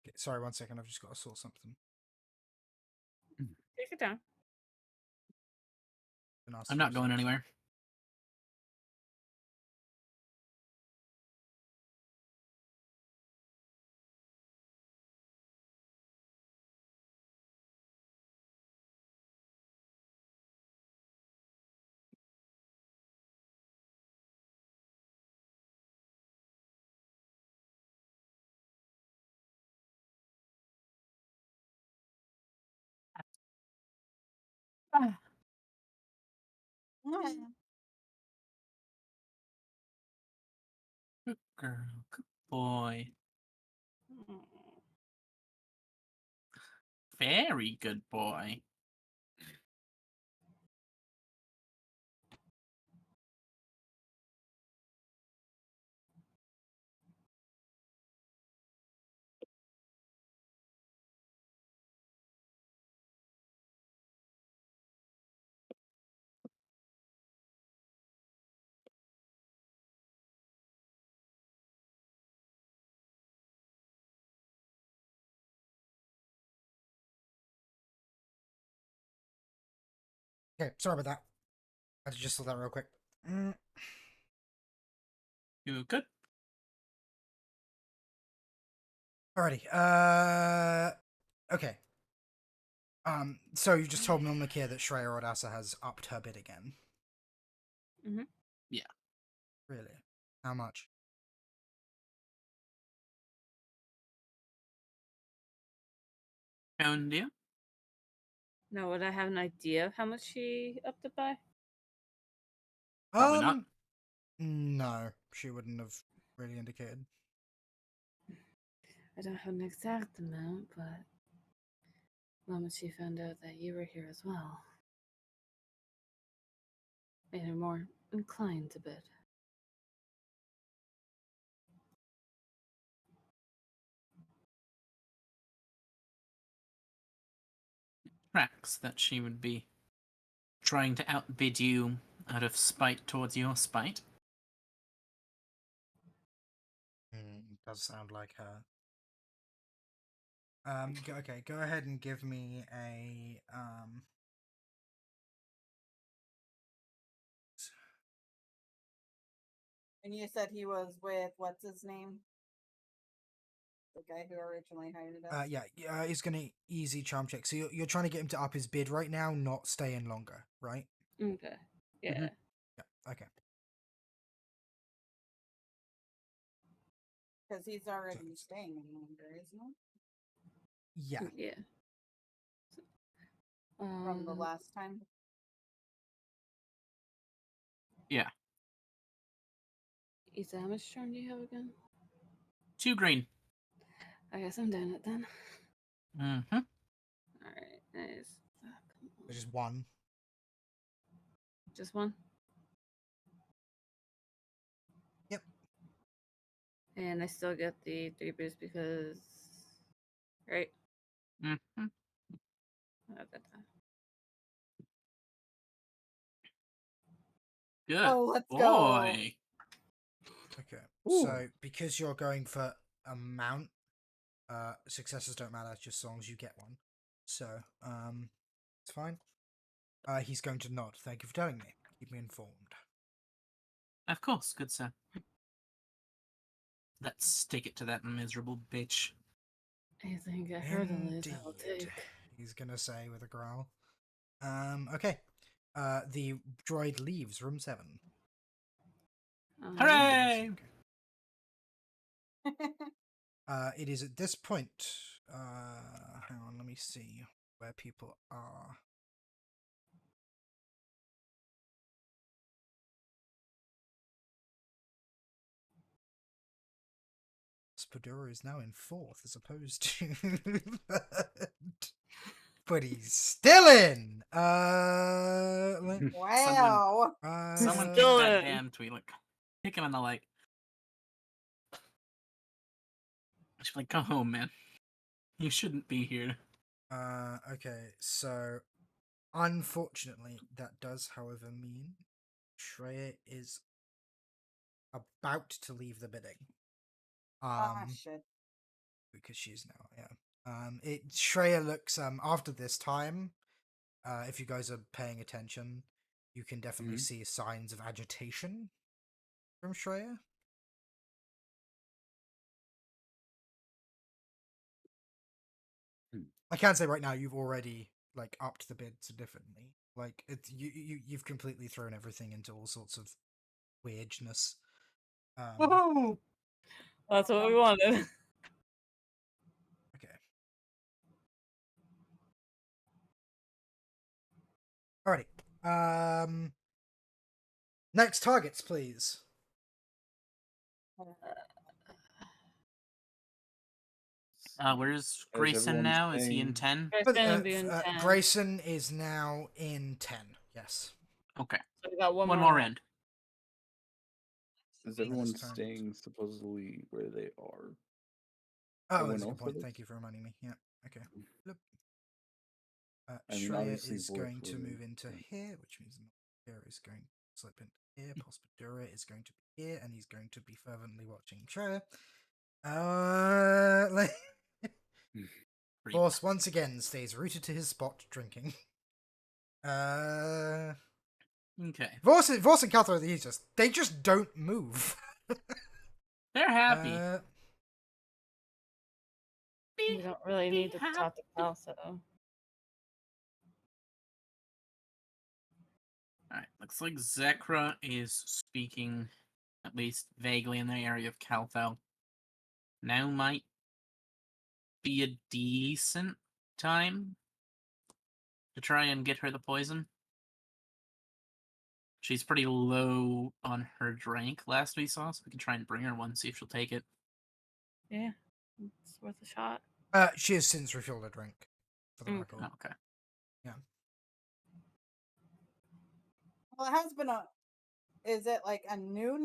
Okay, sorry, 1 second. I've just got to sort something. Take it down. I'm not going anywhere. Good girl. Good boy. Very good boy. Okay, sorry about that. I had to just sort that real quick. You good? Alrighty. Okay. So you just told Milnik here that Shreya Ordasa has upped her bid again. Mhm. Yeah. Really? How much? Found you? Now, would I have an idea of how much she upped it by? Probably not. No, she wouldn't have really indicated. I don't have an exact amount, but the moment she found out that you were here as well, made her more inclined to bid. Tracks that she would be trying to outbid you out of spite towards your spite. Does sound like her. Okay, go ahead and give me a And you said he was with what's his name? The guy who originally hired us. he's gonna easy charm check. So you're trying to get him to up his bid right now, not stay in longer, right? Okay. Yeah. Mhm. Yeah. Okay. Because he's already staying in longer, isn't he? Yeah. Yeah. From the last time. Yeah. Isa, how much charm do you have again? 2 green. I guess I'm doing it then. Mm-hmm. Alright, nice. There's just one. Just one? Yep. And I still get the 3 boosts because. Right? Mm-hmm. Okay. Good Oh, let's go. boy. Okay. Ooh. So because you're going for amount, successes don't matter, it's just as long as you get one. So, it's fine. He's going to nod. Thank you for telling me. Keep me informed. Of course, good sir. Let's stick it to that miserable bitch. I think a hurdle is I'll Indeed. take. He's gonna say with a growl. Okay. The droid leaves room 7. Hooray! It is at this point. Hang on, let me see where people are. Spadura is now in 4th as opposed to 3rd. But he's still in! Wow. Someone kick Still that in. damn Twi'lek. Kick him in the leg. I should be like, go home, man. You shouldn't be here. Okay, so unfortunately, that does, however, mean Shreya is about to leave the bidding. Shit. Because she's now, Shreya looks after this time. If you guys are paying attention, you can definitely see signs of agitation from Shreya. I can say right now you've already like upped the bid significantly. Like it's you've completely thrown everything into all sorts of weirdness. Woohoo! That's what we wanted. Okay. Alrighty. Next targets, please. Where's As Grayson everyone's now? Is he in saying- 10? First gonna be in 10. Grayson is now in 10. Yes. Okay. So we got one more round. end. Is everyone turn. staying supposedly where they are? Oh, Everyone that's a good else point. is? Thank you for reminding me. Yeah. Okay. Flip. I mean, Shreya obviously is Vork going to was- move into here, which means here is going to slip into here. Pospodura is going to be here, and he's going to be fervently watching Shreya. Creep. Force once again stays rooted to his spot, drinking. Okay. Vorse and Calthor, they just don't move. They're happy. We don't really need to talk to Cal, so. Alright, looks like Zekra is speaking, at least vaguely, in the area of Calthel. Now might be a decent time to try and get her the poison. She's pretty low on her drink last we saw, so we can try and bring her one, see if she'll take it. Yeah, it's worth a shot. She has since refilled her drink, for the Mm. record. Oh, okay. Yeah. Well, it has been a. Is it like a newly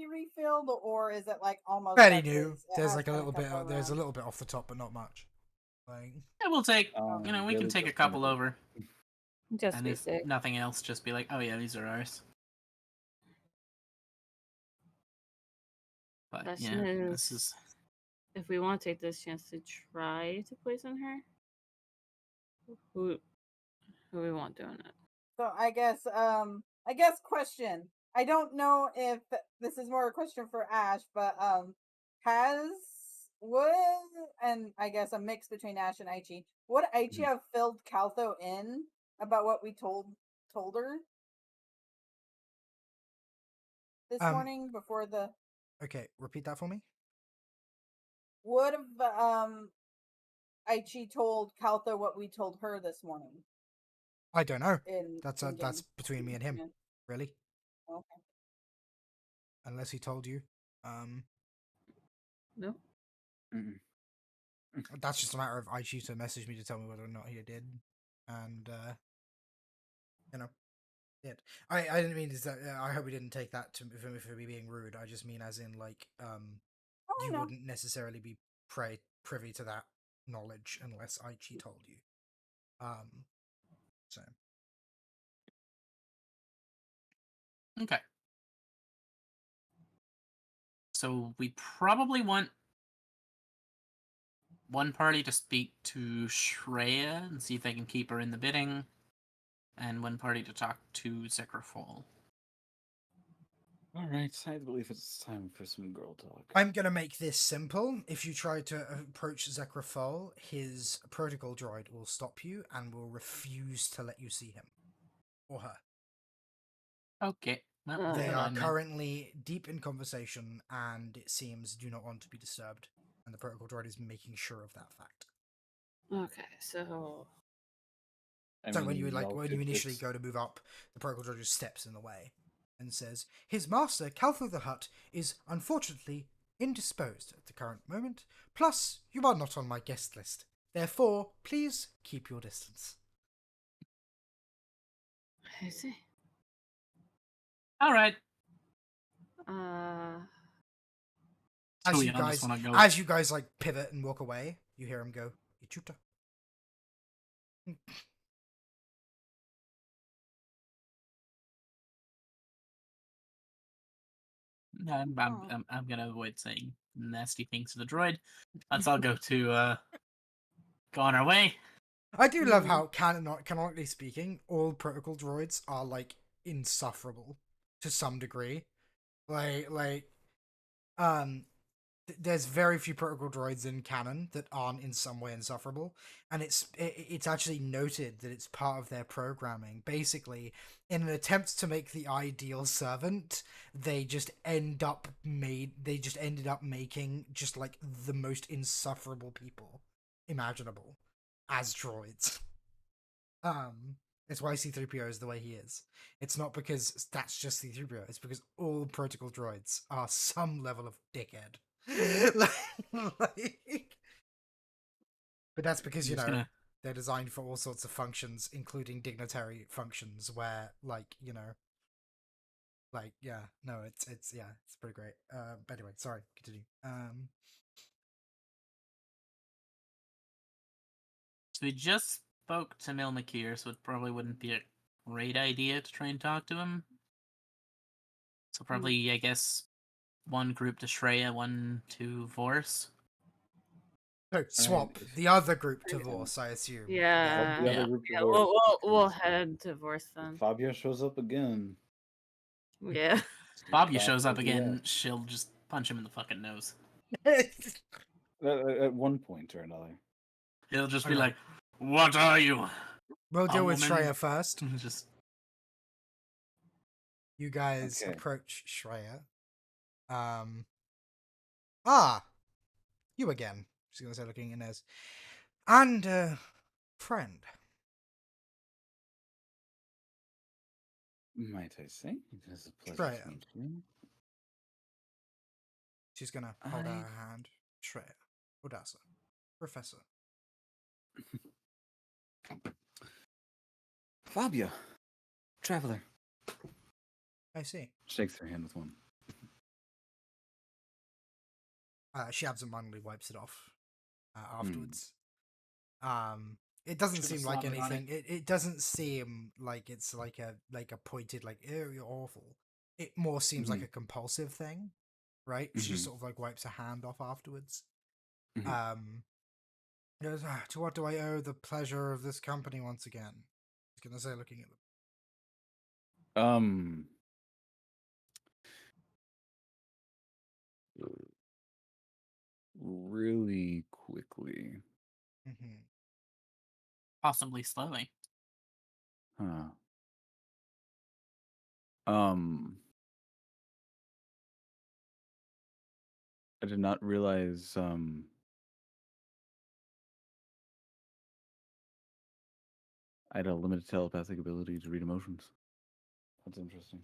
refilled, or is it like almost Fairly as new. is? It There's has like a been little bit. couple There's a rounds. little bit off the top, but not much. Like, Yeah, we'll take, we yeah, can they take a just couple kinda- over. Just And be if sick. nothing else, just be like, oh yeah, these are ours. But Question yeah, this is... if we want to take this chance to try to poison her, who we want doing it? So I guess question. I don't know if this is more a question for Ash, but has would and I guess a mix between Ash and Aichi. Would Aichi have filled Caltho in about what we told her this morning before the okay, repeat that for me. would have Aichi told Caltho what we told her this morning? I don't know. In That's in that's game? between me and him. Yeah. Really, Okay. unless he told you. No. Mm-mm. That's just a matter of Aichi to message me to tell me whether or not he did, and you know, did. I didn't mean to. I hope we didn't take that to for me being rude. I just mean as in like Oh, you no. wouldn't necessarily be privy to that knowledge unless Aichi told you. So Okay. So we probably want one party to speak to Shreya and see if they can keep her in the bidding, and one party to talk to Zekrafall. All right, I believe it's time for some girl talk. I'm gonna make this simple. If you try to approach Zekrafol, his protocol droid will stop you and will refuse to let you see him or her. Okay. Well, They hold are on then. currently deep in conversation and it seems do not want to be disturbed. And the protocol droid is making sure of that fact. Okay, so So when you y'all when you could initially just- go to move up, the protocol droid just steps in the way and says, "His master, Caltho the Hutt, is unfortunately indisposed at the current moment. Plus, you are not on my guest list. Therefore, please keep your distance." I see. All right. As So you yeah, on this guys, one I go. as you guys like pivot and walk away, you hear him go, "Ichuta." I'm gonna avoid saying nasty things to the droid. Let's all go to go on our way. I do love how canonically speaking, all protocol droids are like insufferable to some degree. There's very few protocol droids in canon that aren't in some way insufferable, and it's actually noted that it's part of their programming. Basically, in an attempt to make the ideal servant, they just ended up making just like the most insufferable people imaginable as droids. It's why C-3PO is the way he is. It's not because that's just C-3PO. It's because all protocol droids are some level of dickhead. like, but that's because, I'm you just know, gonna they're designed for all sorts of functions, including dignitary functions, where, like, you know, like, yeah, no, it's yeah, it's pretty great. But anyway, sorry, continue. So we just spoke to Mil Makir, so it probably wouldn't be a great idea to try and talk to him. So probably, I guess, one group to Shreya, one to Vorse. So Alright, swap if- the other group to Yeah. Vorse, I assume. Yeah. the other Yeah. group Yeah, divorce, we'll because head divorce if then. Fabio shows up again, Yeah. Fabio that shows will up be it. again, she'll just punch him in the fucking nose. At one point or another. He'll just be Okay. like, "What are you?" We'll A deal with woman? Shreya first. Just You guys Okay. approach Shreya. You again. She's gonna say, looking in as, and friend. Might I say? It is a pleasure Shreya. to meet you. She's gonna hold out I her hand. Shreya. Udasa. Professor. Fabio, traveler. I see. Shakes her hand with one. She absentmindedly wipes it off Hmm. afterwards. It doesn't Should've seem like slobbered on anything. It doesn't seem like it's like a pointed like, oh, you're awful. It more seems like Mhm. a compulsive thing, right? She just Mhm. sort of like wipes her hand off afterwards. Mhm. Goes, to what do I owe the pleasure of this company once again? He's gonna say, looking at them. Really quickly. Mm-hmm. possibly slowly. Huh. Um, I did not realize, I had a limited telepathic ability to read emotions. That's interesting.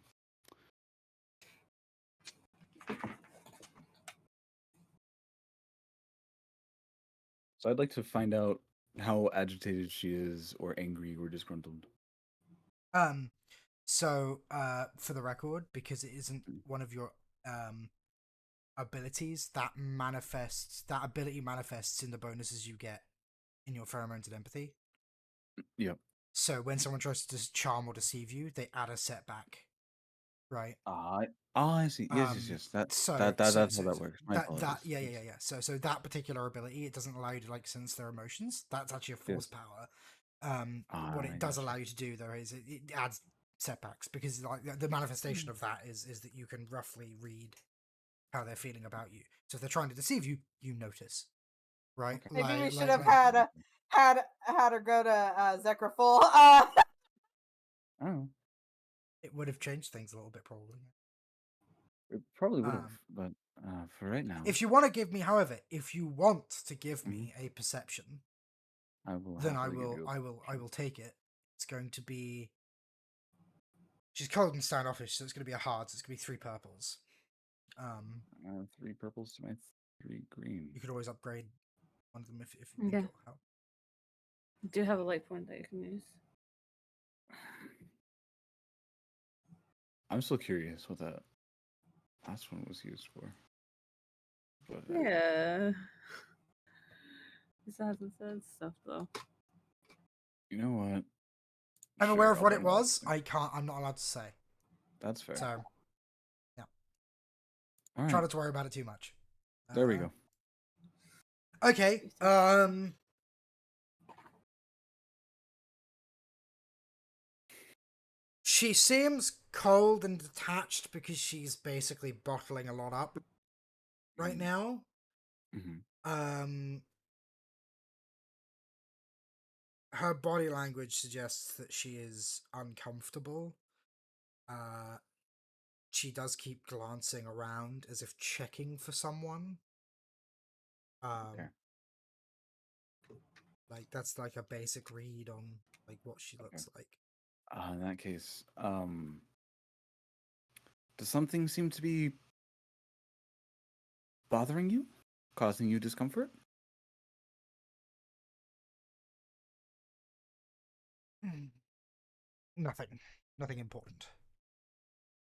So I'd like to find out how agitated she is, or angry, or disgruntled. So, for the record, because it isn't one of your abilities, that ability manifests in the bonuses you get in your pheromones and empathy. Yep. So when someone tries to charm or deceive you, they add a setback, right? I see. Yes. That's how that works. My apologies. Yeah. So that particular ability, it doesn't allow you to like sense their emotions. That's actually a force Yes. power. What I it does gotcha. allow you to do though is it adds setbacks, because like the manifestation of that is that you can roughly read how they're feeling about you. So if they're trying to deceive you, you notice, right? Okay. Maybe we should Like, have had her go to Zekraful. Oh, it would have changed things a little bit, probably. it probably would have, Um, but for right now, If you want to give me, however, if you want to give Mhm. me a perception, I will then happily give you a I perception. will take it. It's going to be. She's cold and standoffish, so it's going to be a hard. So it's going to be 3 purples. 3 purples to my 3 green. You could always upgrade one of them if you think Okay. it'll help. Do you have a light point that you can use? I'm still curious what that last one was used for. But, Yeah. This hasn't said stuff though. you know what? I'm Sure, aware of I'll what it bring it up was. later. I'm not allowed to say. That's fair. So yeah, All try right, not to worry about it too much. there we go. Okay. She seems cold and detached because she's basically bottling a lot up right now. Mm-hmm. Her body language suggests that she is uncomfortable. She does keep glancing around as if checking for someone. Okay. Like that's like a basic read on like what she looks like. In that case, does something seem to be bothering you, causing you discomfort? Hmm. Nothing. Nothing important.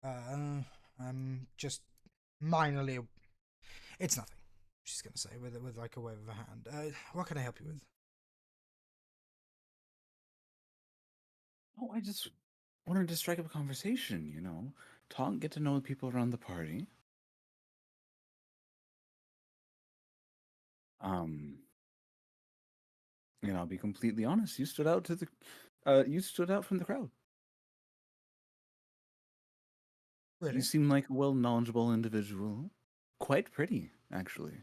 I'm just minorly. It's nothing. She's gonna say with like a wave of her hand. What can I help you with? Oh, I just wanted to strike up a conversation, talk, get to know the people around the party. Um, I'll be completely honest. You stood out from the crowd. You Really? seem like a well knowledgeable individual. Quite pretty, actually.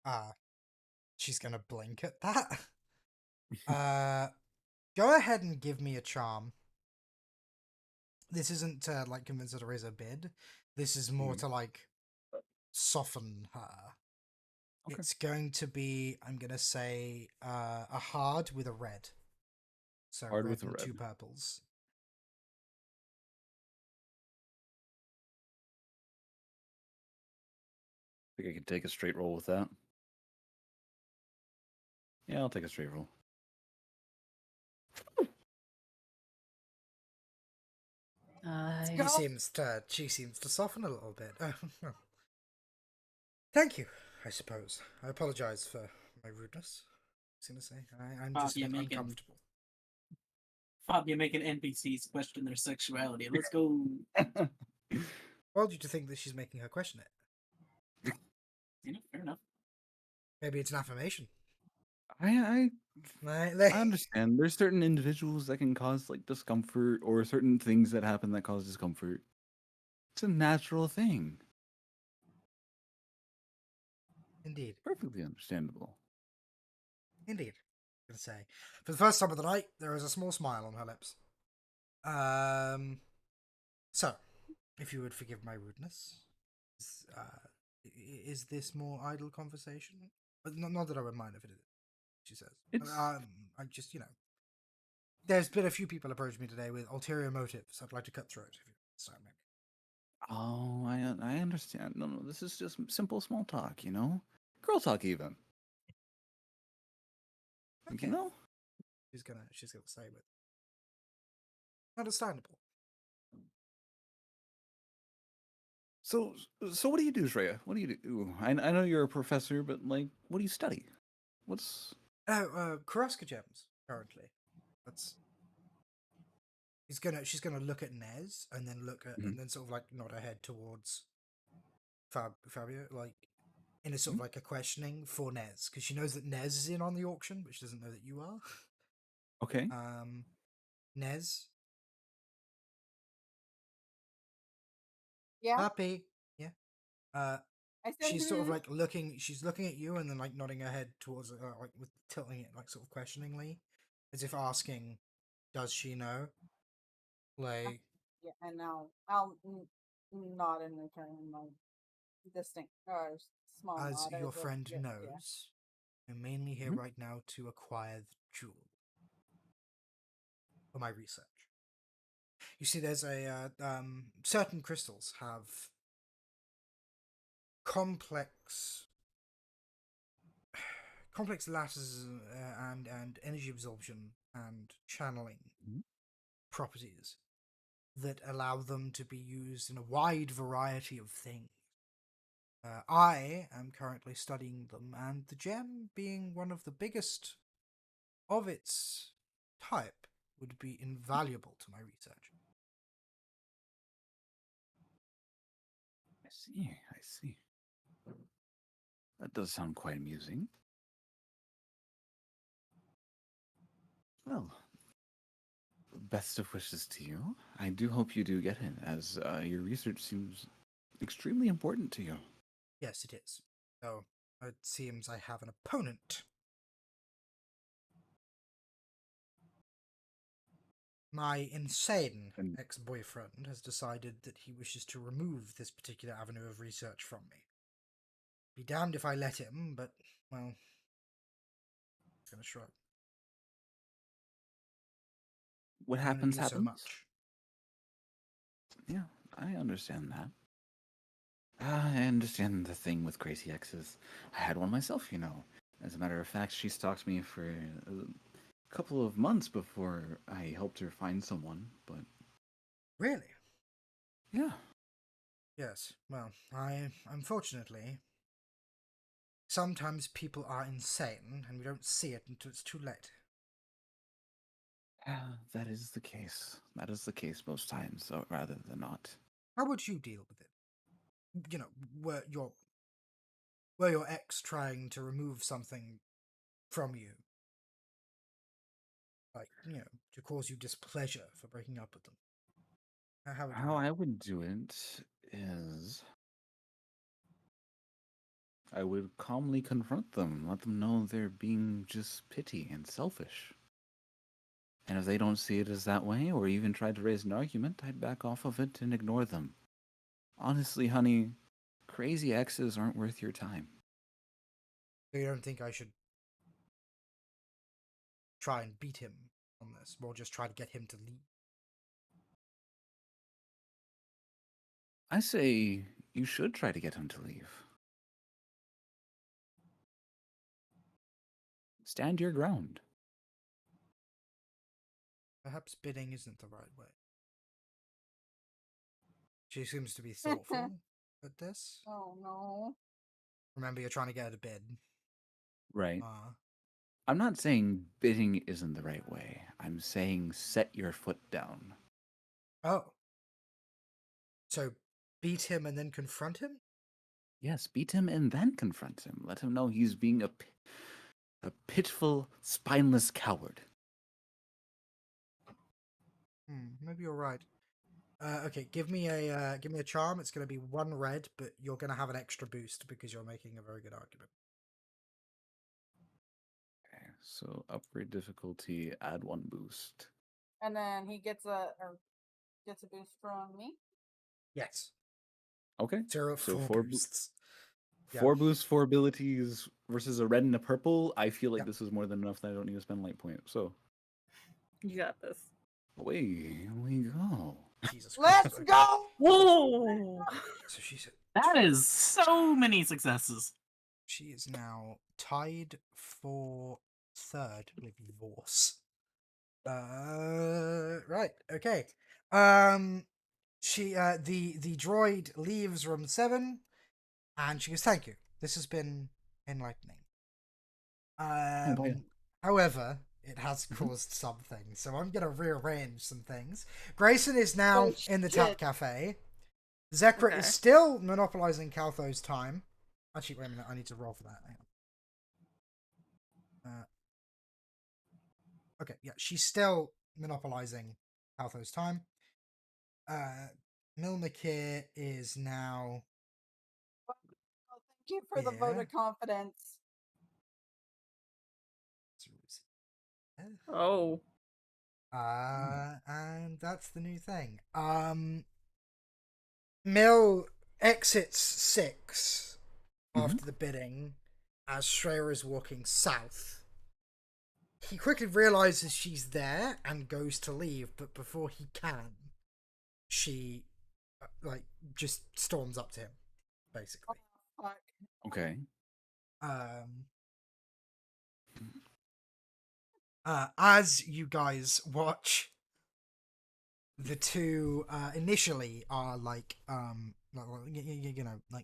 Uh, she's gonna blink at that. Uh, Go ahead and give me a charm. This isn't to like convince her to raise her bid. This is more Mhm. to like soften her. Okay. It's going to be, I'm gonna say, a hard with a red. So Hard red with a and red. two purples. Think I could take a straight roll with that. Yeah, I'll take a straight roll. I Go. She seems to soften a little bit. Thank you, I suppose. I apologize for my rudeness. I was gonna say I'm Bob, just a you're bit making uncomfortable. Bob, you're making NPCs question their sexuality. Let's go. Well, did you think that she's making her question it? Fair enough. Maybe it's an affirmation. I Right? I understand. There's certain individuals that can cause like discomfort, or certain things that happen that cause discomfort. It's a natural thing. Indeed. Perfectly understandable. Indeed. I'm gonna say. For the first time of the night, there is a small smile on her lips. So, if you would forgive my rudeness, is this more idle conversation? But not that I would mind if it is, she says. It's I just, there's been a few people approach me today with ulterior motives. I'd like to cut through it, if you understand me. Oh, I understand. No, this is just simple small talk, girl talk even. You Okay. know. She's gonna say with understandable. So so what do you do, Shreya? What do you do? I know you're a professor, but like, what do you study? What's Oh, Karaska gems currently. That's she's gonna look at Nez and then Mhm, and then sort of like nod her head towards Fabio, like in a sort mhm. of like a questioning for Nez, because she knows that Nez is in on the auction, but she doesn't know that you are. Okay. Nez, Yeah. happy, yeah. Uh, I said, she's sort of like she's looking at you and then like nodding her head towards like with tilting it like sort of questioningly, as if asking, does she know? Like, yeah, and now I'll nod in return, like distinct or small as nod your as a friend yes, yeah. knows, I'm mainly here Mhm. right now to acquire the jewel for my research. You see, there's a certain crystals have complex complex lattices and energy absorption and channeling Mhm. properties that allow them to be used in a wide variety of things. I am currently studying them, and the gem, being one of the biggest of its type, would be invaluable to my research. I see. I see. That does sound quite amusing. Well, best of wishes to you. I do hope you do get it, as your research seems extremely important to you. Yes, it is. So it seems I have an opponent. My insane And ex boyfriend has decided that he wishes to remove this particular avenue of research from me. Be damned if I let him, but, well, I'm gonna shrug. what can only happens do so happens. much. Yeah, I understand that. I understand the thing with crazy exes. I had one myself, you know. As a matter of fact, she stalked me for a couple of months before I helped her find someone, but Really? yeah. Yes. Well, I unfortunately sometimes people are insane, and we don't see it until it's too late. That is the case. That is the case most times, so rather than not. How would you deal with it? You know, were your ex trying to remove something from you, like to cause you displeasure for breaking up with them? How would you How handle I would do it is I would calmly confront them, let them know they're being just petty and selfish. And if they don't see it as that way, or even try to raise an argument, I'd back off of it and ignore them. Honestly, honey, crazy exes aren't worth your time. it? So you don't think I should try and beat him on this, or just try to get him to leave? I say you should try to get him to leave. Stand your ground. Perhaps bidding isn't the right way. She seems to be thoughtful at this. Oh no. Remember, you're trying to get her to bid. Right. Uh, I'm not saying bidding isn't the right way. I'm saying set your foot down. oh. So beat him and then confront him? Yes, beat him and then confront him. Let him know he's being a pitiful, spineless coward. Maybe you're right. Okay, give me a charm. It's gonna be 1 red, but you're gonna have an extra boost because you're making a very good argument. Okay, so upgrade difficulty, add 1 boost. And then he gets gets a boost from me. Yes. Okay, So so 4 4 boosts. Yeah. 4 boosts, 4 abilities versus a red and a purple. I feel like Yeah. this is more than enough that I don't need to spend light point. So You got this. away we go. Jesus Christ. Let's Okay. go! Whoa! So That is so many successes. she is now tied for 3rd with Vorse. Right. Okay. She the droid leaves room 7, and she goes, "Thank you. This has been enlightening." Oh boy. However, it has caused something, so I'm gonna rearrange some things. Grayson is now Oh, in the tap shit. cafe. Zekra Okay. is still monopolizing Caltho's time. Actually, wait a minute. I need to roll for that. Hang on. Okay, yeah, she's still monopolizing Caltho's time. Milmakir is now Oh, thank you for the vote here. of confidence. Oh. And that's the new thing. Mill exits 6 after the bidding as Shreya is walking south. He quickly realizes she's there and goes to leave, but before he can, she just storms up to him, basically. Fuck. Okay. As you guys watch, the two initially are like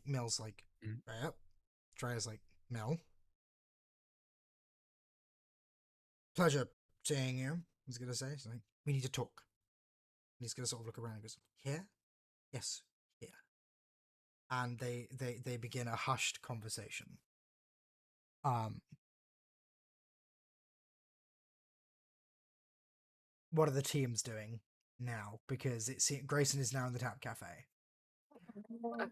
Mill's like, yep. Dreya's like, Mill, pleasure seeing you. He's gonna say, he's like, we need to talk. And he's gonna sort of look around and goes, here? Yes, here. And they begin a hushed conversation. What are the teams doing now? Because Grayson is now in the Tap Cafe. Okay.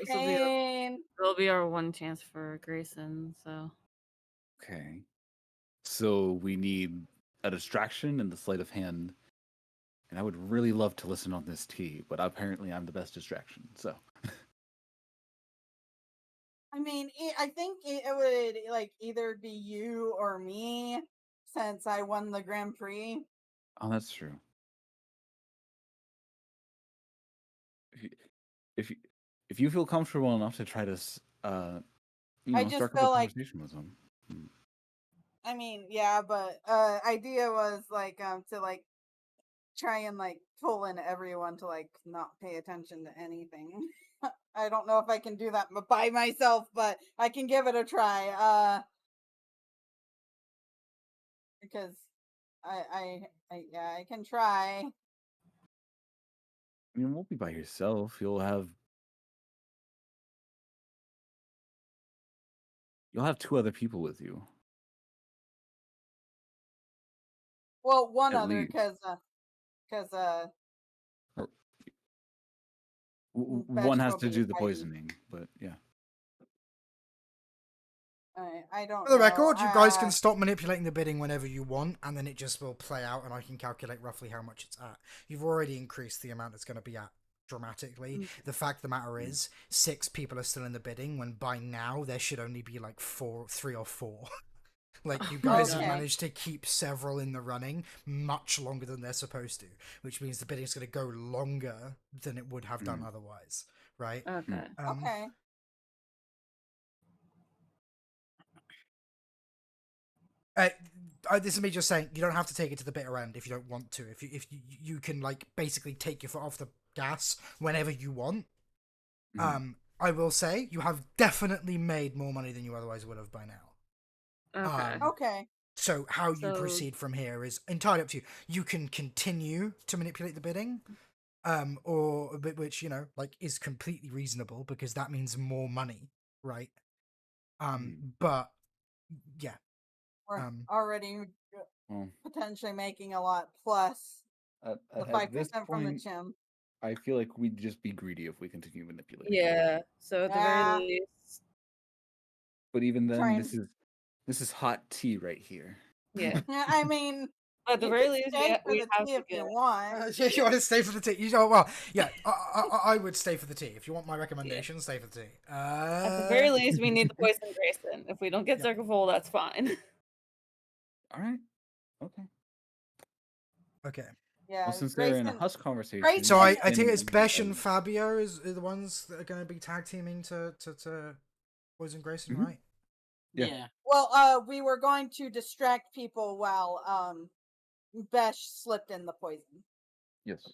Pain. It'll be our one chance for Grayson, so. Okay. So we need a distraction and the sleight of hand. And I would really love to listen on this tea, but apparently I'm the best distraction. So I mean, I think it would like either be you or me since I won the Grand Prix. Oh, that's true. If you, if you if you feel comfortable enough to try to, I just strike up a feel like, conversation with them. I mean, yeah, but idea was like to like try and like pull in everyone to like not pay attention to anything. I don't know if I can do that by myself, but I can give it a try. Because yeah, I can try. I mean, you won't be by yourself. You'll have two other people with you, Well, one at other, least. because Or one Besh has will to be do the fighting. poisoning, but yeah. I don't For the know. record, you guys can stop manipulating the bidding whenever you want, and then it just will play out, and I can calculate roughly how much it's at. You've already increased the amount it's going to be at dramatically. The fact of the matter is, 6 people are still in the bidding, when by now there should only be like 3 or 4. Like, you Oh my guys have Okay. God. managed to keep several in the running much longer than they're supposed to, which means the bidding is going to go longer than it would have done Mm. otherwise, right? Okay. Okay. This is me just saying you don't have to take it to the bitter end if you don't want to. If you can like basically take your foot off the gas whenever you want. Mhm. I will say you have definitely made more money than you otherwise would have by now. Okay. Okay. So how you So- proceed from here is entirely up to you. You can continue to manipulate the bidding, or which like is completely reasonable because that means more money, right? But yeah, We're um, already Well, potentially making a lot plus the at this 5% from the point, gym. I feel like we'd just be greedy if we continue manipulating. Yeah. So at the very Yeah. least, But even then, Trying. this is hot tea right here. yeah. Yeah, I mean, At the you very could least, stay for we the have tea to if get. you want. you want to stay for the tea? Well, yeah, I would stay for the tea. If you want my Yeah. recommendation, stay for the tea. At the very least, we need the poison Grayson. If we don't get Yeah. Circle Full, that's fine. All right. Okay. Okay. Yeah, Well, since they're in a Grayson. hush conversation, Grayson- So I And- take it it's can, Besh and Fabio are the ones that are going to be tag teaming to Poison Grayson, Mhm. right? Yeah. Yeah. Well, we were going to distract people while Besh slipped in the poison. Yes.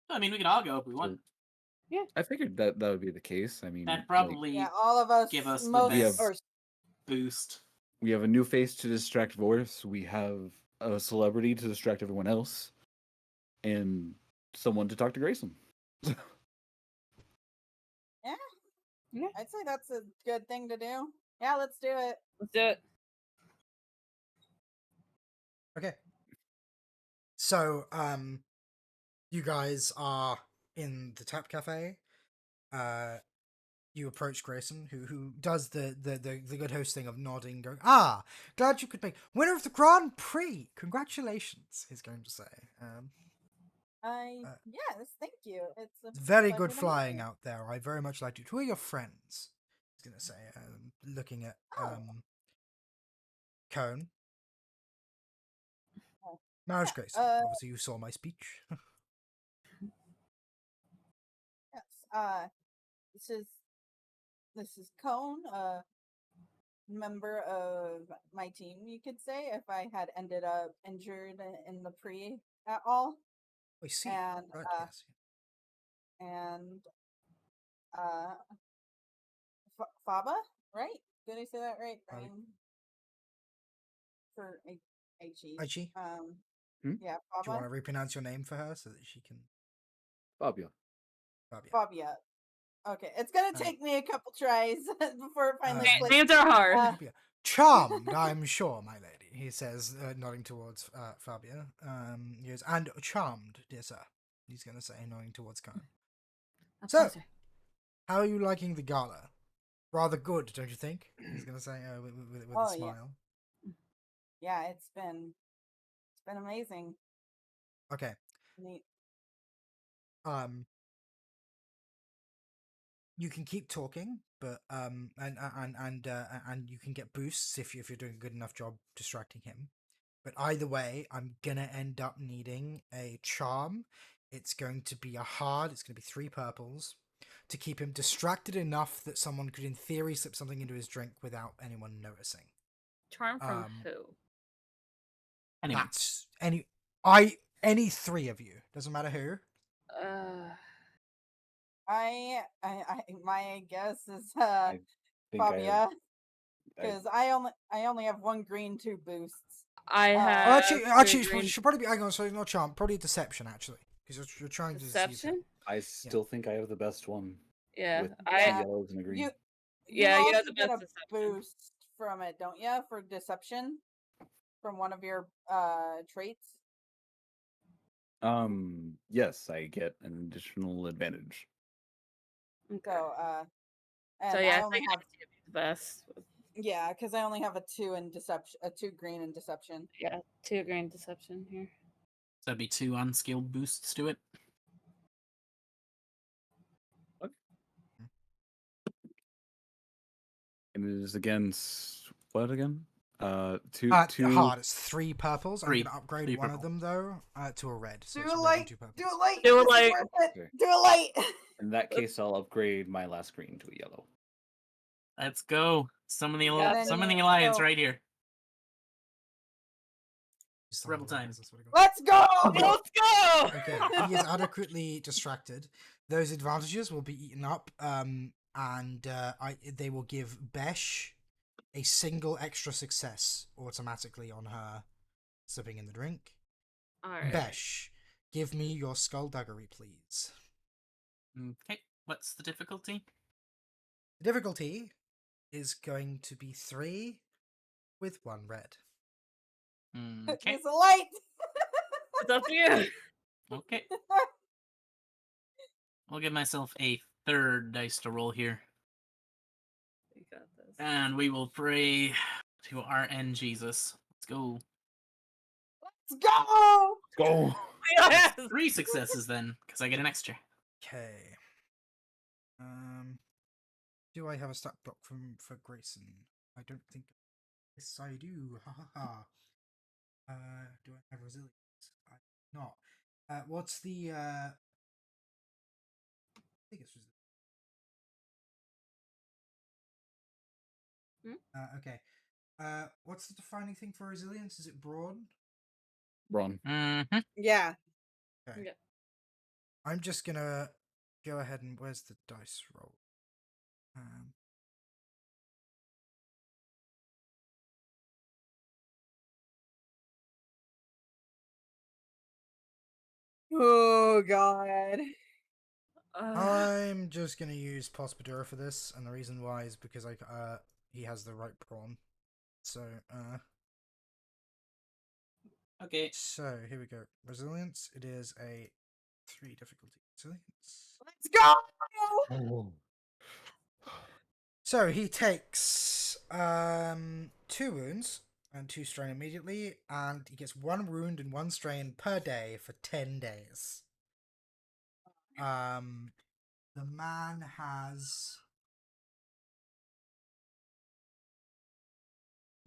I mean, we could all go if we want. So, Yeah. I figured that would be the case. I mean, That'd probably Yeah, all of us, give us the most best- or boost. we have a new face to distract Vorse. We have a celebrity to distract everyone else, and someone to talk to Grayson. Yeah. I'd say that's a good thing to do. Yeah, let's do it. Let's do it. Okay. So you guys are in the tap cafe. You approach Grayson, who does the good hosting of nodding, going, glad you could make winner of the Grand Prix. Congratulations, he's going to say. Yes, thank you. It's a Very pleasure good to meet flying you. out there. I very much liked it. Who are your friends? He's going to say, looking at Oh. Cone. Oh, Marriage yeah, Grayson. Obviously, you saw my speech. yes. This is Cone, a member of my team, you could say, if I had ended up injured in the pre at all. I see. And Right, yes. and uh Faba, right? Did I say that right? For Aichi. Aichi, Yeah, do you want Faba. to repronounce your name for her so that she can... Fabio. Fabio. Fabia. Okay, it's gonna take me a couple tries before it finally clicks. Names are hard. Fabio. Charmed, I'm sure, my lady, he says, nodding towards Fabio. He goes, and charmed, dear sir. He's going to say, nodding towards Karen. A So, pleasure. how are you liking the gala? Rather good, don't you think? He's going to say with a Oh, yeah. smile. Yeah, it's been amazing. Okay. Neat. You can keep talking, but and you can get boosts if you're doing a good enough job distracting him. But either way, I'm gonna end up needing a charm. It's going to be it's gonna be 3 purples to keep him distracted enough that someone could, in theory, slip something into his drink without anyone noticing. Charm from Um, who? Anyway, That's any 3 of you. Doesn't matter who. I my guess is I think I Fabia, have. because I only have 1 green, 2 boosts. I have Oh, actually, 2 it green should probably be. Hang on, sorry, not charm. Probably deception, actually, because you're trying to deceive him. deception. I still think I have the best one. Yeah, With Yeah. yellows and a green. You Yeah, you have also the get best a deception. boost from it, don't you? For deception from one of your traits. Yes, I get an additional advantage. Okay. So and So yeah, I I only think have I the best. yeah, because I only have a 2 in deception, a 2 green in deception. Yeah, 2 green deception here. so that'd be 2 unskilled boosts to it. And it is against what again? Two. Hard. It's 3 purples. I'm 3. gonna upgrade 3 one of purple. them though to a red. So Do it's it a red and late. 2 purples. Do it late. Do it This is late. worth it. Okay. Do it late. In that case, I'll upgrade my last green to a yellow. Let's go. Summon the, Yeah, summon the then- alliance so- right here. Just Rebel something like time. this, that's what I got. Let's go. Let's go! Okay, he is adequately distracted. Those advantages will be eaten up, and they will give Besh a single extra success automatically on her sipping in the drink. Alright. Besh, give me your skullduggery, please. Okay, what's the difficulty? The difficulty is going to be 3 with 1 red. Okay, It's a light. It's up to you. okay. I'll give myself a 3rd dice to roll here. You got this. And we will pray to our end Jesus. Let's go. Let's go. Go! Yes! 3 successes then, because I get an extra. Okay. Do I have a stat block for Grayson? I don't think. Yes, I do. Ha ha ha. Do I have resilience? I do not. What's the I think it's resilience. Okay. What's the defining thing for resilience? Is it brawn? Run. Mm-hmm. Yeah. Okay. Yeah. I'm just gonna go ahead and where's the dice roll? Oh God. I'm just gonna use Pospadura for this, and the reason why is because he has the right prawn. So Okay. so here we go. Resilience. It is a 3 difficulty. Resilience. Let's go. Oh. So he takes 2 wounds and 2 strain immediately, and he gets 1 wound and 1 strain per day for 10 days. The man has.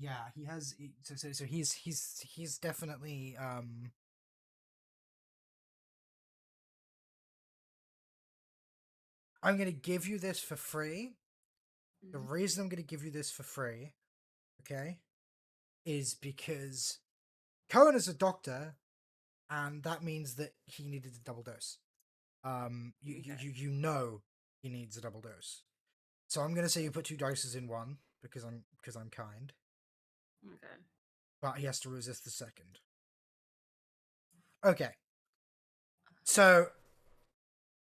Yeah, he has. So he's definitely I'm gonna give you this for free. The reason I'm gonna give you this for free, okay, is because Cohen is a doctor, and that means that he needed a double dose. You know he needs a double dose. So I'm gonna say you put 2 doses in one because I'm kind. Okay. But he has to resist the second. Okay. So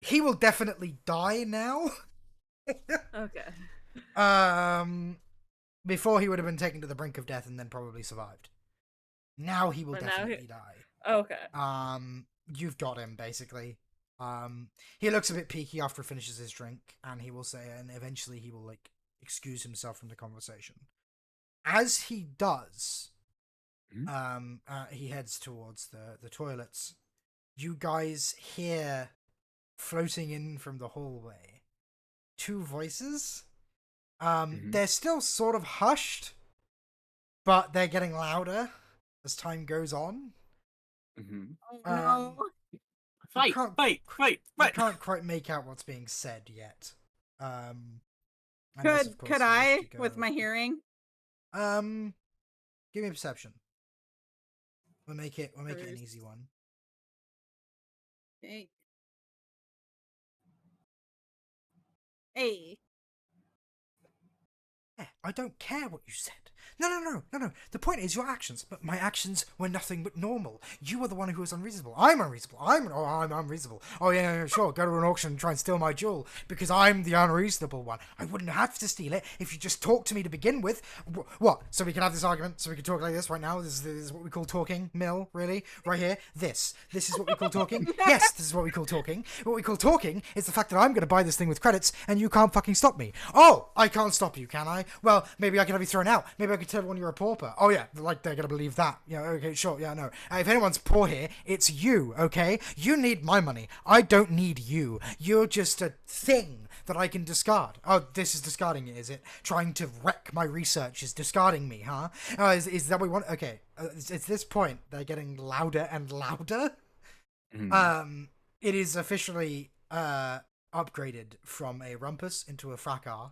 he will definitely die now. Okay. Before he would have been taken to the brink of death and then probably survived. Now he will But now definitely die. Okay. You've got him basically. He looks a bit peaky after he finishes his drink, and he will say, and eventually he will excuse himself from the conversation. As he does, he heads towards the toilets. You guys hear floating in from the hallway 2 voices. They're still sort of hushed, but they're getting louder as time goes on. Mm-hmm. Oh Um, no. Fight, can't- fight, fight, You fight. can't quite make out what's being said yet. Unless, of Could course, you wish I, to go. with my hearing? Give me a perception. We'll make it an First. easy one. Hey. Hey. I don't care what you said. No. The point is your actions. But my actions were nothing but normal. You were the one who was unreasonable. I'm unreasonable. I'm unreasonable. Oh yeah, sure. Go to an auction and try and steal my jewel because I'm the unreasonable one. I wouldn't have to steal it if you just talked to me to begin with. What? So we can have this argument. So we can talk like this right now. This is what we call talking. Mill, really? Right here. This is what we call talking. Yes, this is what we call talking. What we call talking is the fact that I'm going to buy this thing with credits and you can't fucking stop me. Oh, I can't stop you, can I? Well, maybe I can have you thrown out. Maybe I could tell everyone you're a pauper. Oh yeah, like they're gonna believe that. Yeah, okay, sure, yeah, no. If anyone's poor here, it's you, okay? You need my money. I don't need you. You're just a thing that I can discard. Oh, this is discarding it, is it? Trying to wreck my research is discarding me, huh? Is that what we want? Okay, it's this point they're getting louder and louder. Mm-hmm. It is officially upgraded from a rumpus into a fracas.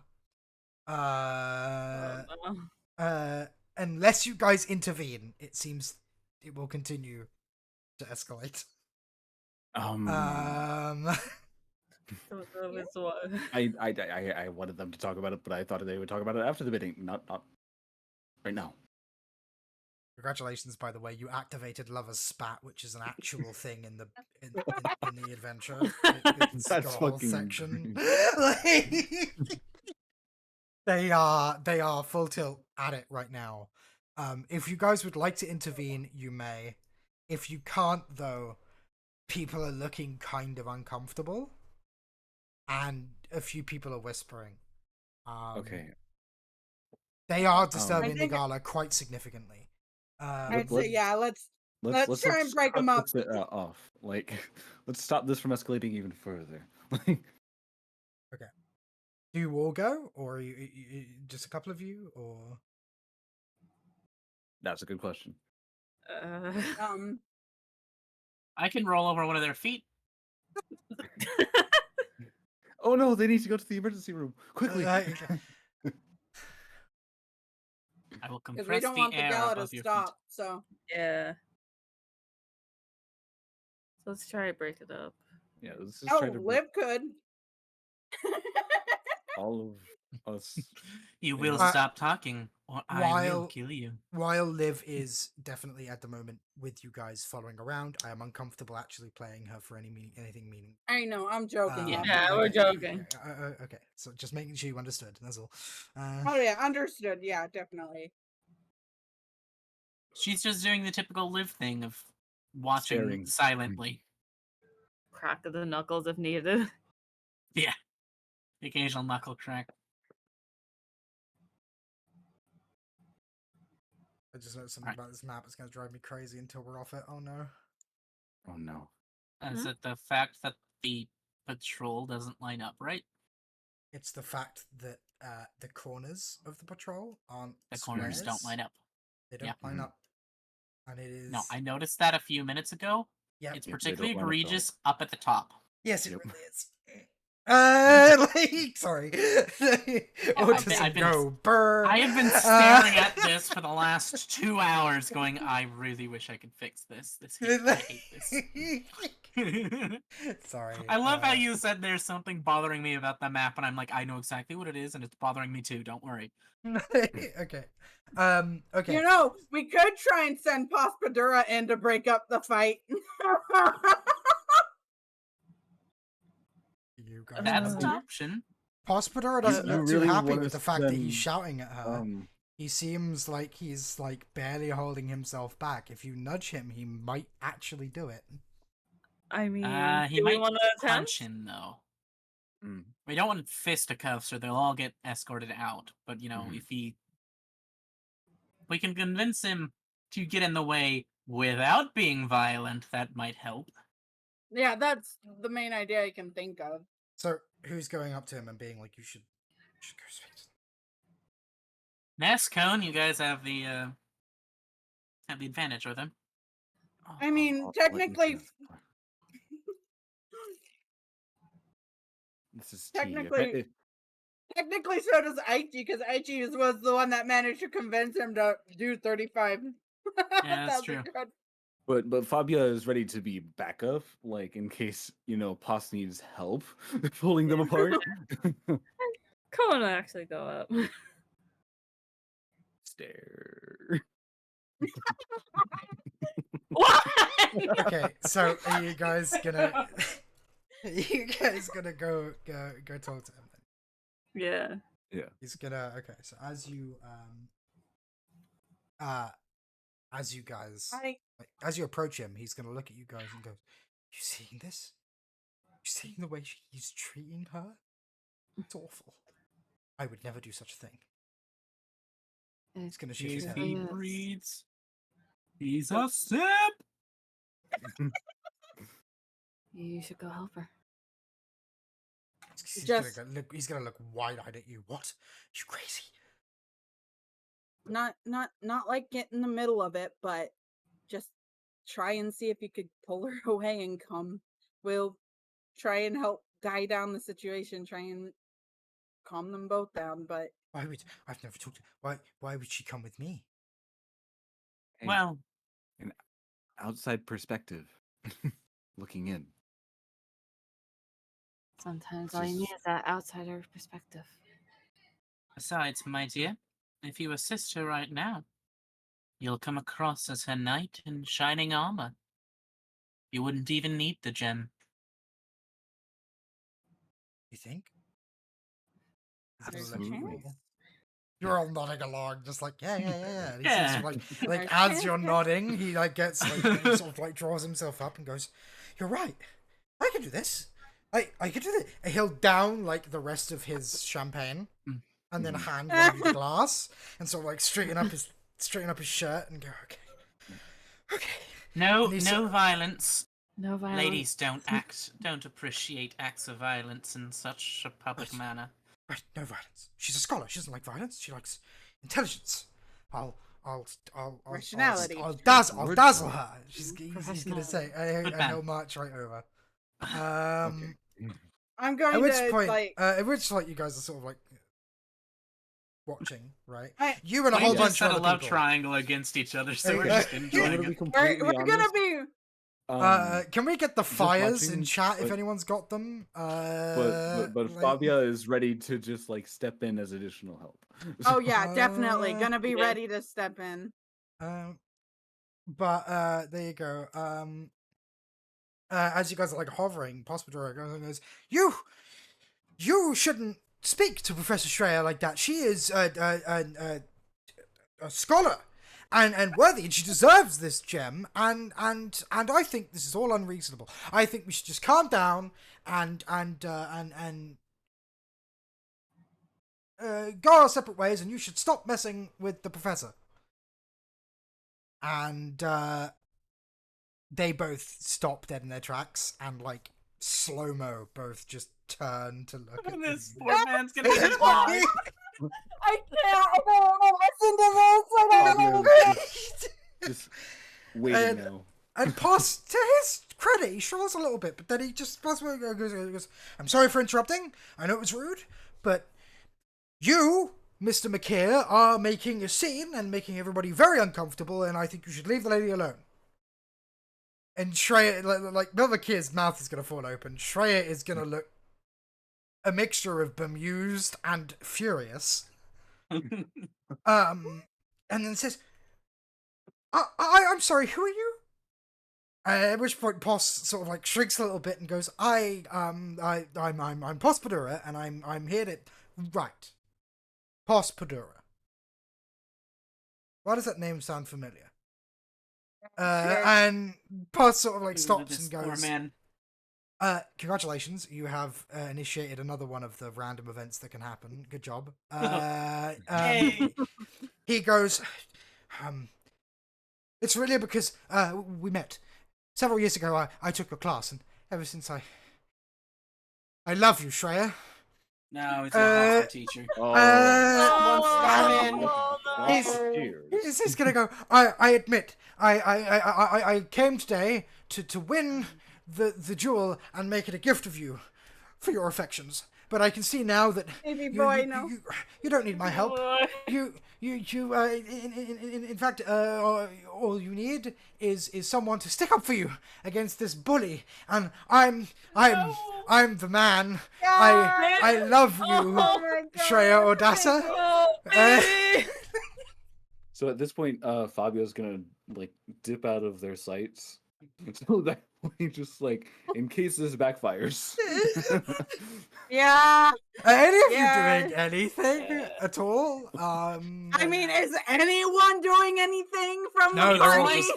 Unless you guys intervene, it seems it will continue to escalate. So it's what? I wanted them to talk about it, but I thought they would talk about it after the bidding, not right now. Congratulations, by the way, you activated Lover's Spat, which is an actual thing in the in the adventure. It's got That's a whole fucking section. great. They are full tilt at it right now. If you guys would like to intervene, you may. If you can't, though, people are looking kind of uncomfortable, and a few people are whispering. Okay. They are I disturbing think Nagala quite significantly. I'd say let- yeah. Let's try and break cut them up. this, off. Like, let's stop this from escalating even further. Like, Okay. Do you all go, or are you just a couple of you, or? that's a good question. Um. I can roll over one of their feet. Oh no, they need to go to the emergency room quickly. I will Because we compress don't the want the air gala to above your stop. So Yeah. So let's try to break it up. Yeah, let's just try to break Liv could. all of us. feet. You will Uh, stop talking, or I will while- kill you. While Liv is definitely at the moment with you guys following around, I am uncomfortable actually playing her for anything meaning. I know. I'm joking. Yeah. Yeah, we're joking. Okay, so just making sure you understood. That's all. Oh yeah, understood. Yeah, definitely. She's just doing the typical Liv thing of watching Staring. silently. Crack of the knuckles if needed. Yeah. The occasional knuckle crack. I just noticed something about this map. It's going to drive me crazy until we're off it. Oh no. Oh no. Is it the fact that the patrol doesn't line up right? It's the fact that the corners of the patrol aren't The corners don't line up. They don't Yeah. line Mhm. up. And it is... No, I noticed that a few minutes ago. Yep. It's Yep, they particularly don't line up at all. egregious up at the top. Yes, it Yep. really is. Sorry. Autism I've been- go burr. I have been staring at this for the last 2 hours going, I really wish I could fix this. I hate this. Sorry. I love how you said there's something bothering me about the map, and I'm like, I know exactly what it is, and it's bothering me too. Don't worry. Okay. Okay. You know, we could try and send Pospadura in to break up the fight. You guys That's have an to- option. Pospador doesn't you look too really happy wanna with the fact that he's send, shouting at her. Um, He seems like he's like barely holding himself back. If you nudge him, he might actually do it. I mean, He do we might want to attempt? punch him, though. mm, We don't want fisticuffs, or they'll all get escorted out. But, Mhm. if we can convince him to get in the way without being violent, that might help. Yeah, that's the main idea I can think of. So who's going up to him and being like, "You should go speak to them." Nescone, you guys have the have the advantage with him. I mean, Let me technically, think. This is tea. technically, technically, so does Aichi, because Aichi was the one that managed to convince him to do 35. Yeah, that's true. But Fabia is ready to be backup, like in case Poss needs help pulling them apart. Cohen will actually go up. Stare. What? Okay, so are you guys gonna go talk to him then? Yeah. Yeah. He's gonna okay, so as you guys as you approach him, he's gonna look at you guys and go, "You seeing this? You seeing the way he's treating her? It's awful. I would never do such a thing." He's gonna shift his If head. he Yes. breathes, he's a sip. You should go help her. He's gonna look wide-eyed at you. What? You crazy? Not like get in the middle of it, but just try and see if you could pull her away and come. We'll try and help die down the situation, try and calm them both down, but I've never talked to why would she come with me? Hey, Well, an outside perspective, looking in. Sometimes all you need is that outsider perspective. besides, my dear, if you assist her right now, you'll come across as her knight in shining armor. You wouldn't even need the gem. You think? there's a Absolutely. chance. You're all nodding along, just like yeah. And he Yeah. sort of There's like a as you're chance. nodding, he like gets like he sort of like draws himself up and goes, "You're right. I can do this. I can do this." And he'll down like the rest of his champagne, and then hand one of you the glass, and sort of like straighten up his shirt and go, "Okay." No, And he's no violence. No violence. Ladies don't appreciate acts of violence in such a public Right. manner. Right, no violence. She's a scholar. She doesn't like violence. She likes intelligence. I'll Rationality. I'll dazzle her. He's gonna say, and Bam. he'll march right over. I'm At going which to point, like you guys are sort of like watching, right? I- You and a We whole just bunch had of a other love people. triangle against each other, so we're Hey, just I'm enjoying gonna be it. completely we're gonna honest. be Can we get the just fires in watching, chat if but- anyone's got them? but like- Fabia is ready to just like step in as additional help. oh yeah, definitely Uh, gonna be yeah. ready to step in. But there you go. As you guys are like hovering, Pospodora goes, you shouldn't speak to Professor Shreya like that. She is a scholar and worthy, and she deserves this gem. And I think this is all unreasonable. I think we should just calm down and go our separate ways, and you should stop messing with the professor. And they both stop dead in their tracks and like slow-mo both just turn to look at This you. poor man's gonna be alive. I can't. I don't want to listen to this. I don't Fabio want is just waiting And- now. And Poss, to his credit, he struggles a little bit, but then he just goes, "I'm sorry for interrupting. I know it was rude, but you, Mr. McKeer, are making a scene and making everybody very uncomfortable, and I think you should leave the lady alone." And Shreya, like Bill McKeer's mouth is going to fall open. Shreya is going to look a mixture of bemused and furious. And then says, I'm sorry, who are you?" At which point, Poss sort of like shrinks a little bit and goes, I'm Pospodura, and I'm here to right. Pospodura. Why does that name sound familiar? And Poss sort of like stops and Poor goes, man. "Congratulations, you have initiated another one of the random events that can happen. Good job." Yay. He goes, "It's really because we met several years ago. I took your class, and ever since I love you, Shreya." No, it's a hostile teacher. Oh, Someone stab him. Oh, no. He's just gonna go. I admit, I came today to win the jewel and make it a gift of you for your affections. But I can see now that Baby boy, no. you don't need my help. Boy. In fact, all you need is someone to stick up for you against this bully, and I'm the man. I love you, Oh my God. Shreya Odessa. Oh, baby. So at this point, Fabio's gonna like dip out of their sights, so that way, just like in case this backfires. Yeah. Are any of Yeah. you doing anything at all? I mean, is anyone doing anything from No, the they're all party? just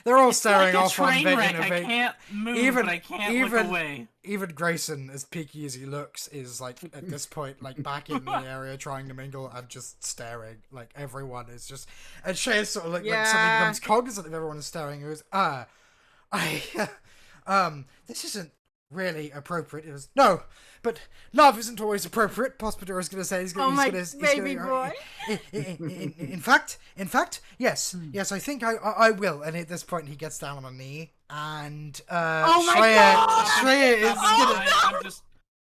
they're all It's staring like a off on train Vega wreck. in a I vague. can't move, even- but I can't even- look away. Even Grayson, as peaky as he looks, is like at this point, like back in the area trying to mingle and just staring. Like everyone is just, and Shay is sort of like suddenly Yeah. becomes cognizant of everyone is staring. He goes, this isn't really appropriate. It was no, but love isn't always appropriate. Pospodor is going to say he's going. Oh my he's baby gonna, boy. In fact, yes, I think I will. And at this point, he gets down on a knee, and Oh my God! Shreya is gonna.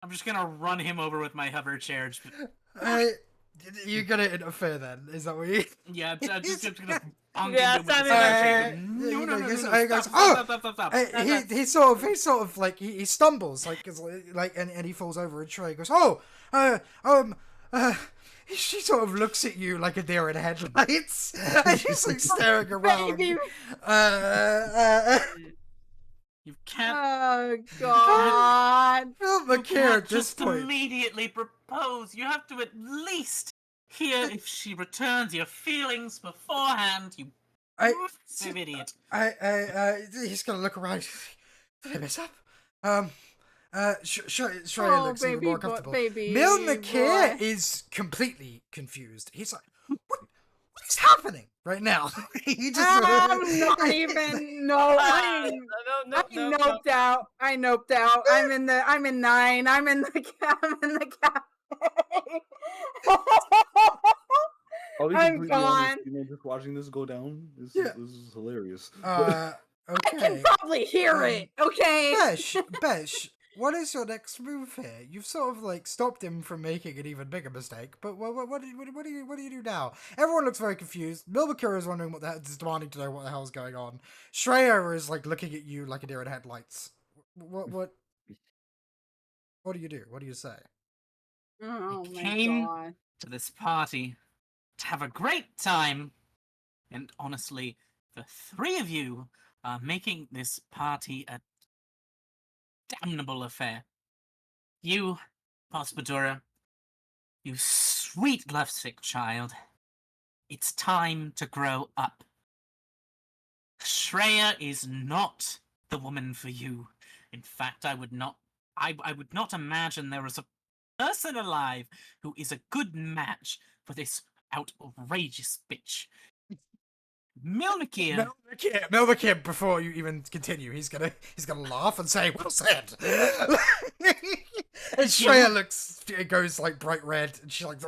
I'm just gonna run him over with my hover chair. You're gonna interfere then? Is that what you? Yeah, I'm just gonna bunk Yeah, into him with Sammy, the hover chair. you No, guys- stop, I guess- stop, oh! stop, stop, stop, stop. He sort of like he stumbles and he falls over and Trey goes she sort of looks at you like a deer in headlights and she's like staring around. Baby. You can't. Oh God. Phil You McCare can't at this just point. immediately propose. You have to at least hear if she returns your feelings beforehand. You massive idiot. He's gonna look around. Did I mess up? Shreya Oh, looks a little baby more boy, comfortable. baby Mil McCare boy. is completely confused. He's like, what is happening right now? He just I'm not even knowing. No, I noped out. I'm in 9. I'm in the cafe. I'll be I'm completely gone. honest, just watching this go down, this is hilarious. I okay. can probably hear it. Okay. Besh, what is your next move here? You've sort of like stopped him from making an even bigger mistake, but what do you do now? Everyone looks very confused. Milbakura is wondering is demanding to know what the hell's going on. Shreya is like looking at you like a deer in headlights. What do you do? What do you say? Oh my Came God. to this party to have a great time, and honestly, the three of you are making this party a damnable affair. You, Pospodora, you sweet lovesick child, it's time to grow up. Shreya is not the woman for you. In fact, I would not imagine there is a person alive who is a good match for this outrageous bitch. Milmakir. Milbakir, before you even continue, he's gonna laugh and say, "Well said." And Shreya goes like bright red, and she like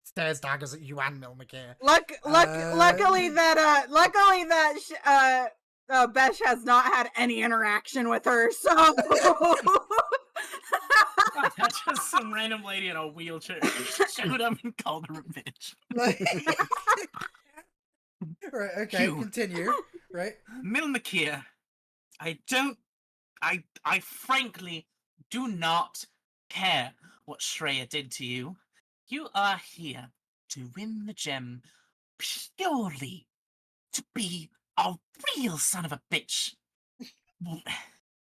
stares daggers at you and Milbakir. Luckily that Besh has not had any interaction with her, so That's just some random lady in a wheelchair showed up and called her a bitch. Right, okay, You. continue. Right. Milmakir, I frankly do not care what Shreya did to you. You are here to win the gem purely to be a real son of a bitch.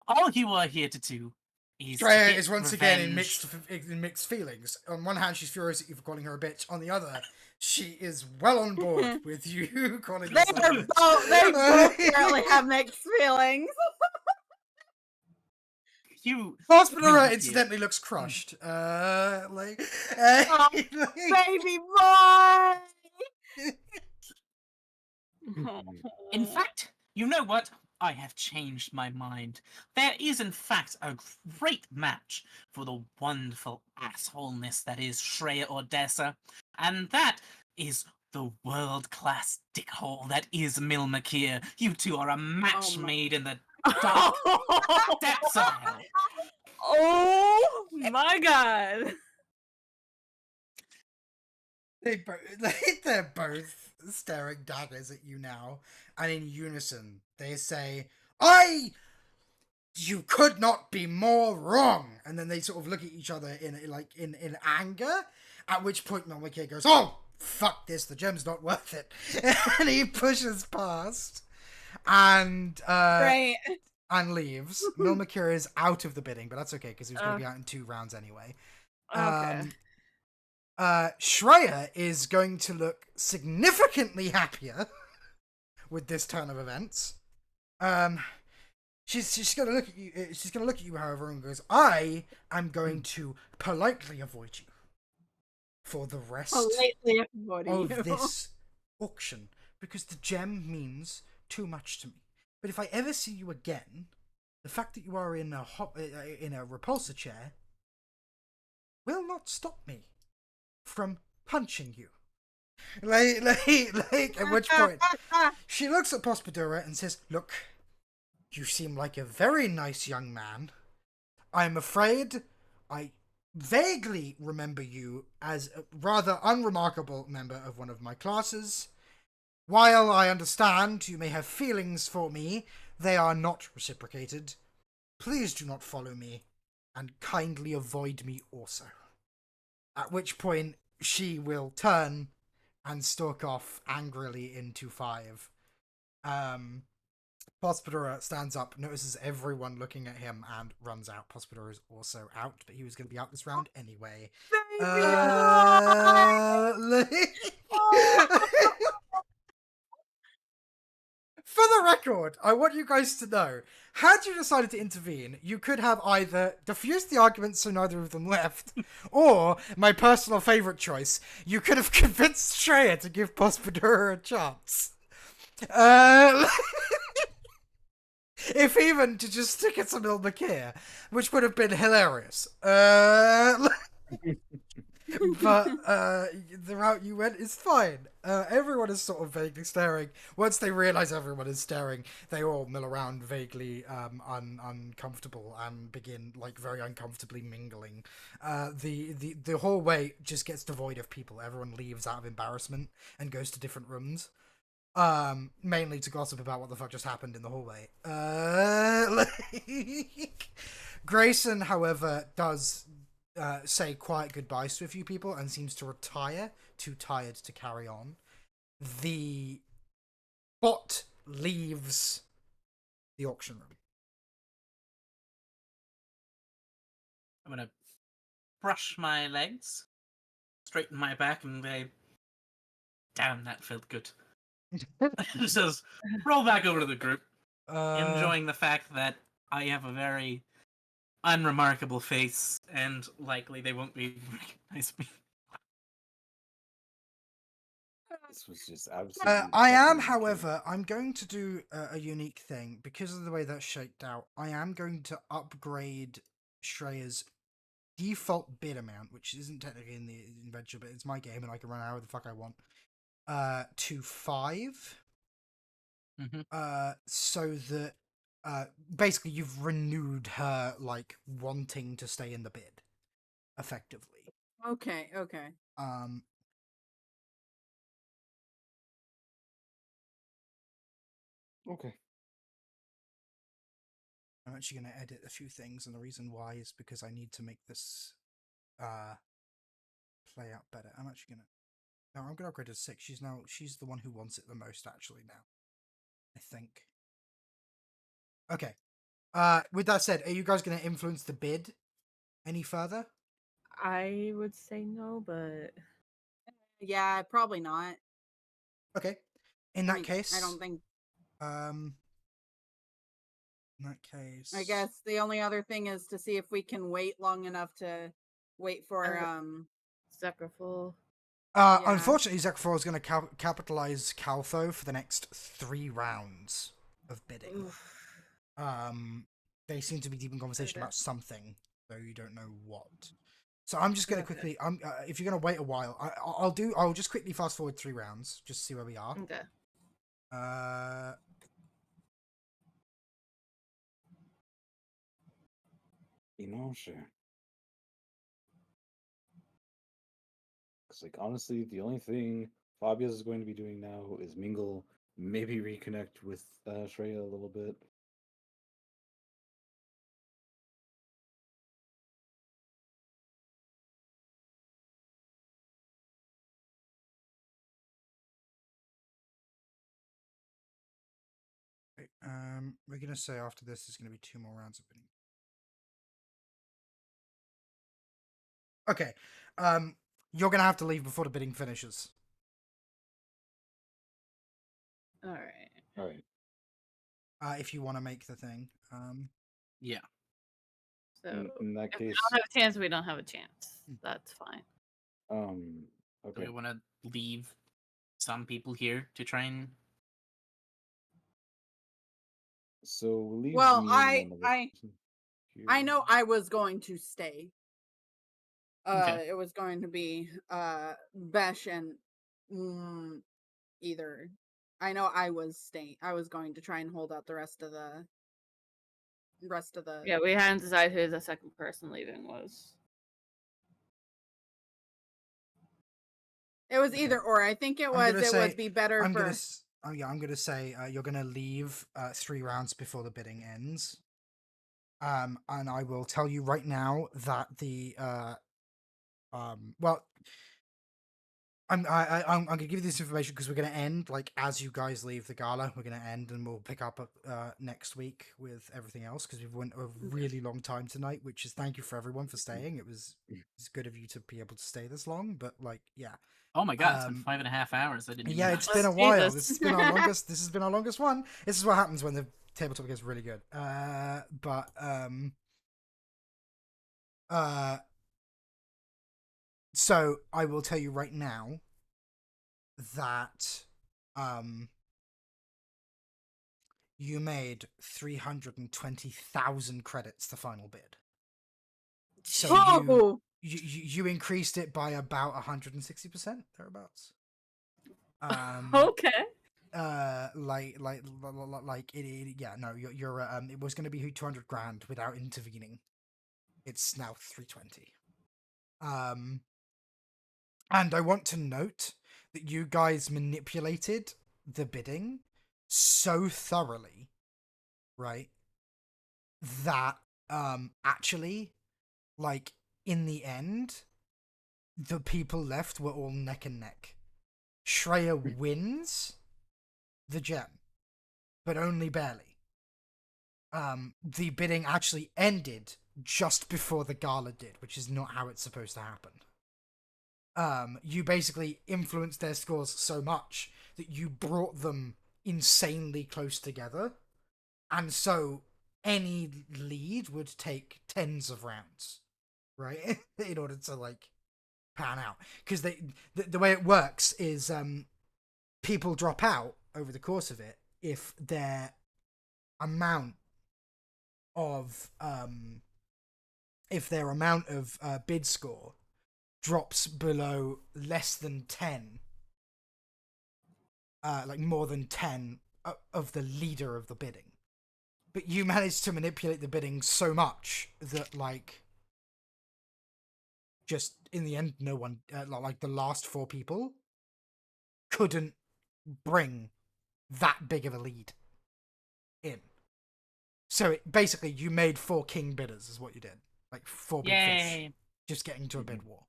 All you are here to do is to Shreya get is once again in revenge. mixed feelings. On one hand, she's furious at you for calling her a bitch. On the other, she is well on board with you calling her a bitch. they both apparently have mixed feelings. You Hospitaler Yeah. incidentally looks crushed. Baby boy. In fact, you know what? I have changed my mind. There is, in fact, a great match for the wonderful assholeness that is Shreya Odessa, and that is the world-class dickhole that is Milmakir. You two are a match my- made in the dark depths of hell. Oh my god. They're both staring daggers at you now, and in unison they say, You could not be more wrong!" And then they sort of look at each other in anger, at which point Melmike goes, "Oh, fuck this, the gem's not worth it." And he pushes past and Right. and leaves. Milmakir is out of the bidding, but that's okay because he was going to be Oh. out in 2 rounds anyway. Okay. Shreya is going to look significantly happier with this turn of events. She's gonna look at you. She's gonna look at you, however, and goes, "I am going to politely avoid you for the rest Politely avoiding of you. this auction because the gem means too much to me. But if I ever see you again, the fact that you are in a repulsor chair will not stop me from punching you." At which point she looks at Pospodura and says, "Look, you seem like a very nice young man. I'm afraid I vaguely remember you as a rather unremarkable member of one of my classes. While I understand you may have feelings for me, they are not reciprocated. Please do not follow me, and kindly avoid me also." At which point she will turn and stalk off angrily into 5. Pospodura stands up, notices everyone looking at him, and runs out. Pospodura is also out, but he was going to be out this round anyway. For the record, I want you guys to know, had you decided to intervene, you could have either diffused the argument so neither of them left, or, my personal favourite choice, you could have convinced Shreya to give Pospodura a chance. If even to just stick it to Milmakir, which would have been hilarious. But the route you went is fine. Everyone is sort of vaguely staring. Once they realise everyone is staring, they all mill around vaguely uncomfortable and begin very uncomfortably mingling. The hallway just gets devoid of people. Everyone leaves out of embarrassment and goes to different rooms. Mainly to gossip about what the fuck just happened in the hallway. Grayson, however, does say quiet goodbyes to a few people and seems to retire, too tired to carry on. The bot leaves the auction room. I'm gonna brush my legs, straighten my back, and go, "Damn, that felt good." Just roll back over to the group, enjoying the fact that I have a very unremarkable face, and likely they won't be recognize me. This was just absolutely. I am, fucking however, I'm going to do a unique thing because of the way that's shaped out. I am going to upgrade Shreya's default bid amount, which isn't technically in the adventure, but it's my game and I can run however the fuck I want, to 5. So that basically you've renewed her wanting to stay in the bid, effectively. Okay. Okay. I'm actually going to edit a few things, and the reason why is because I need to make this play out better. I'm actually going to... No, I'm going to upgrade her to 6. She's the one who wants it the most, actually, now. I think. Okay. With that said, are you guys going to influence the bid any further? I would say no, but Yeah, probably not. Okay. In that case... I don't think... In that case... I guess the only other thing is to see if we can wait long enough to wait for, Zekraful. Yeah. Unfortunately, Zekraful is going to capitalize Caltho for the next 3 rounds of bidding. Oof. They seem to be deep in conversation Okay. about something, though you don't know what. So I'm just gonna Okay. quickly. If you're gonna wait a while, I'll just quickly fast forward 3 rounds just to see where we are. Okay. Sure. Because, like, honestly, the only thing Fabius is going to be doing now is mingle, maybe reconnect with Shreya a little bit. We're gonna say after this there's gonna be 2 more rounds of bidding. Okay. You're gonna have to leave before the bidding finishes. All right. All right. If you want to make the thing. Yeah. So In that if we case, don't have a chance, we don't have a chance. Mm. That's fine. Do okay. we want to leave some people here to try and? So we'll leave Well, me and one other I person I here. know I was going to stay. Okay. It was going to be Besh and either. I know I was staying. I was going to try and hold out the rest of the Yeah, we hadn't decided who the second person leaving was. It was Okay. either or. I think it I'm was gonna it say would be better I'm for gonna I'm gonna say you're gonna leave 3 rounds before the bidding ends. And I will tell you right now that the well, I'm gonna give you this information because we're gonna end like as you guys leave the gala. We're gonna end and we'll pick up next week with everything else because we've went a really long time tonight. Which is thank you for everyone for staying. It's good of you to be able to stay this long. But like, yeah. Oh my god, it's been 5.5 hours. I didn't even Yeah, know. it's been a Oh, while. Jesus. This has been our longest. This has been our longest one. This is what happens when the tabletop gets really good. So I will tell you right now that you made 320,000 credits the final bid. So Oh! you increased it by about 160% thereabouts. Okay. Like yeah, no, you're it was going to be 200 grand without intervening. It's now 320. And I want to note that you guys manipulated the bidding so thoroughly, right? That actually, like, in the end, the people left were all neck and neck. Shreya wins the gem, but only barely. The bidding actually ended just before the gala did, which is not how it's supposed to happen. You basically influenced their scores so much that you brought them insanely close together, and so any lead would take tens of rounds, right? In order to like pan out, because the way it works is people drop out over the course of it if their amount of bid score drops below less than 10, like more than 10 of the leader of the bidding. But you managed to manipulate the bidding so much that, like, just in the end, no one, like the last 4 people, couldn't bring that big of a lead in. So basically, you made 4 king bidders, is what you did. Like 4 big fish, Yay! just getting to a bid war.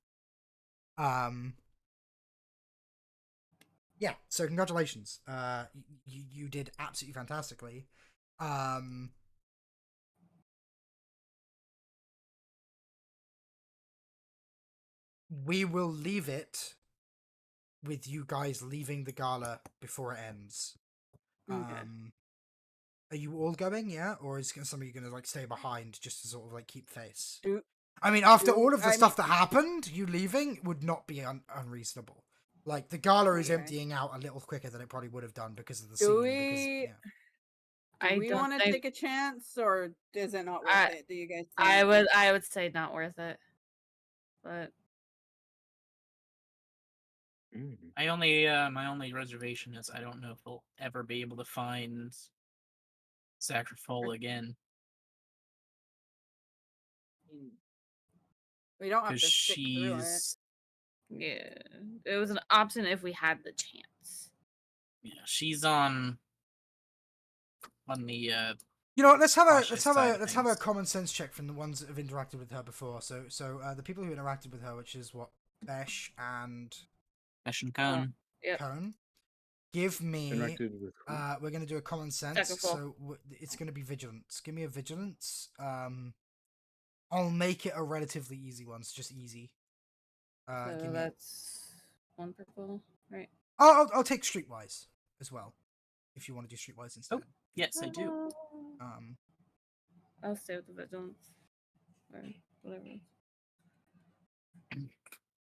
Yeah, so congratulations. You did absolutely fantastically. We will leave it with you guys leaving the gala before it ends. Okay. Are you all going? Yeah, or is somebody going to like stay behind just to sort of like keep face? Do- I mean, after do- all of the I stuff mean- that happened, you leaving would not be unreasonable. Like the gala is Okay. emptying out a little quicker than it probably would have done because of the Do scene. we- Because Do I we don't want to think take a chance, or is it not worth it? Do you guys think? I would say not worth it. but my only reservation is I don't know if we'll ever be able to find Sacrifol again We don't have because to stick through it. yeah, it was an option if we had the chance. she's on the You know what? Let's have cautious side of a things. common sense check from the ones that have interacted with her before. So the people who interacted with her, which is what, Besh and Ash and Cone. Yep. Cone. Give me. Interacted with who? We're gonna do a common sense. Sacrifice. So it's gonna be vigilance. Give me a vigilance. I'll make it a relatively easy one. So just easy. So Give me. that's 1 purple, right? I'll take streetwise as well, if you want to do streetwise instead. Yes, I do. I'll stay with the vigilance. Or whatever.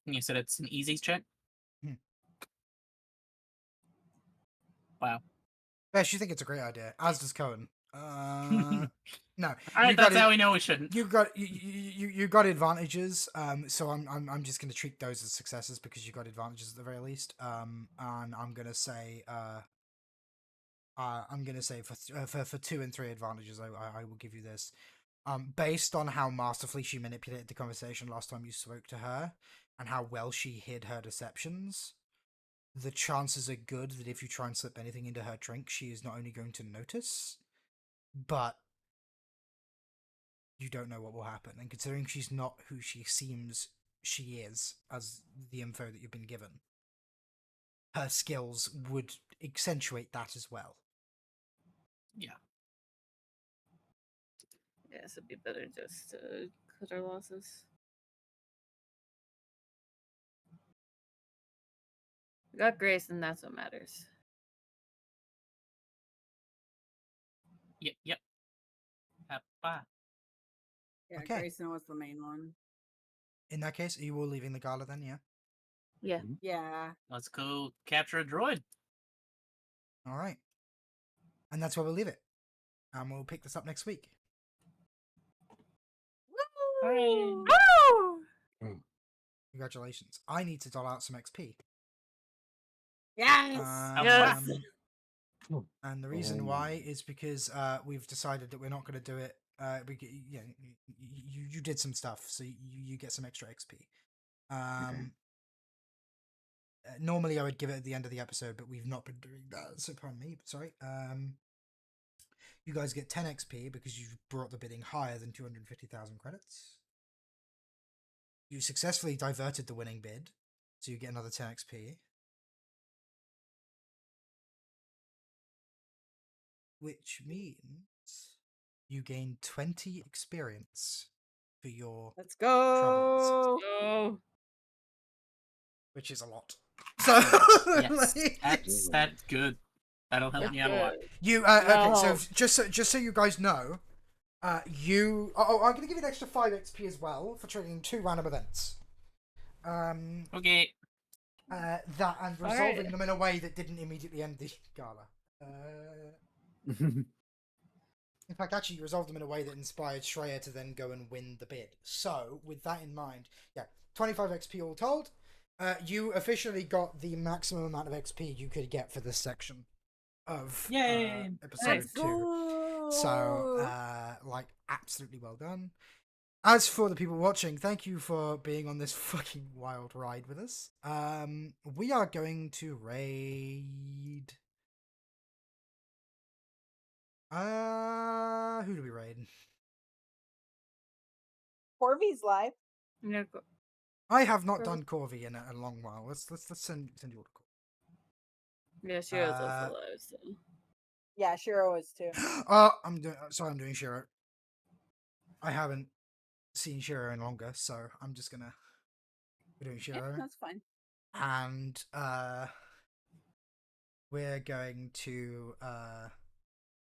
You said it's an easy check? Hmm. Wow. Besh, you think it's a great idea, as does Cohen. No, Alright, that's how we know we shouldn't. You got advantages. So I'm just gonna treat those as successes because you got advantages at the very least. And I'm gonna say for 2 and 3 advantages, I will give you this. Based on how masterfully she manipulated the conversation last time you spoke to her, and how well she hid her deceptions, the chances are good that if you try and slip anything into her drink, she is not only going to notice, but you don't know what will happen. And considering she's not who she seems she is, as the info that you've been given, her skills would accentuate that as well. Yeah. Yes, it'd be better just to cut our losses. We got Grace, and that's what matters. Yep. Bye. Yeah, Okay. Grayson was the main one. In that case, are you all leaving the gala then? Yeah. Yeah. Yeah. Let's go capture a droid. All right. And that's where we'll leave it. And we'll pick this up next week. Woo! Congratulations. I need to dole out some XP. Yes. Yes. And the reason why is because we've decided that we're not going to do it. You did some stuff, so you get some extra XP. Normally I would give it at the end of the episode, but we've not been doing that. So pardon me. Sorry. You guys get 10 XP because you've brought the bidding higher than 250,000 credits. You successfully diverted the winning bid, so you get another 10 XP. Which means you gain 20 experience for your Let's go. travels, Oh. which is a lot. So Yes, that's good. That'll help me out a lot. You okay? So No. just so you guys know, I'm gonna give you an extra 5 XP as well for triggering 2 random events. Okay. That and resolving them in a way that didn't immediately end the gala. In fact, actually, you resolved them in a way that inspired Shreya to then go and win the bid. So, with that in mind, 25 XP all told. You officially got the maximum amount of XP you could get for this section of episode 2. So, absolutely well done. As for the people watching, thank you for being on this fucking wild ride with us. We are going to raid... who do we raid? Corvy's live. Yeah, go. I have not Corby. done Corby in a long while. Let's send you all to Corby. Yeah, she was also live. So. Yeah, Shiro is too. I'm doing Shiro. I haven't seen Shiro in longer, so I'm just gonna be doing Yeah, Shiro. that's fine. And we're going to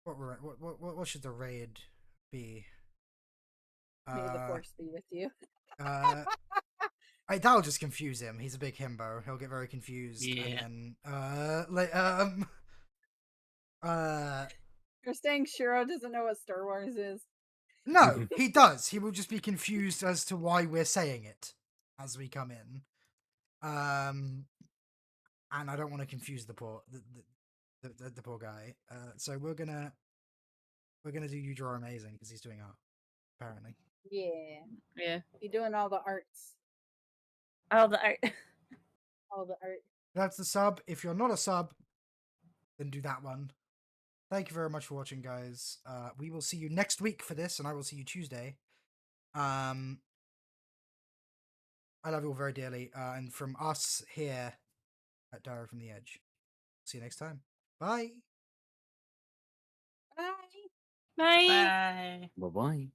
what should the raid be? May the force be with you. That'll just confuse him. He's a big himbo. He'll get very confused. Yeah. And then You're saying Shiro doesn't know what Star Wars is? no, he does. He will just be confused as to why we're saying it. as we come in. And I don't want to confuse the poor the poor guy. So we're gonna do you draw amazing because he's doing art apparently. Yeah. Yeah. You're doing all the arts. All the art. All the art. That's the sub. If you're not a sub, then do that one. Thank you very much for watching, guys. We will see you next week for this, and I will see you Tuesday. I love you all very dearly, and from us here at Diary from the Edge. See you next time. Bye. Bye. Bye. Bye. Bye bye.